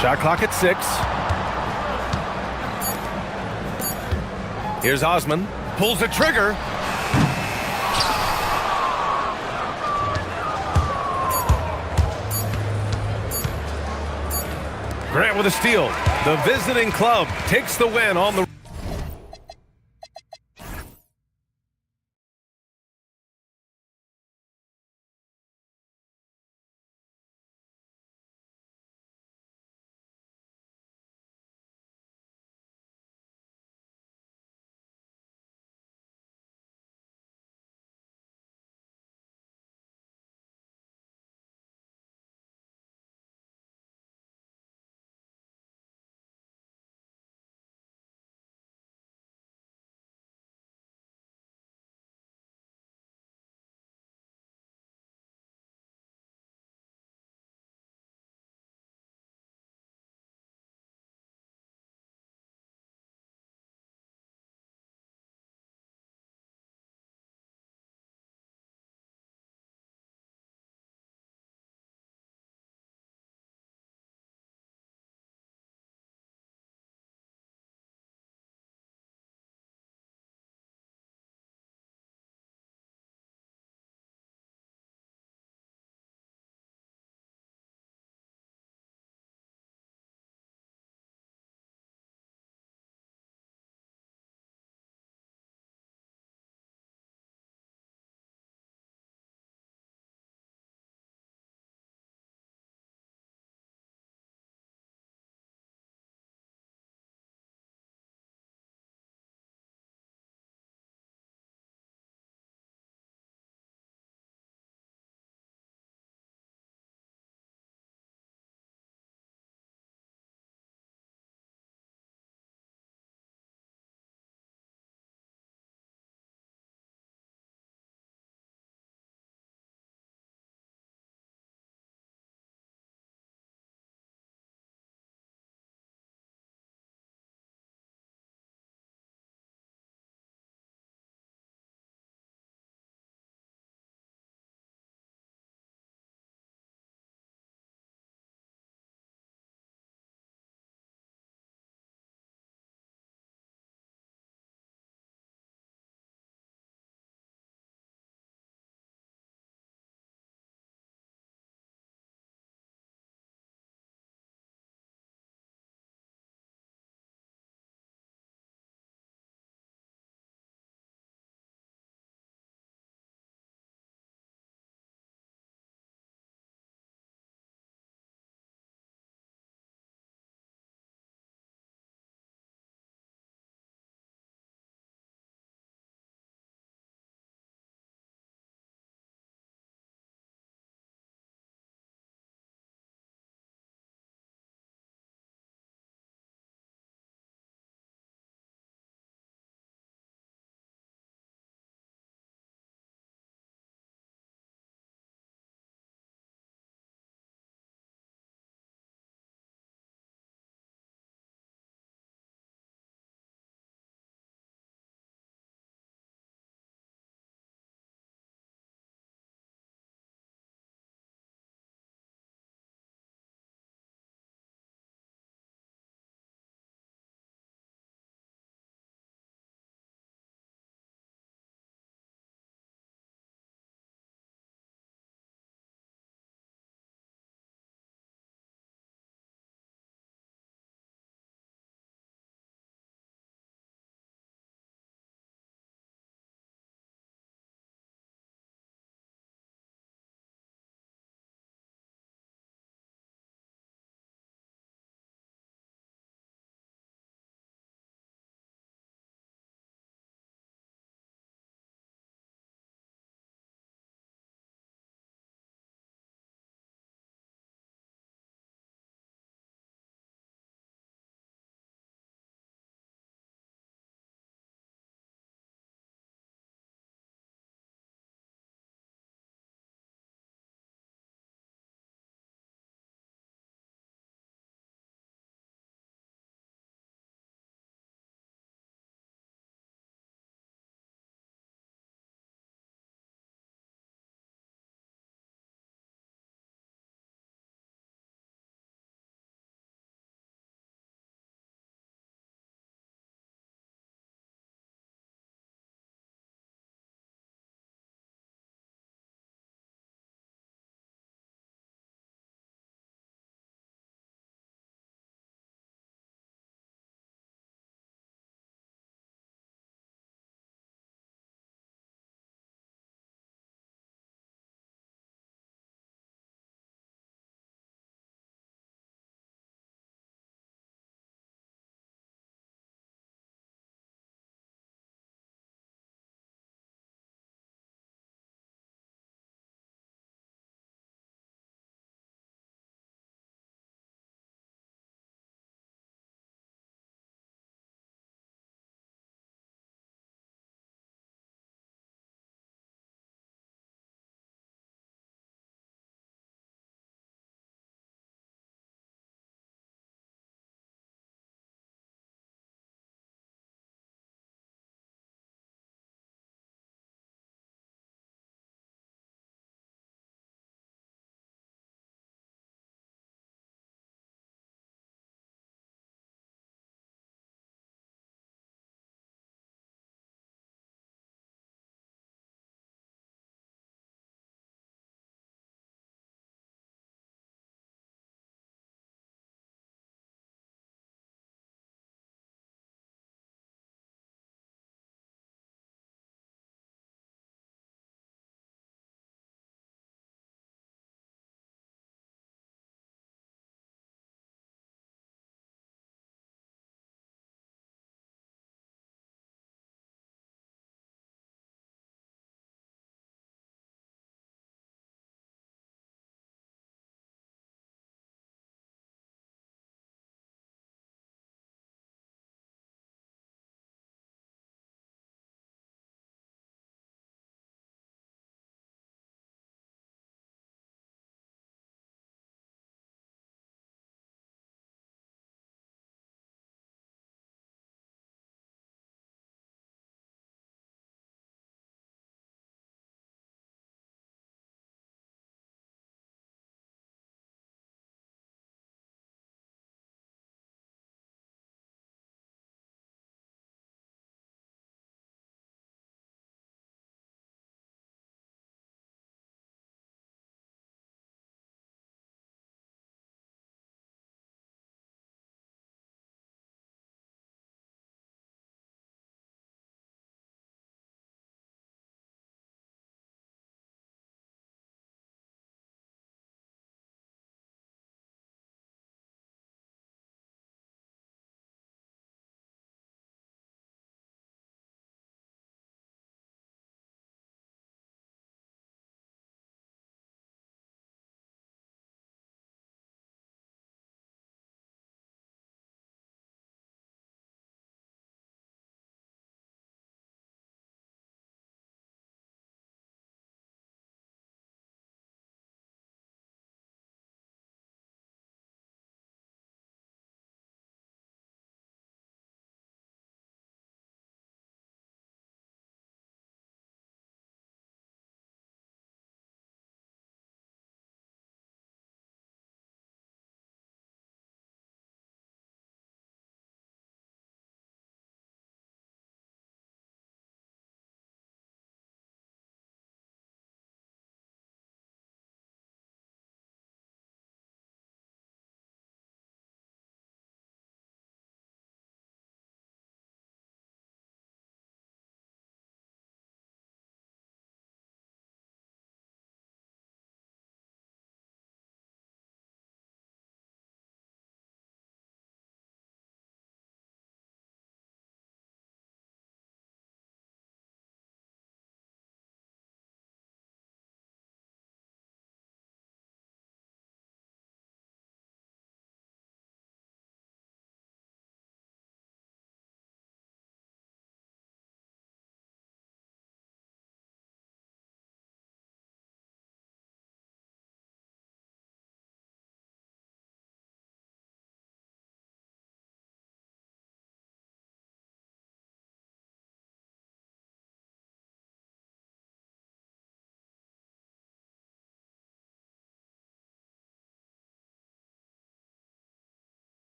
Shot clock at 6. Here's Osman. Pulls the trigger. Grant with a steal. The visiting club takes the win on the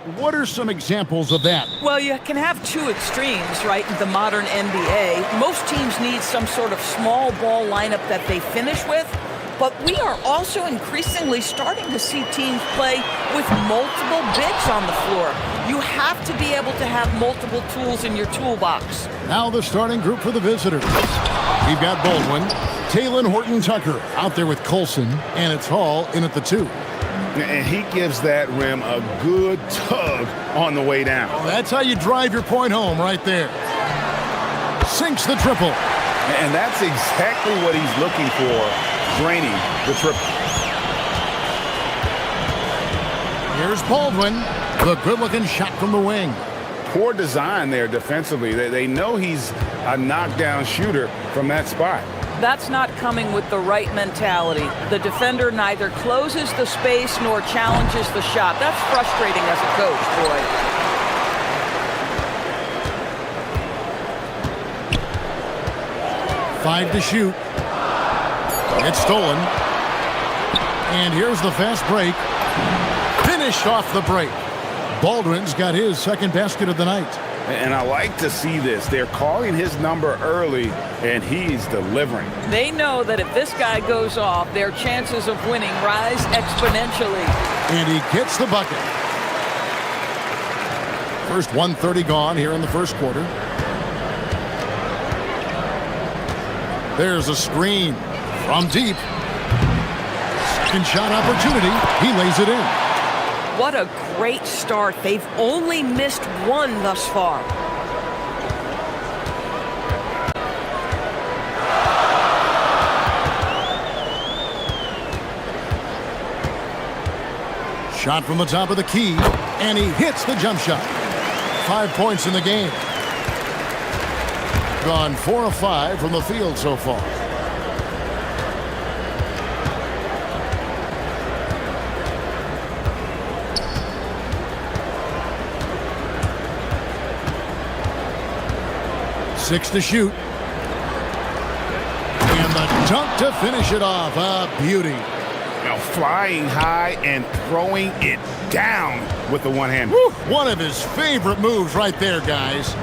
What are some examples of that? Well, you can have two extremes, right, in the modern NBA. Most teams need some sort of small ball lineup that they finish with, but we are also increasingly starting to see teams play with multiple bigs on the floor. You have to be able to have multiple tools in your toolbox. Now the starting group for the visitors. We've got Baldwin, Taylor Horton-Tucker out there with Colson, and it's Hall in at the 2. And he gives that rim a good tug on the way down. Well, that's how you drive your point home right there. Sinks the triple. And that's exactly what he's looking for, draining the triple. Here's Baldwin. The good-looking shot from the wing. Poor design there defensively. They know he's a knockdown shooter from that spot. That's not coming with the right mentality. The defender neither closes the space nor challenges the shot. That's frustrating as a coach, boy. Five to shoot. It's stolen. And here's the fast break. Finished off the break. Baldwin's got his second basket of the night. And I like to see this. They're calling his number early, and he's delivering. They know that if this guy goes off, their chances of winning rise exponentially. And he gets the bucket. First 1:30 gone here in the first quarter. There's a screen from deep. Second shot opportunity. He lays it in. What a great start. They've only missed one thus far. Shot from the top of the key, and he hits the jump shot. 5 points in the game. Gone 4 of 5 from the field so far. Six to shoot. And the dunk to finish it off. A beauty. Now flying high and throwing it down with the one hand. One of his favorite moves right there, guys.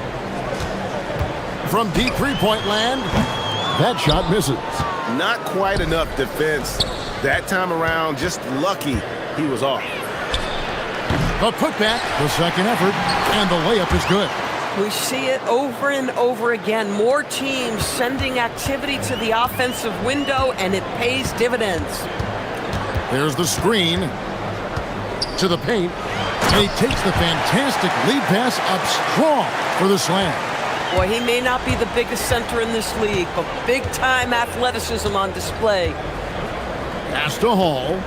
From deep three-point land, that shot misses. Not quite enough defense. That time around, just lucky he was off. The putback, the second effort, and the layup is good. We see it over and over again. More teams sending activity to the offensive window, and it pays dividends. There's the screen to the paint. And he takes the fantastic lead pass up strong for the slam. Boy, he may not be the biggest center in this league, but big-time athleticism on display. Pass to Hall.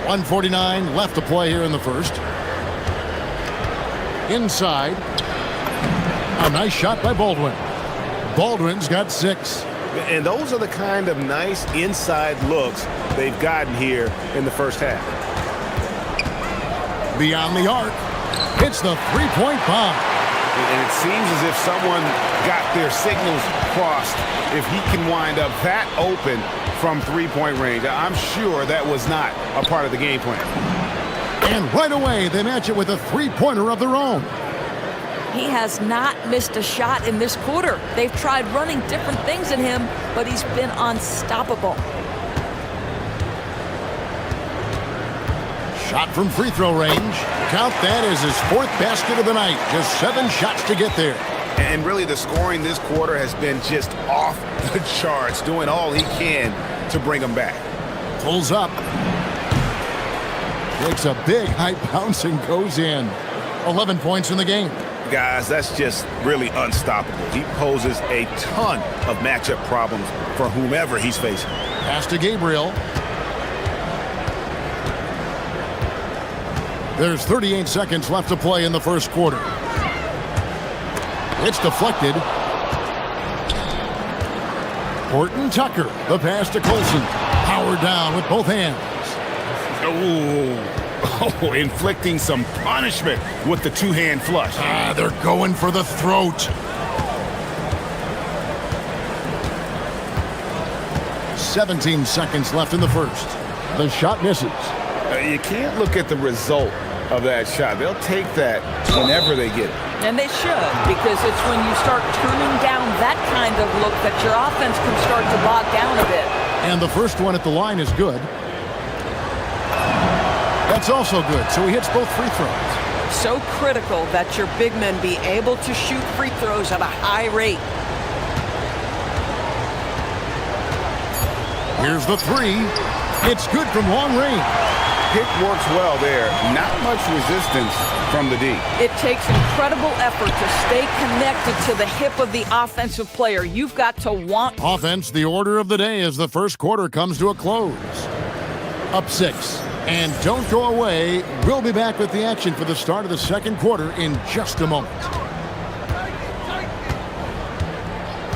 1:49 left to play here in the first. Inside. A nice shot by Baldwin. Baldwin's got 6. And those are the kind of nice inside looks they've gotten here in the first half. Beyond the arc. Hits the three-point bomb. And it seems as if someone got their signals crossed. If he can wind up that open from three-point range, I'm sure that was not a part of the game plan. And right away, they match it with a three-pointer of their own. He has not missed a shot in this quarter. They've tried running different things at him, but he's been unstoppable. Shot from free throw range. Count that as his 4th basket of the night. Just 7 shots to get there. And really the scoring this quarter has been just off the charts, doing all he can to bring them back. Pulls up. Takes a big high bounce and goes in. 11 points in the game. Guys, that's just really unstoppable. He poses a ton of matchup problems for whomever he's facing. Pass to Gabriel. There's 38 seconds left to play in the first quarter. It's deflected. Horton-Tucker, the pass to Colson. Powered down with both hands. Oh, inflicting some punishment with the two-hand flush. They're going for the throat. 17 seconds left in the first. The shot misses. You can't look at the result of that shot. They'll take that whenever they get it. And they should, because it's when you start turning down that kind of look that your offense can start to bog down a bit. And the first one at the line is good. That's also good, so he hits both free throws. So critical that your big men be able to shoot free throws at a high rate. Here's the three. It's good from long range. Pick works well there. Not much resistance from the D. It takes incredible effort to stay connected to the hip of the offensive player. You've got to want... Offense, the order of the day as the first quarter comes to a close. Up 6. And don't go away. We'll be back with the action for the start of the second quarter in just a moment.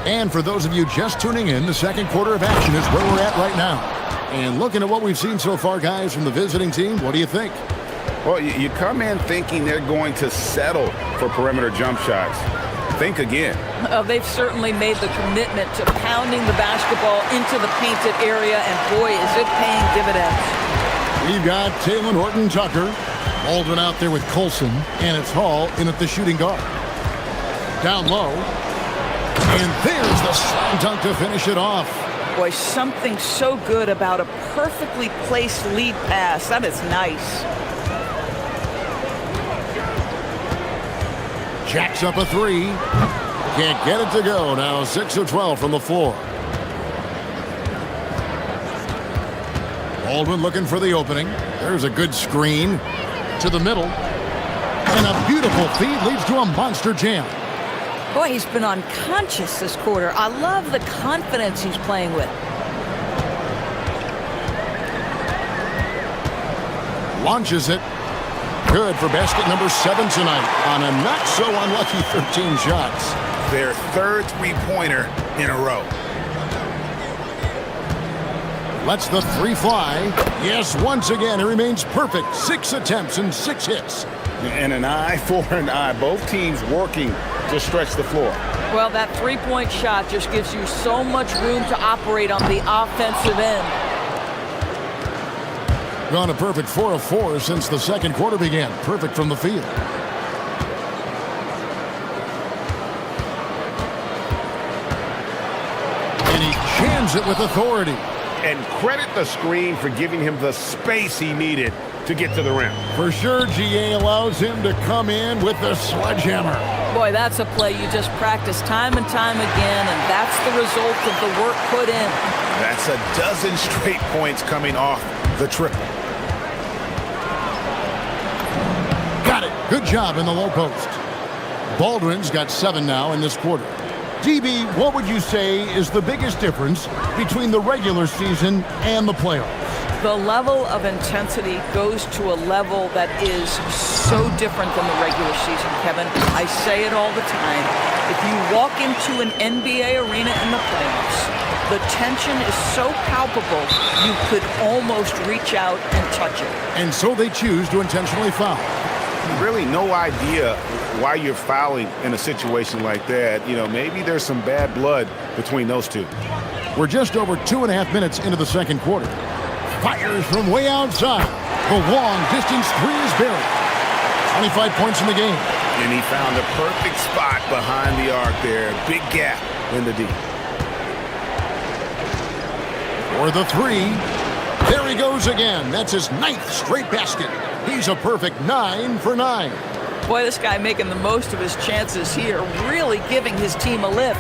And for those of you just tuning in, the second quarter of action is where we're at right now. And looking at what we've seen so far, guys, from the visiting team, what do you think? Well, you come in thinking they're going to settle for perimeter jump shots. Think again. They've certainly made the commitment to pounding the basketball into the painted area, and boy, is it paying dividends. We've got Taylor Horton-Tucker, Baldwin out there with Colson, and it's Hall in at the shooting guard. Down low, and there's the slam dunk to finish it off. Boy, something so good about a perfectly placed lead pass. That is nice. Jacks up a three. Can't get it to go. Now 6 of 12 from the floor. Baldwin looking for the opening. There's a good screen to the middle. And a beautiful feed leads to a monster jam. Boy, he's been unconscious this quarter. I love the confidence he's playing with. Launches it. Good for basket number 7 tonight on a not-so-unlucky 13 shots. Their third three-pointer in a row. Lets the three fly. Yes, once again, it remains perfect. 6 attempts and 6 hits. And an eye for an eye. Both teams working to stretch the floor. Well, that three-point shot just gives you so much room to operate on the offensive end. Gone a perfect 4 of 4 since the second quarter began. Perfect from the field. And he jams it with authority. And credit the screen for giving him the space he needed to get to the rim. For sure, GA allows him to come in with the sledgehammer. Boy, that's a play you just practice time and time again, and that's the result of the work put in. That's a dozen straight points coming off the triple. Got it. Good job in the low post. Baldwin's got 7 now in this quarter. DB, what would you say is the biggest difference between the regular season and the playoffs? The level of intensity goes to a level that is so different than the regular season, Kevin. I say it all the time. If you walk into an NBA arena in the playoffs, the tension is so palpable, you could almost reach out and touch it. And so they choose to intentionally foul. Really no idea why you're fouling in a situation like that. You know, maybe there's some bad blood between those two. We're just over 2.5 minutes into the second quarter. Fires from way outside. The long distance three is buried. 25 points in the game. And he found a perfect spot behind the arc there. Big gap in the D. For the three. There he goes again. That's his 9th straight basket. He's a perfect 9 for 9. Boy, this guy making the most of his chances here, really giving his team a lift.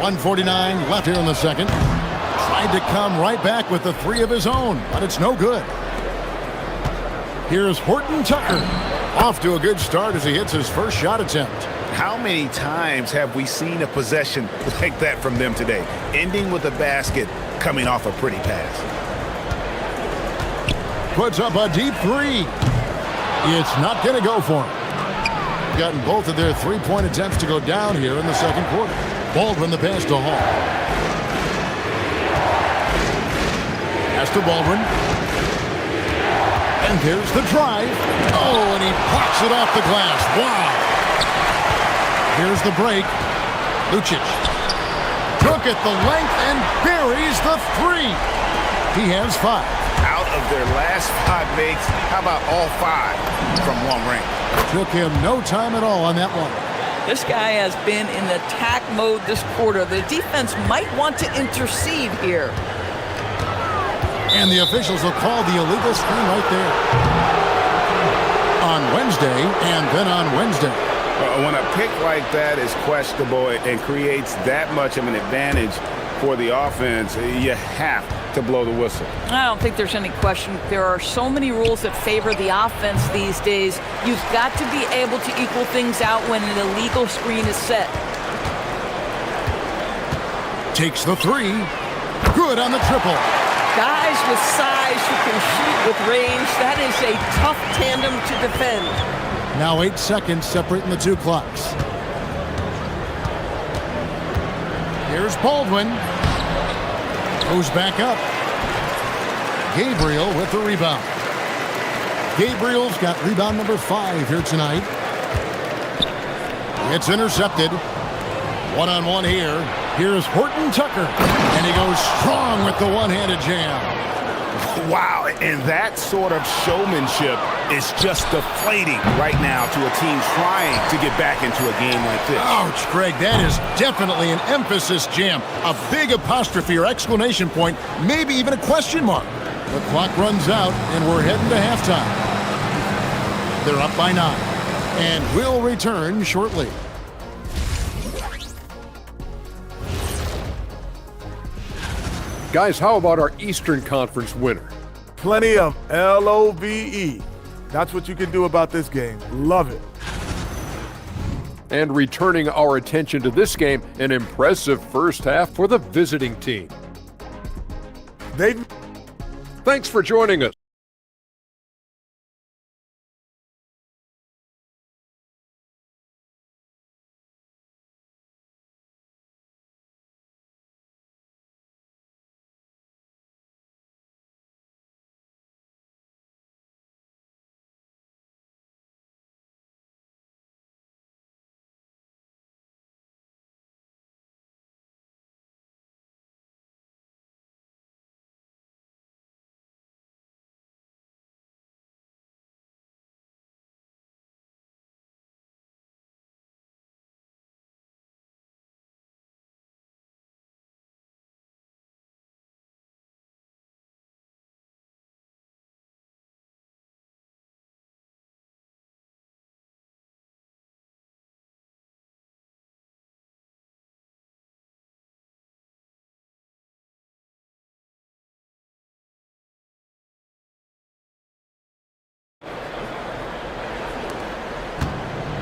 1:49 left here in the second. Tried to come right back with the 3 of his own, but it's no good. Here's Horton-Tucker. Off to a good start as he hits his first shot attempt. How many times have we seen a possession like that from them today? Ending with a basket, coming off a pretty pass. Puts up a deep 3. It's not going to go for him. Gotten both of their 3-point attempts to go down here in the second quarter. Baldwin the pass to Hall. Pass to Baldwin. And there's the drive. Oh, and he pops it off the glass. Wow. Here's the break. Lucic. Took it the length and buries the three. He has 5. Out of their last 5 makes, how about all 5 from long range? Took him no time at all on that one. This guy has been in attack mode this quarter. The defense might want to intercede here. And the officials will call the illegal screen right there. On Wednesday, and then on Wednesday. When a pick like that is questionable and creates that much of an advantage for the offense, you have to blow the whistle. I don't think there's any question. There are so many rules that favor the offense these days. You've got to be able to equal things out when an illegal screen is set. Takes the 3. Good on the triple. Guys with size who can shoot with range, that is a tough tandem to defend. Now 8 seconds separating the 2 clocks. Here's Baldwin. Goes back up. Gabriel with the rebound. Gabriel's got rebound number 5 here tonight. It's intercepted. One-on-one here. Here's Horton Tucker. And he goes strong with the one-handed jam. Wow, and that sort of showmanship is just deflating right now to a team trying to get back into a game like this. Ouch, Greg, that is definitely an emphasis jam. A big apostrophe or exclamation point, maybe even a question mark. The clock runs out, and we're heading to halftime. They're up by 9, and we'll return shortly. Guys, how about our Eastern Conference winner? Plenty of LOVE. That's what you can do about this game. Love it. And returning our attention to this game, an impressive first half for the visiting team. Thanks for joining us.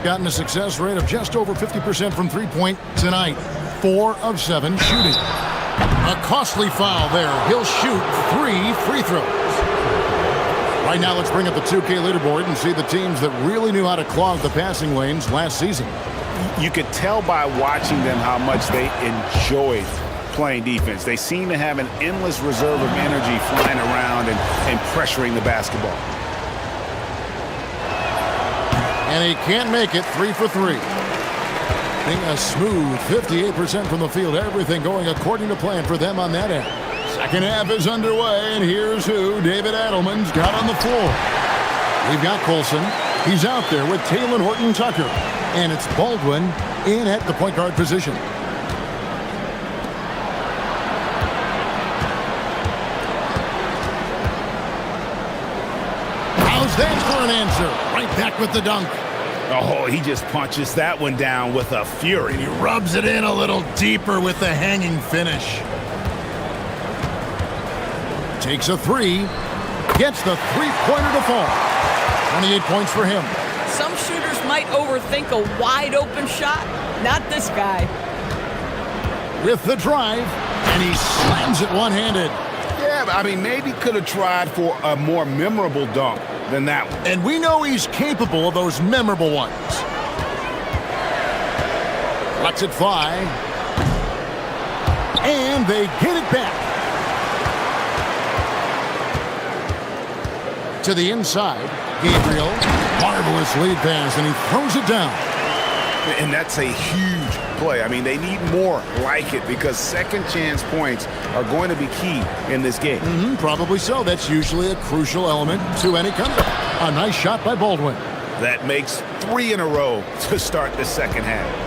Gotten a success rate of just over 50% from three-point tonight. 4 of 7 shooting. A costly foul there. He'll shoot 3 free throws. Right now, let's bring up the 2K leaderboard and see the teams that really knew how to clog the passing lanes last season. You could tell by watching them how much they enjoyed playing defense. They seem to have an endless reserve of energy flying around and pressuring the basketball. And he can't make it. 3 for 3. Being a smooth 58% from the field. Everything going according to plan for them on that end. Second half is underway, and here's who David Adelman's got on the floor. We've got Colson. He's out there with Taylor Horton Tucker. And it's Baldwin in at the point guard position. How's that for an answer? Right back with the dunk. Oh, he just punches that one down with a fury. He rubs it in a little deeper with the hanging finish. Takes a 3. Gets the three-pointer to fall. 28 points for him. Some shooters might overthink a wide-open shot. Not this guy. With the drive, and he slams it one-handed. Yeah, I mean, maybe could have tried for a more memorable dunk than that one. And we know he's capable of those memorable ones. Lets it fly. And they get it back. To the inside, Gabriel. Marvelous lead pass, and he throws it down. And that's a huge play. I mean, they need more like it because second chance points are going to be key in this game. Probably so. That's usually a crucial element to any comeback. A nice shot by Baldwin. That makes 3 in a row to start the second half.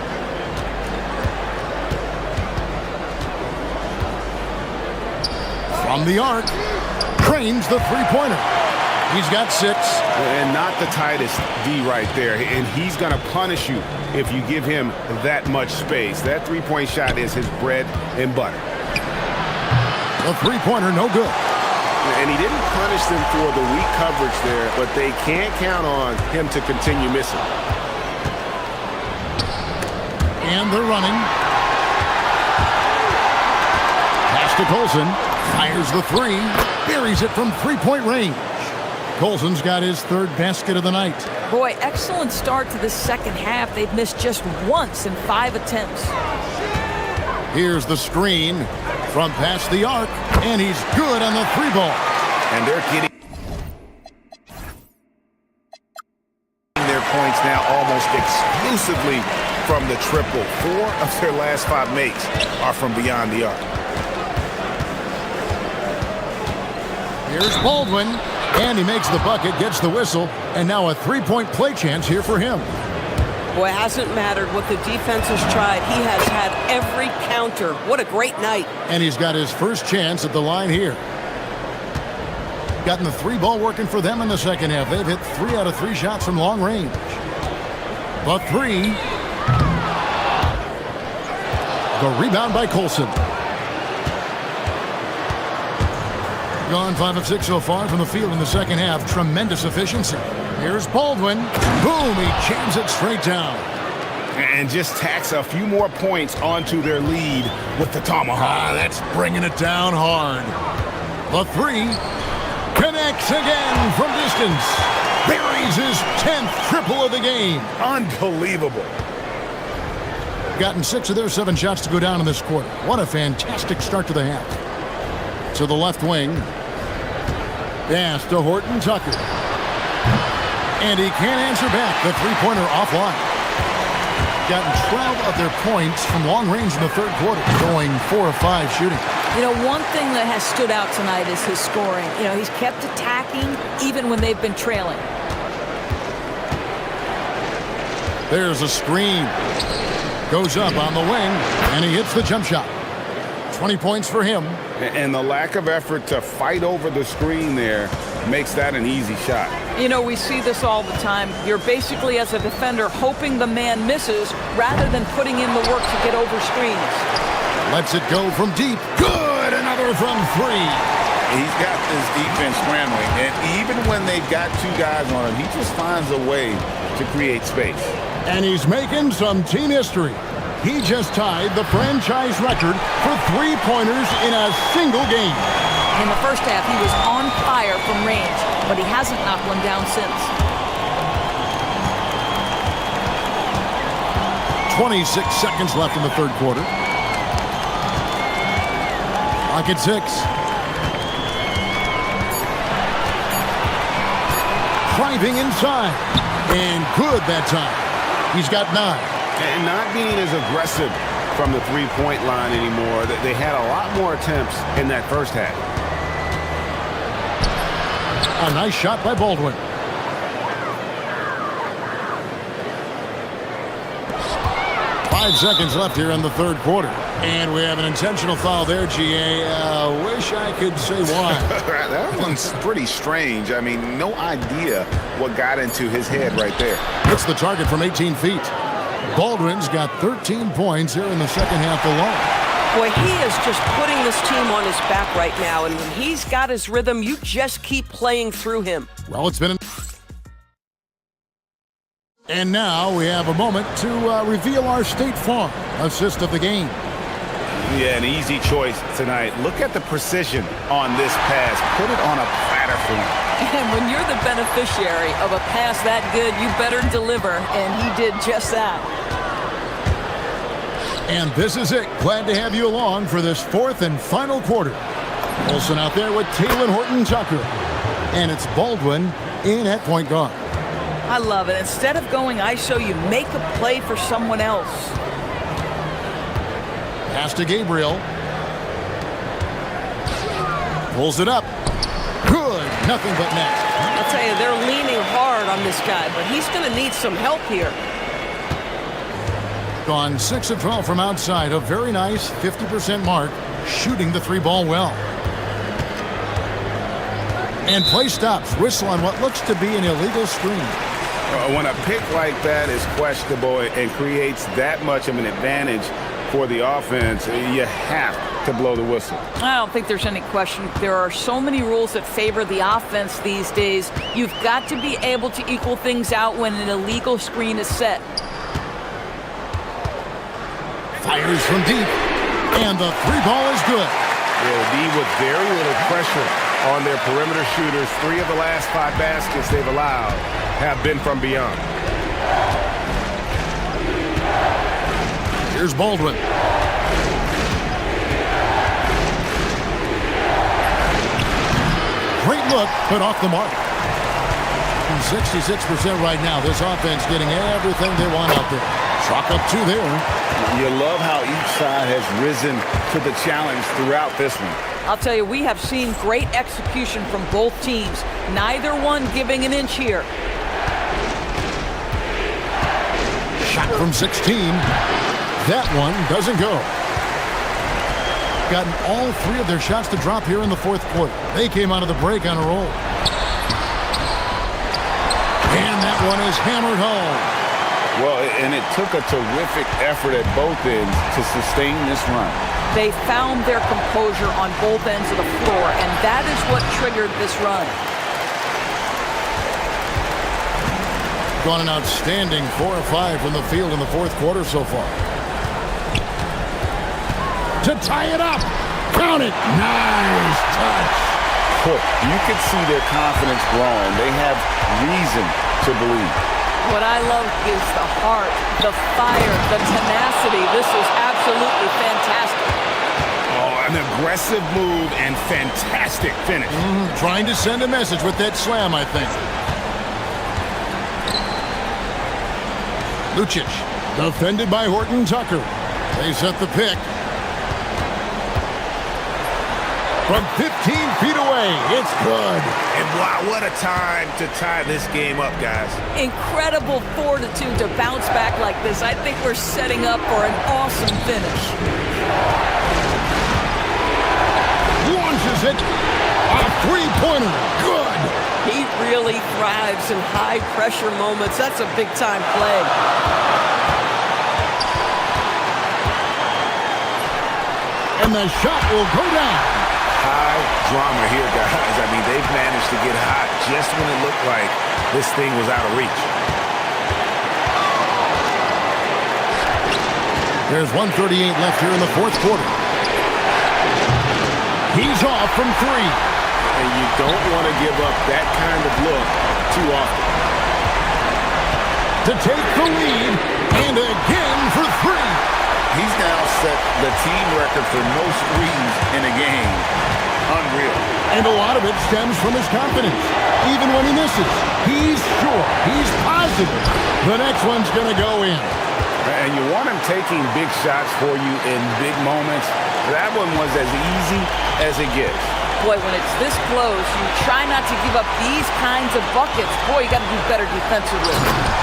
From the arc, cranes the three-pointer. He's got 6. And not the tightest D right there. And he's going to punish you if you give him that much space. That three-point shot is his bread and butter. The three-pointer, no good. And he didn't punish them for the weak coverage there, but they can't count on him to continue missing. And they're running. Pass to Colson. Fires the 3. Buries it from three-point range. Colson's got his 3rd basket of the night. Boy, excellent start to the second half. They've missed just once in 5 attempts. Here's the screen from past the arc, and he's good on the 3-ball. And they're getting their points now almost exclusively from the triple. 4 of their last 5 makes are from beyond the arc. Here's Baldwin, and he makes the bucket, gets the whistle, and now a 3-point play chance here for him. Boy, it hasn't mattered what the defense has tried. He has had every counter. What a great night. And he's got his first chance at the line here. Gotten the 3-ball working for them in the second half. They've hit 3 out of 3 shots from long range. The 3. The rebound by Colson. Gone 5 of 6 so far from the field in the second half. Tremendous efficiency. Here's Baldwin. Boom, he jams it straight down. And just tacks a few more points onto their lead with the tomahawk. That's bringing it down hard. The 3 connects again from distance. Buries his 10th triple of the game. Unbelievable. Gotten 6 of their 7 shots to go down in this quarter. What a fantastic start to the half. To the left wing. Pass to Horton Tucker. And he can't answer back. The three-pointer offline. Gotten 12 of their points from long range in the third quarter, going 4 of 5 shooting. You know, one thing that has stood out tonight is his scoring. You know, he's kept attacking even when they've been trailing. There's a screen. Goes up on the wing, and he hits the jump shot. 20 points for him. And the lack of effort to fight over the screen there makes that an easy shot. You know, we see this all the time. You're basically, as a defender, hoping the man misses rather than putting in the work to get over screens. Lets it go from deep. Good! Another from 3. He's got this defense scrambling, and even when they've got 2 guys on him, he just finds a way to create space. And he's making some team history. He just tied the franchise record for three-pointers in a single game. In the first half, he was on fire from range, but he hasn't knocked one down since. 26 seconds left in the third quarter. Clock at 6. Driving inside. And good that time. He's got 9. And not being as aggressive from the three-point line anymore. They had a lot more attempts in that first half. A nice shot by Baldwin. Five seconds left here in the third quarter. And we have an intentional foul there, GA. Wish I could say why. That one's pretty strange. I mean, no idea what got into his head right there. Hits the target from 18 feet. Baldwin's got 13 points here in the second half alone. Boy, he is just putting this team on his back right now, and when he's got his rhythm, you just keep playing through him. Well, it's been... And now we have a moment to reveal our State Farm assist of the game. Yeah, an easy choice tonight. Look at the precision on this pass. Put it on a platter for him. And when you're the beneficiary of a pass that good, you better deliver, and he did just that. And this is it. Glad to have you along for this fourth and final quarter. Olsen out there with Taylor Horton Tucker. And it's Baldwin in at point guard. I love it. Instead of going ISO, you make a play for someone else. Pass to Gabriel. Pulls it up. Good. Nothing but net. I'll tell you, they're leaning hard on this guy, but he's going to need some help here. Gone 6 of 12 from outside. A very nice 50% mark. Shooting the 3-ball well. And play stops. Whistle on what looks to be an illegal screen. When a pick like that is questionable and creates that much of an advantage for the offense, you have to blow the whistle. I don't think there's any question. There are so many rules that favor the offense these days. You've got to be able to equal things out when an illegal screen is set. Fires from deep. And the 3-ball is good. Yeah, D with very little pressure on their perimeter shooters. 3 of the last 5 baskets they've allowed have been from beyond. Here's Baldwin. Great look, but off the mark. 66% right now. This offense getting everything they want out there. Chalk up 2 there. You love how each side has risen to the challenge throughout this one. I'll tell you, we have seen great execution from both teams. Neither one giving an inch here. Shot from 16. That one doesn't go. Gotten all 3 of their shots to drop here in the 4th quarter. They came out of the break on a roll. And that one is hammered home. Well, and it took a terrific effort at both ends to sustain this run. They found their composure on both ends of the floor, and that is what triggered this run. Gone an outstanding 4 of 5 from the field in the 4th quarter so far. To tie it up. Count it. Nice touch. You can see their confidence growing. They have reason to believe. What I love is the heart, the fire, the tenacity. This is absolutely fantastic. Oh, an aggressive move and fantastic finish. Trying to send a message with that slam, I think. Lucic, defended by Horton Tucker. They set the pick. From 15 feet away, it's good. And wow, what a time to tie this game up, guys. Incredible fortitude to bounce back like this. I think we're setting up for an awesome finish. Launches it. A 3-pointer. Good. He really thrives in high-pressure moments. That's a big-time play. And the shot will go down. High drama here, guys. I mean, they've managed to get hot just when it looked like this thing was out of reach. There's 1:38 left here in the 4th quarter. He's off from 3. And you don't want to give up that kind of look too often. To take the lead, and again for 3. He's now set the team record for most threes in a game. Unreal. And a lot of it stems from his confidence. Even when he misses, he's sure, he's positive the next one's going to go in. And you want him taking big shots for you in big moments. That one was as easy as it gets. Boy, when it's this close, you try not to give up these kinds of buckets. Boy, you got to do better defensively.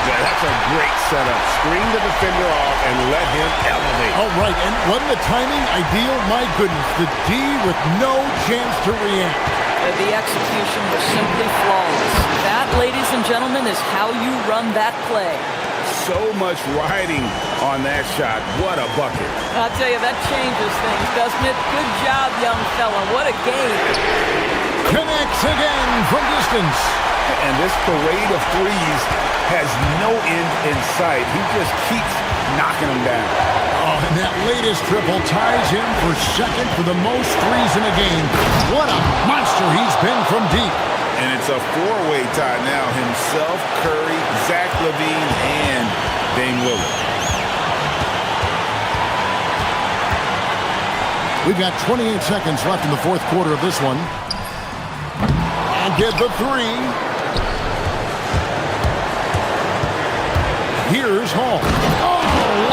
Yeah, that's a great setup. Screen the defender off and let him elevate. Oh, right. And wasn't the timing ideal? My goodness. The D with no chance to react. The execution was simply flawless. That, ladies and gentlemen, is how you run that play. So much riding on that shot. What a bucket. I'll tell you, that changes things, doesn't it? Good job, young fella. What a game. Connects again from distance. And this parade of threes has no end in sight. He just keeps knocking them down. Oh, and that latest triple ties him for second for the most threes in a game. What a monster he's been from deep. And it's a 4-way tie now. Himself, Curry, Zach LaVine, and Dame Lillard. We've got 28 seconds left in the 4th quarter of this one. And get the 3. Here's Hall. Oh,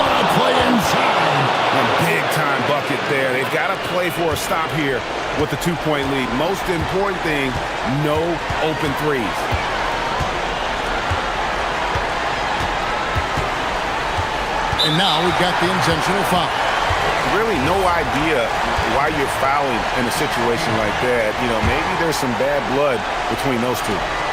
what a play inside. A big-time bucket there. They've got to play for a stop here with the 2-point lead. Most important thing, no open threes. And now we've got the intentional foul. Really no idea why you're fouling in a situation like that. You know, maybe there's some bad blood between those two.